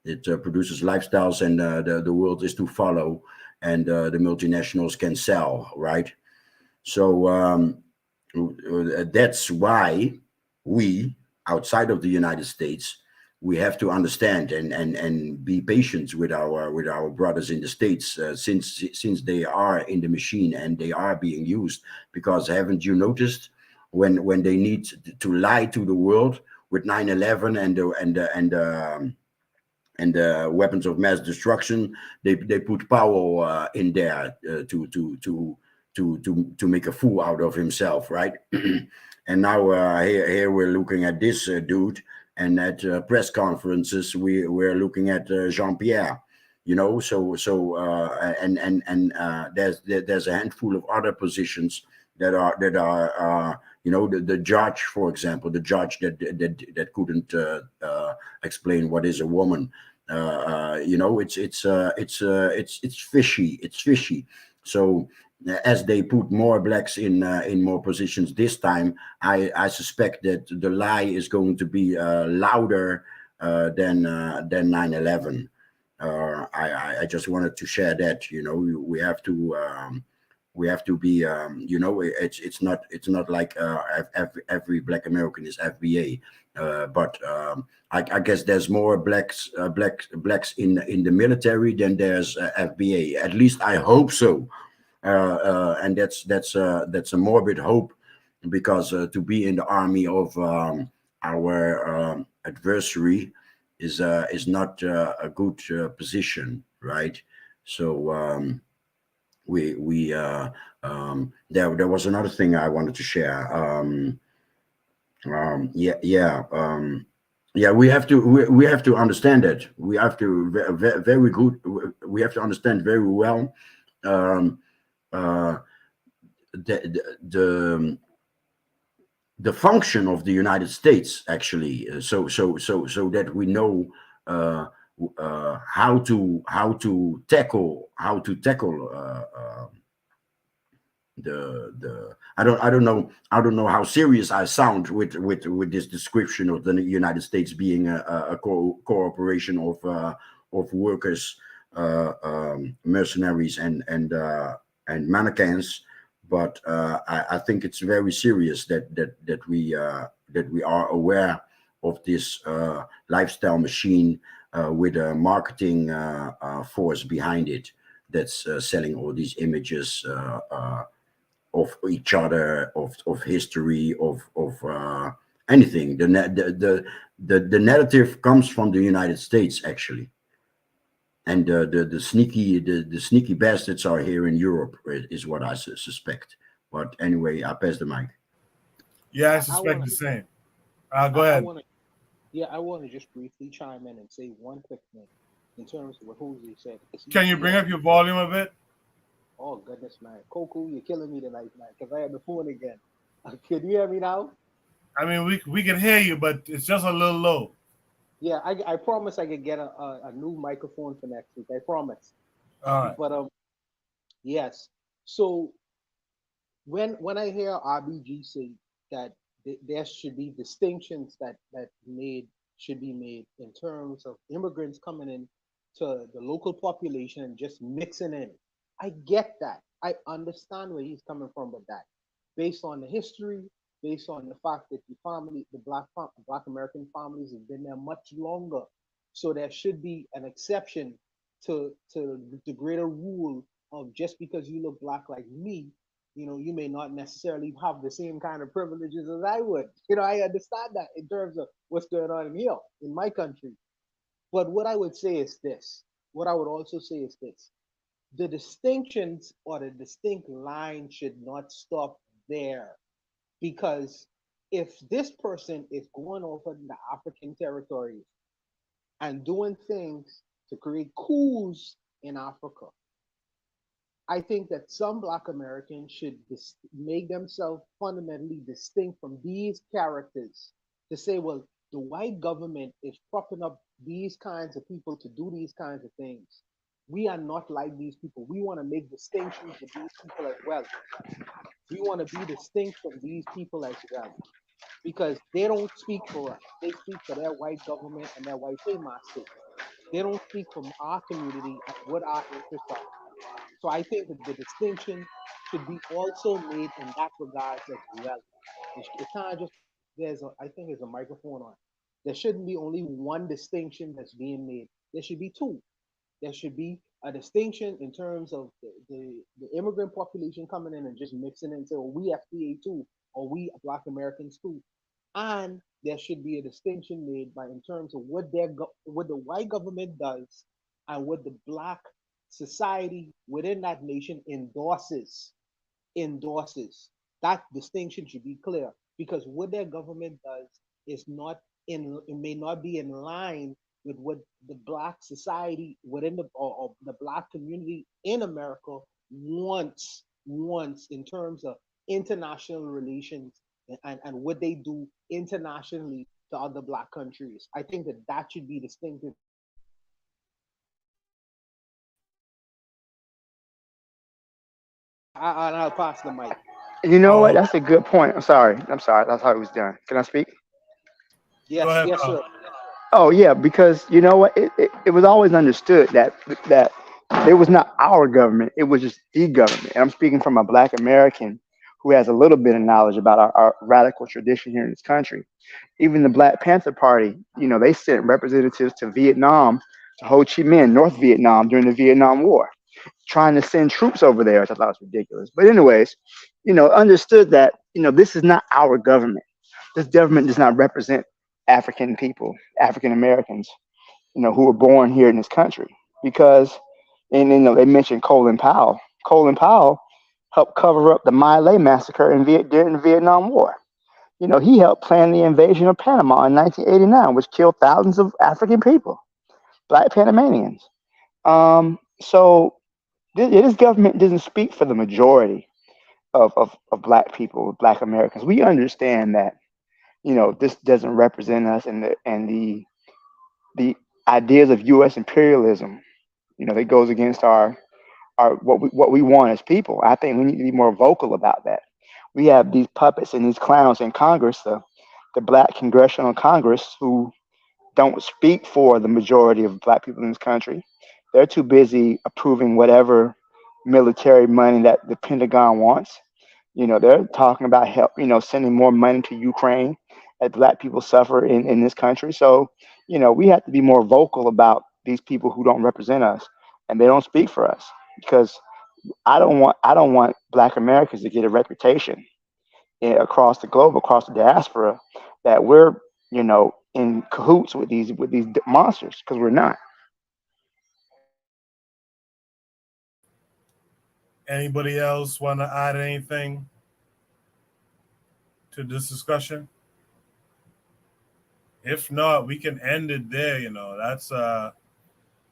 S16: It produces lifestyles, and the world is to follow, and the multinationals can sell, right? So that's why we, outside of the United States, we have to understand and be patient with our brothers in the States, since they are in the machine and they are being used. Because haven't you noticed when they need to lie to the world with 9/11 and the weapons of mass destruction, they put Powell in there to make a fool out of himself, right? And now here we're looking at this dude, and at press conferences we're looking at Jean-Pierre, you know. So there's a handful of other positions that are you know, the judge, for example, the judge that couldn't explain what is a woman. You know, it's fishy. It's fishy. So as they put more blacks in more positions this time, I suspect that the lie is going to be louder than 9/11. I just wanted to share that. You know, we have to be, you know, it's not like every black American is FBA, but I guess there's more blacks in the military than there's FBA. At least I hope so, and that's a morbid hope, because to be in the army of our adversary is not a good position, right? So. there was another thing I wanted to share. We have to understand that. We have to very good. We have to understand very well uh, the the function of the United States, actually, so that we know how to tackle the I don't know how serious I sound with this description of the United States being a cooperation of workers, mercenaries, and mannequins. But I think it's very serious that we are aware of this lifestyle machine with a marketing force behind it that's selling all these images of each other, of history, of anything. The narrative comes from the United States, actually, and the sneaky bastards are here in Europe, is what I suspect. But anyway, I pass the mic.
S1: Yeah, I suspect the same. Go
S20: I
S1: ahead.
S20: want to just briefly chime in and say one quick thing in terms of what Jose said.
S1: Can you bring up your volume a bit?
S20: Oh goodness, man, Coco, you're killing me tonight, man, because I had the phone again. Can you hear me now?
S1: I mean, we can hear you, but it's just a little low.
S20: Yeah, I promise I could get a new microphone for next week. I promise.
S1: All right.
S20: But yes. So when I hear RBG say that there should be distinctions that should be made in terms of immigrants coming in to the local population and just mixing in, I get that. I understand where he's coming from with that, based on the history, based on the fact that the Black American families have been there much longer, so there should be an exception to the greater rule of just because you look black like me, you may not necessarily have the same kind of privileges as I would. I understand that in terms of what's going on in here in my country. But what I would say is this. What I would also say is this. The distinctions or the distinct line should not stop there. Because if this person is going over the African territories and doing things to create coups in Africa, I think that some Black Americans should make themselves fundamentally distinct from these characters to say, well, the white government is propping up these kinds of people to do these kinds of things. We are not like these people. We want to make distinctions with these people as well. We want to be distinct from these people as well, because they don't speak for us. They speak for their white government and their white paymasters. They don't speak for our community and what our interests are. So I think that the distinction should be also made in that regard as well. It can't just I think there's a microphone on. There shouldn't be only one distinction that's being made. There should be two. There should be a distinction in terms of the immigrant population coming in and just mixing in and say, well, we FBA too, or we Black Americans too. And there should be a distinction made in terms of what the white government does and what the Black society within that nation endorses. That distinction should be clear, because what their government does is it may not be in line with what the Black society within or the Black community in America wants in terms of international relations and what they do internationally to other Black countries. I think that should be distinctive. I'll pass the mic.
S19: You know what? That's a good point. I'm sorry. That's how it was done. Can I speak?
S20: Yes, yes, sir.
S19: Oh yeah, because you know what? It was always understood that it was not our government; it was just the government. And I'm speaking from a Black American who has a little bit of knowledge about our radical tradition here in this country. Even the Black Panther Party, they sent representatives to Vietnam, to Ho Chi Minh, North Vietnam during the Vietnam War, trying to send troops over there, which I thought was ridiculous. But anyways, understood that this is not our government. This government does not represent African people, African Americans, who were born here in this country. Because, and they mentioned Colin Powell. Colin Powell helped cover up the My Lai massacre during the Vietnam War. You know, he helped plan the invasion of Panama in 1989, which killed thousands of African people, Black Panamanians. So this government doesn't speak for the majority of Black people, Black Americans. We understand that, you know, this doesn't represent us, and the ideas of U.S. imperialism, you know, that goes against our what we want as people. I think we need to be more vocal about that. We have these puppets and these clowns in Congress, the Black Congressional Congress, who don't speak for the majority of Black people in this country. They're too busy approving whatever military money that the Pentagon wants. You know, they're talking about help, you know, sending more money to Ukraine as Black people suffer in this country. So, you know, we have to be more vocal about these people who don't represent us and they don't speak for us, because I don't want Black Americans to get a reputation across the globe, across the diaspora, that we're, you know, in cahoots with these monsters, because we're not.
S1: Anybody else want to add anything to this discussion? If not, we can end it there. You know, that's
S8: Oh,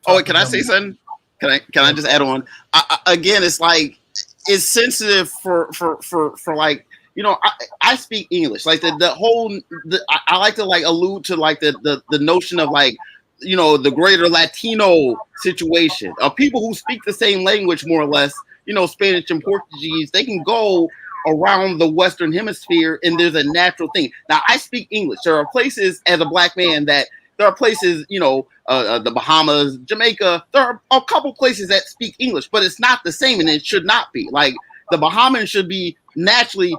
S8: wait, can I say something? Can I just add on? Again, it's like, it's sensitive for like, you know, I speak English. Like I like to like allude to like the notion of like, you know, the greater Latino situation of people who speak the same language, more or less, you know, Spanish and Portuguese. They can go around the Western Hemisphere and there's a natural thing. Now, I speak English. There are places as a Black man that there are places, you know, the Bahamas, Jamaica. There are a couple places that speak English, but it's not the same, and it should not be. Like the Bahamas should be naturally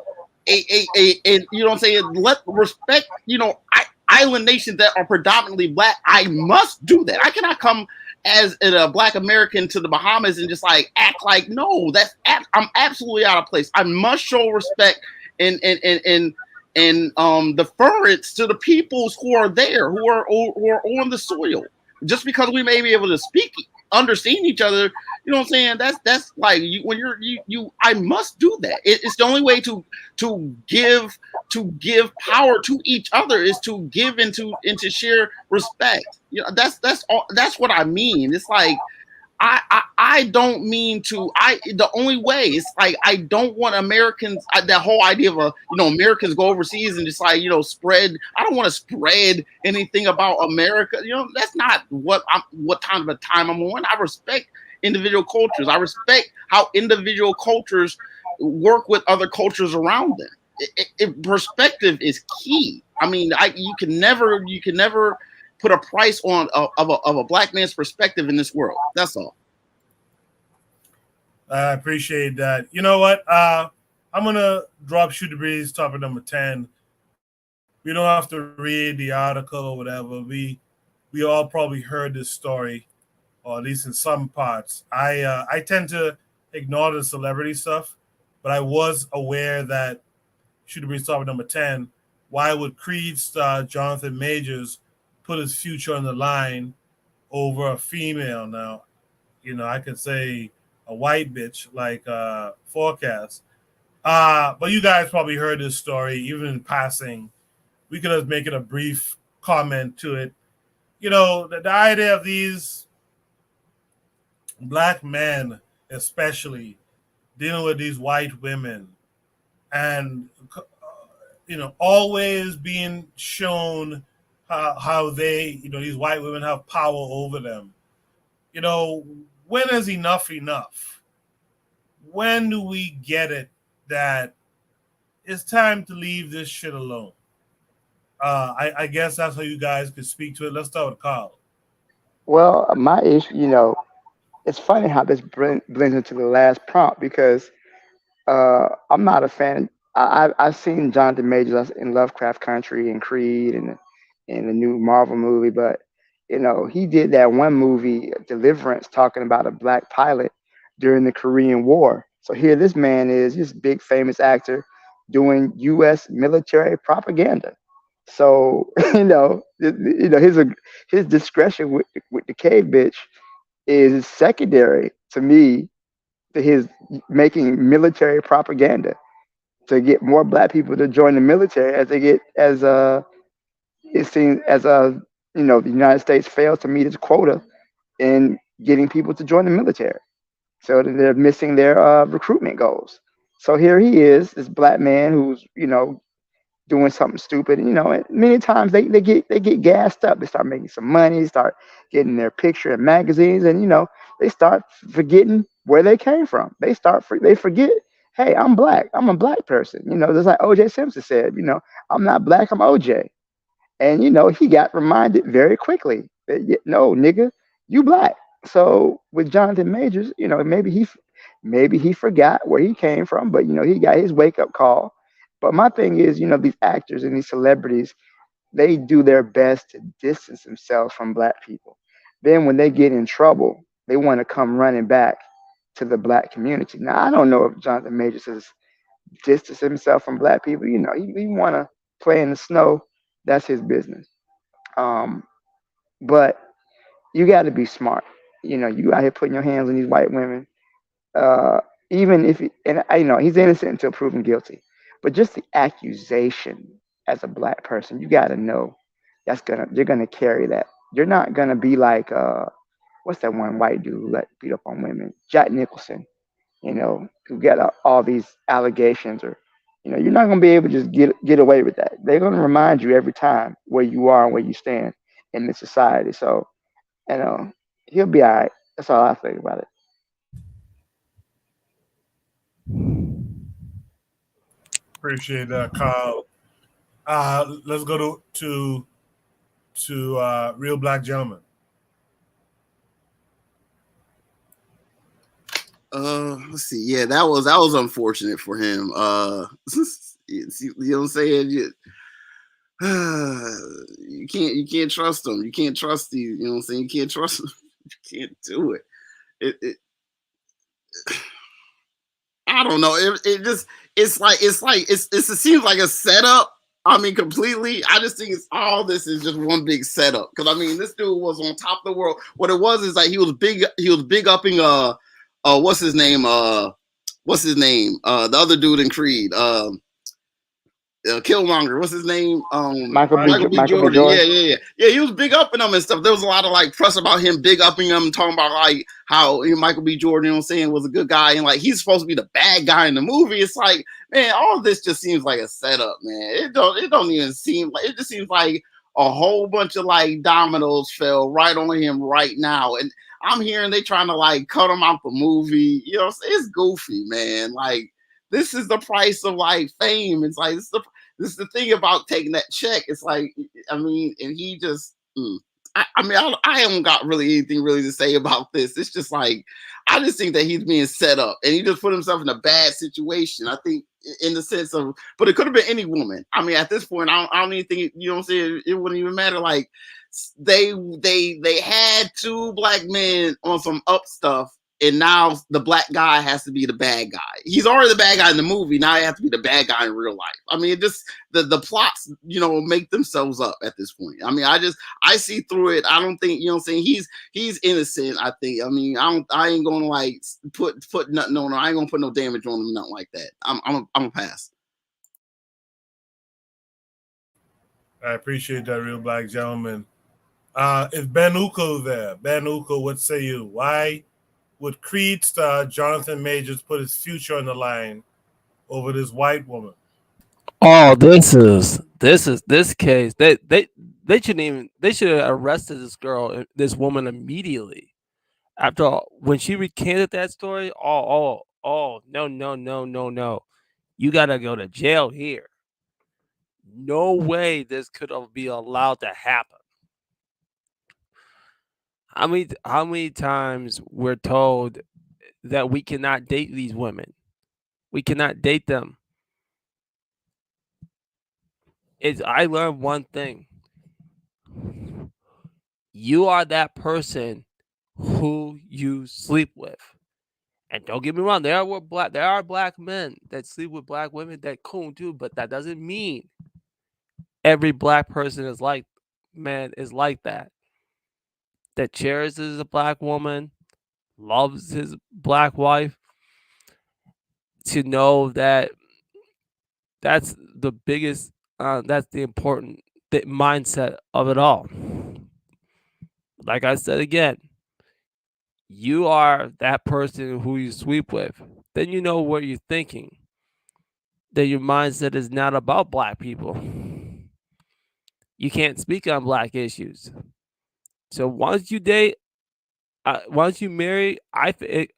S8: you know what I'm saying? Let respect, you know, island nations that are predominantly Black. I must do that. I cannot come as a Black American to the Bahamas and just like act like, no, I'm absolutely out of place. I must show respect and deference to the peoples who are there, who are on the soil. Just because we may be able to speak, understand each other, you know what I'm saying? That's like when you I must do that. It's the only way to give power to each other is to give into share respect. You know, that's what I mean. It's like I don't mean to. The only way is like I don't want Americans. That whole idea of Americans go overseas and just like spread. I don't want to spread anything about America. That's not what kind of a time I'm on. I respect individual cultures. I respect how individual cultures work with other cultures around them. Perspective is key. I mean, you can never put a price on of a Black man's perspective in this world. That's all.
S1: I appreciate that. You know what? I'm gonna drop Shoot the Breeze topic number 10. We don't have to read the article or whatever. We all probably heard this story, or at least in some parts. I tend to ignore the celebrity stuff, but I was aware that Shoot the Breeze topic number 10. Why would Creed star Jonathan Majors put his future on the line over a female? Now, I could say a white bitch like Forecast. But you guys probably heard this story, even in passing. We could have made a brief comment to it. The idea of these Black men, especially, dealing with these white women and, always being shown how they, these white women have power over them. When is enough enough? When do we get it that it's time to leave this shit alone? I guess that's how you guys could speak to it. Let's start with Carl.
S19: Well, my issue, it's funny how this blends into the last prompt, because I'm not a fan. I've seen Jonathan Majors in Lovecraft Country and Creed and in the new Marvel movie, but he did that one movie, Deliverance, talking about a Black pilot during the Korean War. So here this man is, this big famous actor, doing U.S. military propaganda. So his discretion with the cave bitch is secondary to me his making military propaganda to get more black people to join the military as they get as it seems as the United States fails to meet its quota in getting people to join the military. So that they're missing their recruitment goals. So here he is, this black man who's doing something stupid. And many times they get gassed up. They start making some money, start getting their picture in magazines, and they start forgetting where they came from. They forget, hey, I'm black. I'm a black person. Just like O.J. Simpson said, I'm not black. I'm O.J. And he got reminded very quickly that no, nigga, you black. So with Jonathan Majors, maybe he forgot where he came from, but he got his wake up call. But my thing is, these actors and these celebrities, they do their best to distance themselves from black people. Then when they get in trouble, they want to come running back to the black community. Now I don't know if Jonathan Majors has distanced himself from black people. He want to play in the snow. That's his business. Um, but you got to be smart. You out here putting your hands on these white women. Uh, Even if and I know he's innocent until proven guilty, but just the accusation as a black person, you got to know you're gonna carry that. You're not gonna be like what's that one white dude who let beat up on women, Jack Nicholson. Who got all these allegations, or you're not gonna be able to just get away with that. They're gonna remind you every time where you are and where you stand in the society. So he'll be all right. That's all I think about it.
S1: Appreciate that, Kyle. Let's go to Real Black Gentleman.
S8: Let's see. Yeah, that was unfortunate for him. You know what I'm saying? You can't trust him. You can't trust these. You know what I'm saying? You can't trust him. You can't do it. It I don't know. It seems like a setup. I mean, completely. I just think this is just one big setup. Because I mean, this dude was on top of the world. What it was is like he was big upping what's his name? The other dude in Creed. Killmonger, what's his name?
S19: Michael B. Jordan.
S8: Yeah. He was big upping him and stuff. There was a lot of like press about him big upping him, talking about like how Michael B. Jordan, what I'm saying, was a good guy and like he's supposed to be the bad guy in the movie. It's like, man, all of this just seems like a setup, man. It don't even seem like it just seems like a whole bunch of like dominoes fell right on him right now. And I'm hearing they trying to like cut him out the movie. It's goofy, man. Like this is the price of like fame. It's like this is the thing about taking that check. It's like, I mean, and he just, I haven't got really anything really to say about this. It's just like, I just think that he's being set up and he just put himself in a bad situation. I think in the sense of, but it could have been any woman. I mean, at this point, I don't even think, you know what I'm saying? It wouldn't even matter. Like they had two black men on some up stuff. And now the black guy has to be the bad guy. He's already the bad guy in the movie. Now he has to be the bad guy in real life. I mean, it just the plots, make themselves up at this point. I mean, I see through it. I don't think, what I'm saying, he's innocent. I think. I mean, I ain't gonna like put nothing on him. I ain't gonna put no damage on him, nothing like that. I'm a pass.
S1: I appreciate that, Real Black Gentleman. Is Ben Uko there? Ben Uko, what say you? Why would Creed star Jonathan Majors put his future on the line over this white woman?
S17: Oh, this case. They should have arrested this woman immediately. After all, when she recanted that story, no. You gotta go to jail here. No way this could be allowed to happen. How many times we're told that we cannot date these women? We cannot date them. I learned one thing. You are that person who you sleep with. And don't get me wrong, there are black men that sleep with black women that cool too, but that doesn't mean every black person is like that. That cherishes a black woman, loves his black wife. to know that that's the biggest, that's the important mindset of it all. Like I said again, you are that person who you sleep with. Then you know what you're thinking. That your mindset is not about black people. You can't speak on black issues. So once you date, once you marry, I think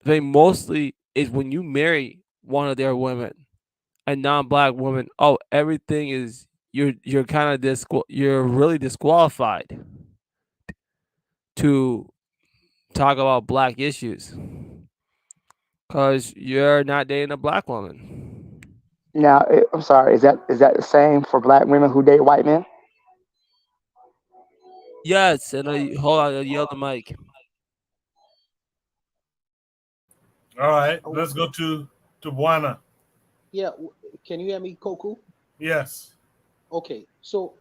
S17: mostly is when you marry one of their women, a non-black woman. Oh, everything is you're kind of you're really disqualified to talk about black issues because you're not dating a black woman.
S19: Now, I'm sorry. Is that the same for black women who date white men?
S17: Yes, and hold on, I yell the mic.
S1: All right, let's go to Buana.
S20: Yeah, can you hear me, Koku?
S1: Yes.
S20: Okay, so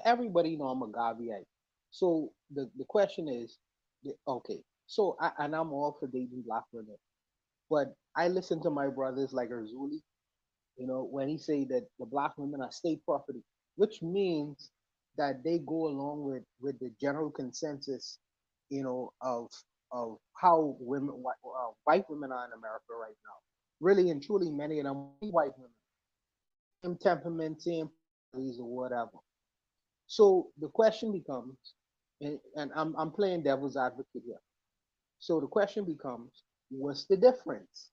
S20: everybody know I'm a Gaviite. So the question is, okay, so I'm all for dating black women, but I listen to my brothers like Erzuli, when he say that the black women are state property, which means that they go along with the general consensus, of how white women are in America right now. Really and truly, many of them white women, same temperament, same personalities or whatever. So the question becomes, and I'm playing devil's advocate here. So the question becomes, what's the difference?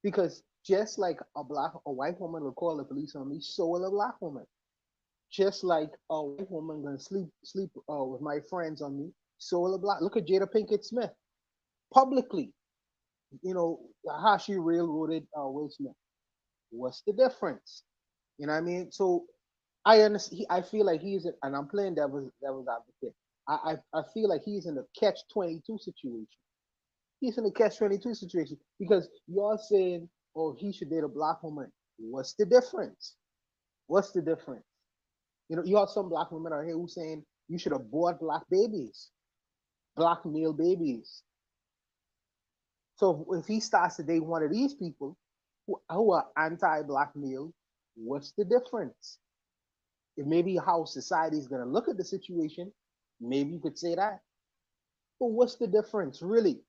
S20: Because just like a white woman will call the police on me, so will a black woman. Just like a white woman gonna sleep with my friends on me, so will a black. Look at Jada Pinkett Smith publicly. How she railroaded Will Smith. What's the difference? You know what I mean? So I understand. I feel like and I'm playing devil's advocate. I feel like he's in a catch-22 situation. He's in a catch-22 situation because you're saying, oh, he should date a black woman. What's the difference? What's the difference? You have some black women out here who saying you should abort black babies, black male babies. So if he starts to date one of these people who are anti-black male, what's the difference? It may be how society is going to look at the situation. Maybe you could say that. But what's the difference, really?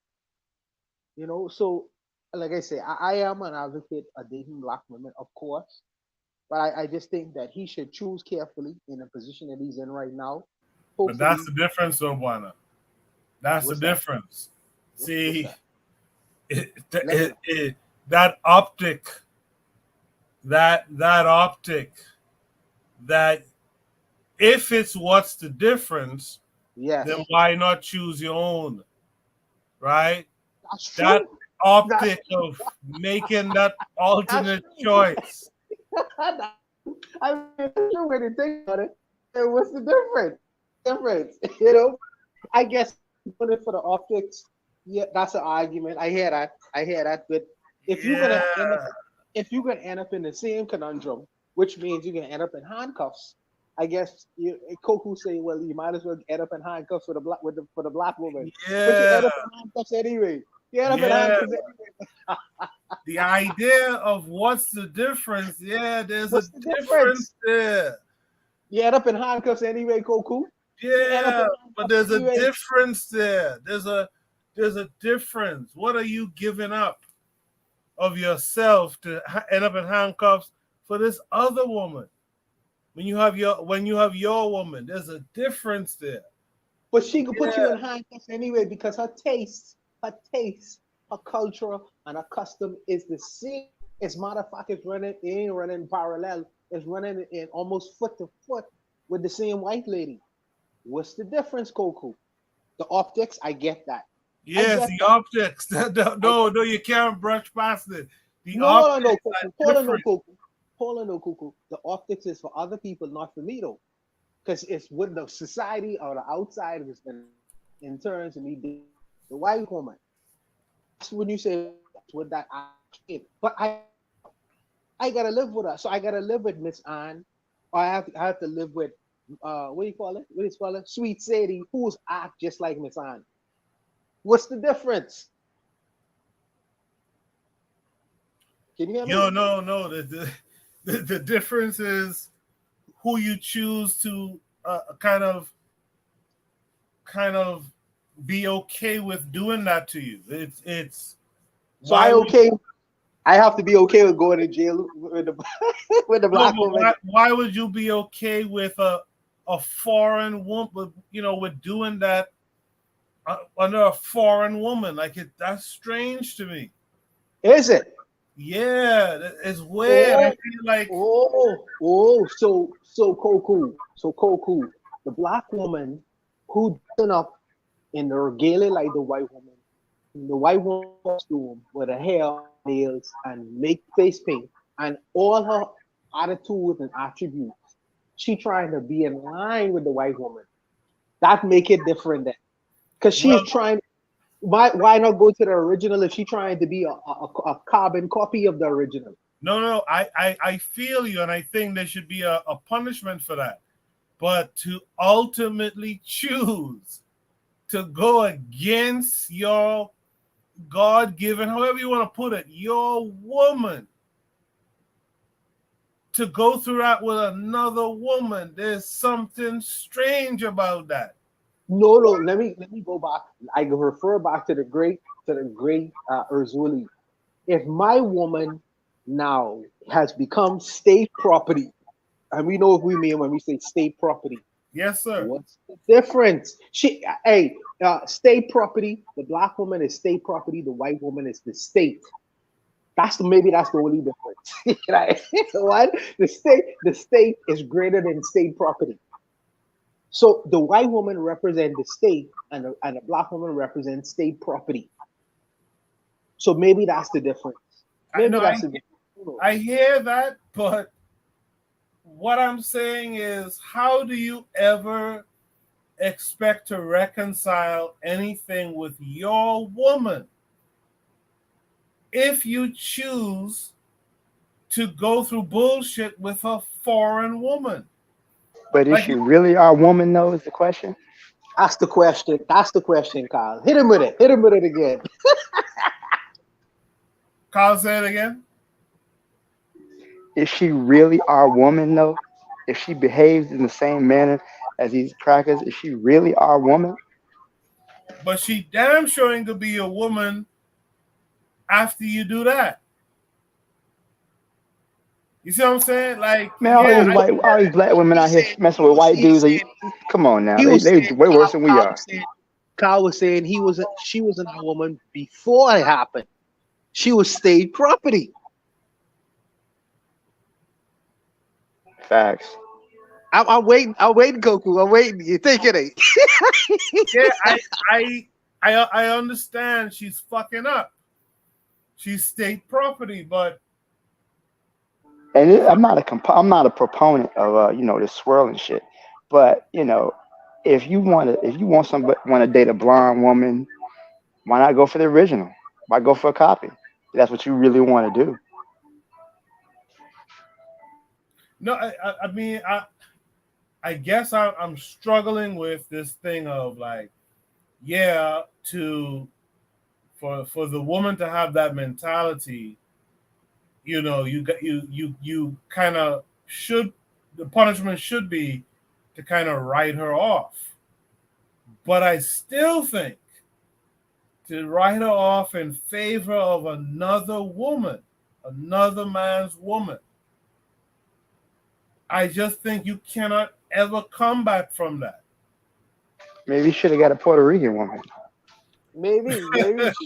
S20: So like I say, I am an advocate of dating black women, of course. But I just think that he should choose carefully in the position that he's in right now.
S1: But that's the difference, though, Buana. That's the difference. See, that optic, that if it's what's the difference, then why not choose your own, right? That optic of making that alternate choice.
S20: I mean, it's true when you think about it. What's the difference? I guess put it for the optics. Yeah, that's an argument. I hear that. But if you're gonna end up in the same conundrum, which means you're gonna end up in handcuffs, I guess Koku say, well, you might as well end up in handcuffs for the black woman.
S1: Yeah.
S20: But you end up in handcuffs anyway. You end up in handcuffs anyway.
S1: The idea of what's the difference? Yeah, there's a difference there.
S20: You end up in handcuffs anyway, Koku.
S1: Yeah, but there's a difference there. There's a difference. What are you giving up of yourself to end up in handcuffs for this other woman? When you have your woman, there's a difference there.
S20: But she could put you in handcuffs anyway because her taste, her culture, and her custom is the same. As a matter of fact, it ain't running parallel. It's running in almost foot to foot with the same white lady. What's the difference, Koku? The optics, I get that.
S1: Yes, the optics. No, you can't brush past it.
S20: Hold on, Koku. The optics is for other people, not for me though. Because it's with the society or the outsiders in terms of me being the white woman. That's when you say with that, but I gotta live with her. So I gotta live with Miss Anne, or I have to live with what do you call it? Sweet Sadie, who's act just like Miss Anne. What's the difference? Can you hear me?
S1: No. The difference is who you choose to kind of be okay with doing that to you. It's
S20: so I okay. I have to be okay with going to jail with the with the black woman.
S1: Why would you be okay with a foreign woman? With doing that under a foreign woman, like that's strange to me.
S20: Is it?
S1: Yeah, it's weird. I feel like
S20: so Koku, the black woman who done up in the regalia like the white woman, in the white woman costume with her hair, nails, and make face paint, and all her attitudes and attributes, she trying to be in line with the white woman. That make it different then, because she's trying. Why not go to the original if she's trying to be a carbon copy of the original?
S1: No, I feel you, and I think there should be a punishment for that. But to ultimately choose to go against your God-given, however you want to put it, your woman, to go through that with another woman, there's something strange about that.
S20: No. Let me go back. I can refer back to the great Urzuli. If my woman now has become state property, and we know what we mean when we say state property.
S1: Yes, sir.
S20: What's the difference? State property. The black woman is state property. The white woman is the state. Maybe that's the only difference. Right? What? The state is greater than state property. So the white woman represents the state, and the black woman represents state property. So maybe that's the difference.
S1: I hear that, but what I'm saying is, how do you ever expect to reconcile anything with your woman if you choose to go through bullshit with a foreign woman?
S19: But is she really our woman, though, is the question?
S20: That's the question. That's the question, Kyle. Hit him with it. Hit him with it again.
S1: Kyle, say it again.
S19: Is she really our woman, though? If she behaves in the same manner as these crackers, is she really our woman?
S1: But she damn sure ain't gonna be a woman after you do that. You see what I'm saying? Like,
S19: man, all these black women out here messing with white dudes. Come on now, they way worse than we are.
S20: Kyle was saying she wasn't a woman before it happened. She was state property.
S19: Facts.
S20: I'm waiting, Goku. I'm waiting. You think it ain't?
S1: Yeah, I understand she's fucking up. She's state property, but
S19: and I'm not a proponent of this swirling shit. But if you want to date a blonde woman, why not go for the original? Why go for a copy? If that's what you really want to do.
S1: No, I mean, I guess I'm struggling with this thing of like, yeah, for the woman to have that mentality, you kind of should, the punishment should be to kind of write her off. But I still think to write her off in favor of another woman, another man's woman, I just think you cannot ever come back from that.
S19: Maybe you should have got a Puerto Rican woman.
S20: Maybe she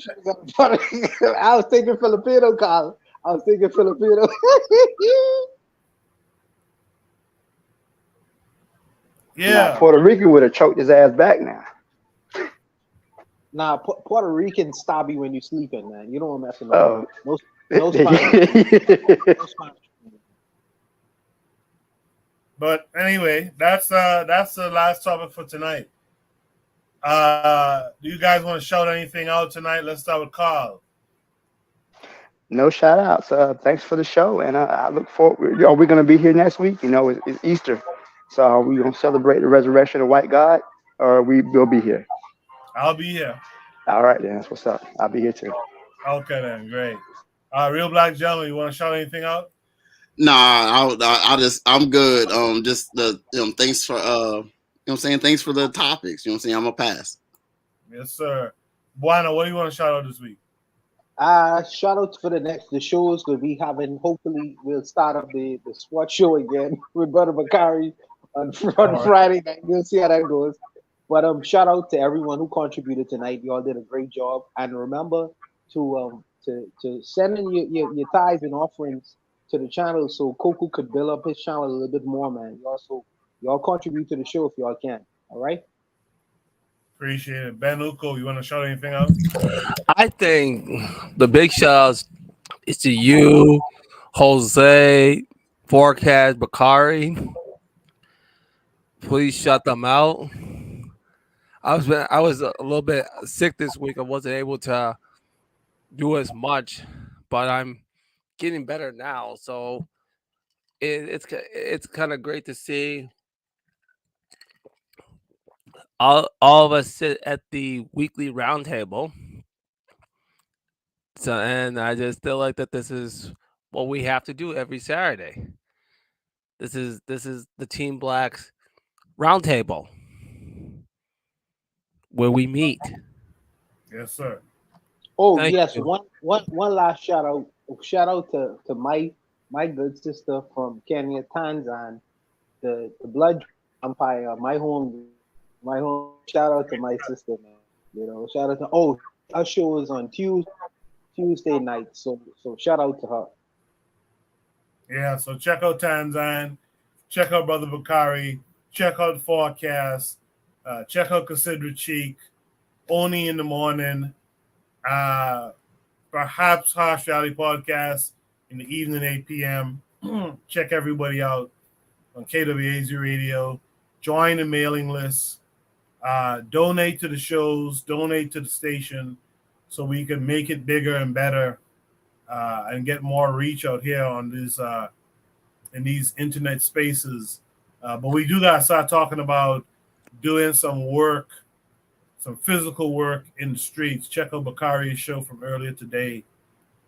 S20: should have got a Puerto Rican. I was thinking Filipino, Kyle. I was thinking Filipino.
S1: Yeah.
S19: Now, Puerto Rican would have choked his ass back now.
S20: Nah, Puerto Rican stab you when you're sleeping, man. You don't want to mess with
S19: no
S20: Spanish.
S1: But anyway, that's the last topic for tonight. Do you guys want to shout anything out tonight? Let's start with Carl.
S19: No shout outs. Thanks for the show, and I look forward. Are we going to be here next week? It's Easter, so are we going to celebrate the resurrection of white God, or we will be here?
S1: I'll be here.
S19: All right, then. That's what's up. I'll be here too.
S1: Okay, then. Great. Real Black Gentleman, you want to shout anything out?
S8: Nah, I'm good. Just thanks for thanks for the topics. You know what I'm saying? I'm gonna pass.
S1: Yes, sir. Buana, what do you want to shout out this week?
S6: Shout out for the shows that we having. Hopefully, we'll start up the sports show again with Brother Bakari on Friday night. We'll see how that goes. But shout out to everyone who contributed tonight. Y'all did a great job. And remember to send in your tithes and offerings to the channel so Koku could build up his channel a little bit more, man. Y'all contribute to the show if y'all can. All right.
S1: Appreciate it. Ben Uko, you want to shout anything out?
S17: I think the big shout outs is to you, Jose, Forecast, Bakari. Please shut them out. I was a little bit sick this week. I wasn't able to do as much, but I'm getting better now. So it's kind of great to see all of us sit at the weekly roundtable. So, and I just feel like that this is what we have to do every Saturday. This is the Team Blacks roundtable where we meet.
S1: Yes, sir.
S6: Oh,
S17: Thank
S6: yes.
S17: you.
S6: One last shout out. Shout out to my good sister from Kenya, Tanzania, the blood empire, my home. Shout out to my sister, man. You know, shout out to our show is on Tuesday night. So shout out to her.
S1: Yeah, so check out Tanzan, check out Brother Bakari, check out Forecast, check out Consider Cheek, Oni in the morning, perhaps Harsh Valley Podcast in the evening, 8 p.m. Check everybody out on KWAZ Radio. Join the mailing list. Donate to the shows, donate to the station so we can make it bigger and better and get more reach out here on this in these internet spaces. But we do gotta start talking about doing some work, some physical work in the streets. Check out Bakari's show from earlier today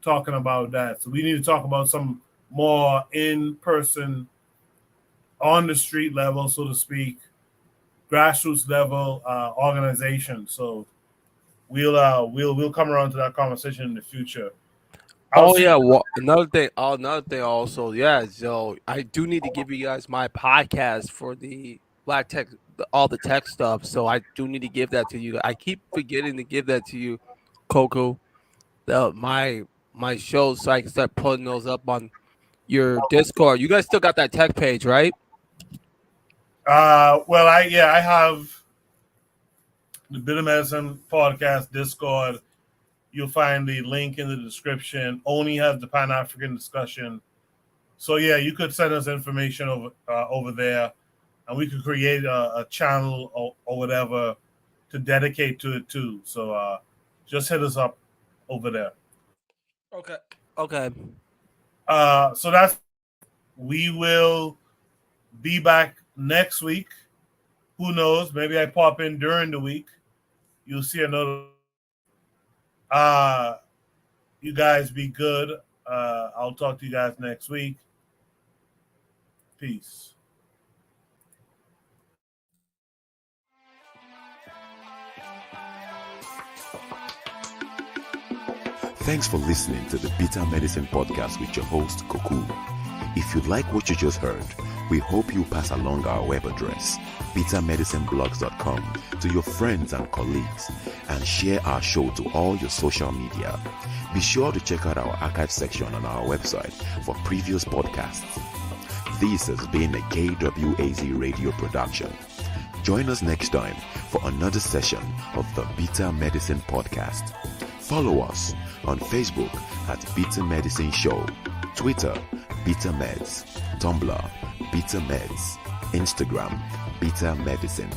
S1: talking about that. So we need to talk about some more in-person, on the street level, so to speak, grassroots level organization. So we'll come around to that conversation in the future.
S17: Another thing also, yeah. So I do need to give you guys my podcast for the Black Tech, all the tech stuff. So I do need to give that to you. I keep forgetting to give that to you, Coco. My shows, so I can start putting those up on your Discord. You guys still got that tech page, right?
S1: I have the Bitter Medicine Podcast Discord. You'll find the link in the description. Only has the Pan-African discussion. So yeah, you could send us information over there, and we could create a channel or whatever to dedicate to it too. So just hit us up over there.
S17: Okay.
S1: So we will be back next week. Who knows? Maybe I pop in during the week. You'll see another. You guys be good. I'll talk to you guys next week. Peace.
S2: Thanks for listening to the Bitter Medicine Podcast with your host, Koku. If you like what you just heard, we hope you pass along our web address, bittermedicineblogs.com, to your friends and colleagues, and share our show to all your social media. Be sure to check out our archive section on our website for previous podcasts. This has been a KWAZ radio production. Join us next time for another session of the Bitter Medicine Podcast. Follow us on Facebook at Bitter Medicine Show, Twitter, Bitter Meds, Tumblr, Bitter Meds, Instagram, Bitter Medicine.